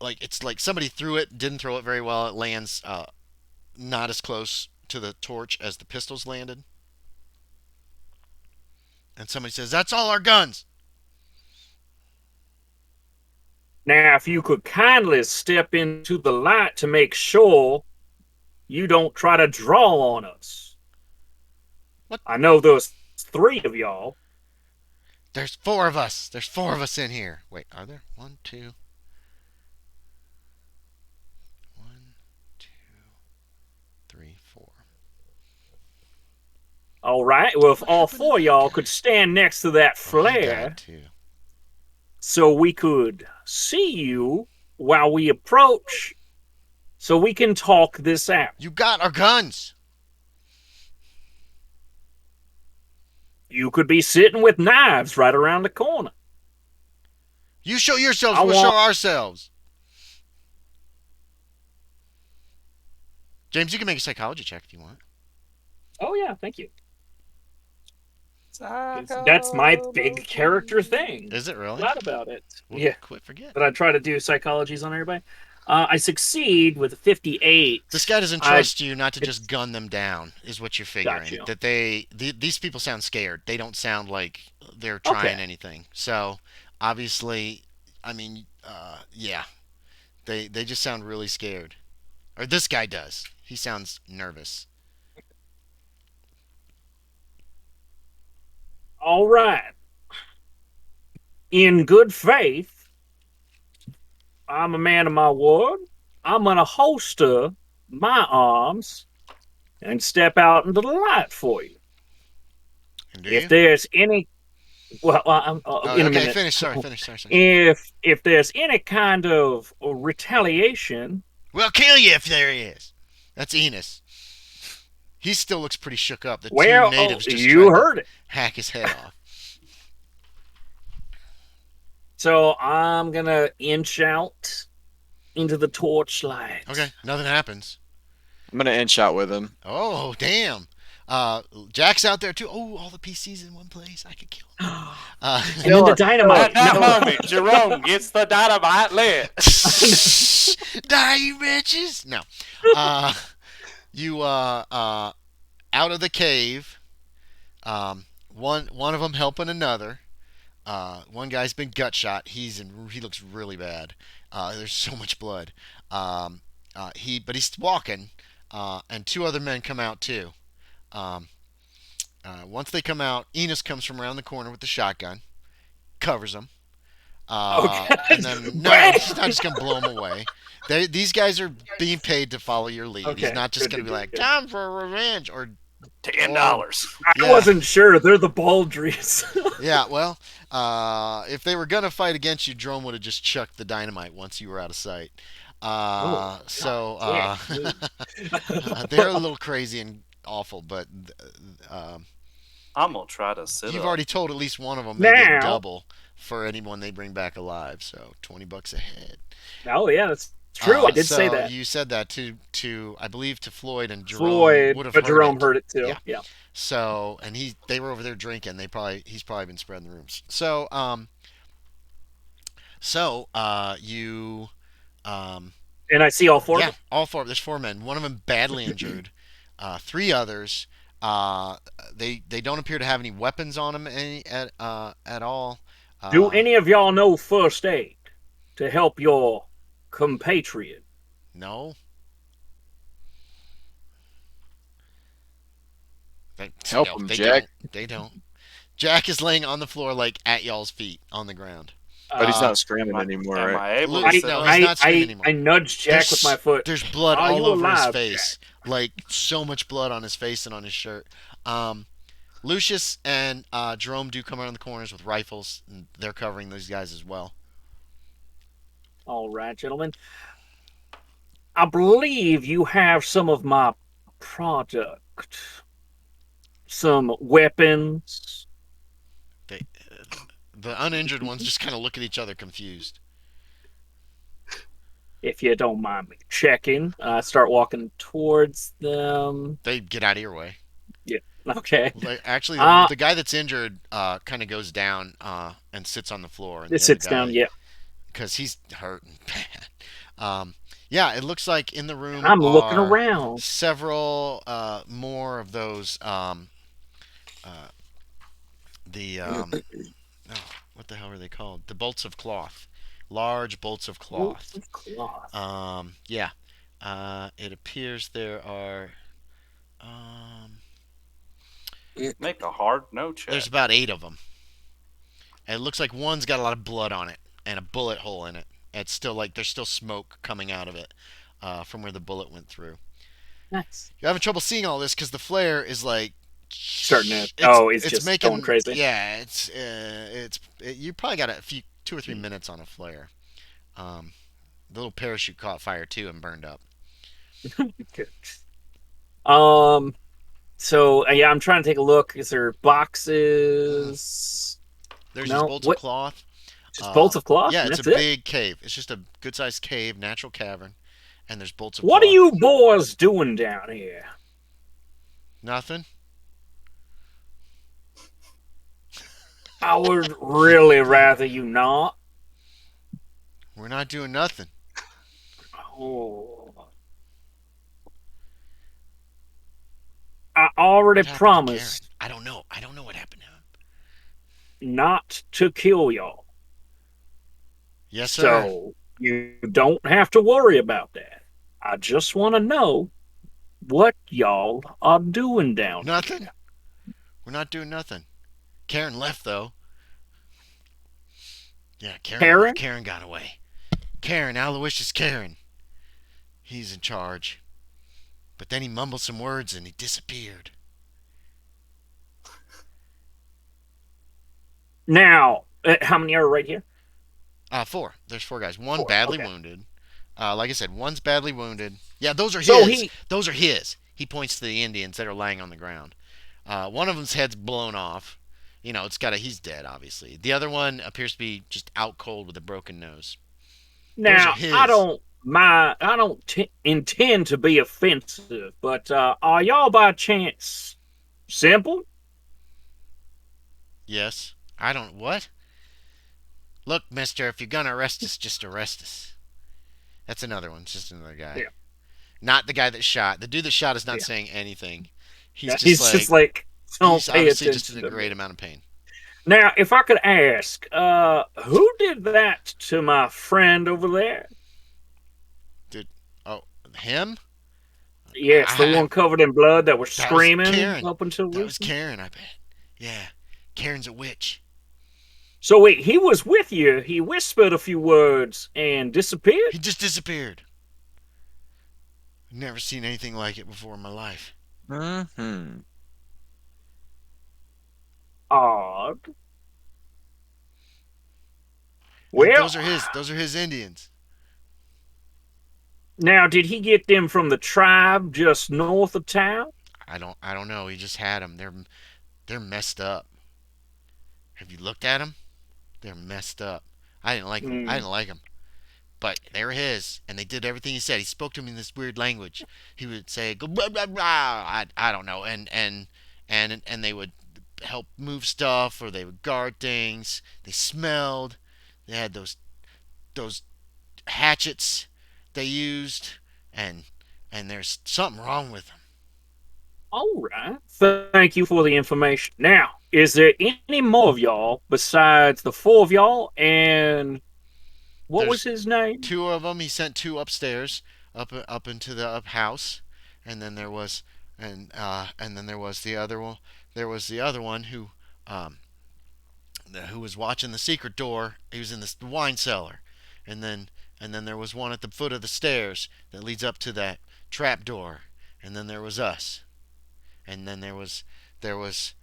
Speaker 2: like it's like somebody threw it, didn't throw it very well. It lands not as close to the torch as the pistols landed. And somebody says, "That's all our guns."
Speaker 1: Now, if you could kindly step into the light to make sure you don't try to draw on us.
Speaker 2: What?
Speaker 1: I know there's 3 of y'all.
Speaker 2: There's 4 of us. There's 4 of us in here. Wait, are there? 1, 2. 1, 2, 3, 4.
Speaker 1: All right. Well, if all 4 of y'all could stand next to that
Speaker 2: Well, I
Speaker 1: flare,
Speaker 2: got to.
Speaker 1: so we could see you while we approach, so we can talk this out.
Speaker 2: You got our guns.
Speaker 1: You could be sitting with knives right around the corner.
Speaker 2: You show yourselves, we'll show ourselves. James, you can make a psychology check if you want.
Speaker 1: Oh, yeah, thank you. That's my big character thing.
Speaker 2: Is it really?
Speaker 1: Glad about it.
Speaker 2: Well,
Speaker 1: yeah.
Speaker 2: Quit forget.
Speaker 1: But I try to do psychologies on everybody. I succeed with a 58.
Speaker 2: This guy doesn't trust you not to just gun them down, is what you're figuring.
Speaker 1: Gotcha.
Speaker 2: That these people sound scared. They don't sound like they're trying anything. So obviously, I mean, yeah, they just sound really scared. Or this guy does. He sounds nervous.
Speaker 1: All right. In good faith, I'm a man of my word. I'm going to holster my arms and step out into the light for you. If there's any... Well, in a minute.
Speaker 2: Finish. Sorry.
Speaker 1: If there's any kind of retaliation...
Speaker 2: We'll kill you if there is. That's Enos. He still looks pretty shook up. The 2 natives just
Speaker 1: you heard it.
Speaker 2: Hack his head off.
Speaker 1: So I'm going to inch out into the torchlight.
Speaker 2: Okay, nothing happens.
Speaker 3: I'm gonna inch out with him.
Speaker 2: Oh, damn. Jack's out there too. Oh, all the PCs in one place. I could kill him.
Speaker 1: And then the dynamite.
Speaker 4: At that moment, Jerome gets the dynamite lit.
Speaker 2: Die, you bitches! No. You out of the cave. One of them helping another. One guy's been gut shot. He looks really bad. There's so much blood. But he's walking. And 2 other men come out too. Once they come out, Enos comes from around the corner with the shotgun, covers them. And then he's not just gonna blow them away. These guys are being paid to follow your lead.
Speaker 1: Okay.
Speaker 2: He's not just gonna be like, "Time for revenge" or
Speaker 4: $10.
Speaker 1: I wasn't sure. They're the Baldries.
Speaker 2: Yeah, well, if they were gonna fight against you, Drone would have just chucked the dynamite once you were out of sight. They're a little crazy and awful, but
Speaker 4: I'm gonna try to sit
Speaker 2: you've
Speaker 4: up.
Speaker 2: already told at least one of them they get double for anyone they bring back alive, so $20 a head.
Speaker 1: Oh yeah, that's true. I did say that.
Speaker 2: You said that to I believe to Floyd and Jerome.
Speaker 1: Floyd,
Speaker 2: would have
Speaker 1: but
Speaker 2: heard
Speaker 1: Jerome
Speaker 2: it.
Speaker 1: you heard it too.
Speaker 2: Yeah.
Speaker 1: Yeah.
Speaker 2: So and they were over there drinking. He's probably been spreading the rooms. So you
Speaker 1: And I see all 4
Speaker 2: yeah,
Speaker 1: of them?
Speaker 2: all 4. There's 4 men. One of them badly injured. 3 others. They don't appear to have any weapons on them at all.
Speaker 1: Do any of y'all know first aid to help your compatriot?
Speaker 2: No.
Speaker 3: Help him, Jack.
Speaker 2: They don't. Jack is laying on the floor, like at y'all's feet on the ground.
Speaker 3: But he's not screaming anymore,
Speaker 4: Am
Speaker 3: right?
Speaker 4: I able
Speaker 2: I-
Speaker 4: to sit
Speaker 2: no,
Speaker 4: up?
Speaker 2: he's not screaming anymore.
Speaker 1: I nudged Jack with my foot.
Speaker 2: There's blood
Speaker 1: Are
Speaker 2: all
Speaker 1: you
Speaker 2: over his
Speaker 1: alive,
Speaker 2: face, like so much blood on his face and on his shirt. Lucius and Jerome do come around the corners with rifles, and they're covering those guys as well.
Speaker 1: All right, gentlemen. I believe you have some of my product. Some weapons.
Speaker 2: The uninjured ones just kind of look at each other confused.
Speaker 1: If you don't mind me checking, start walking towards them.
Speaker 2: They get out of your way.
Speaker 1: Yeah. Okay.
Speaker 2: Actually, the guy that's injured kind of goes down and sits on the floor. And
Speaker 1: It sits down. Yeah.
Speaker 2: because he's hurting bad. Yeah, it looks like in the room
Speaker 1: I'm looking
Speaker 2: are
Speaker 1: around.
Speaker 2: several more of those. Uh, the oh, what the hell are they called? The bolts of cloth, large bolts of
Speaker 1: Bolts
Speaker 2: cloth.
Speaker 1: of cloth.
Speaker 2: Yeah. It appears there are. Um,
Speaker 4: Make a hard no
Speaker 2: there's
Speaker 4: check.
Speaker 2: about 8 of them. And it looks like one's got a lot of blood on it and a bullet hole in it. It's still like there's still smoke coming out of it from where the bullet went through.
Speaker 1: Nice.
Speaker 2: You're having trouble seeing all this because the flare is like
Speaker 1: Starting to.
Speaker 2: it's
Speaker 1: Oh, it's
Speaker 2: it's
Speaker 1: just going
Speaker 2: making
Speaker 1: crazy.
Speaker 2: yeah you probably got a few 2 or 3 minutes on a flare. The little parachute caught fire too and burned up.
Speaker 1: Good. Um. So yeah, I'm trying to take a look. Is there boxes?
Speaker 2: There's these
Speaker 1: No.
Speaker 2: bolts of
Speaker 1: What?
Speaker 2: cloth.
Speaker 1: Just bolts of cloth,
Speaker 2: Yeah,
Speaker 1: and
Speaker 2: it's a
Speaker 1: that's it.
Speaker 2: big cave. It's just a good sized cave, natural cavern, and there's bolts of
Speaker 1: What are
Speaker 2: cloth.
Speaker 1: you boys doing down here?
Speaker 2: Nothing.
Speaker 1: I would really rather you not.
Speaker 2: We're not doing nothing.
Speaker 1: Oh. I already
Speaker 2: What happened to Karen?
Speaker 1: promised
Speaker 2: I don't know. I don't know what happened to him.
Speaker 1: not to kill y'all.
Speaker 2: Yes, sir.
Speaker 1: So you don't have to worry about that. I just want to know what y'all are doing down
Speaker 2: Nothing.
Speaker 1: here.
Speaker 2: We're not doing nothing. Karen left though. Yeah, Karen.
Speaker 1: Karen?
Speaker 2: Left. Karen got away. Karen, Aloysius Karen. He's in charge. But then he mumbled some words and he disappeared.
Speaker 1: Now, how many are right here?
Speaker 2: 4. There's 4 guys. One
Speaker 1: 4,
Speaker 2: badly
Speaker 1: okay.
Speaker 2: wounded. Like I said, one's badly wounded. Yeah, those are his.
Speaker 1: So
Speaker 2: Those are his. He points to the Indians that are laying on the ground. One of them's head's blown off. You know, he's dead, obviously. The other one appears to be just out cold with a broken nose.
Speaker 1: Now,
Speaker 2: his.
Speaker 1: I don't intend to be offensive, but are y'all by chance simple?
Speaker 2: Yes. I don't. What? Look, mister, if you're gonna arrest us, just arrest us. That's another one. It's just another guy.
Speaker 1: Yeah.
Speaker 2: Not the guy that shot. The dude that shot is not
Speaker 1: Yeah.
Speaker 2: saying anything. He's
Speaker 1: Yeah,
Speaker 2: just like,
Speaker 1: don't
Speaker 2: he's
Speaker 1: pay
Speaker 2: obviously
Speaker 1: attention
Speaker 2: just in a
Speaker 1: to
Speaker 2: great
Speaker 1: me.
Speaker 2: amount of pain.
Speaker 1: Now, if I could ask, who did that to my friend over there?
Speaker 2: Oh, him?
Speaker 1: Yes, the one covered in blood that was
Speaker 2: That was
Speaker 1: screaming
Speaker 2: Karen.
Speaker 1: up until
Speaker 2: That was
Speaker 1: recently?
Speaker 2: Karen, I bet. Yeah. Karen's a witch.
Speaker 1: So wait, he was with you. He whispered a few words and disappeared?
Speaker 2: He just disappeared. Never seen anything like it before in my life.
Speaker 3: Mm-hmm.
Speaker 1: Odd.
Speaker 2: And
Speaker 1: Well,
Speaker 2: those are his Indians.
Speaker 1: now did he get them from the tribe just north of town?
Speaker 2: I don't know. He just had them. They're messed up. Have you looked at them? They're messed up. I didn't like them. I didn't like them. But they were his, and they did everything he said. He spoke to him in this weird language. He would say, "Go blah blah blah." I don't know, and they would help move stuff, or they would guard things. They smelled. They had those hatchets they used, and there's something wrong with them.
Speaker 1: All right. Thank you for the information. Now, is there any more of y'all besides the 4 of y'all? And what was his name?
Speaker 2: 2 of them. He sent 2 upstairs, up into the house, and then there was then there was the other one. There was the other one who was watching the secret door. He was in the wine cellar, and then there was one at the foot of the stairs that leads up to that trap door, and then there was us, and then there was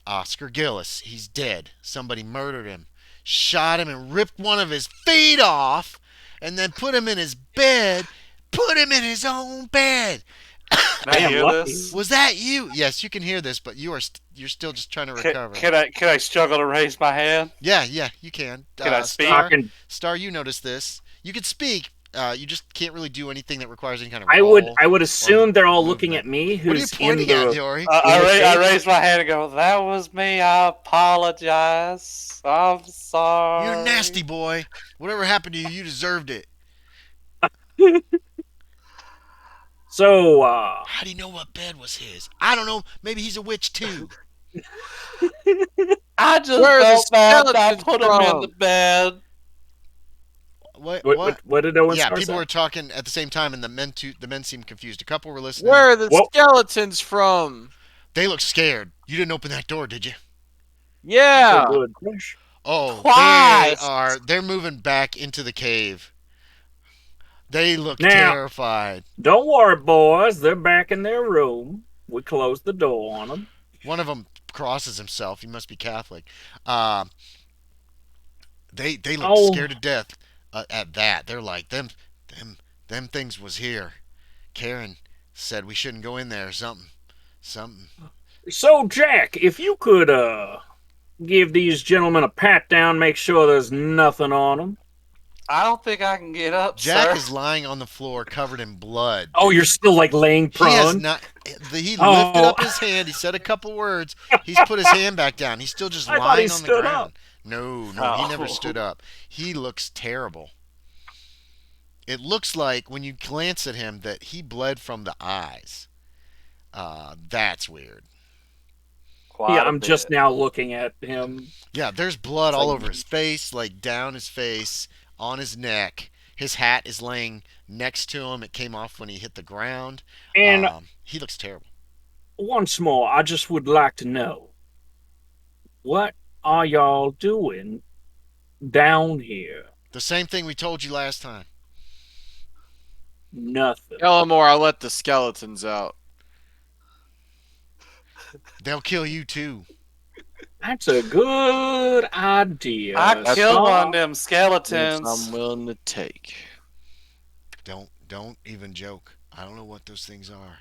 Speaker 2: Oscar Gillis. He's dead. Somebody murdered him, shot him, and ripped one of his feet off, and then put him in his bed. Put him in his own bed.
Speaker 4: Can I hear
Speaker 1: lucky.
Speaker 4: this?
Speaker 2: Was that you? Yes, you can hear this, but you're still just trying to recover.
Speaker 4: Can I struggle to raise my hand?
Speaker 2: Yeah, you can.
Speaker 4: Can I speak?
Speaker 1: I can.
Speaker 2: Star, you notice this. You can speak. You just can't really do anything that requires any kind of
Speaker 1: I
Speaker 2: roll.
Speaker 1: would assume they're all looking
Speaker 2: movement.
Speaker 1: at me,
Speaker 2: What are you
Speaker 1: who's
Speaker 2: pointing at, Yorie?
Speaker 4: I raise my hand and go, "That was me. I apologize. I'm
Speaker 2: You're a nasty
Speaker 4: sorry."
Speaker 2: boy. Whatever happened to you, you deserved it.
Speaker 1: So,
Speaker 2: How do you know what bed was his? I don't know. Maybe he's a witch too.
Speaker 4: I just
Speaker 3: Where are the
Speaker 4: felt bad that I
Speaker 3: skeletons
Speaker 4: put him in the
Speaker 3: from?
Speaker 4: bed.
Speaker 2: What?
Speaker 1: what did Owen
Speaker 2: Yeah,
Speaker 1: start
Speaker 2: people
Speaker 1: saying?
Speaker 2: were talking at the same time, and the men seemed confused. A couple were listening.
Speaker 3: Where are the
Speaker 1: Whoa.
Speaker 3: skeletons from?
Speaker 2: They looked scared. You didn't open that door, did you?
Speaker 1: That's a
Speaker 3: Yeah.
Speaker 1: good question.
Speaker 2: Oh,
Speaker 4: Twice.
Speaker 2: they're moving back into the cave. They look
Speaker 1: Now,
Speaker 2: terrified.
Speaker 1: don't worry, boys. They're back in their room. We closed the door on them.
Speaker 2: One of them crosses himself. He must be Catholic. They looked
Speaker 1: Oh,
Speaker 2: scared to death at that. They're like them things was here. Karen said we shouldn't go in there. Something.
Speaker 1: so Jack, if you could give these gentlemen a pat down, make sure there's nothing on them.
Speaker 4: I don't think I can get up,
Speaker 2: Jack
Speaker 4: sir.
Speaker 2: is lying on the floor covered in blood.
Speaker 1: Oh, you're still like laying
Speaker 2: He has
Speaker 1: prone.
Speaker 2: not. He lifted
Speaker 1: Oh.
Speaker 2: up his hand. He said a couple words. He's put his hand back down. He's still just
Speaker 1: I thought he
Speaker 2: lying on the
Speaker 1: stood
Speaker 2: ground.
Speaker 1: up.
Speaker 2: No, he
Speaker 4: Oh.
Speaker 2: never stood up. He looks terrible. It looks like when you glance at him that he bled from the eyes. That's weird.
Speaker 4: Quite
Speaker 1: Yeah,
Speaker 4: a
Speaker 1: I'm just
Speaker 4: bit.
Speaker 1: now looking at him.
Speaker 2: Yeah, there's blood
Speaker 1: It's
Speaker 2: all
Speaker 1: like-
Speaker 2: over his face, like down his face, on his neck. His hat is laying next to him. It came off when he hit the ground.
Speaker 1: And
Speaker 2: He looks terrible.
Speaker 1: once more, I just would like to know, what are y'all doing down here?
Speaker 2: The same thing we told you last time.
Speaker 1: Nothing.
Speaker 3: Elmore, I let the skeletons out.
Speaker 2: They'll kill you too.
Speaker 1: That's a good idea.
Speaker 4: I killed one of
Speaker 1: son.
Speaker 4: them
Speaker 3: Yes,
Speaker 4: skeletons.
Speaker 3: I'm willing to take.
Speaker 2: Don't even joke. I don't know what those things are.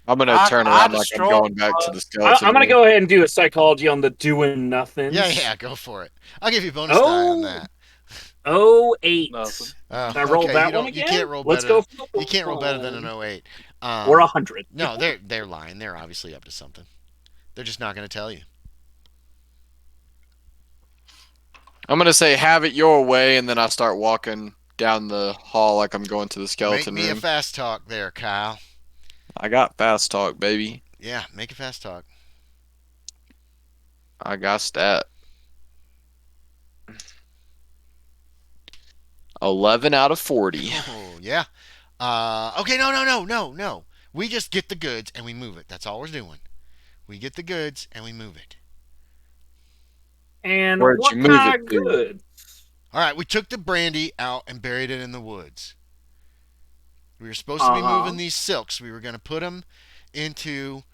Speaker 3: I'm gonna
Speaker 4: I-
Speaker 3: turn
Speaker 4: I
Speaker 3: around like I'm
Speaker 4: destroyed
Speaker 3: going back to the
Speaker 1: I'm
Speaker 3: skeleton.
Speaker 1: gonna
Speaker 3: room.
Speaker 1: go ahead and do a psychology on the doing nothing.
Speaker 2: Yeah, go for it. I'll give you a bonus die on that.
Speaker 1: 08.
Speaker 4: Nothing.
Speaker 2: Oh,
Speaker 1: Can I roll
Speaker 2: okay,
Speaker 1: that
Speaker 2: you don't-
Speaker 1: one again?
Speaker 2: You can't roll
Speaker 1: Let's
Speaker 2: better.
Speaker 1: go. For the
Speaker 2: You can't roll better than an 08.
Speaker 1: or 100.
Speaker 2: No, they're lying. They're obviously up to something. They're just not going to tell you.
Speaker 3: I'm gonna say have it your way, and then I start walking down the hall like I'm going to the
Speaker 2: Make
Speaker 3: skeleton
Speaker 2: me a
Speaker 3: room.
Speaker 2: fast talk there, Kyle.
Speaker 3: I got fast talk, baby.
Speaker 2: Yeah, make a fast talk.
Speaker 3: I got stat. 11 out of 40.
Speaker 2: Oh, yeah. Okay, no. We just get the goods and we move it. That's all we're doing. We get the goods and we move it.
Speaker 1: And
Speaker 3: Where'd
Speaker 1: what
Speaker 3: you move
Speaker 1: kind
Speaker 3: it
Speaker 1: of
Speaker 3: to?
Speaker 1: good?
Speaker 2: All right, we took the brandy out and buried it in the woods. We were supposed to be
Speaker 1: Uh-huh.
Speaker 2: moving these silks. We were going to put them into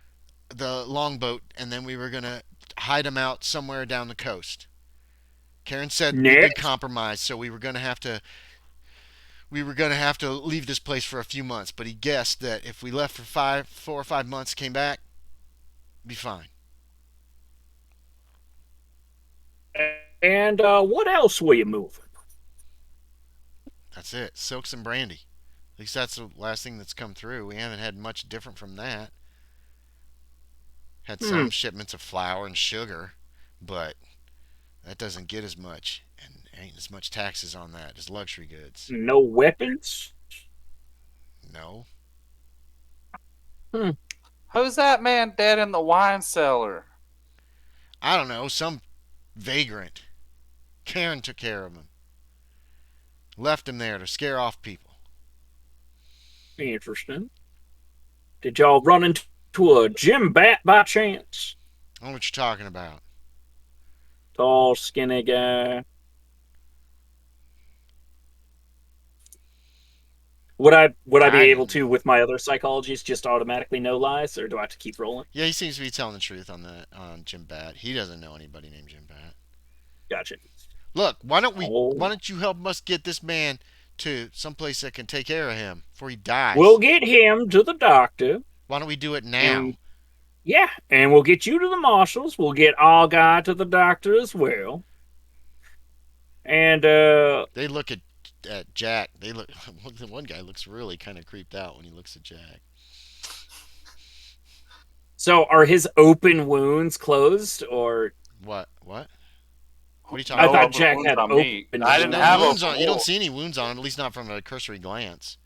Speaker 2: the longboat, and then we were going to hide them out somewhere down the coast. Karen said we'd been
Speaker 1: Next.
Speaker 2: compromised, so we were going to have to leave this place for a few months. But he guessed that if we left for 4 or 5 months, came back, be fine.
Speaker 1: And what else were you moving?
Speaker 2: That's it. Silks and brandy. At least that's the last thing that's come through. We haven't had much different from that. Had some shipments of flour and sugar, but that doesn't get as much, and ain't as much taxes on that as luxury goods.
Speaker 1: No weapons?
Speaker 2: No.
Speaker 4: Who's that man dead in the wine cellar?
Speaker 2: I don't know. Some vagrant. Karen took care of him. Left him there to scare off people.
Speaker 1: Interesting. Did y'all run into a gym bat by chance?
Speaker 2: I don't know what you're talking about.
Speaker 1: Tall, skinny guy. Would I be able to, with my other psychologies, just automatically no lies, or do I have to keep rolling?
Speaker 2: Yeah, he seems to be telling the truth on Jim Bat. He doesn't know anybody named Jim Bat.
Speaker 1: Gotcha.
Speaker 2: Look, why don't
Speaker 1: Oh.
Speaker 2: you help us get this man to someplace that can take care of him before he dies?
Speaker 1: We'll get him to the doctor.
Speaker 2: Why don't we do it now?
Speaker 1: And, yeah, and we'll get you to the marshals. We'll get our guy to the doctor as well. And
Speaker 2: They look at at Jack. They look. One guy looks really kind of creeped out when he looks at Jack.
Speaker 1: So are his open wounds closed, or
Speaker 2: What? What? What are you talking
Speaker 1: I
Speaker 4: No
Speaker 2: about?
Speaker 1: thought
Speaker 4: open
Speaker 1: Jack
Speaker 4: wounds
Speaker 1: had
Speaker 4: on me.
Speaker 1: open
Speaker 4: I
Speaker 2: There's
Speaker 4: didn't
Speaker 2: no
Speaker 4: have
Speaker 1: wounds?
Speaker 2: wounds
Speaker 4: open
Speaker 2: on. You don't
Speaker 4: wounds.
Speaker 2: see any wounds on him, at least not from a cursory glance.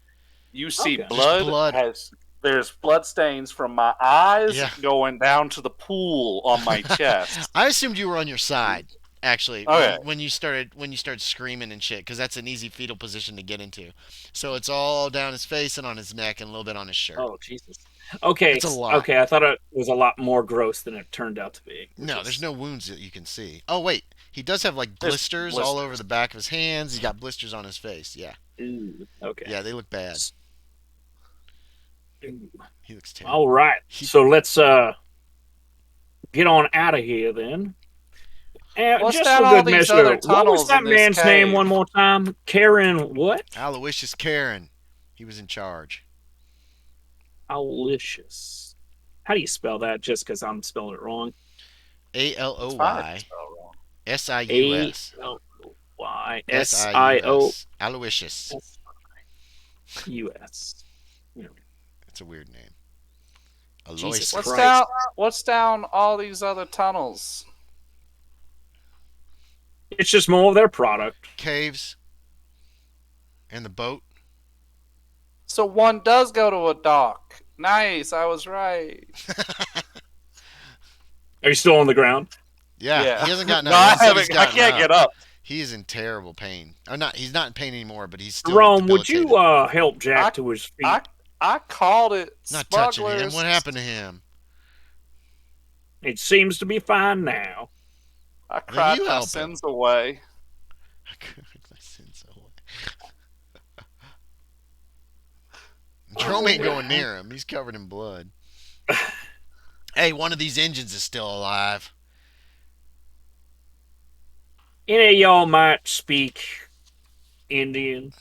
Speaker 4: You see
Speaker 1: Okay.
Speaker 2: Just
Speaker 4: blood
Speaker 2: blood.
Speaker 4: has there's blood stains from my eyes
Speaker 2: Yeah.
Speaker 4: going down to the pool on my chest.
Speaker 2: I assumed you were on your side. Actually,
Speaker 4: Okay.
Speaker 2: when you started screaming and shit, because that's an easy fetal position to get into. So it's all down his face and on his neck and a little bit on his shirt.
Speaker 1: Oh Jesus. Okay,
Speaker 2: It's a lot.
Speaker 1: okay. I thought it was a lot more gross than it turned out to be.
Speaker 2: No, there's no wounds that you can see. Oh wait, he does have like
Speaker 4: There's
Speaker 2: blisters all over
Speaker 4: blisters.
Speaker 2: the back of his hands. He's got blisters on his face. Yeah,
Speaker 1: Ooh, okay.
Speaker 2: yeah, they look bad.
Speaker 1: Ooh.
Speaker 2: He looks terrible.
Speaker 1: All right. So let's get on out of here then. And
Speaker 4: What's
Speaker 1: just
Speaker 4: down
Speaker 1: for
Speaker 4: all
Speaker 1: good
Speaker 4: these
Speaker 1: measure,
Speaker 4: other
Speaker 1: what was
Speaker 4: tunnels
Speaker 1: that
Speaker 4: in this
Speaker 1: man's name
Speaker 4: cave?
Speaker 1: one more time? Karen what?
Speaker 2: Aloysius Karen, he was in charge.
Speaker 1: Alicious. How do you spell that? Just because I'm spelling it wrong.
Speaker 4: It's fine if
Speaker 2: Aloysius.
Speaker 4: you spell it wrong.
Speaker 1: A-L-Y-S-I-O-S.
Speaker 2: Aloysius.
Speaker 1: U-S.
Speaker 2: It's a weird name.
Speaker 1: Jesus
Speaker 2: Aloysius.
Speaker 1: Christ.
Speaker 4: What's down all these other tunnels?
Speaker 1: It's just more of their product.
Speaker 2: Caves. And the boat.
Speaker 4: So one does go to a dock. Nice, I was right.
Speaker 1: Are you still on the ground?
Speaker 2: Yeah, he hasn't gotten up.
Speaker 4: No, I
Speaker 2: He said he's
Speaker 4: haven't. I
Speaker 2: gotten
Speaker 4: can't
Speaker 2: up.
Speaker 4: get up.
Speaker 2: He is in terrible pain. Or not? He's not in pain anymore, but he's still
Speaker 1: Jerome, would you
Speaker 2: debilitated.
Speaker 1: help Jack to his feet?
Speaker 4: I called it
Speaker 2: Not
Speaker 4: smugglers.
Speaker 2: touching him. What happened to him?
Speaker 1: It seems to be fine now.
Speaker 4: I cried
Speaker 2: you
Speaker 4: my
Speaker 2: help him.
Speaker 4: sins away.
Speaker 2: I cried my sins away. Jerome ain't going near him. He's covered in blood. Hey, one of these engines is still alive.
Speaker 1: Any of y'all might speak Indian.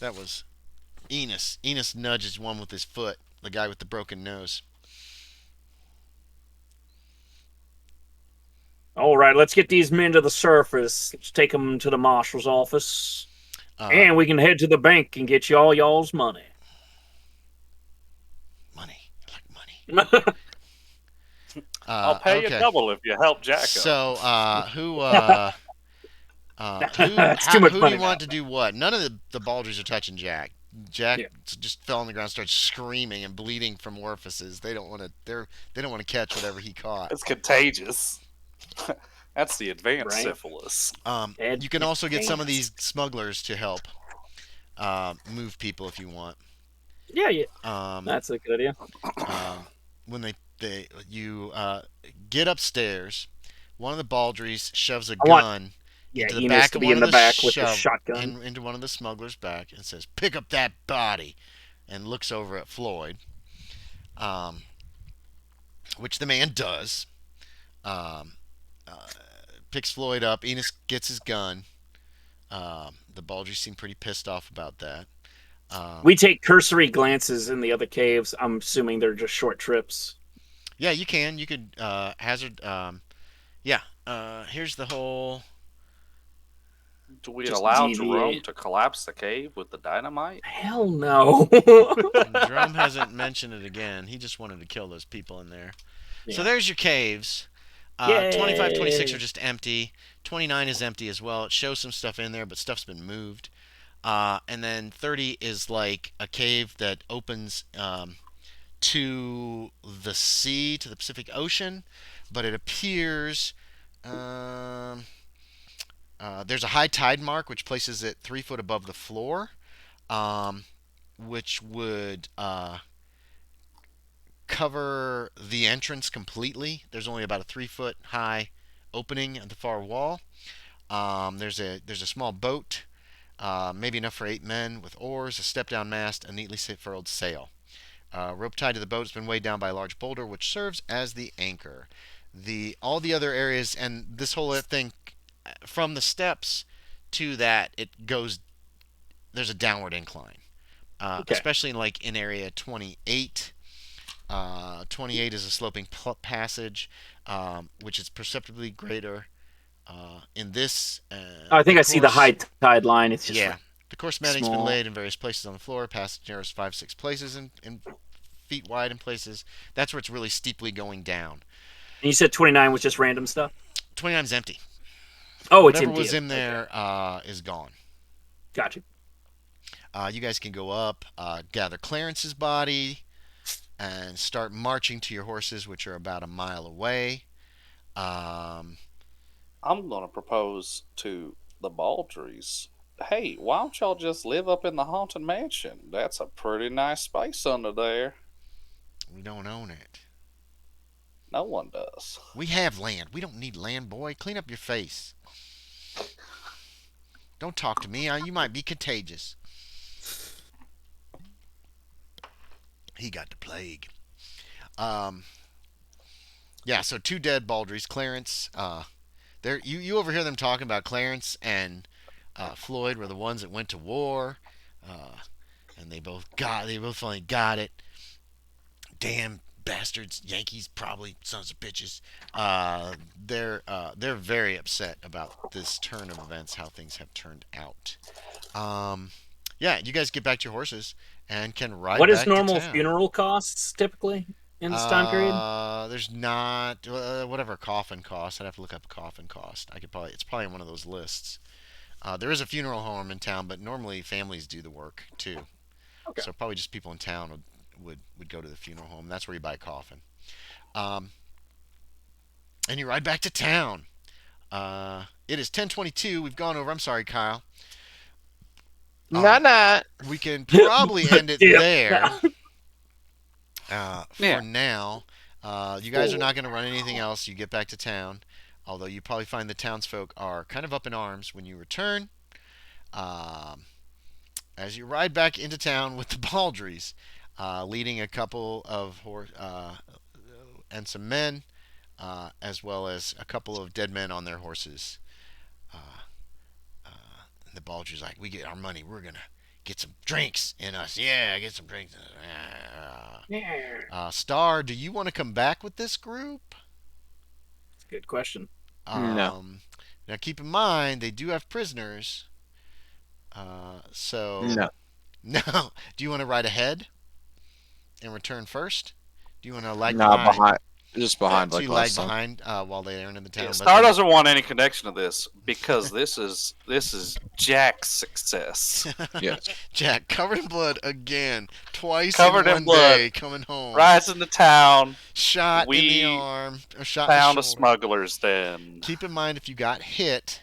Speaker 2: That was Enos. Enos nudges one with his foot. The guy with the broken nose.
Speaker 1: All right, let's get these men to the surface. Let's take them to the marshal's office. And we can head to the bank and get you all y'all's money.
Speaker 2: Money. I like money.
Speaker 4: I'll pay you double if you help Jack up.
Speaker 2: So, who
Speaker 1: It's too much
Speaker 2: who do
Speaker 1: money
Speaker 2: you want to do what? None of the Baldries are touching Jack. Jack just fell on the ground, started screaming and bleeding from orifices. They don't want to. They don't want to catch whatever he caught.
Speaker 4: It's contagious. That's the advanced
Speaker 1: Right.
Speaker 4: syphilis.
Speaker 2: You can also get some of these smugglers to help move people if you want.
Speaker 1: Yeah.
Speaker 2: Um,
Speaker 1: That's a good idea.
Speaker 2: when you get upstairs, one of the Baldries shoves a gun into the
Speaker 1: Enos
Speaker 2: back
Speaker 1: to
Speaker 2: of
Speaker 1: be
Speaker 2: one
Speaker 1: in
Speaker 2: of
Speaker 1: the
Speaker 2: the
Speaker 1: back with the shotgun.
Speaker 2: into one of the smugglers' back and says, "Pick up that body," and looks over at Floyd, which the man does. Picks Floyd up. Enos gets his gun. The Baldries seem pretty pissed off about that.
Speaker 1: We take cursory glances in the other caves. I'm assuming they're just short trips.
Speaker 2: Yeah, you can. You could hazard. Here's the whole.
Speaker 4: Do we
Speaker 1: Just
Speaker 4: allow
Speaker 1: deviate.
Speaker 4: Jerome to collapse the cave with the dynamite?
Speaker 1: Hell no.
Speaker 2: Jerome hasn't mentioned it again. He just wanted to kill those people in there.
Speaker 1: Yeah.
Speaker 2: So there's your caves.
Speaker 1: Yay.
Speaker 2: 25, 26 are just empty. 29 is empty as well. It shows some stuff in there, but stuff's been moved. And then 30 is like a cave that opens to the sea, to the Pacific Ocean, but it appears there's a high tide mark which places it 3 foot above the floor, which would cover the entrance completely. There's only about a 3 foot high opening at the far wall. There's a small boat, maybe enough for 8 men, with oars, a step-down mast, a neatly furled sail. Rope tied to the boat has been weighed down by a large boulder, which serves as the anchor. All the other areas, and this whole thing, from the steps to that, it goes. There's a downward incline, especially in area 28. 28 is a sloping passage, which is perceptibly greater In this,
Speaker 1: I think I see the
Speaker 2: course,
Speaker 1: high tide line. It's just
Speaker 2: yeah,
Speaker 1: like
Speaker 2: the course matting's been
Speaker 1: small.
Speaker 2: laid in various places on the floor, past the nearest 5-6 places in feet wide in places. That's where it's really steeply going down.
Speaker 1: And you said 29 was just random stuff.
Speaker 2: 29's empty.
Speaker 1: Oh, it's
Speaker 2: Whatever
Speaker 1: empty.
Speaker 2: was in
Speaker 1: Okay,
Speaker 2: there is gone.
Speaker 1: gotcha.
Speaker 2: You guys can go up, gather Clarence's body, and start marching to your horses, which are about a mile away. Um,
Speaker 4: I'm gonna propose to the Baldries. Hey, why don't y'all just live up in the haunted mansion? That's a pretty nice space under there.
Speaker 2: we don't own it.
Speaker 4: No one does.
Speaker 2: We have land. We don't need land, boy. Clean up your face. Don't talk to me. You might be contagious. He got the plague. Um, yeah, so 2 dead Baldries. Clarence, you overhear them talking about Clarence and Floyd were the ones that went to war, uh, and they both finally got it. Damn bastards, Yankees, probably sons of bitches. They're very upset about this turn of events, how things have turned out. Yeah, you guys get back to your horses and can ride
Speaker 1: What is
Speaker 2: back to
Speaker 1: normal
Speaker 2: town.
Speaker 1: funeral costs typically in this time period?
Speaker 2: There's not whatever coffin cost. I'd have to look up coffin cost. It's probably on one of those lists. There is a funeral home in town, but normally families do the work too.
Speaker 1: Okay.
Speaker 2: So probably just people in town would go to the funeral home. That's where you buy a coffin. Um, and you ride back to town. It is 10:22. We've gone over. I'm sorry, Kyle.
Speaker 3: Nah.
Speaker 2: We can probably end it
Speaker 1: Yeah.
Speaker 2: there for
Speaker 3: Yeah.
Speaker 2: now. You guys are not going to run anything else. You get back to town. Although you probably find the townsfolk are kind of up in arms when you return. As you ride back into town with the Baldries, leading a couple of and some men, as well as a couple of dead men on their horses. Uh, and the Baldries like, we get our money. We're gonna get some drinks in us. Yeah, get some drinks. Star, do you want to come back with this group?
Speaker 1: Good question.
Speaker 3: No.
Speaker 2: Now keep in mind they do have prisoners. So
Speaker 3: No.
Speaker 2: no. Do you want to ride ahead and return first? Do you want to lag
Speaker 3: Nah,
Speaker 2: behind?
Speaker 3: just behind
Speaker 2: So
Speaker 3: like
Speaker 2: you lag
Speaker 3: last time.
Speaker 2: behind while they are in the town.
Speaker 4: Yeah,
Speaker 2: but
Speaker 4: Star
Speaker 2: then-
Speaker 4: doesn't want any connection to this because this is Jack's success.
Speaker 3: Yes.
Speaker 2: Jack covered in blood again, twice
Speaker 4: Covered
Speaker 2: in
Speaker 4: in
Speaker 2: one
Speaker 4: blood.
Speaker 2: day, coming home.
Speaker 4: Rides into town,
Speaker 2: Shot in
Speaker 4: We
Speaker 2: the arm, or shot in
Speaker 4: found
Speaker 2: the
Speaker 4: a
Speaker 2: shoulder.
Speaker 4: smuggler's den.
Speaker 2: Keep in mind if you got hit,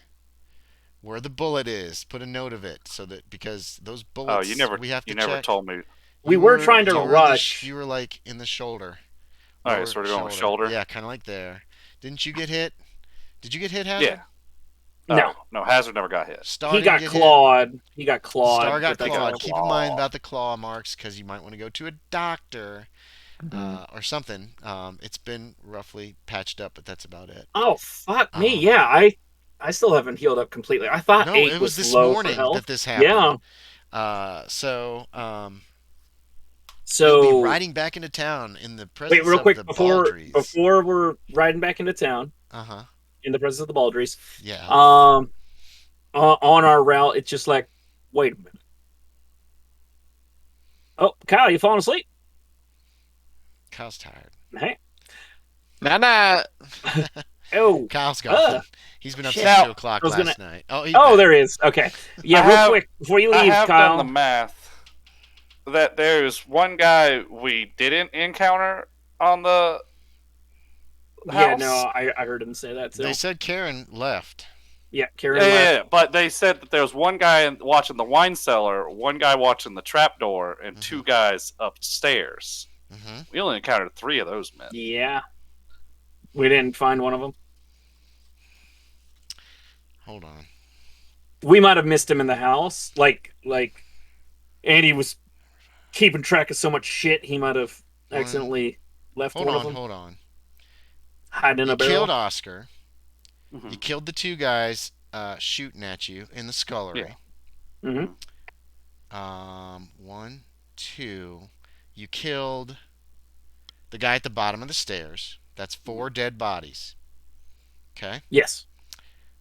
Speaker 2: where the bullet is. Put a note of it so that because those bullets
Speaker 4: Oh, you never
Speaker 2: we have to
Speaker 4: never
Speaker 2: check.
Speaker 4: told me.
Speaker 1: We
Speaker 2: You
Speaker 1: were trying to
Speaker 2: you were
Speaker 1: rush.
Speaker 2: you were like in the shoulder.
Speaker 4: All right,
Speaker 2: Lower
Speaker 4: so we're going with shoulder.
Speaker 2: Yeah, kind of like there. Didn't you get hit? Did you get hit, Hazard?
Speaker 4: Yeah.
Speaker 1: No.
Speaker 4: No, Hazard never got hit.
Speaker 2: Star
Speaker 1: He
Speaker 2: didn't
Speaker 1: got
Speaker 2: get
Speaker 1: clawed. He got
Speaker 2: hit.
Speaker 1: clawed.
Speaker 2: Star got
Speaker 1: but they
Speaker 2: clawed.
Speaker 1: got
Speaker 2: Keep in mind about the claw marks because you might want to go to a doctor or something. It's been roughly patched up, but that's about it.
Speaker 1: Oh fuck me!
Speaker 2: Um,
Speaker 1: Yeah, I still haven't healed up completely. I thought
Speaker 2: No,
Speaker 1: 8
Speaker 2: it was this
Speaker 1: low
Speaker 2: morning
Speaker 1: for health.
Speaker 2: that this happened.
Speaker 1: Yeah.
Speaker 2: So
Speaker 1: So
Speaker 2: you'll be riding back into town in the presence
Speaker 1: wait, real
Speaker 2: of
Speaker 1: quick
Speaker 2: the
Speaker 1: before
Speaker 2: Baldries.
Speaker 1: we're riding back into town
Speaker 2: Uh-huh.
Speaker 1: in the presence of the Baldries.
Speaker 2: Yeah.
Speaker 1: On our route, it's just like, wait a minute. Oh, Kyle, you falling asleep?
Speaker 2: Kyle's tired.
Speaker 1: Hey.
Speaker 3: Nah.
Speaker 1: Oh.
Speaker 2: Kyle's gone. He's been up
Speaker 1: Shit.
Speaker 2: since
Speaker 1: Now,
Speaker 2: 2 o'clock
Speaker 1: I was
Speaker 2: last night. Oh,
Speaker 1: there is. Okay. Yeah,
Speaker 4: I
Speaker 1: real
Speaker 4: have-
Speaker 1: quick before you
Speaker 4: I
Speaker 1: leave,
Speaker 4: have
Speaker 1: Kyle.
Speaker 4: done the math that there's one guy we didn't encounter on the
Speaker 1: Yeah,
Speaker 4: house.
Speaker 1: no, I heard him say that too.
Speaker 2: They said Karen left.
Speaker 1: Yeah, Karen
Speaker 4: Yeah,
Speaker 1: left.
Speaker 4: but they said that there was one guy watching the wine cellar, one guy watching the trap door, and two guys upstairs.
Speaker 2: Mm-hmm.
Speaker 4: We only encountered 3 of those men.
Speaker 1: Yeah. We didn't find one of them.
Speaker 2: Hold on.
Speaker 1: We might have missed him in the house. Like Andy was keeping track of so much shit, he might have accidentally left
Speaker 2: Hold
Speaker 1: one of
Speaker 2: on.
Speaker 1: them
Speaker 2: Hold on.
Speaker 1: hiding in
Speaker 2: You
Speaker 1: a barrel.
Speaker 2: killed Oscar.
Speaker 4: Mhm.
Speaker 2: You killed the 2 guys shooting at you in the scullery.
Speaker 1: Mm-hmm.
Speaker 2: 1, 2. You killed the guy at the bottom of the stairs. That's 4 dead bodies. Okay.
Speaker 1: Yes.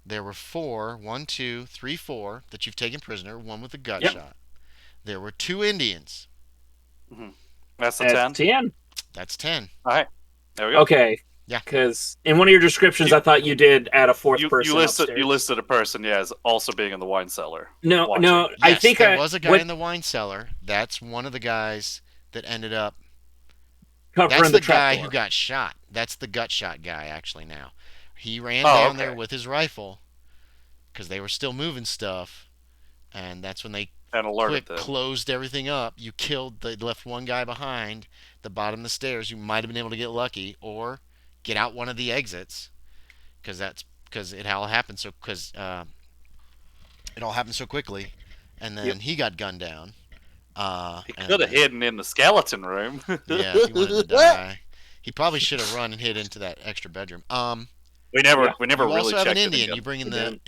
Speaker 2: There were 4, 1, 2, 3, 4 that you've taken prisoner. One with a gut
Speaker 1: Yep.
Speaker 2: shot. There were 2 Indians.
Speaker 4: That's the
Speaker 1: That's
Speaker 4: 10.
Speaker 1: 10.
Speaker 2: That's 10.
Speaker 4: All right. There we go.
Speaker 1: Okay.
Speaker 2: Yeah.
Speaker 1: Because in one of your descriptions, I thought you did add a fourth person upstairs.
Speaker 4: You listed a person, as also being in the wine cellar.
Speaker 1: No,
Speaker 4: watching.
Speaker 1: no.
Speaker 2: Yes,
Speaker 1: I think
Speaker 2: there was a guy in the wine cellar. That's one of the guys that ended up. That's
Speaker 1: covering
Speaker 2: the
Speaker 1: the
Speaker 2: guy
Speaker 1: trapdoor.
Speaker 2: who got shot. That's the gut shot guy, actually, now. He ran down there with his rifle because they were still moving stuff, and that's when they closed everything up. You they left one guy behind the bottom of the stairs. You might have been able to get lucky or get out one of the exits because it all happened so quickly, and then he got gunned down.
Speaker 4: He could have hidden in the skeleton room.
Speaker 2: Yeah, if he wanted to die, he probably should have run and hid into that extra bedroom.
Speaker 4: We never
Speaker 2: you
Speaker 4: really
Speaker 2: also have
Speaker 4: checked
Speaker 2: an
Speaker 4: it
Speaker 2: Indian.
Speaker 4: again.
Speaker 2: You bring in the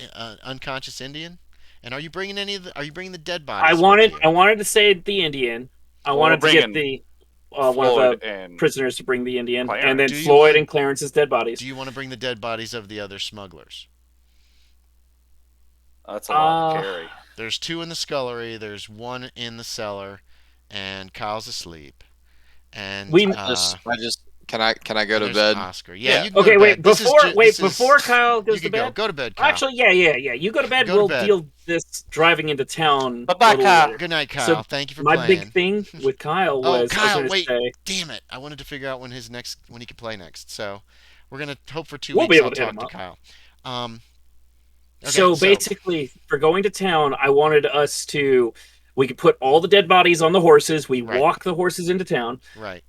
Speaker 2: unconscious Indian, and are you bringing Are you bringing the dead bodies?
Speaker 1: I wanted to say the Indian. I wanted to get the one of the prisoners to bring the Indian,
Speaker 4: Clarence.
Speaker 1: and then Floyd and Clarence's dead bodies.
Speaker 2: Do you want to bring the dead bodies of the other smugglers?
Speaker 4: That's a lot to carry.
Speaker 2: There's 2 in the scullery. There's 1 in the cellar, and Kyle's asleep. And
Speaker 3: can I go to bed?
Speaker 2: Oscar. Yeah. You
Speaker 1: can
Speaker 2: go to
Speaker 1: wait.
Speaker 2: Bed.
Speaker 1: Before Kyle goes to bed.
Speaker 2: Go to bed, Kyle.
Speaker 1: Actually, yeah. You go to bed. We'll deal this driving into town.
Speaker 4: Bye, Kyle.
Speaker 2: Good night, Kyle. Thank you for
Speaker 1: playing.
Speaker 2: My
Speaker 1: big thing with Kyle was
Speaker 2: Kyle. Wait, damn it! I wanted to figure out when he could play next. So we're gonna hope for 2 weeks.
Speaker 1: Be able
Speaker 2: I'll
Speaker 1: to
Speaker 2: talk to Kyle. Okay,
Speaker 1: so basically, for going to town, I wanted us to. We could put all the dead bodies on the horses. We walk the horses into town.
Speaker 2: Right.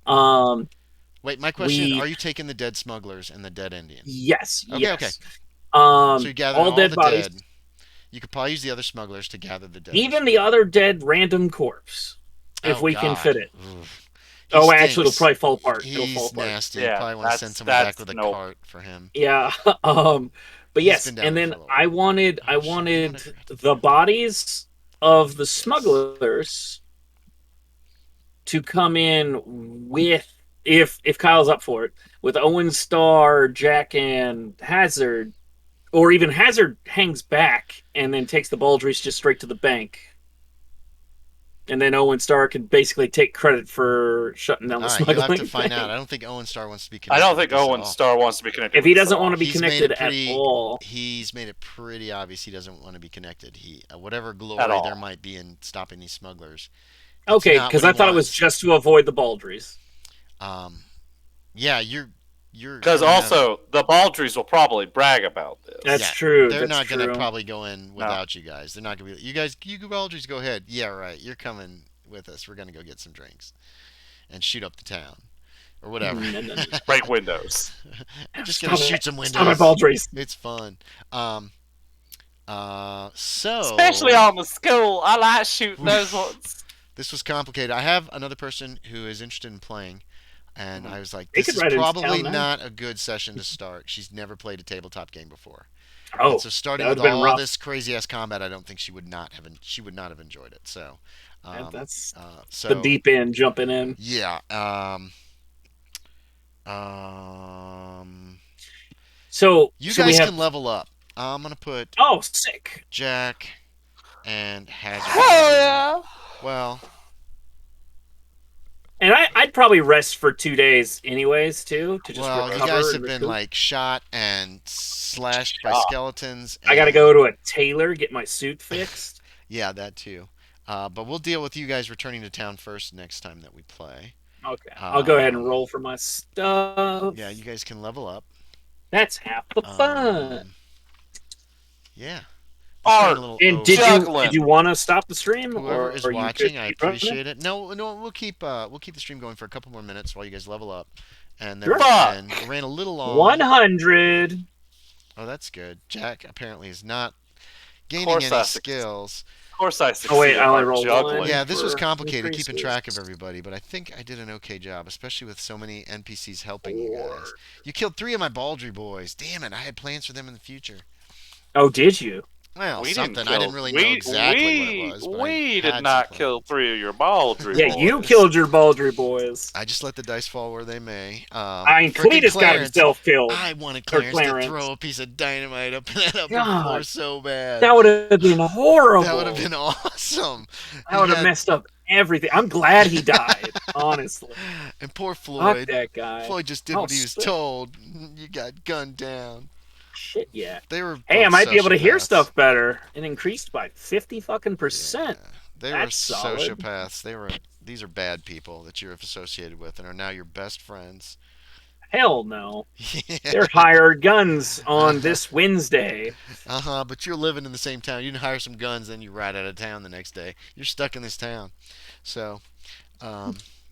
Speaker 1: Wait,
Speaker 2: my question: are you taking the dead smugglers and the dead Indians?
Speaker 1: Yes.
Speaker 2: Okay.
Speaker 1: Yes.
Speaker 2: Okay. So you gather all dead bodies. Dead. You could probably use the other smugglers to gather the dead.
Speaker 1: Even the other dead random corpse, if we can fit it. Actually, it'll probably fall apart. It'll fall apart.
Speaker 2: Nasty. Yeah, you probably want to send someone back with a cart for him.
Speaker 1: Yeah. But yes, and then I wanted the bodies of the smugglers to come in with, if Kyle's up for it, with Owen, Starr, Jack, and Hazard, or even Hazard hangs back and then takes the Baldries just straight to the bank. And then Owen Starr can basically take credit for shutting down the smuggling.
Speaker 2: You'll have to find out. I don't think Owen Starr wants to be connected.
Speaker 4: I don't think Owen Starr wants to be connected.
Speaker 1: If he doesn't want to be connected at all,
Speaker 2: he's made it pretty obvious he doesn't want to be connected. Whatever glory there might be in stopping these smugglers.
Speaker 1: Okay, because I thought it was just to avoid the Baldries.
Speaker 2: Yeah, you're
Speaker 4: because also the Baldries will probably brag about this.
Speaker 1: That's true.
Speaker 2: They're not going to probably go in without you guys. They're not going to be. You Baldries, go ahead. Yeah, right. You're coming with us. We're going to go get some drinks and shoot up the town or whatever.
Speaker 4: Break windows.
Speaker 2: We're just going to shoot some windows.
Speaker 1: Stop it, Baldries.
Speaker 2: It's fun.
Speaker 4: Especially on the school, I like shooting those ones.
Speaker 2: This was complicated. I have another person who is interested in playing. And I was like, this is probably not a good session to start. She's never played a tabletop game before.
Speaker 1: Oh,
Speaker 2: and so starting with all this crazy ass combat, I don't think she would not have enjoyed it. So
Speaker 1: that's the deep end jumping in.
Speaker 2: Yeah.
Speaker 1: So
Speaker 2: you guys can level up. I'm gonna put
Speaker 1: sick
Speaker 2: Jack and Hazard.
Speaker 4: Oh yeah.
Speaker 2: Well.
Speaker 1: And I'd probably rest for 2 days anyways, too, to just recover.
Speaker 2: You guys have been, shot and slashed by skeletons.
Speaker 1: I got to go to a tailor, get my suit fixed.
Speaker 2: Yeah, that too. But we'll deal with you guys returning to town first next time that we play.
Speaker 1: Okay. I'll go ahead and roll for my stuff.
Speaker 2: Yeah, you guys can level up.
Speaker 1: That's half the fun.
Speaker 2: Yeah.
Speaker 1: And did you want to stop the stream?
Speaker 2: Whoever is watching, I appreciate it. No, we'll keep the stream going for a couple more minutes while you guys level up. And then it ran a little long.
Speaker 1: 100.
Speaker 2: Oh, that's good. Jack apparently is not gaining any skills.
Speaker 4: Of course I succeed.
Speaker 1: Oh wait, I only rolled one.
Speaker 2: Yeah, this was complicated keeping track of everybody, but I think I did an okay job, especially with so many NPCs helping you guys. You killed 3 of my Baldry boys. Damn it, I had plans for them in the future.
Speaker 1: Oh, did you?
Speaker 2: Well,
Speaker 4: We didn't
Speaker 2: something. I
Speaker 4: kill.
Speaker 2: didn't really know exactly what it was, but
Speaker 4: We
Speaker 2: I
Speaker 4: did
Speaker 2: had
Speaker 4: not
Speaker 2: some
Speaker 4: kill
Speaker 2: plans.
Speaker 4: 3 of your Baldry
Speaker 1: Yeah,
Speaker 4: boys.
Speaker 1: you killed your Baldry boys.
Speaker 2: I just let the dice fall where they may.
Speaker 1: I mean,
Speaker 2: Frickin'
Speaker 1: Cletus got
Speaker 2: Clarence.
Speaker 1: himself killed.
Speaker 2: I wanted
Speaker 1: Or
Speaker 2: Clarence to
Speaker 1: Clarence.
Speaker 2: throw a piece of dynamite up that upper floor
Speaker 1: God,
Speaker 2: so bad.
Speaker 1: that would have been
Speaker 2: That would have
Speaker 1: horrible.
Speaker 2: been awesome.
Speaker 1: That would have messed up everything. I'm glad he died, honestly.
Speaker 2: And poor
Speaker 1: Fuck
Speaker 2: Floyd.
Speaker 1: that guy.
Speaker 2: Floyd just did
Speaker 1: Oh,
Speaker 2: what he was told. You got gunned down.
Speaker 1: shit, yeah.
Speaker 2: They were
Speaker 1: Hey, I
Speaker 2: both
Speaker 1: might be able to hear
Speaker 2: sociopaths.
Speaker 1: stuff better. It increased by 50 fucking percent.
Speaker 2: Yeah, they were
Speaker 1: That's solid.
Speaker 2: sociopaths. These are bad people that you're associated with and are now your best friends.
Speaker 1: Hell no.
Speaker 2: Yeah.
Speaker 1: They're hired guns on this Wednesday.
Speaker 2: But you're living in the same town. You can hire some guns, then you ride out of town the next day. You're stuck in this town. So,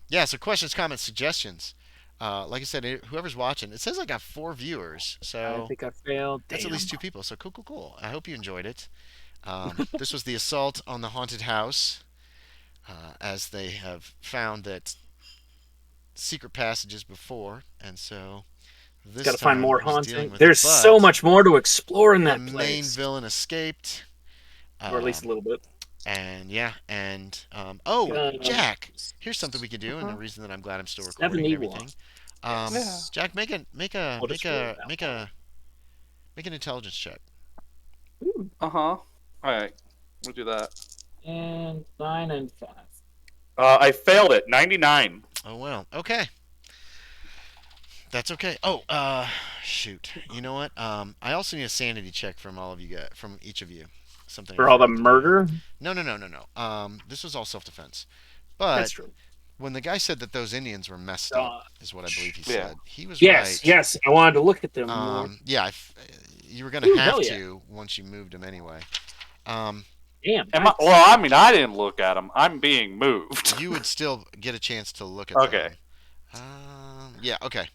Speaker 2: yeah. So questions, comments, suggestions. Like I said, whoever's watching, it says I got 4 viewers.
Speaker 1: I
Speaker 2: So
Speaker 1: think I failed.
Speaker 2: that's at
Speaker 1: Damn.
Speaker 2: least 2 people. So cool. I hope you enjoyed it. This was the assault on the haunted house, as they have found that secret passages before, and so this
Speaker 1: Got to
Speaker 2: time
Speaker 1: find more
Speaker 2: it was dealing
Speaker 1: haunting.
Speaker 2: with
Speaker 1: There's
Speaker 2: it. But
Speaker 1: so much more to explore in
Speaker 2: the
Speaker 1: that
Speaker 2: main
Speaker 1: place.
Speaker 2: villain escaped,
Speaker 1: Or at least a little bit.
Speaker 2: and Jack, here's something we could do, and the reason that I'm glad I'm still recording and
Speaker 1: 71.
Speaker 2: everything.
Speaker 4: Yeah.
Speaker 2: Jack, make an intelligence check.
Speaker 4: Uh huh. All right, we'll do that.
Speaker 1: And 9 and 5.
Speaker 4: I failed it. 99.
Speaker 2: Oh well, okay. That's okay. Oh, shoot. You know what? I also need a sanity check from all of you guys, from each of you. Something
Speaker 1: For
Speaker 2: I
Speaker 1: all the
Speaker 2: forgot to do.
Speaker 1: murder?
Speaker 2: No. This was all self-defense.
Speaker 1: That's
Speaker 2: But
Speaker 1: true.
Speaker 2: when the guy said that those Indians were messed
Speaker 1: Uh,
Speaker 2: up, is what I believe he
Speaker 4: Yeah.
Speaker 2: said. He was
Speaker 1: Yes,
Speaker 2: right.
Speaker 1: yes. I wanted to look at them more.
Speaker 2: Yeah, you were gonna
Speaker 1: Ooh,
Speaker 2: have
Speaker 1: hell yeah.
Speaker 2: to once you moved him anyway.
Speaker 1: Damn.
Speaker 4: Well,
Speaker 1: nice.
Speaker 4: I mean, I didn't look at them. I'm being moved.
Speaker 2: You would still get a chance to look at
Speaker 4: Okay.
Speaker 2: them. Yeah. Okay.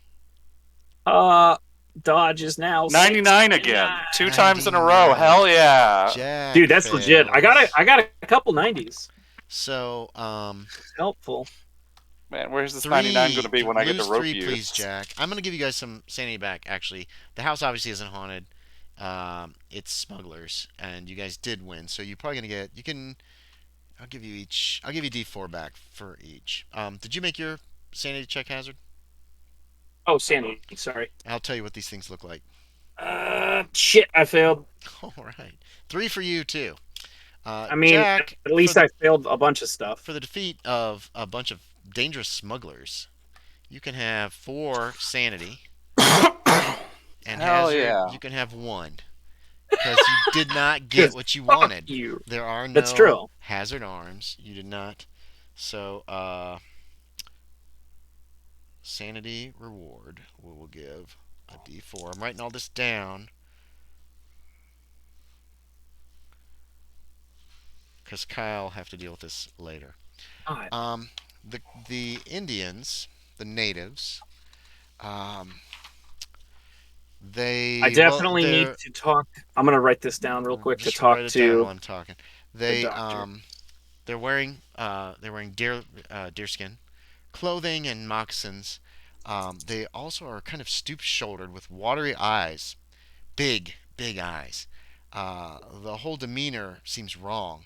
Speaker 1: Dodge is now
Speaker 4: 99 again. 2 times in a row.
Speaker 2: 99.
Speaker 4: Hell yeah.
Speaker 2: Jack
Speaker 1: Dude, that's legit. I
Speaker 2: fails.
Speaker 1: got a couple 90s.
Speaker 2: So,
Speaker 1: It's helpful.
Speaker 4: Man, where's this 99 going to be when I get to
Speaker 2: lose
Speaker 4: rope
Speaker 2: 3,
Speaker 4: you?
Speaker 2: please, Jack. I'm gonna give you guys some sanity back. Actually, the house obviously isn't haunted. It's smugglers, and you guys did win. So you're probably gonna get. You can. I'll give you each. I'll give you D4 back for each. Did you make your sanity check, Hazard?
Speaker 1: Oh, sanity. Sorry.
Speaker 2: I'll tell you what these things look like.
Speaker 1: Shit. I failed.
Speaker 2: All right, 3 for you too.
Speaker 1: I mean,
Speaker 2: Jack,
Speaker 1: at least I failed a bunch of stuff.
Speaker 2: for the defeat of a bunch of dangerous smugglers, you can have 4 sanity. And
Speaker 4: Hell
Speaker 2: Hazard,
Speaker 4: yeah.
Speaker 2: you can have 1. Because you did not get what you
Speaker 1: Fuck
Speaker 2: wanted.
Speaker 1: you.
Speaker 2: There are no
Speaker 1: That's true.
Speaker 2: hazard arms. You did not. So, sanity reward, we will give a D4. I'm writing all this down. Because Kyle will have to deal with this later.
Speaker 1: God.
Speaker 2: The Indians, the natives, they.
Speaker 1: I definitely
Speaker 2: they're-
Speaker 1: need to talk. I'm gonna write this down real quick to
Speaker 2: Just
Speaker 1: talk
Speaker 2: write it down
Speaker 1: to.
Speaker 2: while I'm talking. They
Speaker 1: doctor.
Speaker 2: they're wearing deerskin clothing and moccasins. They also are kind of stoop-shouldered with watery eyes, big eyes. The whole demeanor seems wrong.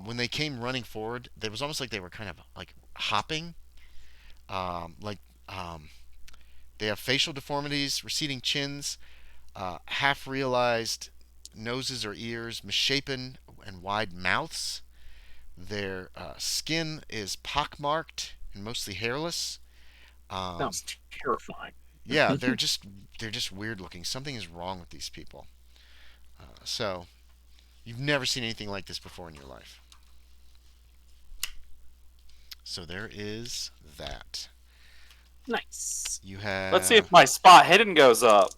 Speaker 2: When they came running forward, it was almost like they were kind of like hopping. Like they have facial deformities, receding chins, half realized noses or ears, misshapen and wide mouths. Their skin is pockmarked and mostly hairless.
Speaker 1: Sounds terrifying.
Speaker 2: Yeah, they're just weird looking. Something is wrong with these people. So you've never seen anything like this before in your life. So there is that.
Speaker 1: Nice.
Speaker 2: You have.
Speaker 4: Let's see if my spot hidden goes up.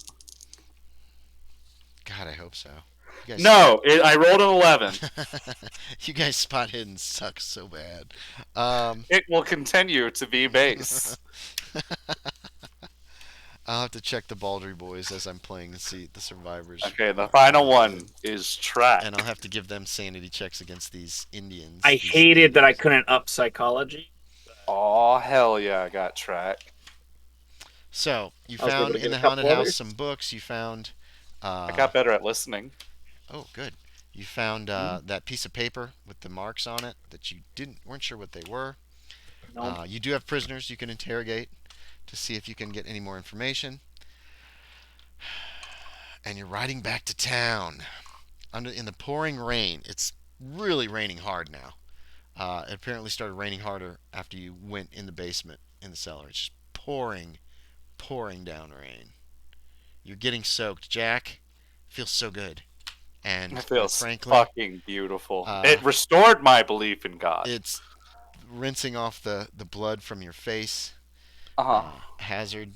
Speaker 2: God, I hope so. You guys
Speaker 4: No, I rolled an 11.
Speaker 2: You guys spot hidden sucks so bad.
Speaker 4: It will continue to be base.
Speaker 2: I'll have to check the Baldry boys as I'm playing to see the survivors.
Speaker 4: Okay, the final one is track.
Speaker 2: And I'll have to give them sanity checks against these Indians.
Speaker 1: I
Speaker 2: these
Speaker 1: hated that I
Speaker 2: natives.
Speaker 1: couldn't up psychology.
Speaker 4: Oh, hell yeah, I got track.
Speaker 2: So you
Speaker 1: I was able
Speaker 2: found
Speaker 1: to
Speaker 2: in
Speaker 1: get
Speaker 2: the
Speaker 1: a couple
Speaker 2: haunted house
Speaker 1: others.
Speaker 2: some books. You found.
Speaker 4: I got better at listening.
Speaker 2: Oh, good. You found that piece of paper with the marks on it that you weren't sure what they were.
Speaker 1: No.
Speaker 2: You do have prisoners you can interrogate to see if you can get any more information. And you're riding back to town in the pouring rain. It's really raining hard now. It apparently started raining harder after you went in the basement in the cellar. It's just pouring down rain. You're getting soaked, Jack. Feels so good. And
Speaker 4: It
Speaker 2: quite
Speaker 4: feels
Speaker 2: frankly,
Speaker 4: fucking beautiful.
Speaker 2: uh,
Speaker 4: It restored my belief in God.
Speaker 2: it's rinsing off the blood from your face.
Speaker 4: Uh-huh.
Speaker 2: Hazard,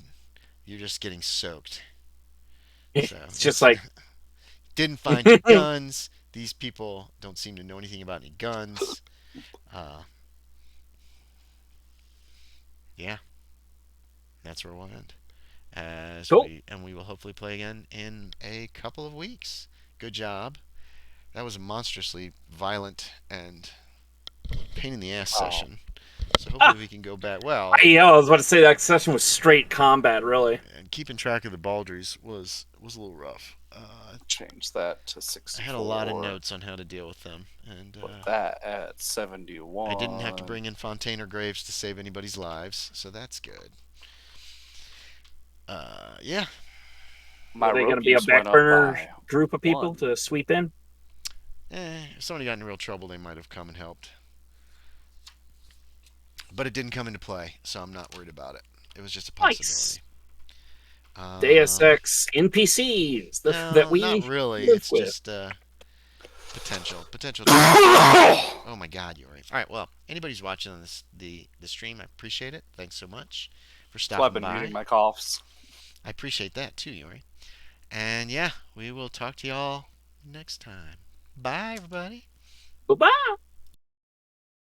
Speaker 2: you're just getting soaked. So
Speaker 1: It's just like
Speaker 2: didn't find your guns. These people don't seem to know anything about any guns. Yeah, that's where we'll end.
Speaker 1: cool.
Speaker 2: We will hopefully play again in a couple of weeks. Good job. That was a monstrously violent and pain in the ass session. So hopefully we can go back. Well,
Speaker 1: I was about to say that session was straight combat, really.
Speaker 2: and keeping track of the Baldries was a little rough.
Speaker 4: Change that to 64.
Speaker 2: I had a lot of notes on how to deal with them, and
Speaker 4: Put that at 71.
Speaker 2: I didn't have to bring in Fontaine or Graves to save anybody's lives, so that's good. Yeah.
Speaker 4: My
Speaker 1: Are they going to be a
Speaker 4: rookies went
Speaker 1: back
Speaker 4: up
Speaker 1: burner
Speaker 4: by
Speaker 1: group of people
Speaker 4: one.
Speaker 1: to sweep in?
Speaker 2: If somebody got in real trouble, they might have come and helped. But it didn't come into play, so I'm not worried about it. It was just a possibility.
Speaker 1: Nice. Deus Ex NPCs that we
Speaker 2: not really.
Speaker 1: live
Speaker 2: It's
Speaker 1: with.
Speaker 2: just potential. Oh my God, Yorie. All right. Well, anybody's watching on the stream, I appreciate it. Thanks so much for
Speaker 4: That's why I've
Speaker 2: stopping
Speaker 4: been
Speaker 2: by.
Speaker 4: muting my coughs.
Speaker 2: I appreciate that too, Yorie. And yeah, we will talk to y'all next time. Bye, everybody.
Speaker 1: Bye-bye.